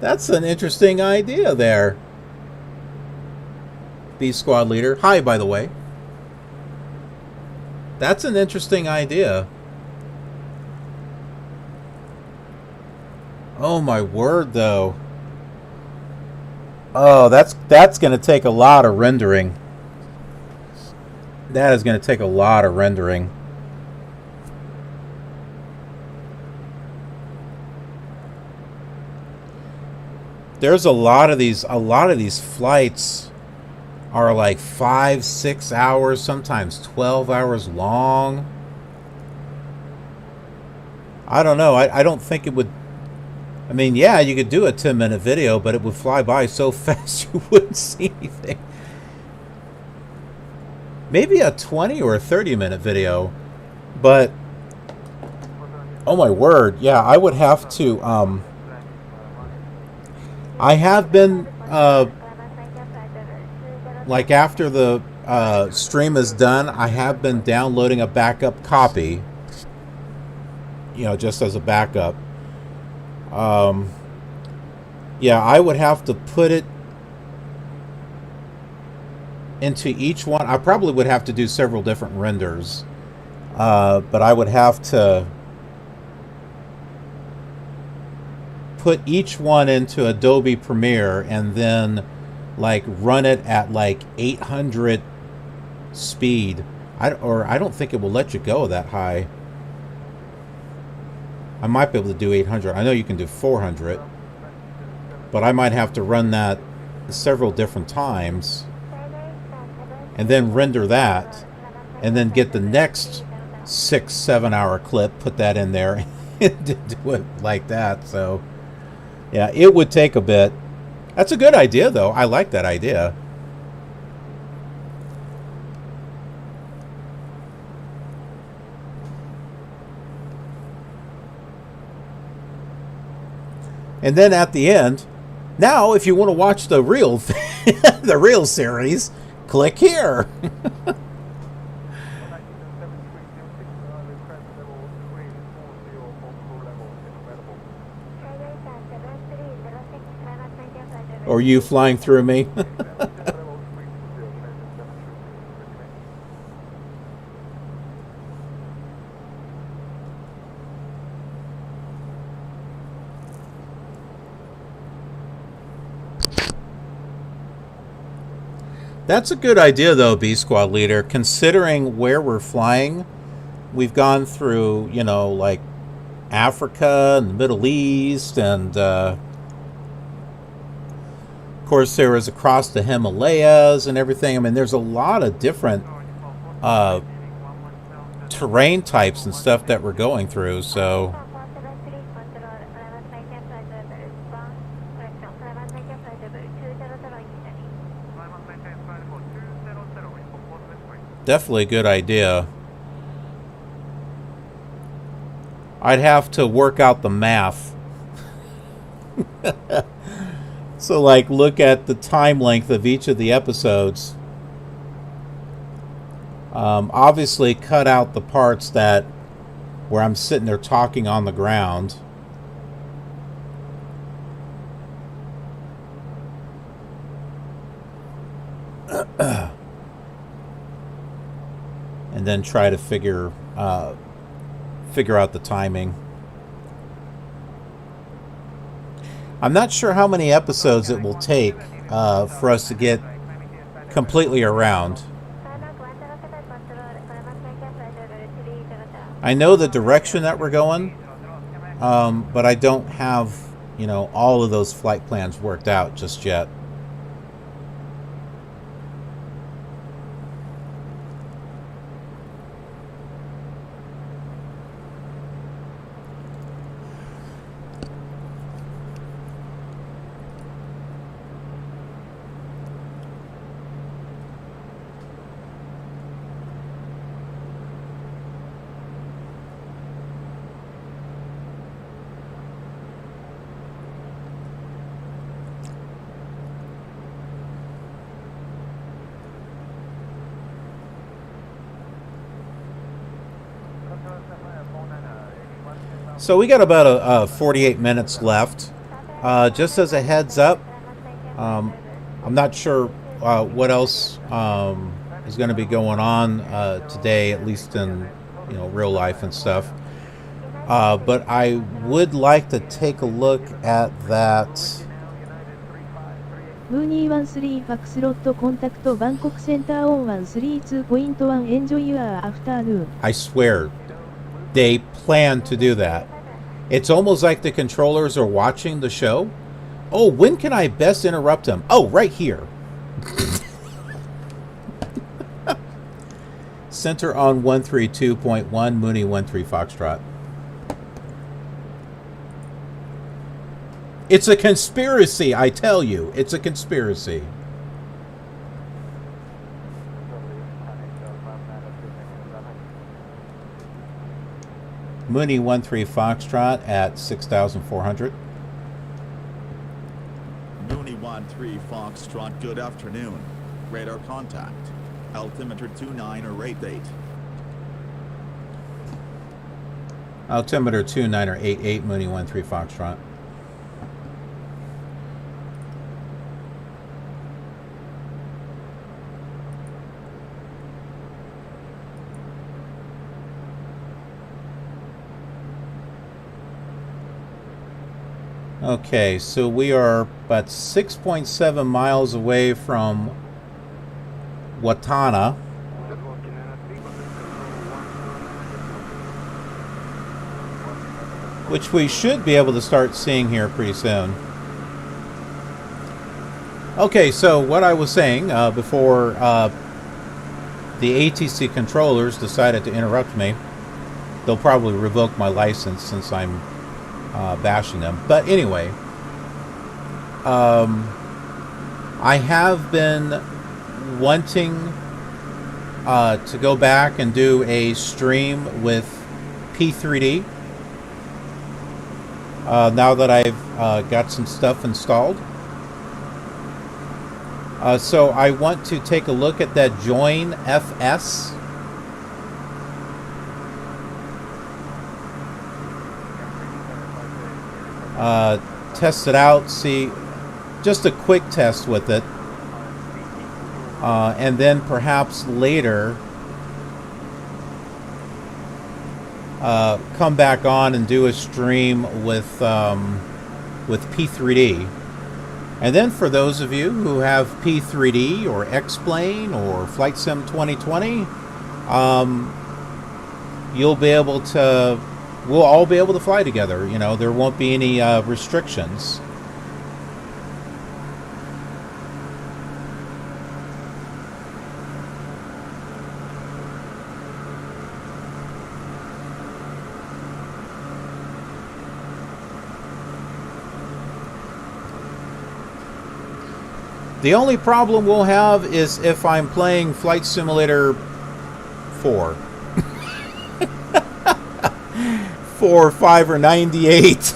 That's an interesting idea there. B squad leader. Hi, by the way. That's an interesting idea. Oh my word, though. Oh, that's going to take a lot of rendering. That is going to take a lot of rendering. There's a lot of these flights are like 5-6 hours, sometimes 12 hours long. I don't know. I don't think it would. I mean, yeah, you could do a 10-minute video, but it would fly by so fast you wouldn't see anything. Maybe a 20 or a 30-minute video, but oh my word, yeah, I would have to. I have been, like after the stream is done, I have been downloading a backup copy, you know, just as a backup. Yeah, I would have to put it into each one. I probably would have to do several different renders but I would have to put each one into Adobe Premiere and then like run it at like 800 speed. I don't think it will let you go that high. I might be able to do 800. I know you can do 400, but I might have to run that several different times and then render that and then get the next 6-7 hour clip, put that in there and do it like that. So yeah, it would take a bit. That's a good idea, though. I like that idea. And then at the end, now if you want to watch the real the real series, click here. Or you flying through me? That's a good idea, though, B Squad Leader, considering where we're flying. We've gone through, you know, like Africa and the Middle East, and of course there was across the Himalayas and everything. I mean, there's a lot of different terrain types and stuff that we're going through, so definitely a good idea. I'd have to work out the math. So, like, look at the time length of each of the episodes. Obviously, cut out the parts that where I'm sitting there talking on the ground. And then try to figure out the timing. I'm not sure how many episodes it will take for us to get completely around. I know the direction that we're going, but I don't have, you know, all of those flight plans worked out just yet. So we got about 48 minutes left. Just as a heads up, I'm not sure what else is going to be going on today, at least in, you know, real life and stuff. But I would like to take a look at that. Mooney 13 Foxtrot contact Bangkok Center on 132.1. Enjoy your afternoon. I swear, they plan to do that. It's almost like the controllers are watching the show. Oh, when can I best interrupt them? Oh, right here. Center on 132.1, Mooney 13 Foxtrot. It's a conspiracy, I tell you. It's a conspiracy. Mooney 13 Foxtrot at 6,400. Mooney 13 Foxtrot, good afternoon. Radar contact. Altimeter 29 or 88. Altimeter 29 or 88, Mooney 13 Foxtrot. Okay, so we are about 6.7 miles away from Watana. Which we should be able to start seeing here pretty soon. Okay, so what I was saying before the ATC controllers decided to interrupt me. They'll probably revoke my license since I'm bashing them. But anyway, I have been wanting to go back and do a stream with P3D. Now that I've got some stuff installed. So I want to take a look at that Join FS. Test it out, see, just a quick test with it. And then perhaps later come back on and do a stream with P3D. And then for those of you who have P3D or X-Plane or Flight Sim 2020, you'll be able to, we'll all be able to fly together. You know, there won't be any restrictions. The only problem we'll have is if I'm playing Flight Simulator 4. 4, 5, or 98.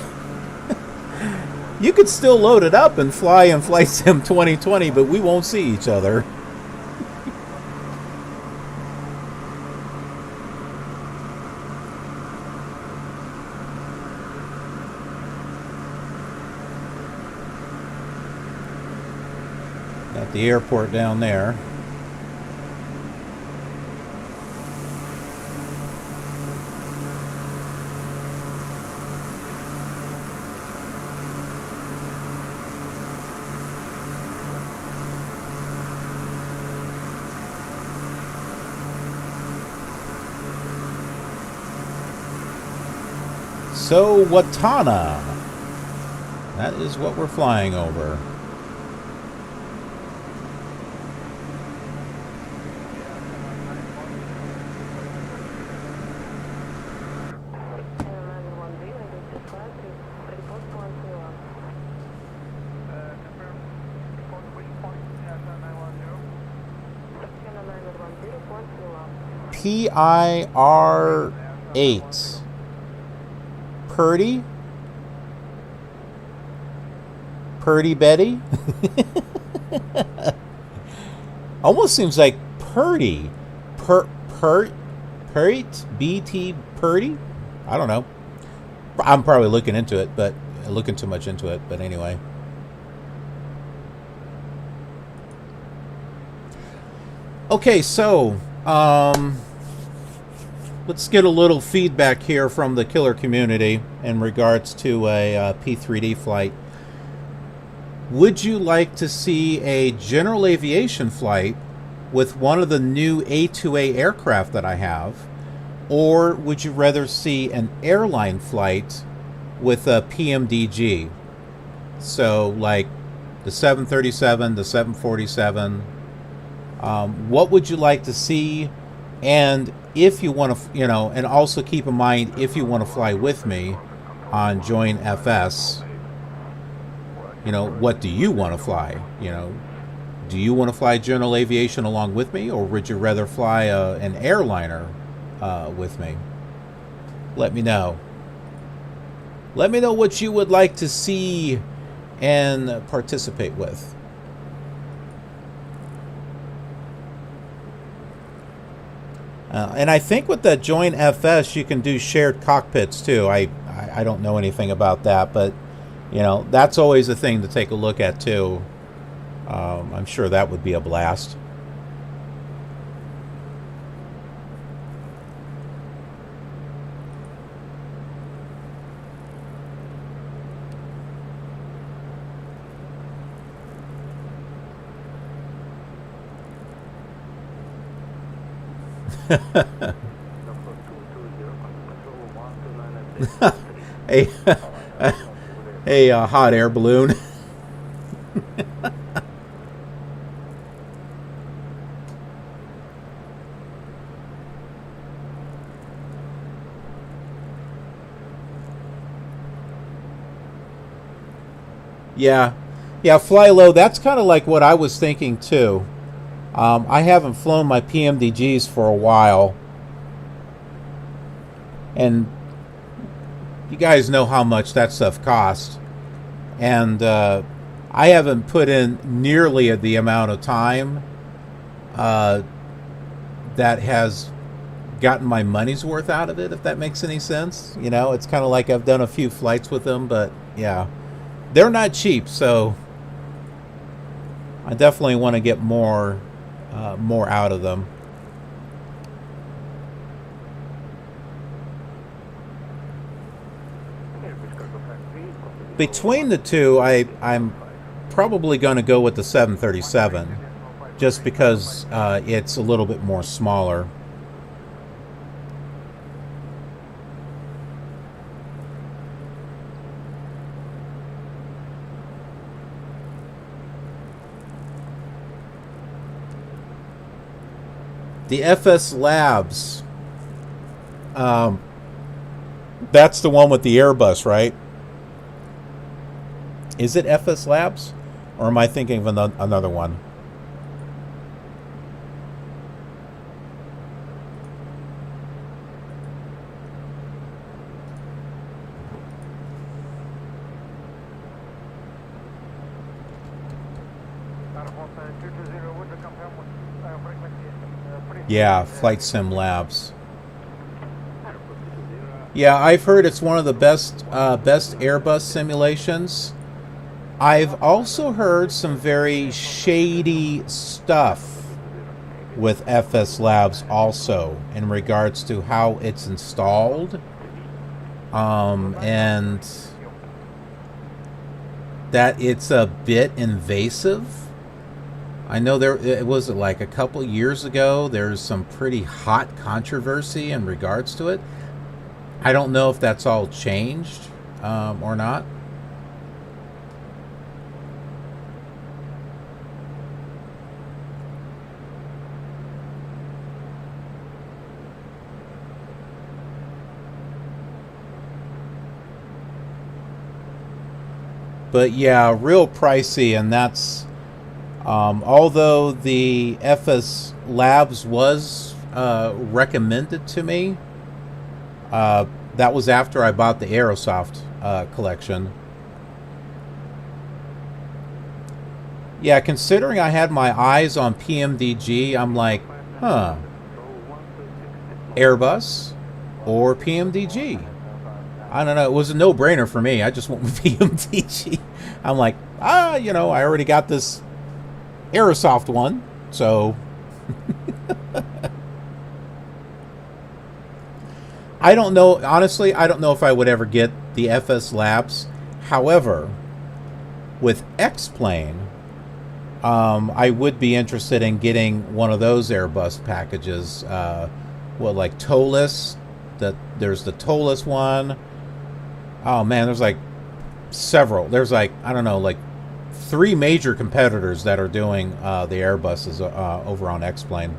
You could still load it up and fly in Flight Sim 2020, but we won't see each other. At the airport down there. So, Watana. That is what we're flying over. PIR8. Purdy? Purdy Betty? Almost seems like Purdy. Purt? BT Purdy? I don't know. I'm probably looking into it, but looking too much into it, but anyway. Okay, so let's get a little feedback here from the killer community in regards to a P3D flight. Would you like to see a general aviation flight with one of the new A2A aircraft that I have? Or would you rather see an airline flight with a PMDG? So like the 737, the 747. What would you like to see? And if you want to, you know, and also keep in mind, if you want to fly with me on Join FS, you know, what do you want to fly? You know, do you want to fly general aviation along with me, or would you rather fly an airliner with me? Let me know. Let me know what you would like to see and participate with. And I think with the Join FS, you can do shared cockpits too. I don't know anything about that, but you know, that's always a thing to take a look at too. I'm sure that would be a blast. a hot air balloon. Yeah, fly low. That's kind of like what I was thinking too. I haven't flown my PMDGs for a while, and you guys know how much that stuff costs, and I haven't put in nearly the amount of time that has gotten my money's worth out of it, if that makes any sense. You know, it's kind of like I've done a few flights with them, but yeah, they're not cheap, so I definitely want to get more out of them. Between the two, I'm probably going to go with the 737, just because it's a little bit more smaller. The FS Labs, that's the one with the Airbus, right? Is it FS Labs? Or am I thinking of another one? Yeah, Flight Sim Labs. Yeah, I've heard it's one of the best Airbus simulations. I've also heard some very shady stuff with FS Labs also in regards to how it's installed, and that it's a bit invasive. I know it was like a couple years ago, there's some pretty hot controversy in regards to it. I don't know if that's all changed or not. But yeah, real pricey, and that's although the FS Labs was recommended to me, that was after I bought the Aerosoft collection. Yeah, considering I had my eyes on PMDG, I'm like, Airbus or PMDG? I don't know. It was a no-brainer for me. I just went with PMDG. I'm like, you know, I already got this Aerosoft one, so I don't know. Honestly, I don't know if I would ever get the FS Labs. However, with X-Plane, I would be interested in getting one of those Airbus packages. Like towless. There's the towless one. Oh man, there's like several. There's like, I don't know, like 3 major competitors that are doing the Airbuses over on X-Plane.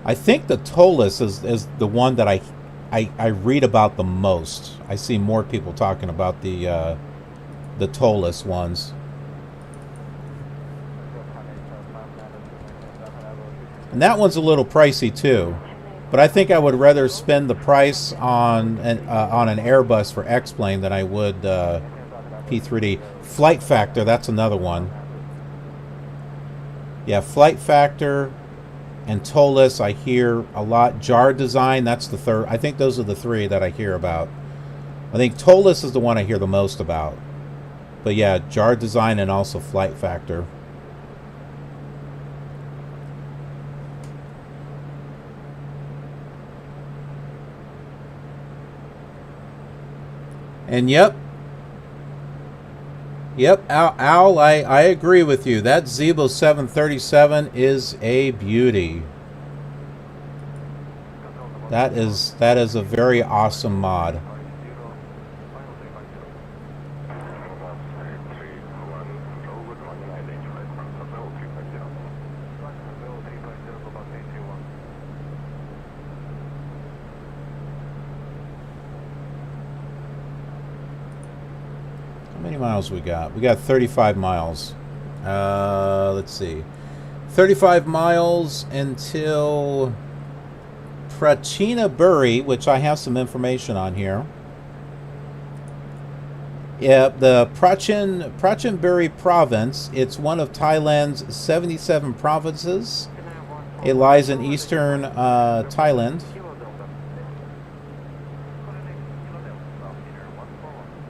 I think the towless is the one that I read about the most. I see more people talking about the towless ones. And that one's a little pricey too. But I think I would rather spend the price on an Airbus for X-Plane than I would P3D. Flight Factor, that's another one. Yeah, Flight Factor and towless I hear a lot. Jar Design, that's the third. I think those are the 3 that I hear about. I think towless is the one I hear the most about. But yeah, Jar Design and also Flight Factor. And yep, Yep, Al, I agree with you. That Zeebo 737 is a beauty. That is a very awesome mod. How many miles we got? We got 35 miles. Let's see. 35 miles until Prachinaburi, which I have some information on here. Yeah, the Prachinaburi province, it's one of Thailand's 77 provinces. It lies in eastern Thailand.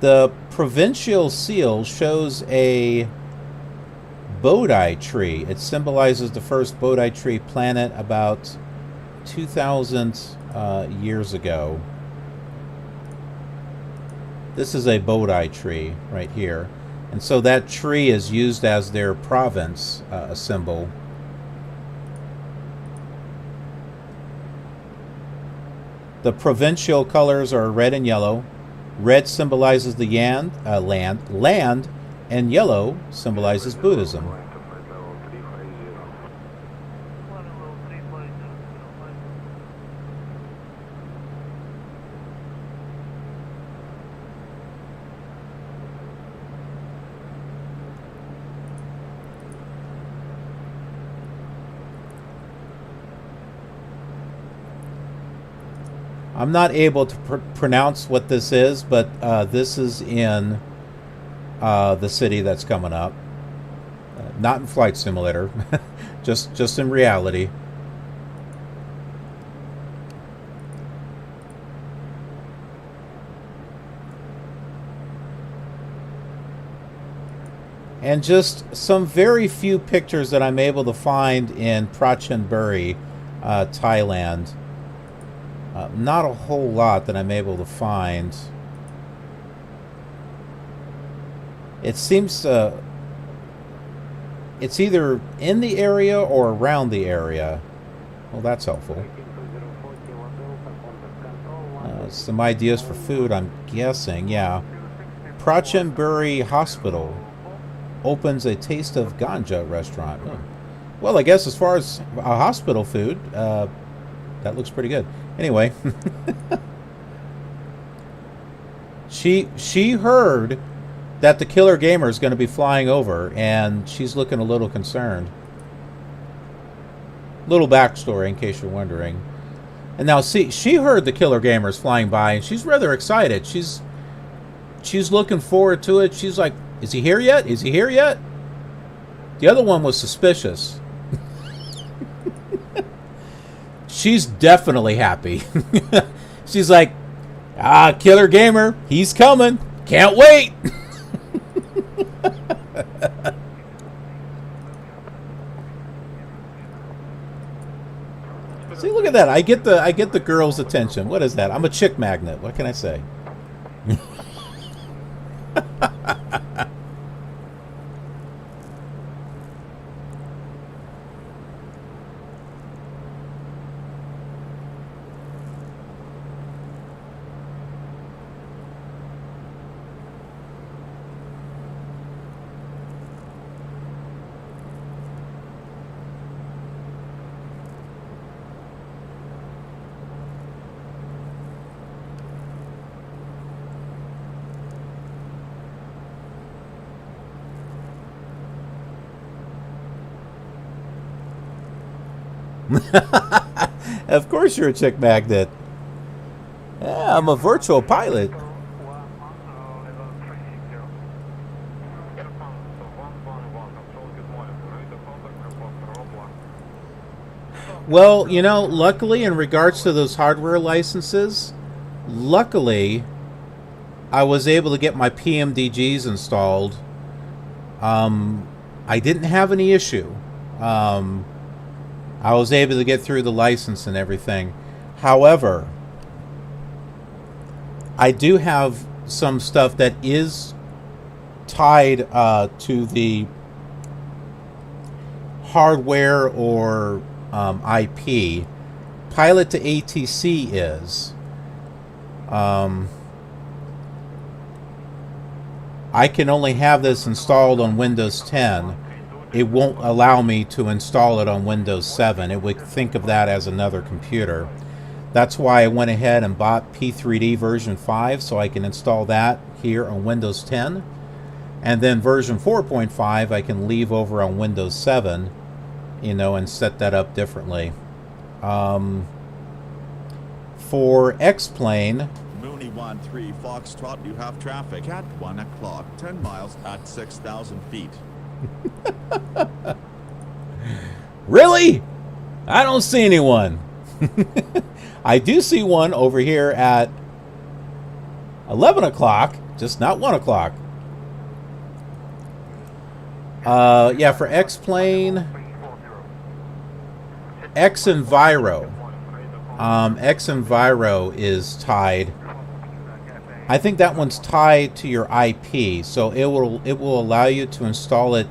The provincial seal shows a Bodhi tree. It symbolizes the first Bodhi tree planted about 2,000 years ago. This is a Bodhi tree right here. And so that tree is used as their province symbol. The provincial colors are red and yellow. Red symbolizes the land, and yellow symbolizes Buddhism. I'm not able to pronounce what this is, but this is in the city that's coming up. Not in Flight Simulator, just in reality. And just some very few pictures that I'm able to find in Prachinaburi, Thailand. Not a whole lot that I'm able to find. It seems it's either in the area or around the area. Well, that's helpful. Some ideas for food, I'm guessing. Yeah. Prachinaburi Hospital opens a Taste of Ganja restaurant. Well, I guess as far as hospital food, that looks pretty good. Anyway, she heard that the killer gamer is going to be flying over, and she's looking a little concerned. Little backstory in case you're wondering. And now, see, she heard the killer gamer is flying by, and she's rather excited. She's looking forward to it. She's like, "Is he here yet? Is he here yet?" The other one was suspicious. She's definitely happy. She's like, killer gamer, he's coming. Can't wait. See, look at that. I get the girl's attention. What is that? I'm a chick magnet. What can I say? Of course you're a chick magnet. Yeah, I'm a virtual pilot. Well, you know, luckily in regards to those hardware licenses, luckily I was able to get my PMDGs installed. I didn't have any issue. I was able to get through the license and everything. However, I do have some stuff that is tied to the hardware or IP. Pilot to ATC is. I can only have this installed on Windows 10. It won't allow me to install it on Windows 7. It would think of that as another computer. That's why I went ahead and bought P3D version 5 so I can install that here on Windows 10. And then version 4.5 I can leave over on Windows 7, you know, and set that up differently. For X-Plane, Mooney 13 Foxtrot, you have traffic at 1 o'clock, 10 miles at 6,000 feet. Really? I don't see anyone. I do see one over here at 11 o'clock, just not 1 o'clock. Yeah, for X-Plane, X-Enviro. X-Enviro is tied. I think that one's tied to your IP, so it will allow you to install it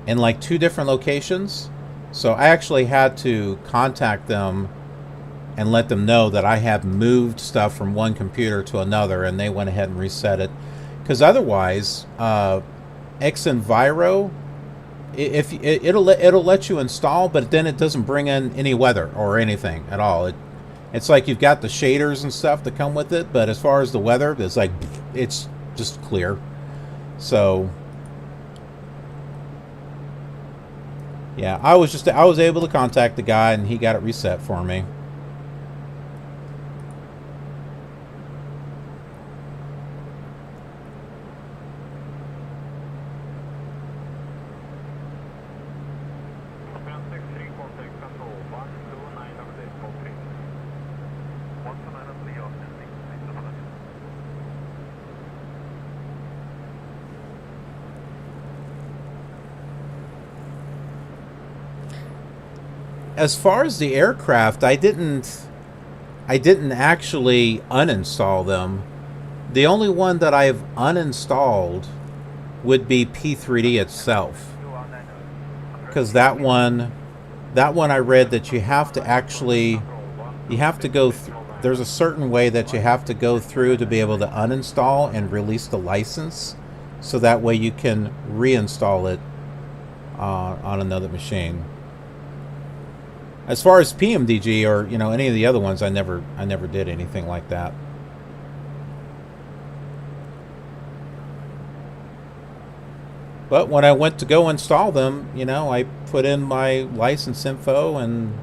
in like 2 different locations. So I actually had to contact them and let them know that I have moved stuff from one computer to another, and they went ahead and reset it. Because otherwise, X-Enviro, it'll let you install, but then it doesn't bring in any weather or anything at all. It's like you've got the shaders and stuff that come with it, but as far as the weather, it's like it's just clear. So yeah, I was able to contact the guy and he got it reset for me. As far as the aircraft, I didn't actually uninstall them. The only one that I've uninstalled would be P3D itself, because that one I read that you have to go there's a certain way that you have to go through to be able to uninstall and release the license, so that way you can reinstall it on another machine. As far as PMDG or, you know, any of the other ones, I never did anything like that. But when I went to go install them, you know, I put in my license info and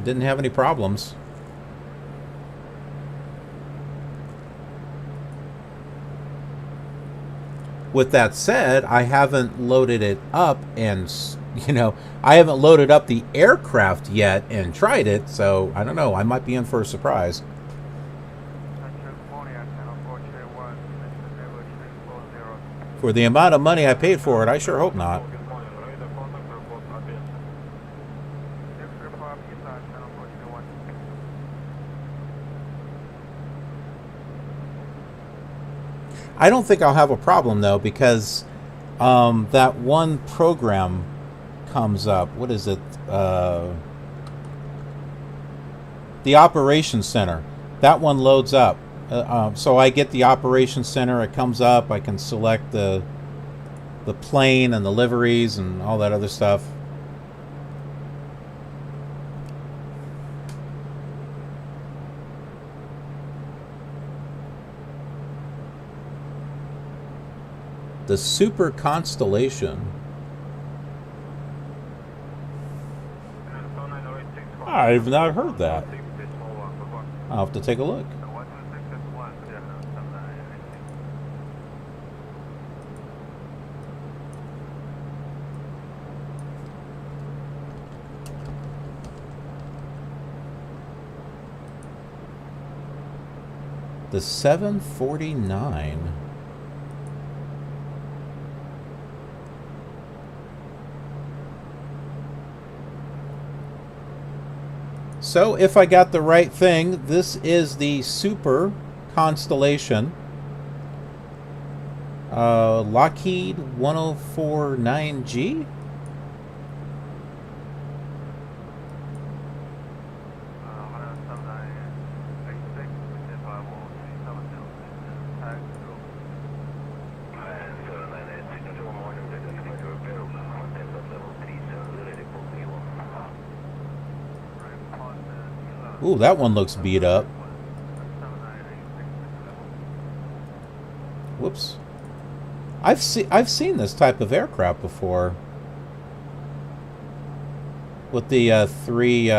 didn't have any problems. With that said, I haven't loaded it up and, you know, I haven't loaded up the aircraft yet and tried it, so I don't know. I might be in for a surprise. For the amount of money I paid for it, I sure hope not. I don't think I'll have a problem, though, because that one program comes up. What is it? The Operations Center. That one loads up. So I get the Operations Center. It comes up. I can select the plane and the liveries and all that other stuff. The Super Constellation. I've not heard that. I'll have to take a look. The 749. So, if I got the right thing, this is the Super Constellation. Lockheed 1049G? Ooh, that one looks beat up. Whoops. I've seen this type of aircraft before. With the three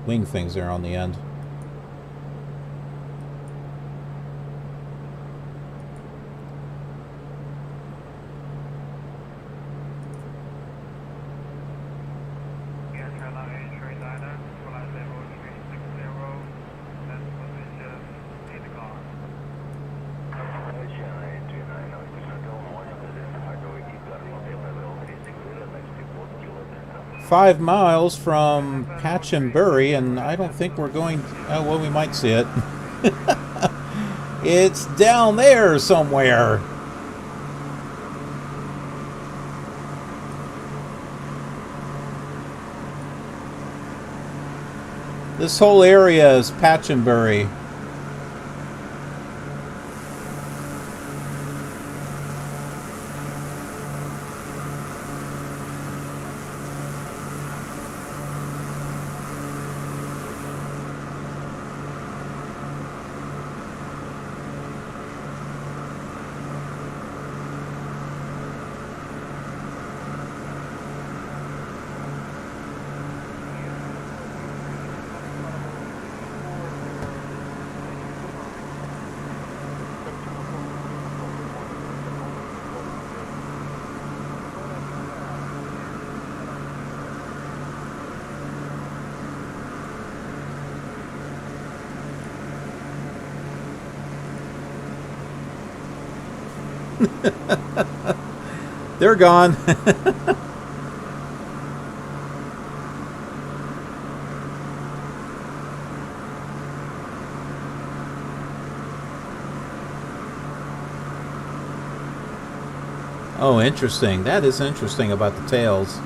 wing things there on the end. .5 miles from Pachenbury, and I don't think we're going... Oh, well, we might see it. It's down there somewhere. This whole area is Pachenbury. They're gone. Oh, interesting. That is interesting about the tails.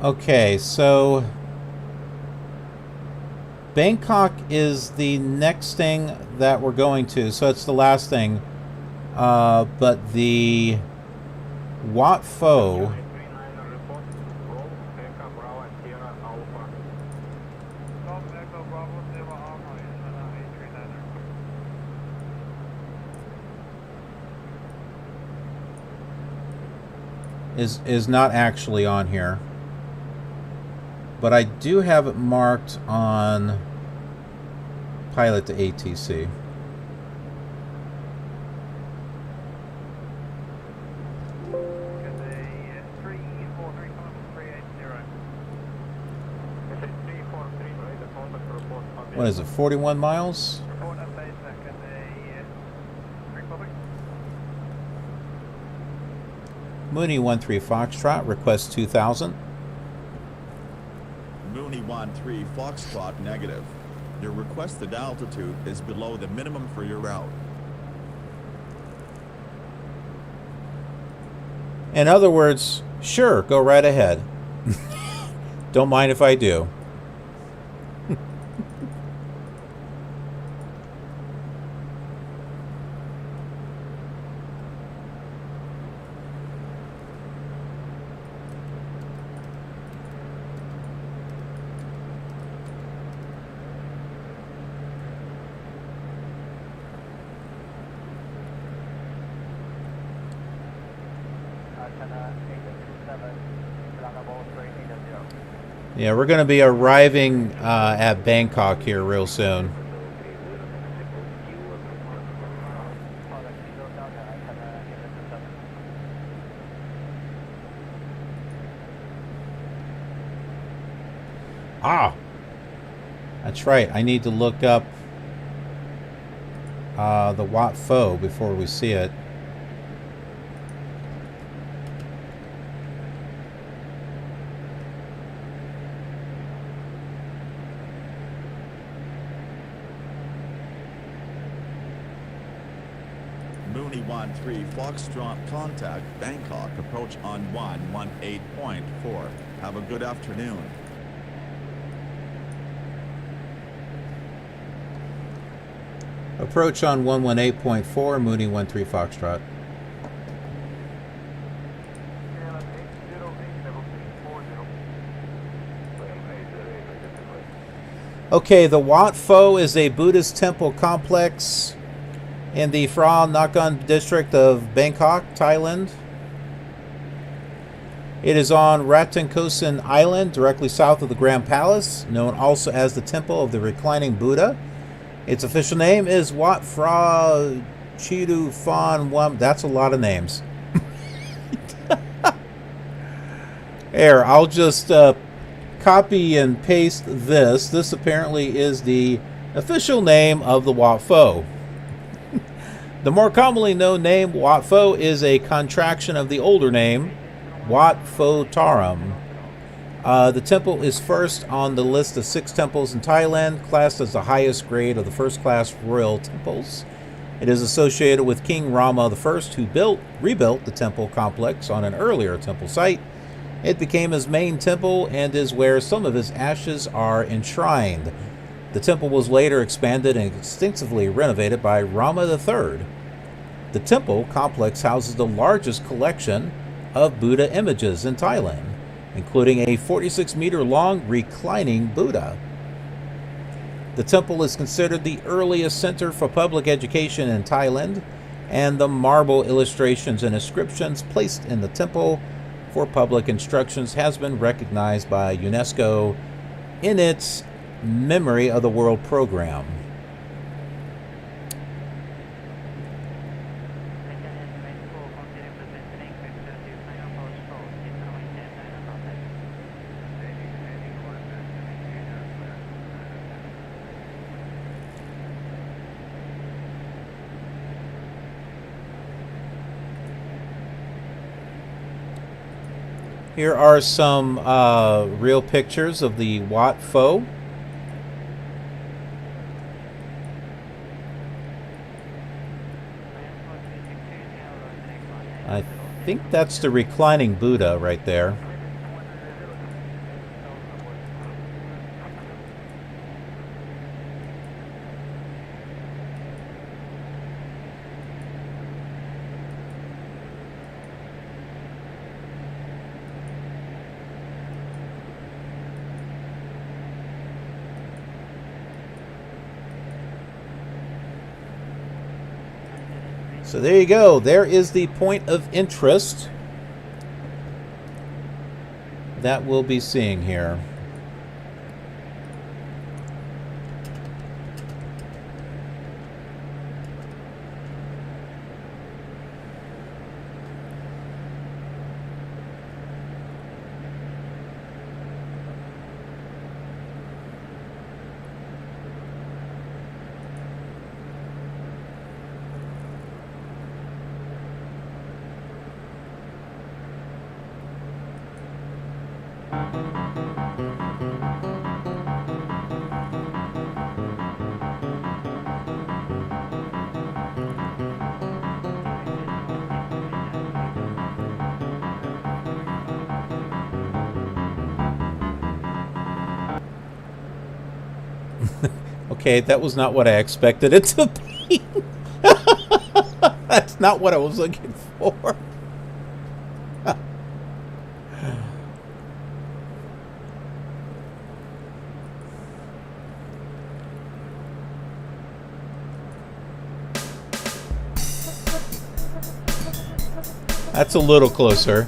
Okay, so Bangkok is the next thing that we're going to, so it's the last thing. But the Wat Pho is not actually on here. But I do have it marked on pilot to ATC. What is it, 41 miles? Mooney 13 Foxtrot, request 2000. Mooney 13 Foxtrot negative. Your requested altitude is below the minimum for your route. In other words, sure, go right ahead. Don't mind if I do. Yeah, we're going to be arriving at Bangkok here real soon. Ah, that's right. I need to look up the Wat Pho before we see it. Mooney 13 Foxtrot contact Bangkok, approach on 118.4. Have a good afternoon. Approach on 118.4, Mooney 13 Foxtrot. Okay, the Wat Pho is a Buddhist temple complex in the Phra Nakhon district of Bangkok, Thailand. It is on Rattanakosin Island, directly south of the Grand Palace, known also as the Temple of the Reclining Buddha. Its official name is Wat Phra Chidu Phan Wam. That's a lot of names. Here, I'll just copy and paste this. This apparently is the official name of the Wat Pho. The more commonly known name, Wat Pho, is a contraction of the older name, Wat Pho Taram. The temple is first on the list of 6 temples in Thailand, classed as the highest grade of the first-class royal temples. It is associated with King Rama I, who rebuilt the temple complex on an earlier temple site. It became his main temple and is where some of his ashes are enshrined. The temple was later expanded and extensively renovated by Rama III. The temple complex houses the largest collection of Buddha images in Thailand, including a 46-meter-long reclining Buddha. The temple is considered the earliest center for public education in Thailand, and the marble illustrations and inscriptions placed in the temple for public instructions has been recognized by UNESCO in its Memory of the World program. Here are some real pictures of the Wat Pho. I think that's the reclining Buddha right there. So there you go. There is the point of interest that we'll be seeing here. Okay, that was not what I expected it to be. That's not what I was looking for. That's a little closer.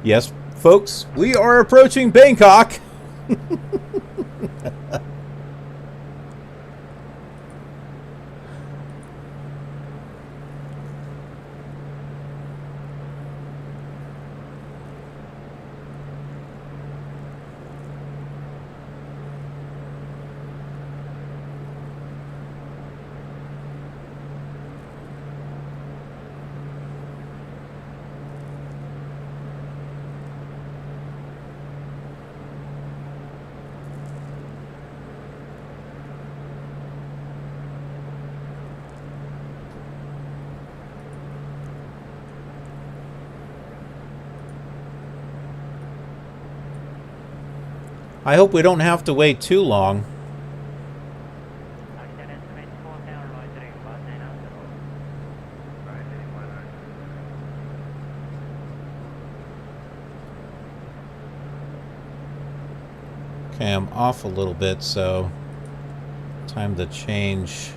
Yes, folks, we are approaching Bangkok. I hope we don't have to wait too long. Okay, I'm off a little bit, so time to change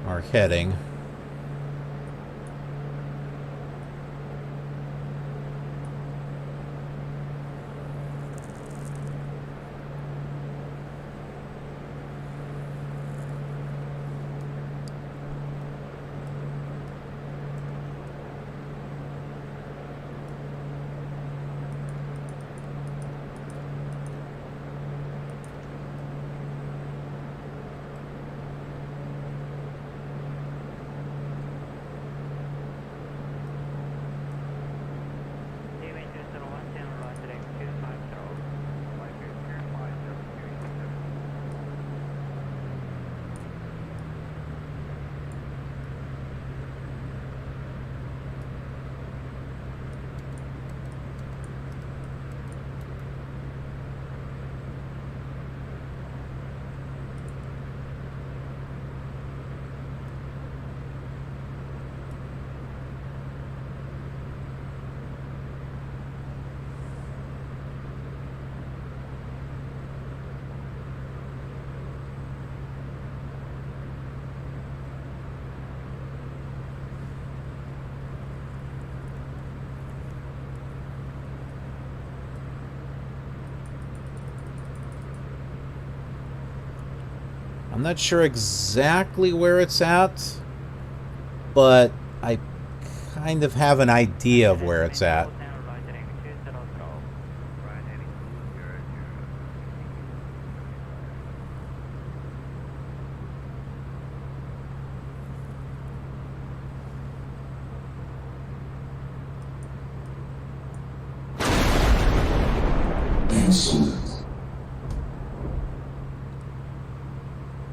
our heading. I'm not sure exactly where it's at, but I kind of have an idea of where it's at.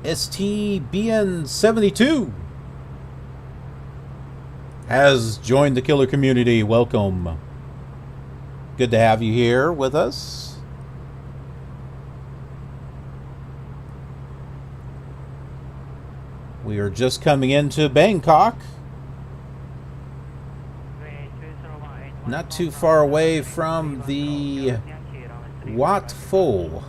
STBN72 has joined the killer community. Welcome. Good to have you here with us. We are just coming into Bangkok. Not too far away from the Watt full.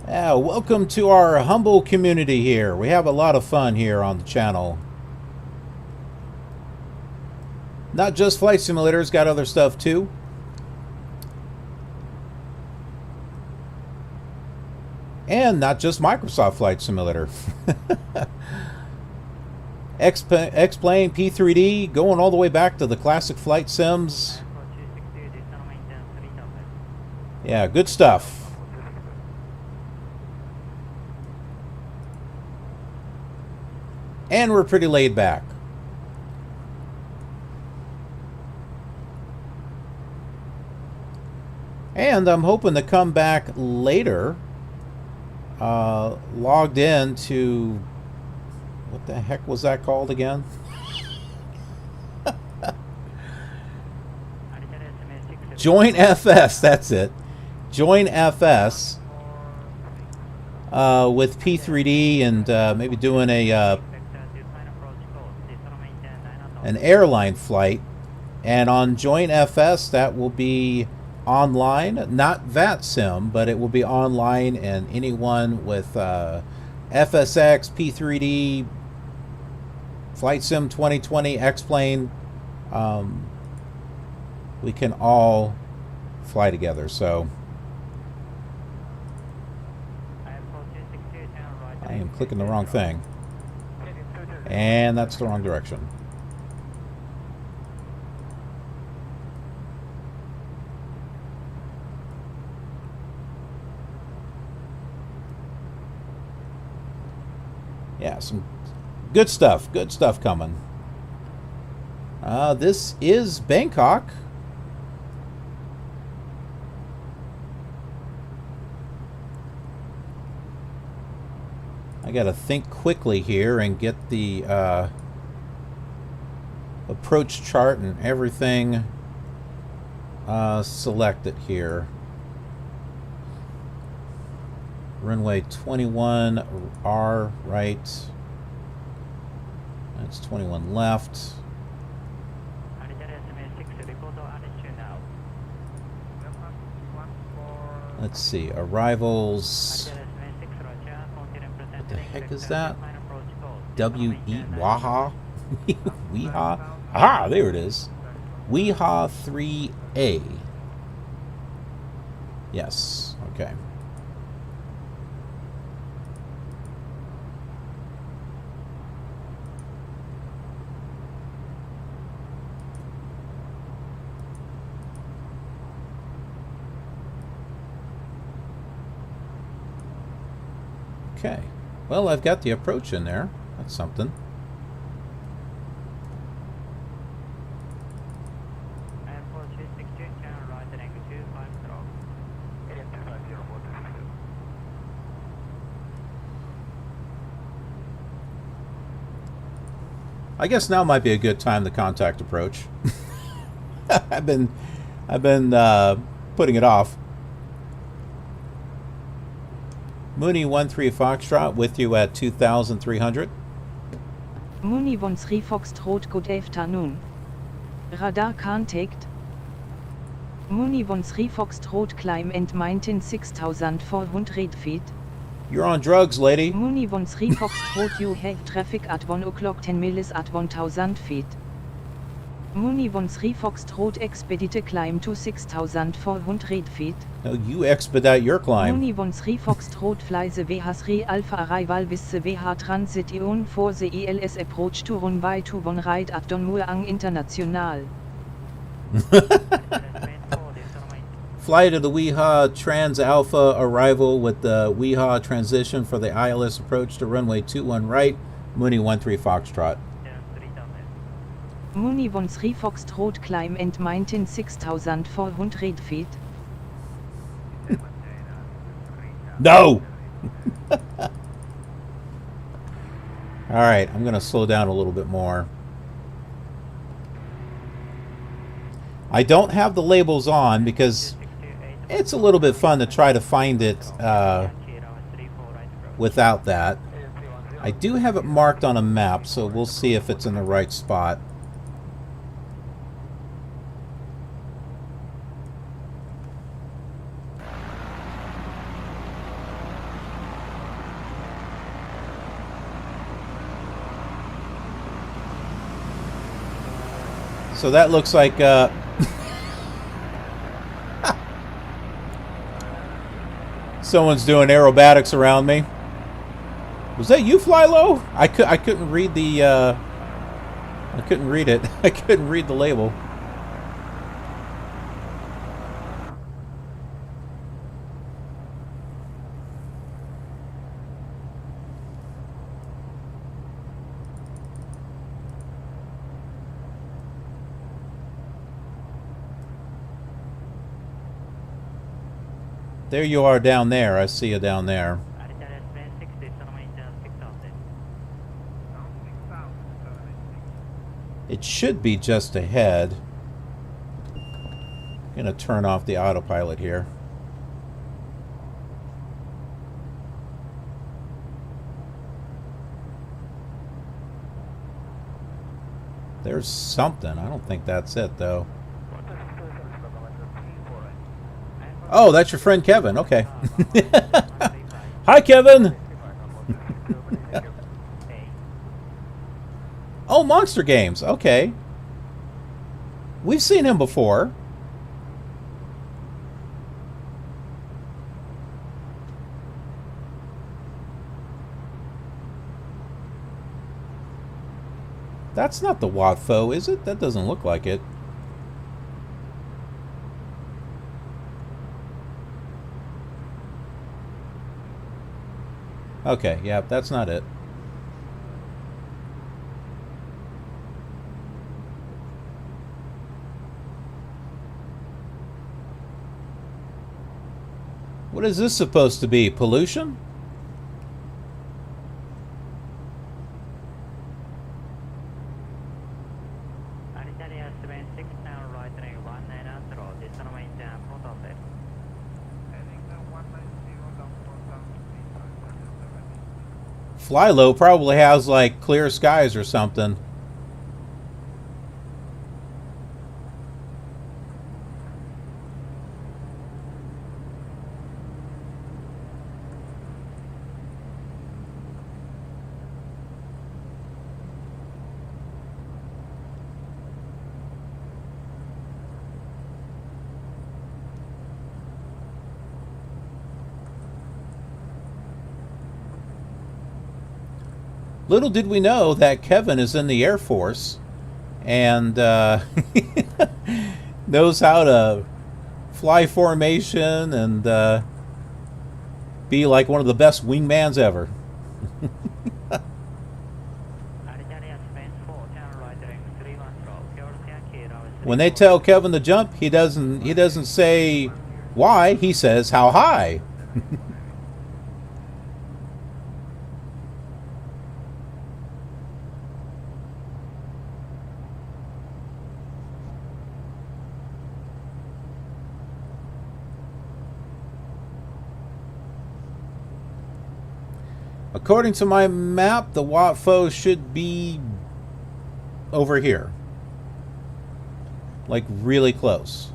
Yeah, welcome to our humble community here. We have a lot of fun here on the channel. Not just flight simulators, got other stuff too. And not just Microsoft Flight Simulator. X-Plane, P3D, going all the way back to the classic flight sims. Yeah, good stuff. And we're pretty laid back. And I'm hoping to come back later, logged in to, what the heck was that called again? Join FS, that's it. Join FS with P3D and maybe doing a an airline flight. And on Join FS, that will be online, not VATSIM, but it will be online, and anyone with FSX, P3D, Flight Sim 2020, X-Plane, we can all fly together. So I am clicking the wrong thing, and that's the wrong direction. Yeah, some good stuff coming. This is Bangkok. I gotta think quickly here and get the approach chart and everything selected here. Runway 21R right. That's 21 left. Let's see, arrivals. What the heck is that? W-E, Waha? Weha? Ah, there it is. Weha 3A. Yes, okay. Okay, well, I've got the approach in there. That's something. I guess now might be a good time to contact approach. I've been putting it off. Mooney 13 Foxtrot with you at 2,300. Mooney 13 Foxtrot, good afternoon. Radar contact. Mooney 13 Foxtrot, climb and maintain 6,400 feet. You're on drugs, lady. Mooney 13 Foxtrot, you have traffic at 1 o'clock 10 miles at 1,000 feet. Mooney 13 Foxtrot, expedite climb to 6,400 feet. No, you expedite your climb. Mooney 13 Foxtrot, fly the VH3 Alpha arrival with the VH transition for the ELS approach to runway 21 right at Don Mueang International. Fly to the Weha Trans Alpha arrival with the Weha transition for the ILS approach to runway 21 right, Mooney 13 Foxtrot. Mooney 13 Foxtrot, climb and maintain 6,400 feet. No! Alright, I'm going to slow down a little bit more. I don't have the labels on because It's a little bit fun to try to find it without that. I do have it marked on a map, so we'll see if it's in the right spot. So that looks like someone's doing aerobatics around me. Was that you, Fly Low? I couldn't read the I couldn't read it. I couldn't read the label. There you are down there. I see you down there. It should be just ahead. I'm gonna turn off the autopilot here. There's something. I don't think that's it though. Oh, that's your friend Kevin. Okay. Hi, Kevin. Oh, Monster Games. Okay. We've seen him before. That's not the Watfo, is it? That doesn't look like it. Okay, yeah, that's not it. What is this supposed to be? Pollution? Flylow probably has like clear skies or something. Little did we know that Kevin is in the Air Force and knows how to fly formation and be like one of the best wingmans ever. When they tell Kevin to jump, he doesn't say why, he says how high. According to my map, the Watfo should be over here. Like really close.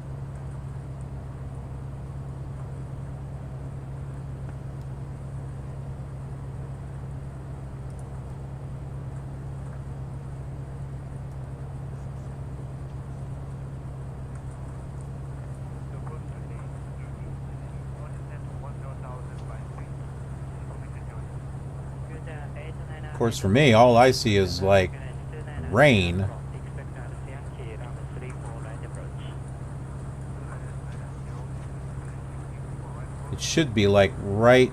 Of course, for me, all I see is like rain. It should be like right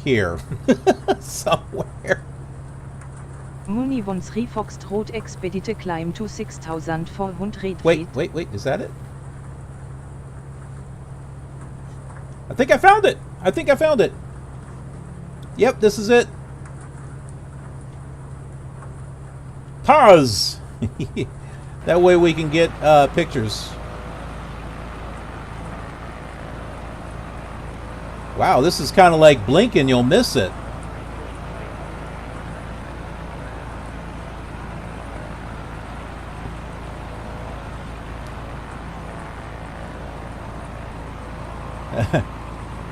here somewhere. Muni 13 Foxtrot expedite climb to 6,400 feet. Wait, is that it? I think I found it. Yep, this is it. Pause. That way we can get pictures. Wow, this is kind of like blinking, you'll miss it.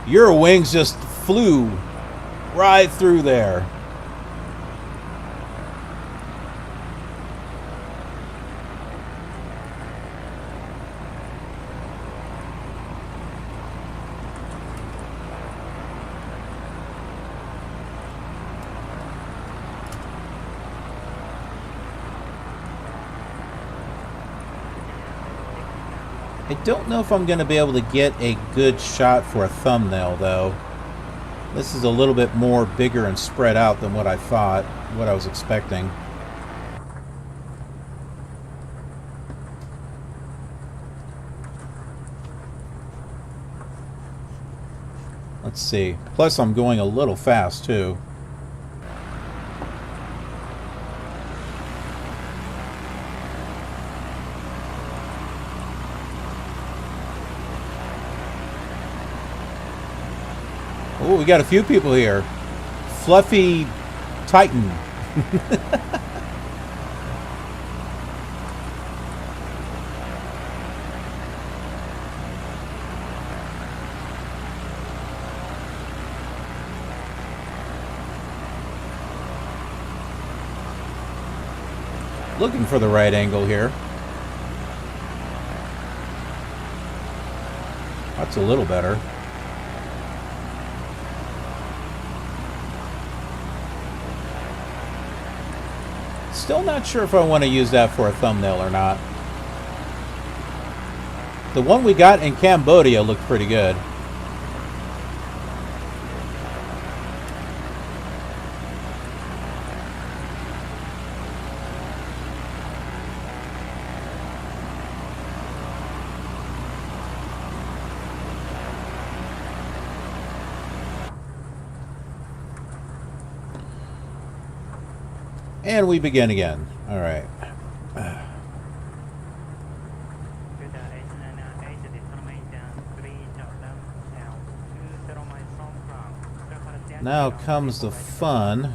Your wings just flew right through there. I don't know if I'm going to be able to get a good shot for a thumbnail, though. This is a little bit more bigger and spread out than what I thought, what I was expecting. Let's see. Plus, I'm going a little fast, too. Oh, we got a few people here. Fluffy Titan. Looking for the right angle here. That's a little better. Still not sure if I want to use that for a thumbnail or not. The one we got in Cambodia looked pretty good. And we begin again. All right. Now comes the fun.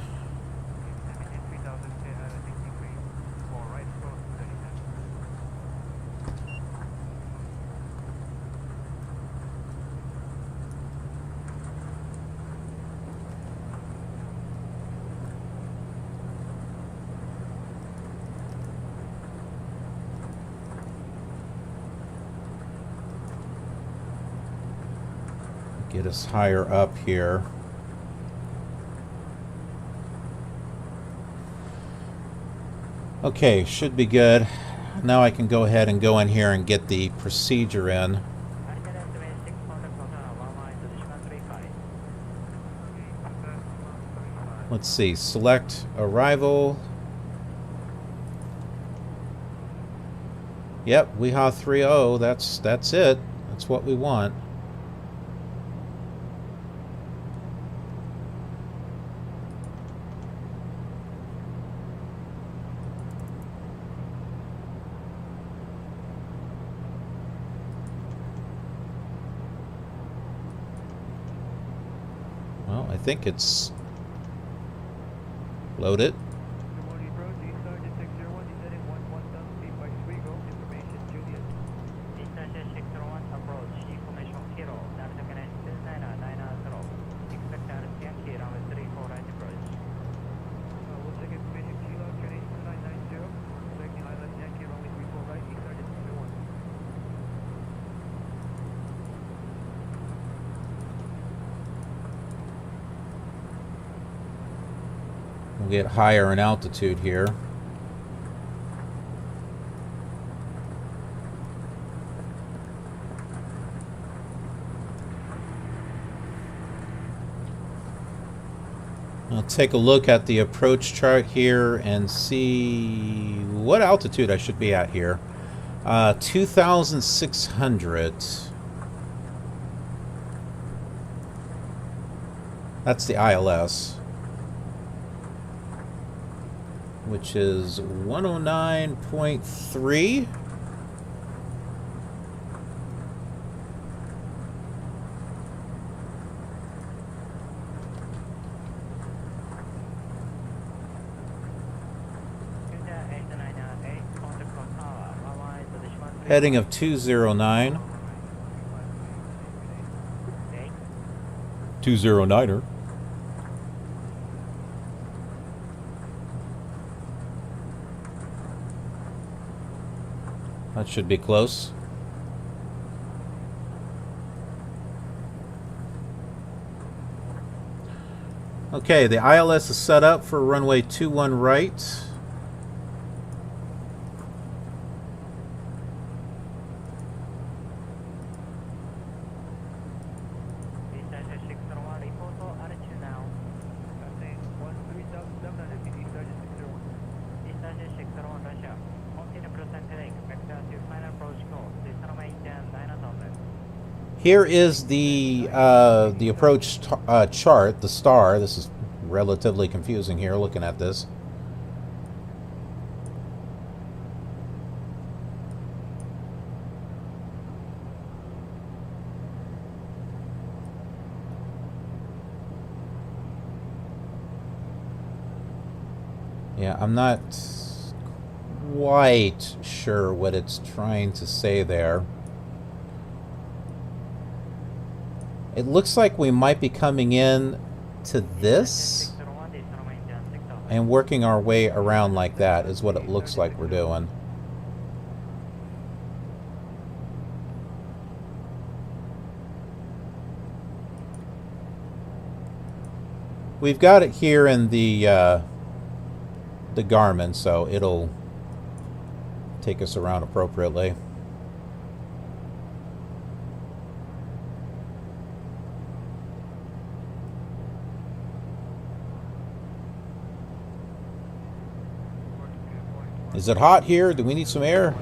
Get us higher up here. Okay, should be good. Now I can go ahead and go in here and get the procedure in. Let's see, select arrival. Yep, WIHA 30, that's it. That's what we want. I think it's loaded. We'll get higher in altitude here. I'll take a look at the approach chart here and see what altitude I should be at here. 2,600. That's the ILS. which is 109.3. Heading of 209. 209er. That should be close. Okay, the ILS is set up for runway 21 right. Here is the approach chart, the star. This is relatively confusing here looking at this. Yeah, I'm not quite sure what it's trying to say there. It looks like we might be coming in to this and working our way around like that is what it looks like we're doing. We've got it here in the Garmin, so it'll take us around appropriately. Is it hot here? Do we need some air?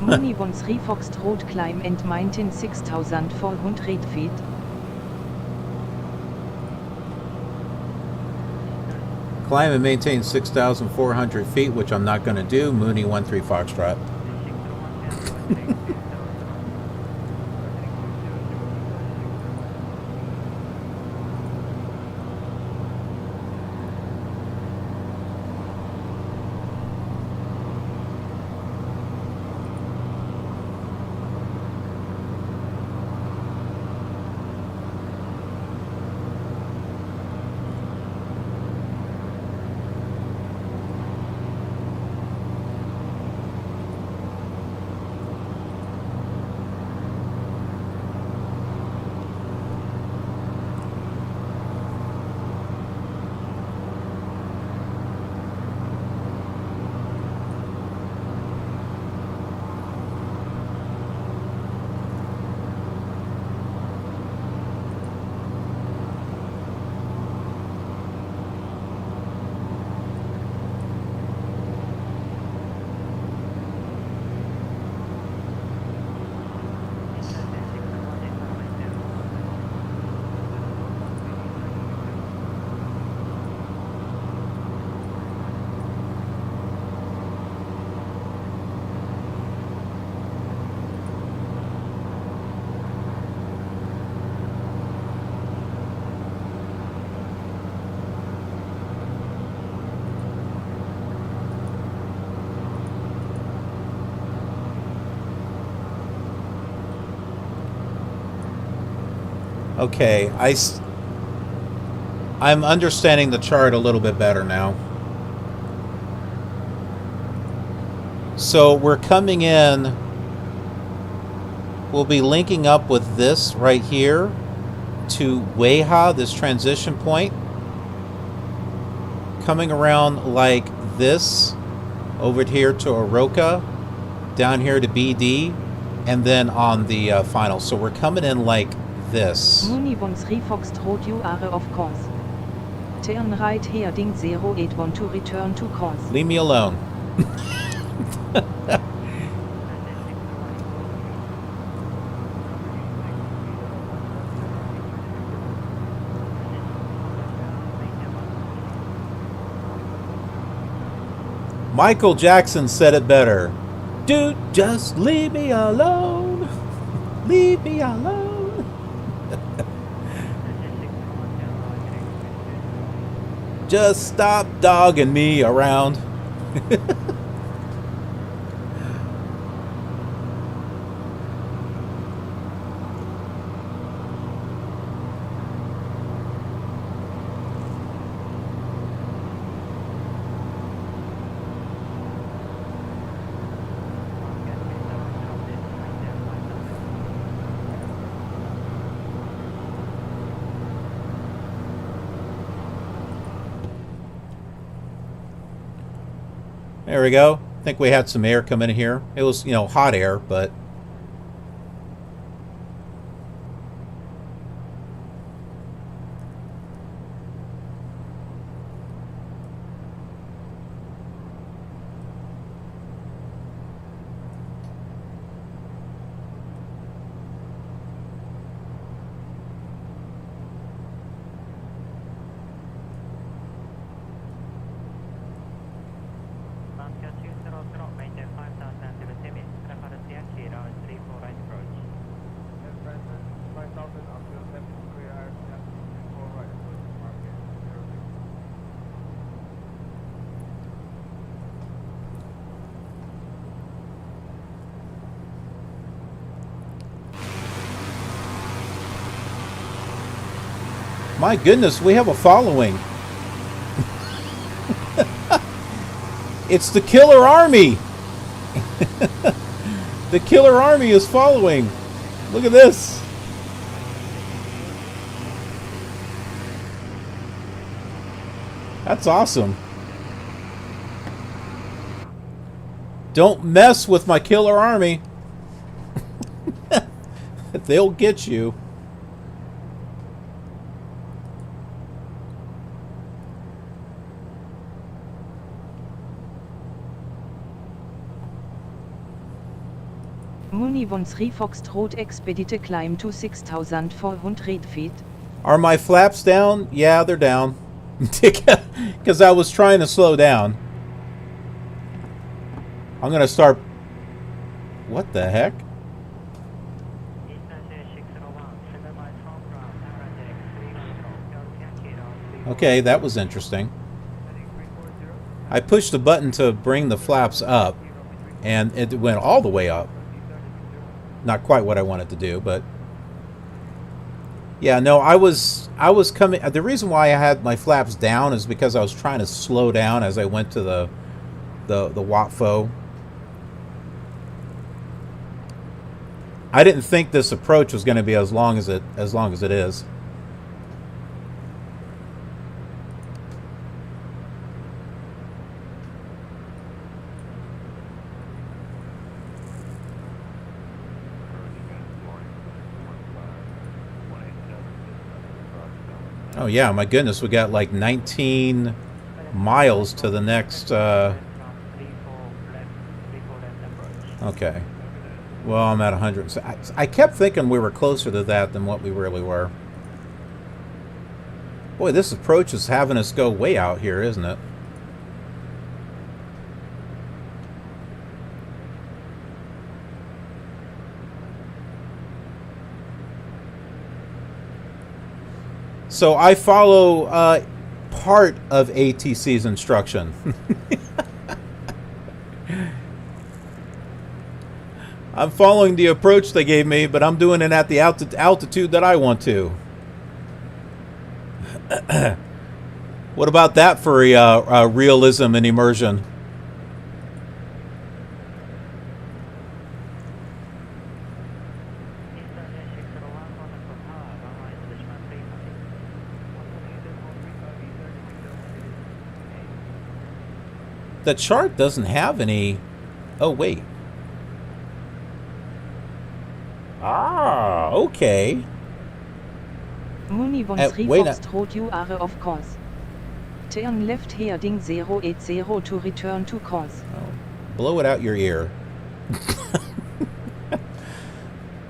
Mini 13 Foxtrot climb and maintain 6,400 feet. Climb and maintain 6,400 feet, which I'm not going to do. Mooney 13 Foxtrot. Okay, I'm understanding the chart a little bit better now. So we're coming in, we'll be linking up with this right here to Weha, this transition point. Coming around like this, over here to Oroka, down here to BD, and then on the final. So we're coming in like this. Muni 13 Foxtrot, you are of course. Turn right heading 081 to return to course. Leave me alone. Michael Jackson said it better. Dude, just leave me alone. Leave me alone. Just stop dogging me around. There we go. I think we had some air come in here. It was, you know, hot air, but... My goodness, we have a following. It's the Killer Army. The Killer Army is following. Look at this. That's awesome. Don't mess with my Killer Army. They'll get you. Muni 13 Foxtrot expedite climb to 6,400 feet. Are my flaps down? Yeah, they're down. Because I was trying to slow down. I'm going to start... What the heck? Okay, that was interesting. I pushed the button to bring the flaps up, and it went all the way up. Not quite what I wanted to do, but yeah, no, I was coming. The reason why I had my flaps down is because I was trying to slow down as I went to the WAPFO. I didn't think this approach was going to be as long as it is. Oh yeah, my goodness, we got like 19 miles to the next, okay. Well, I'm at 100. I kept thinking we were closer to that than what we really were. Boy, this approach is having us go way out here, isn't it? So I follow part of ATC's instruction. I'm following the approach they gave me, but I'm doing it at the altitude that I want to. What about that for realism and immersion? The chart doesn't have any... Oh, wait. Ah, okay. Muni von Foxtrot, you are of course. Turn left heading 080 to return to course. Oh, blow it out your ear.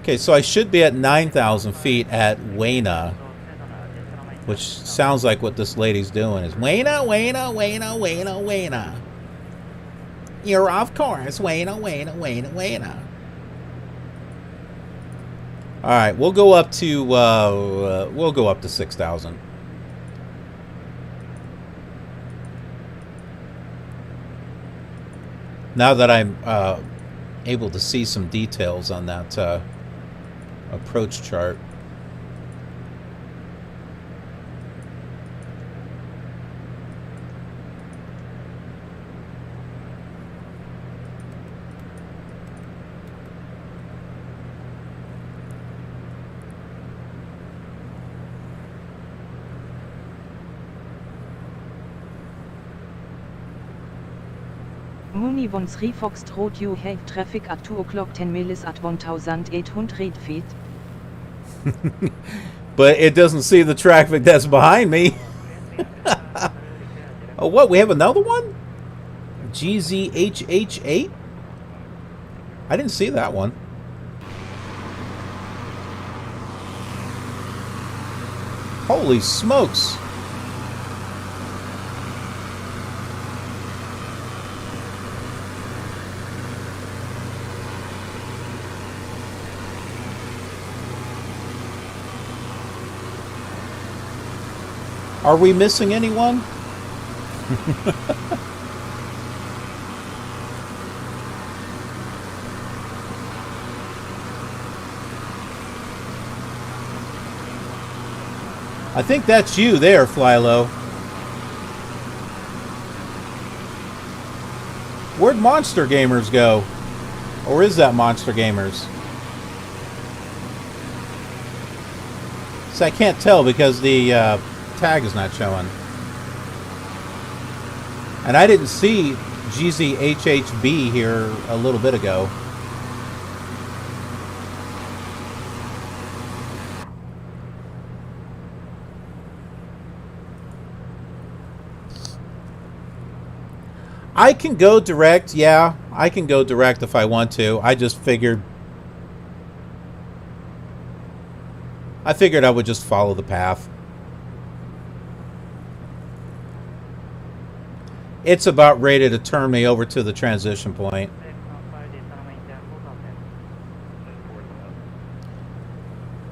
Okay, so I should be at 9,000 feet at Wayna, which sounds like what this lady's doing is Wayna, Wayna, Wayna, Wayna, Wayna. You're off course, Wayna, Wayna, Wayna, Wayna. All right, we'll go up to 6,000. Now that I'm able to see some details on that approach chart. Muni von 3 Foxtrot, you have traffic at 2 o'clock 10 miles at 1,800 feet. But it doesn't see the traffic that's behind me. Oh, what? We have another one? GZHH8? I didn't see that one. Holy smokes. Are we missing anyone? I think that's you there, Flylow. Where'd Monster Gamers go? Or is that Monster Gamers? So I can't tell because the tag is not showing. And I didn't see GZHHB here a little bit ago. I can go direct, yeah. I can go direct if I want to. I figured I would just follow the path. It's about ready to turn me over to the transition point.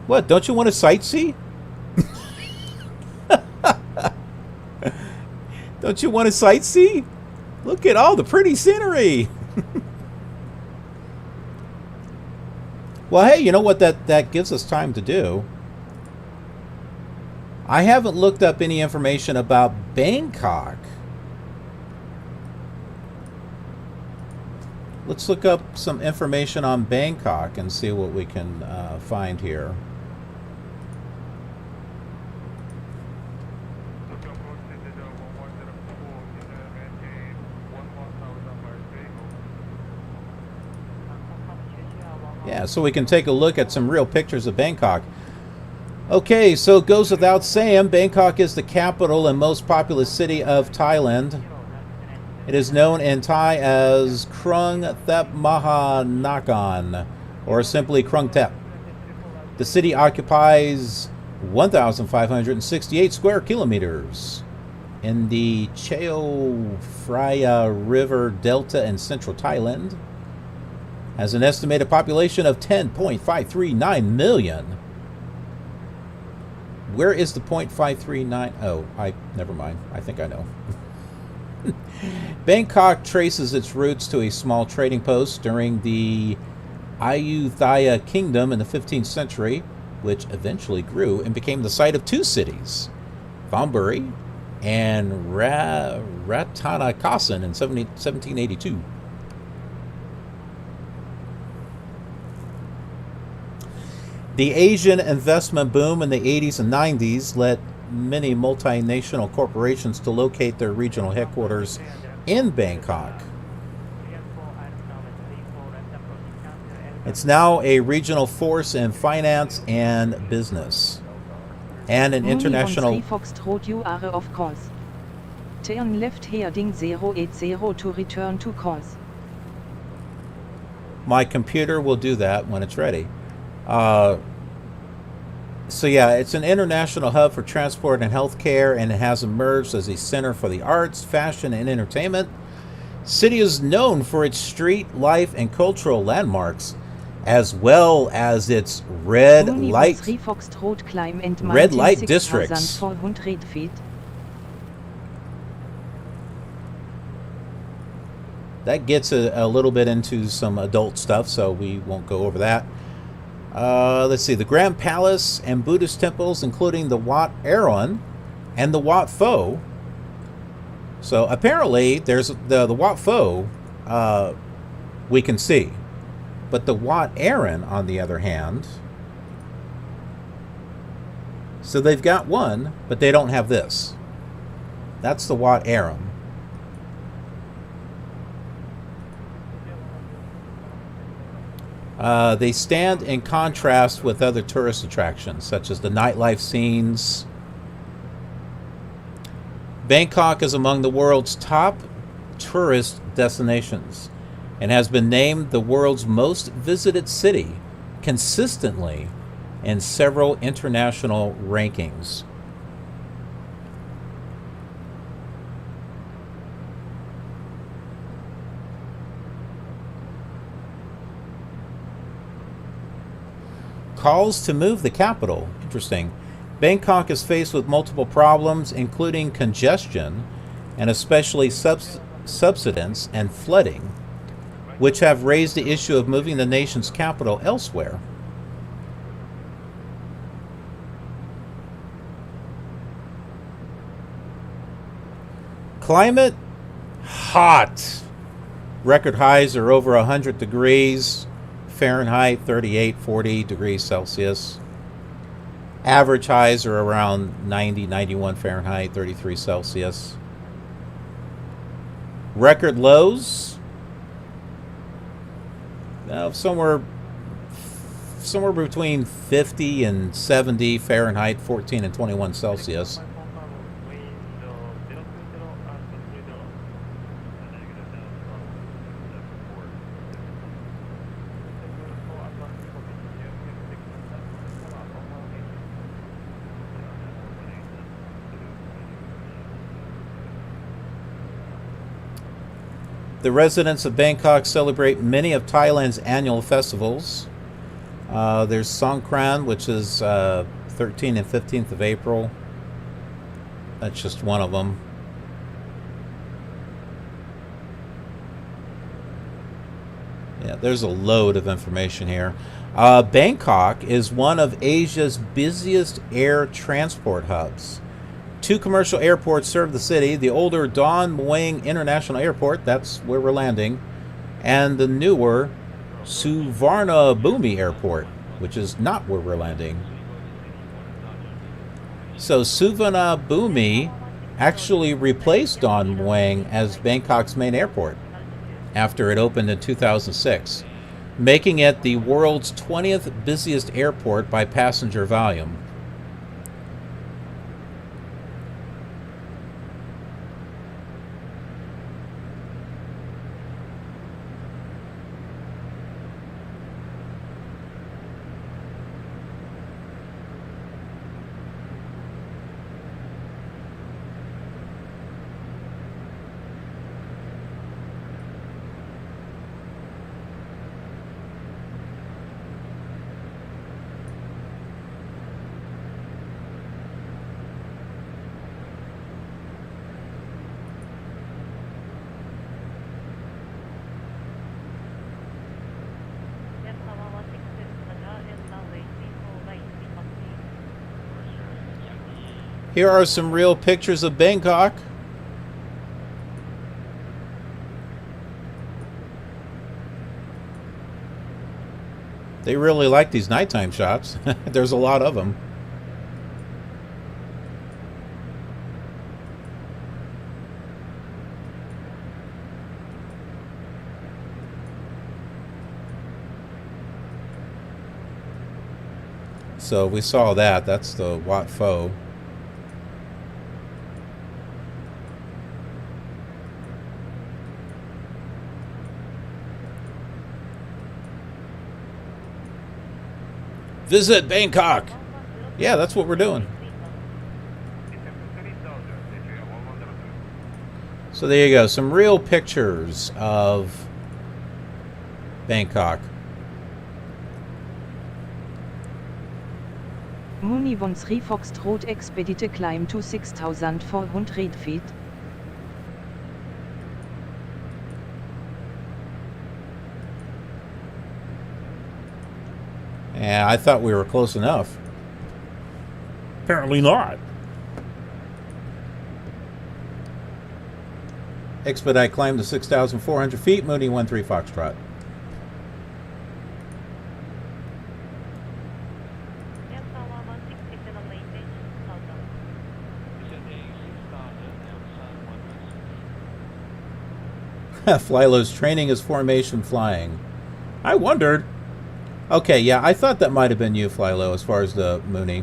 What, don't you want to sightsee? Don't you want to sightsee? Look at all the pretty scenery. Well, hey, you know what that gives us time to do? I haven't looked up any information about Bangkok. Let's look up some information on Bangkok and see what we can find here. Yeah, so we can take a look at some real pictures of Bangkok. Okay, so it goes without saying, Bangkok is the capital and most populous city of Thailand. It is known in Thai as Krung Thep Maha Nakhon, or simply Krung Thep. The city occupies 1,568 square kilometers in the Chao Phraya River Delta in central Thailand. Has an estimated population of 10.539 million. Where is the 0.539? Oh, never mind. I think I know. Bangkok traces its roots to a small trading post during the Ayutthaya Kingdom in the 15th century, which eventually grew and became the site of two cities, Thonburi, and Rattanakosin in 1782. The Asian investment boom in the 80s and 90s led many multinational corporations to locate their regional headquarters in Bangkok. It's now a regional force in finance and business, and an international. Foxtrot, you are of course. Turn left heading 080 to return to course. My computer will do that when it's ready. So yeah, it's an international hub for transport and healthcare, and it has emerged as a center for the arts, fashion, and entertainment. City is known for its street life and cultural landmarks, as well as its red light districts. That gets a little bit into some adult stuff, so we won't go over that. Let's see, the Grand Palace and Buddhist temples, including the Wat Arun and the Wat Pho. So apparently there's the Wat Pho we can see. But the Wat Arun, on the other hand, so they've got one, but they don't have this. That's the Wat Arun. They stand in contrast with other tourist attractions, such as the nightlife scenes. Bangkok is among the world's top tourist destinations and has been named the world's most visited city consistently in several international rankings. Calls to move the capital. Interesting. Bangkok is faced with multiple problems, including congestion and especially subsidence and flooding, which have raised the issue of moving the nation's capital elsewhere. Climate, hot. Record highs are over 100 degrees Fahrenheit, 38, 40 degrees Celsius. Average highs are around 90, 91 Fahrenheit, 33 Celsius. Record lows, somewhere between 50 and 70 Fahrenheit, 14 and 21 Celsius. The residents of Bangkok celebrate many of Thailand's annual festivals. There's Songkran, which is 13th and 15th of April. That's just one of them. Yeah, there's a load of information here. Bangkok is one of Asia's busiest air transport hubs. 2 commercial airports serve the city. The older Don Mueang International Airport, that's where we're landing, and the newer Suvarnabhumi Airport, which is not where we're landing. So Suvarnabhumi actually replaced Don Mueang as Bangkok's main airport after it opened in 2006, making it the world's 20th busiest airport by passenger volume. Here are some real pictures of Bangkok. They really like these nighttime shots. There's a lot of them. So we saw that. That's the Wat Pho. Visit Bangkok. Yeah, that's what we're doing. So there you go. Some real pictures of Bangkok. Muni 13 Foxtrot expedite climb to 6,400 feet. Yeah, I thought we were close enough. Apparently not. Expedite climb to 6,400 feet, Mooney 13 Foxtrot. Flylo's training is formation flying. I wondered. Okay, yeah, I thought that might have been you, Flylo, as far as the Mooney.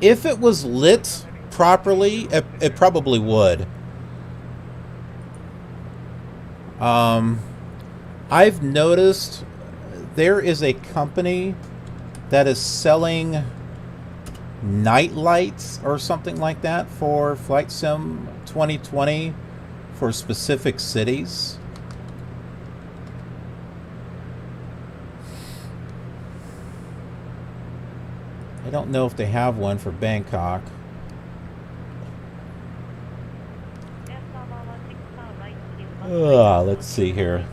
If it was lit properly, it probably would. I've noticed there is a company that is selling night lights or something like that for Flight Sim 2020 for specific cities. I don't know if they have one for Bangkok. Let's see here.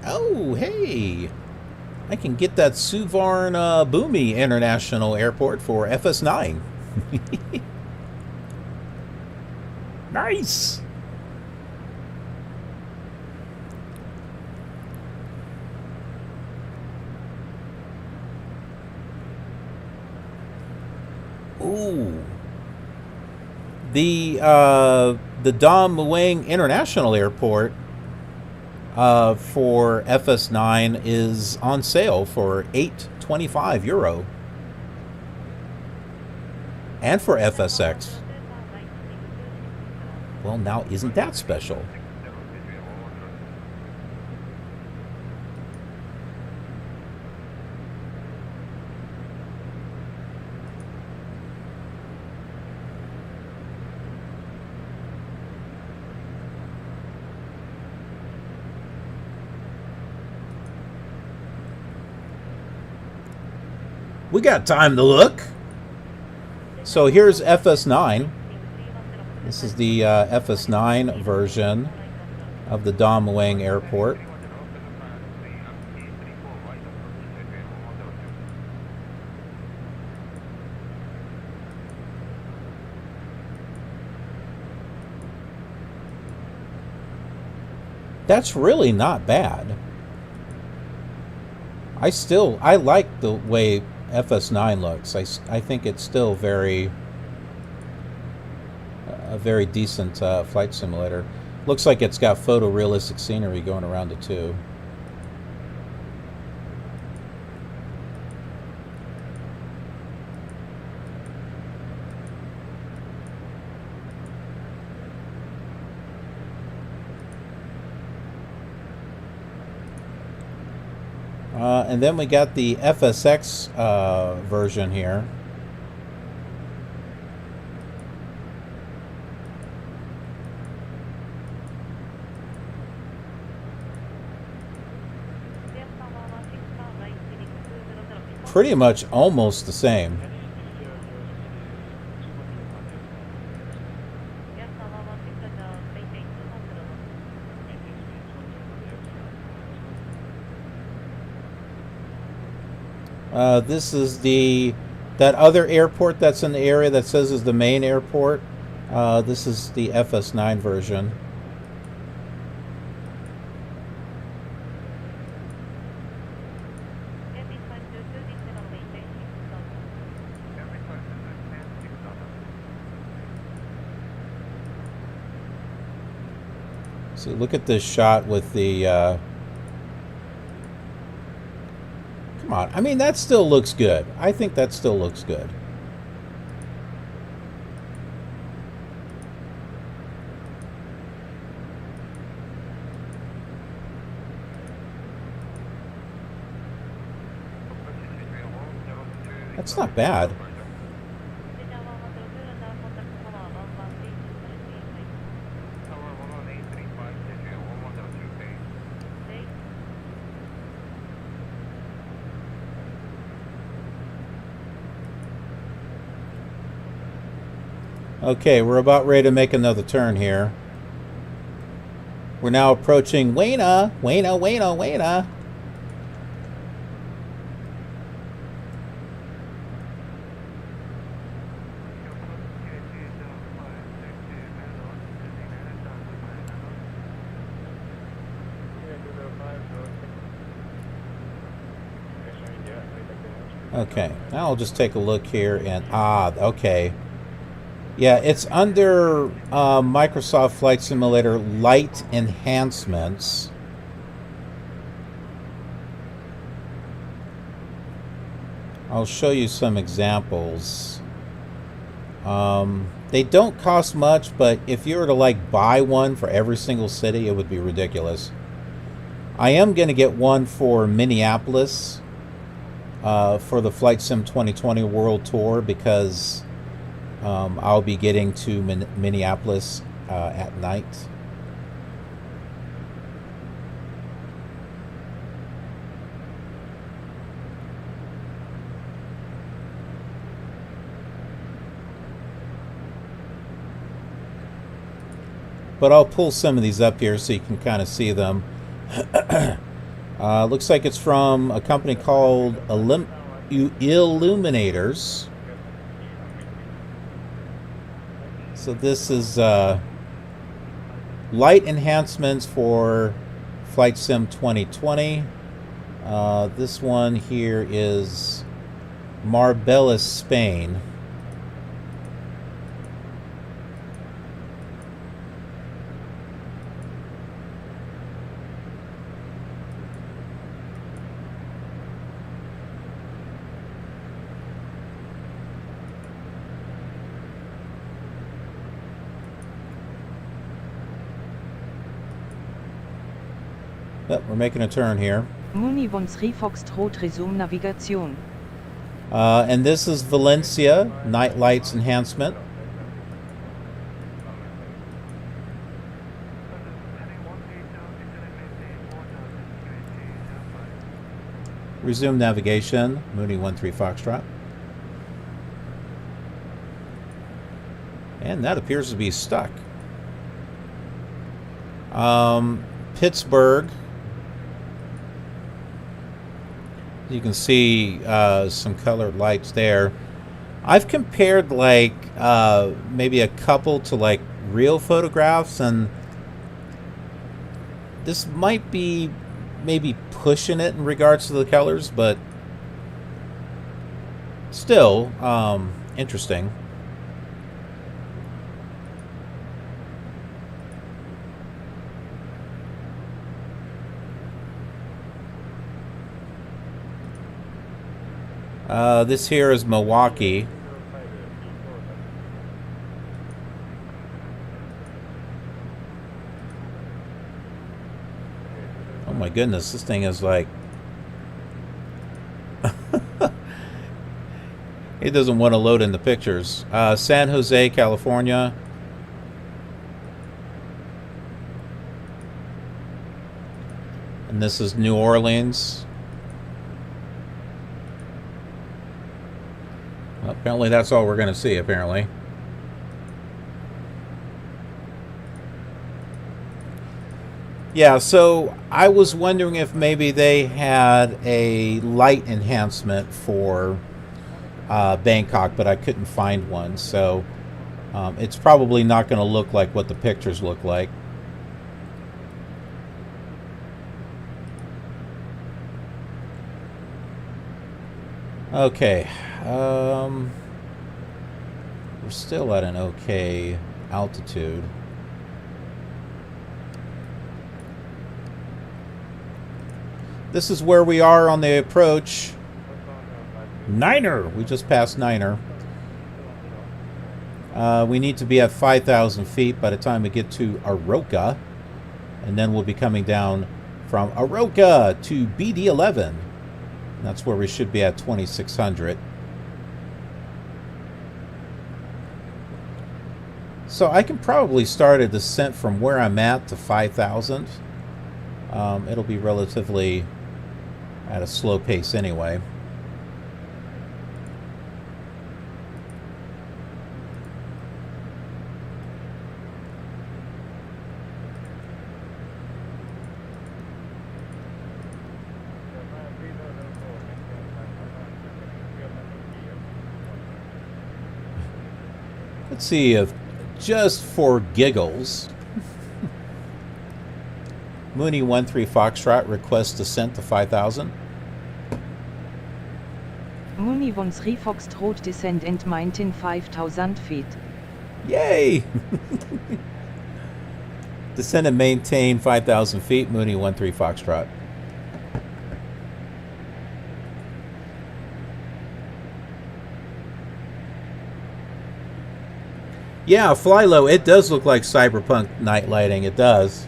Oh, hey! I can get that Suvarn Bhumi International Airport for FS9. Nice! Ooh. The Don Mueang International Airport for FS9 is on sale for €825. And for FSX. Well, now isn't that special? We got time to look. So here's FS9. This is the FS9 version of the Don Mueang Airport. That's really not bad. I like the way FS9 looks. I think it's still a very decent flight simulator. Looks like it's got photorealistic scenery going around it too. And then we got the FSX version here. pretty much almost the same. This is that other airport that's in the area that says is the main airport. This is the FS9 version. So look at this shot with the come on. I mean, that still looks good. I think that still looks good. That's not bad. Okay, we're about ready to make another turn here. We're now approaching Wayna. Okay, now I'll just take a look here and okay. Yeah, it's under Microsoft Flight Simulator Light Enhancements. I'll show you some examples. They don't cost much, but if you were to like buy one for every single city, it would be ridiculous. I am going to get one for Minneapolis for the Flight Sim 2020 World Tour because I'll be getting to Minneapolis at night. But I'll pull some of these up here so you can kind of see them. Looks like it's from a company called Illuminators. So this is light enhancements for Flight Sim 2020. This one here is Marbella, Spain. Yep, we're making a turn here. Muni von Sri Foxtrot resume navigation. And this is Valencia, night lights enhancement. Resume navigation, Mooney 13 Foxtrot. And that appears to be stuck. Pittsburgh. You can see some colored lights there. I've compared like maybe a couple to like real photographs, and this might be maybe pushing it in regards to the colors, but still interesting. This here is Milwaukee. Oh my goodness, this thing is like... it doesn't want to load in the pictures. San Jose, California. And this is New Orleans. Apparently that's all we're going to see, apparently. Yeah, so I was wondering if maybe they had a light enhancement for Bangkok, but I couldn't find one. So it's probably not going to look like what the pictures look like. Okay. We're still at an okay altitude. This is where we are on the approach. Niner! We just passed Niner. We need to be at 5,000 feet by the time we get to Aroka. And then we'll be coming down from Aroka to BD11. That's where we should be at 2,600. So I can probably start a descent from where I'm at to 5,000. It'll be relatively at a slow pace anyway. Let's see if, just for giggles, Mooney 13 Foxtrot requests descent to 5,000. Mooney 13 Foxtrot descend and maintain 5,000 feet. Yay! Descend and maintain 5,000 feet, Mooney 13 Foxtrot. Yeah, fly low. It does look like cyberpunk night lighting. It does.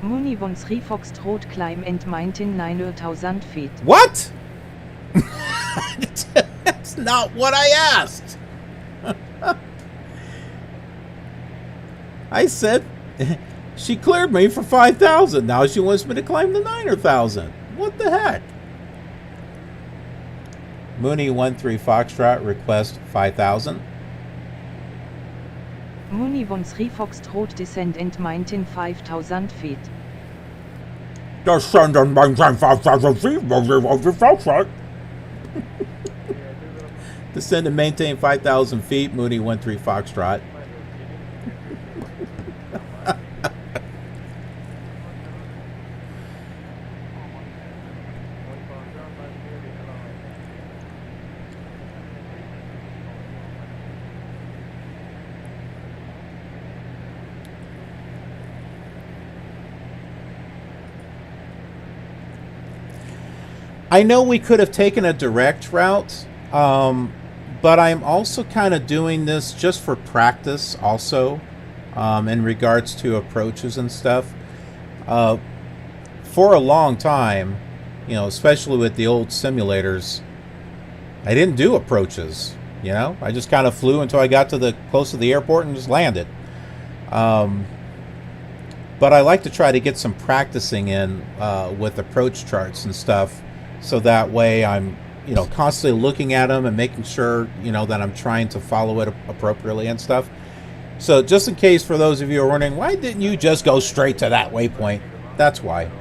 Mooney 13 Foxtrot climb and maintain 9,000 feet. What? That's not what I asked. I said she cleared me for 5,000. Now she wants me to climb the 9,000. What the heck? Mooney 13 Foxtrot request 5,000. Mooney 13 Foxtrot descend and maintain 5,000 feet. Descend and maintain 5,000 feet, Mooney 13 Foxtrot. Descend and maintain 5,000 feet, Mooney 13 Foxtrot. I know we could have taken a direct route, but I'm also kind of doing this just for practice also, in regards to approaches and stuff. For a long time, you know, especially with the old simulators, I didn't do approaches, you know. I just kind of flew until I got to the close to the airport and just landed. But I like to try to get some practicing in with approach charts and stuff. So that way I'm, you know, constantly looking at them and making sure, you know, that I'm trying to follow it appropriately and stuff. So just in case, for those of you who are wondering, why didn't you just go straight to that waypoint? That's why.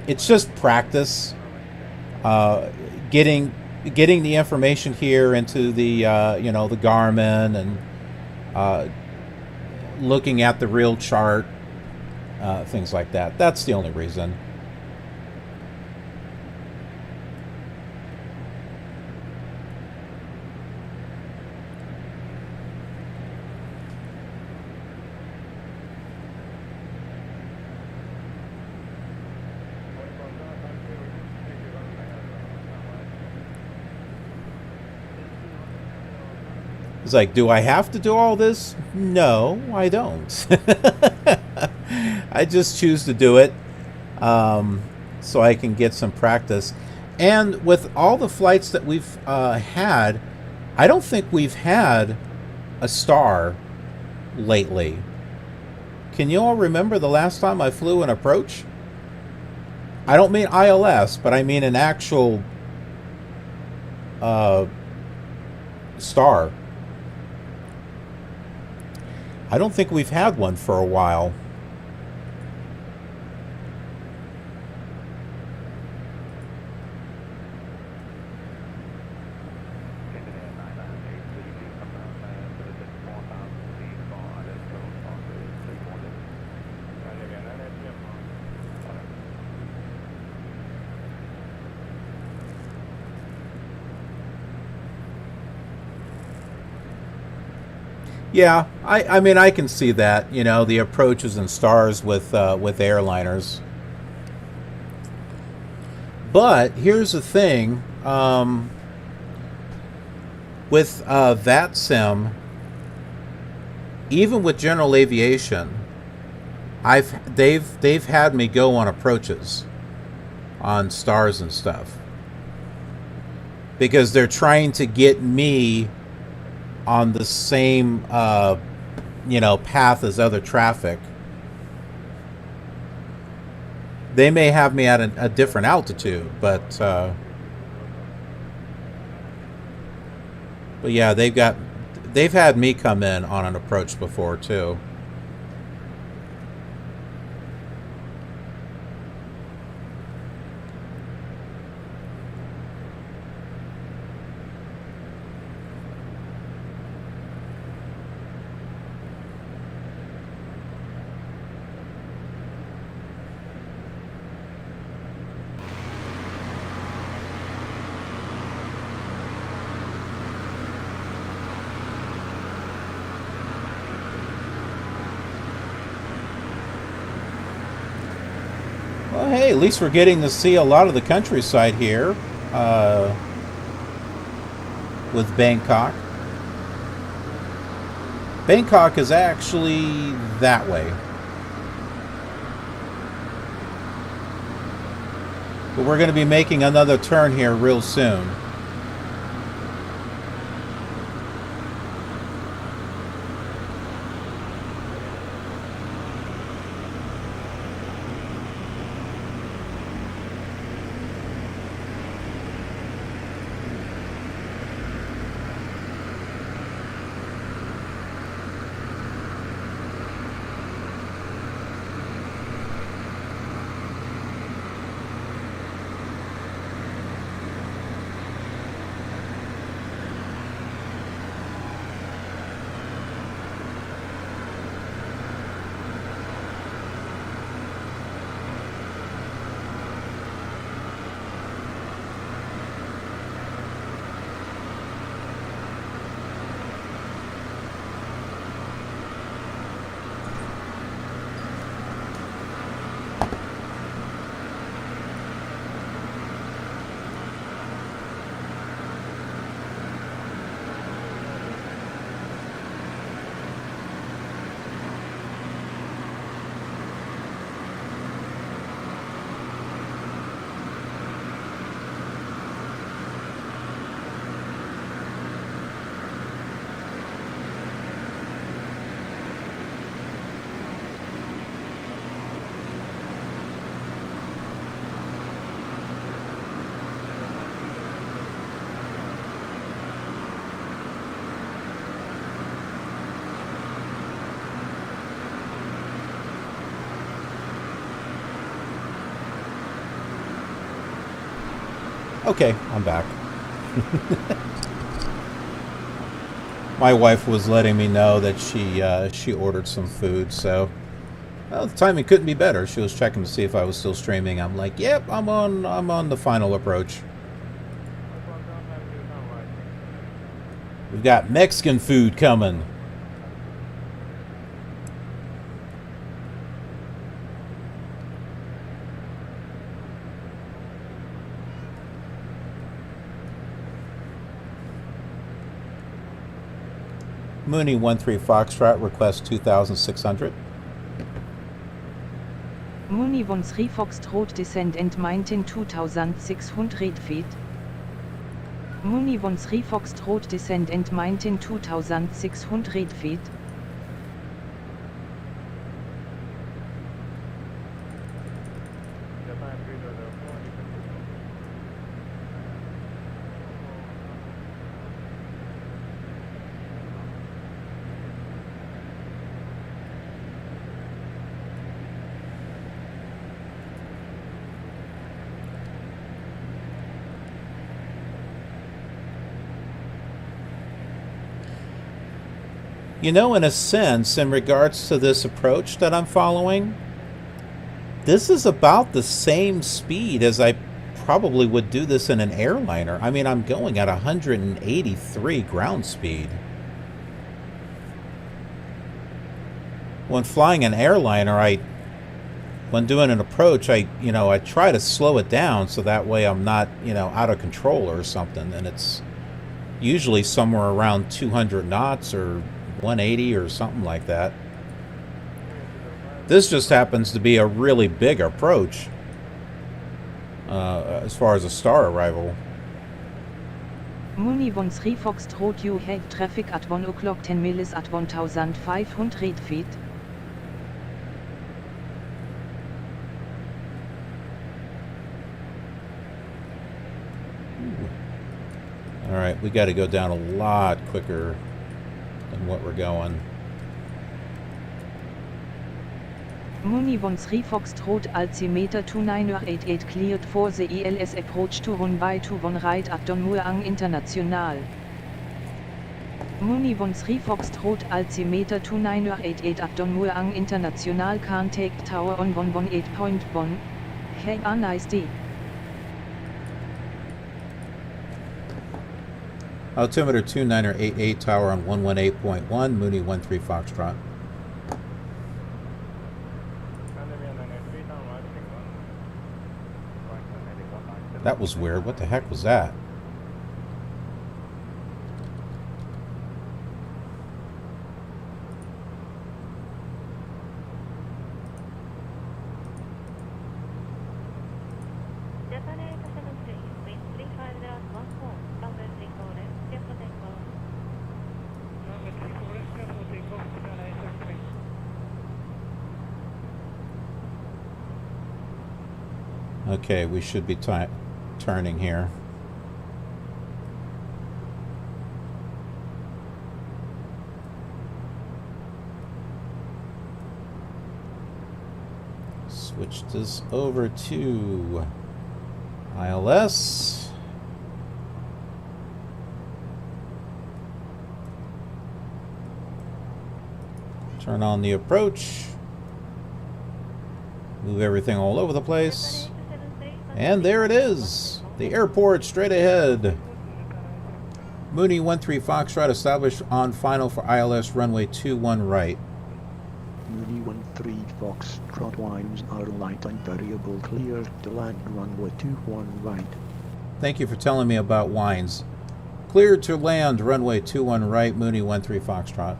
It's just practice. Getting the information here into the, you know, the Garmin, and looking at the real chart, things like that. That's the only reason. It's like, do I have to do all this? No, I don't. I just choose to do it so I can get some practice. And with all the flights that we've had, I don't think we've had a star lately. Can you all remember the last time I flew an approach? I don't mean ILS, but I mean an actual star. I don't think we've had one for a while. Yeah, I mean, I can see that, you know, the approaches and stars with airliners. But here's the thing, with VATSIM, even with general aviation, they've had me go on approaches on stars and stuff because they're trying to get me on the same you know, path as other traffic. They may have me at a different altitude, but yeah, they've had me come in on an approach before too. Well, hey, at least we're getting to see a lot of the countryside here with Bangkok. Bangkok is actually that way. But we're going to be making another turn here real soon. Okay, I'm back. My wife was letting me know that she ordered some food, so well, the timing couldn't be better. She was checking to see if I was still streaming. I'm like, yep, I'm on the final approach. We've got Mexican food coming. Mooney 13 Foxtrot, request 2,600. Mooney 13 Foxtrot, descend and maintain 2,600 feet. Mooney 13 Foxtrot, descend and maintain 2,600 feet. You know, in a sense, in regards to this approach that I'm following, this is about the same speed as I probably would do this in an airliner. I mean, I'm going at 183 ground speed. When flying an airliner, when doing an approach, I try to slow it down so that way I'm not, out of control or something. And it's usually somewhere around 200 knots or 180 or something like that. This just happens to be a really big approach as far as a star arrival. Muni 13 Foxtrot, you have traffic at 1 o'clock 10 miles at 1,500 feet. Alright, we got to go down a lot quicker than what we're going. Muni 13 Foxtrot, altimeter 2988 cleared for the ELS approach to runway 21 right at Don Mueang International. Muni 13 Foxtrot, altimeter 2988 at Don Mueang International, contact tower on 118.1. Have a nice day. Altimeter 2988, tower on 118.1, Mooney 13 Foxtrot. That was weird. What the heck was that? Okay, we should be turning here. Switch this over to ILS. Turn on the approach. Move everything all over the place. And there it is. The airport straight ahead. Mooney 13 Foxtrot established on final for ILS runway 21 right. Mooney 13 Foxtrot, winds are light and variable, clear to land runway 21 right. Thank you for telling me about winds. Clear to land runway 21 right, Mooney 13 Foxtrot.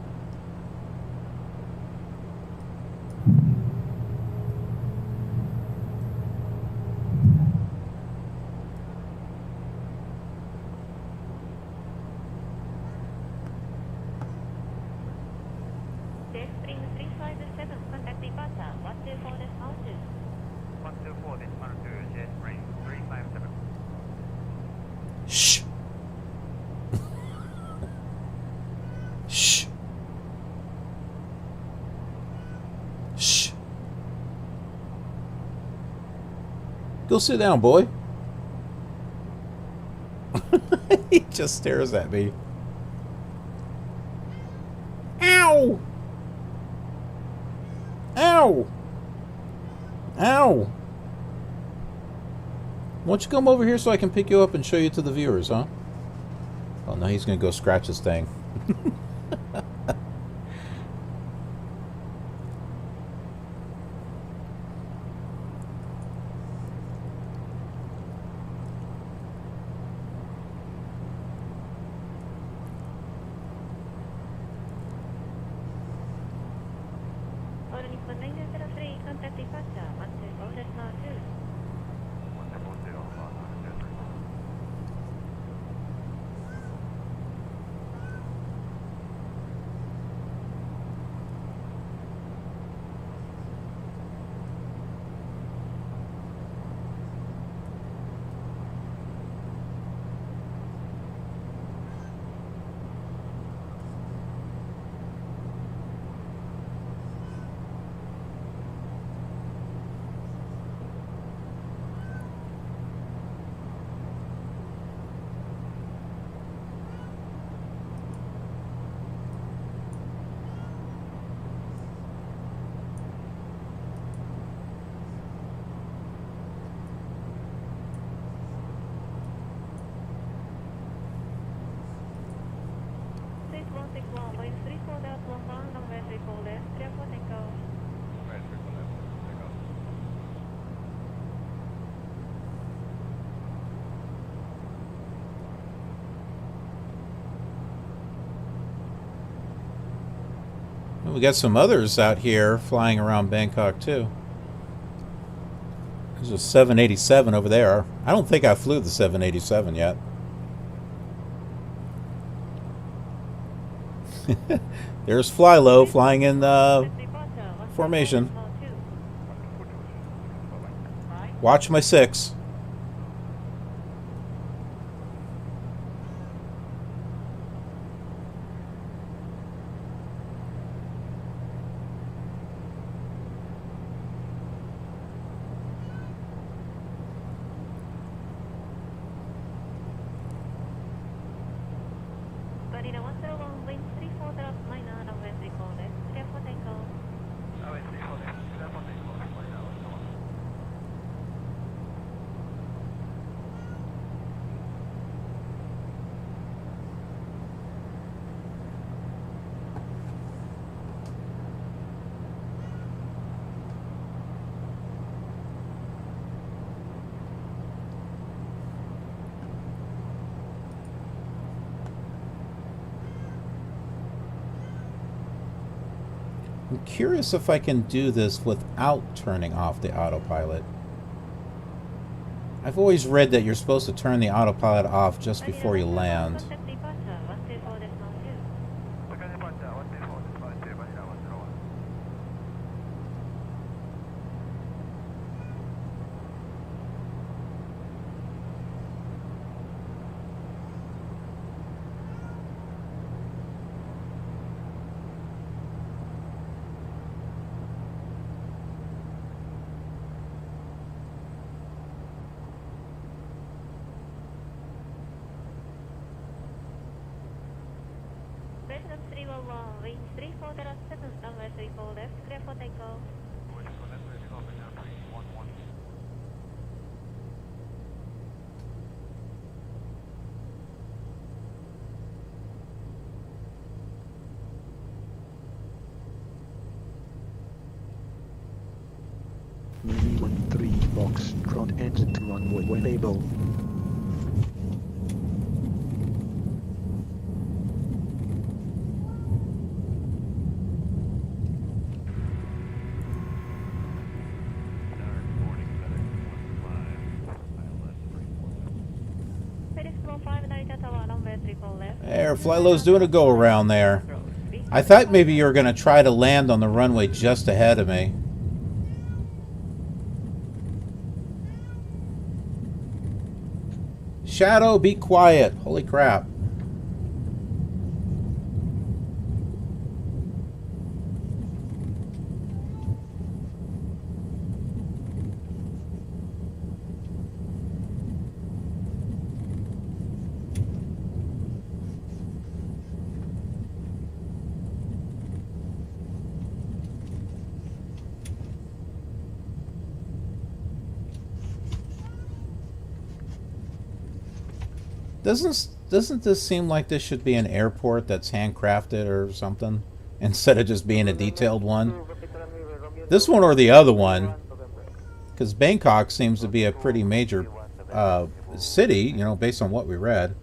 Shh. Shh. Shh. Go sit down, boy. He just stares at me. Ow! Ow! Ow! Why don't you come over here so I can pick you up and show you to the viewers, huh? Oh, now he's going to go scratch his thing. We got some others out here flying around Bangkok too. There's a 787 over there. I don't think I flew the 787 yet. There's Fly Low flying in formation. Watch my 6. I'm curious if I can do this without turning off the autopilot. I've always read that you're supposed to turn the autopilot off just before you land. Mini 13 Foxtrot exit runway when able. There, Flylow's doing a go around there. I thought maybe you were going to try to land on the runway just ahead of me. Shadow, be quiet. Holy crap. Doesn't this seem like this should be an airport that's handcrafted or something instead of just being a detailed one? This one or the other one, because Bangkok seems to be a pretty major city, you know, based on what we read.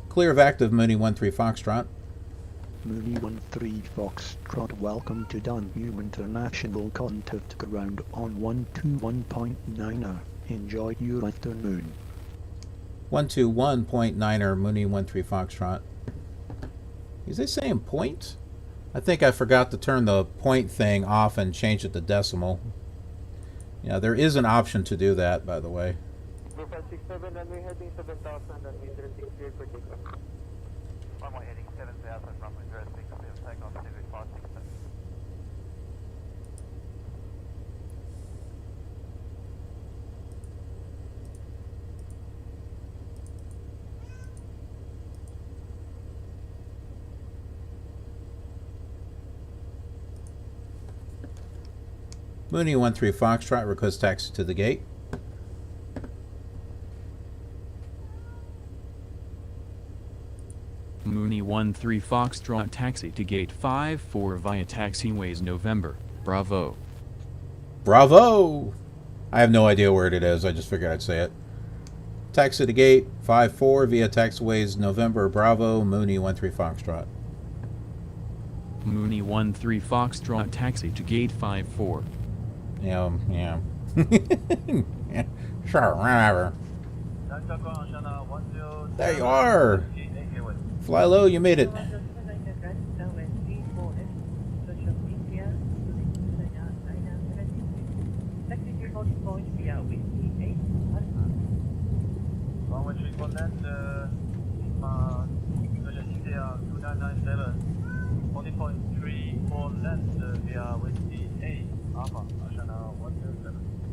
Clear of active Mooney 13 Foxtrot. Mooney 13 Foxtrot, welcome to Don Mueang International. Contact ground on 121.9er. Enjoy your afternoon. 121.9er Mooney 13 Foxtrot. Is they saying point? I think I forgot to turn the point thing off and change it to decimal. Yeah, there is an option to do that, by the way. 567, runway heading 7000, runway 36 cleared for takeoff. Runway heading 7000, runway 36 cleared for takeoff, Civic 567. Mooney 13 Foxtrot, request taxi to the gate. Mooney 13 Foxtrot taxi to gate 54 via taxiways November, Bravo. Bravo! I have no idea where it is. I just figured I'd say it. Taxi to gate 54 via taxiways November, Bravo, Mooney 13 Foxtrot. Mooney 13 Foxtrot taxi to gate 54. Yeah. Yeah, sure, whatever. There you are! Fly low, you made it.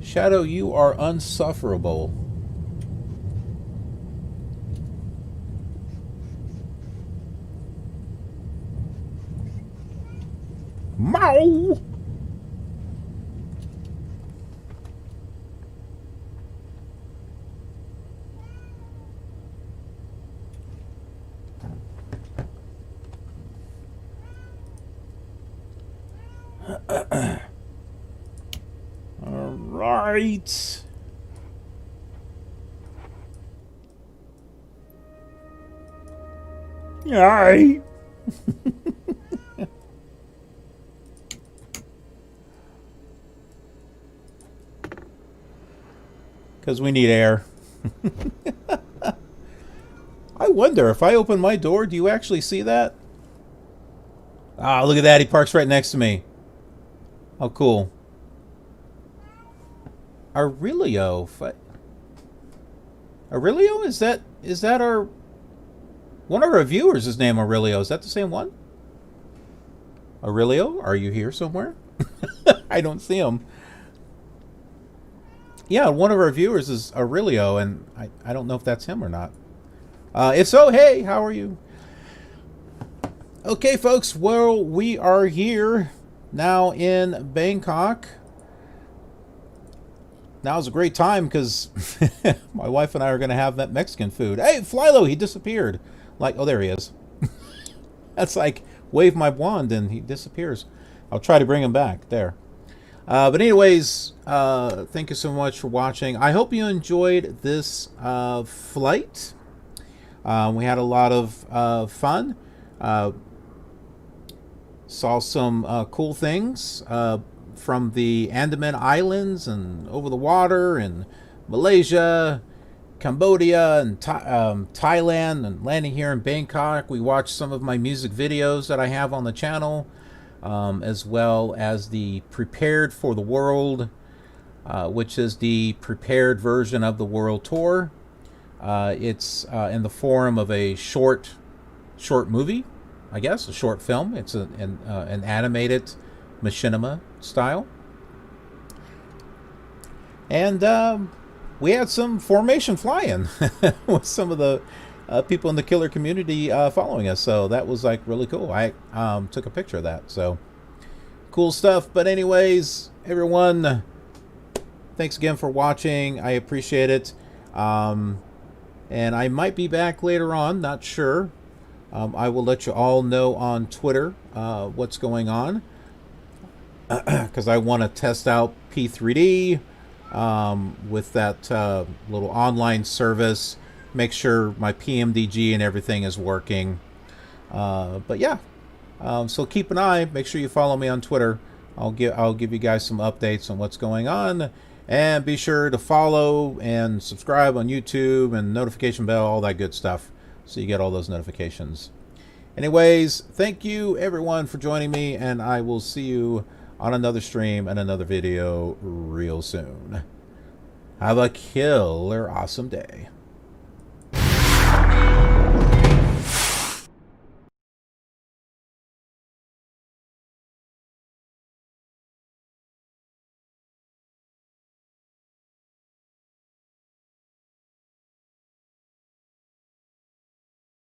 Shadow, you are unsufferable. Mow! All right. Yay. Because we need air. I wonder, if I open my door, do you actually see that? Ah, look at that. He parks right next to me. Oh, cool. Aurelio. Aurelio? Is that our... One of our viewers is named Aurelio. Is that the same one? Aurelio, are you here somewhere? I don't see him. Yeah, one of our viewers is Aurelio, and I don't know if that's him or not. If so, hey, how are you? Okay, folks, well, we are here now in Bangkok. Now's a great time because my wife and I are going to have that Mexican food. Hey, Flylo, he disappeared. Like, oh, there he is. That's like, wave my wand and he disappears. I'll try to bring him back. There. But anyways, thank you so much for watching. I hope you enjoyed this flight. We had a lot of fun. Saw some cool things from the Andaman Islands and over the water and Malaysia, Cambodia, and Thailand, and landing here in Bangkok. We watched some of my music videos that I have on the channel, as well as the Prepared for the World, which is the prepared version of the World Tour. It's in the form of a short movie, I guess, a short film. It's an animated machinima style. And we had some formation flying with some of the people in the killer community following us. So that was like really cool. I took a picture of that. So cool stuff. But anyways, everyone, thanks again for watching. I appreciate it. And I might be back later on. Not sure. I will let you all know on Twitter what's going on. Because I want to test out P3D with that little online service. Make sure my PMDG and everything is working. But yeah, so keep an eye. Make sure you follow me on Twitter. I'll give you guys some updates on what's going on. And be sure to follow and subscribe on YouTube and notification bell, all that good stuff, so you get all those notifications. Anyways, thank you everyone for joining me, and I will see you on another stream and another video real soon. Have a killer awesome day.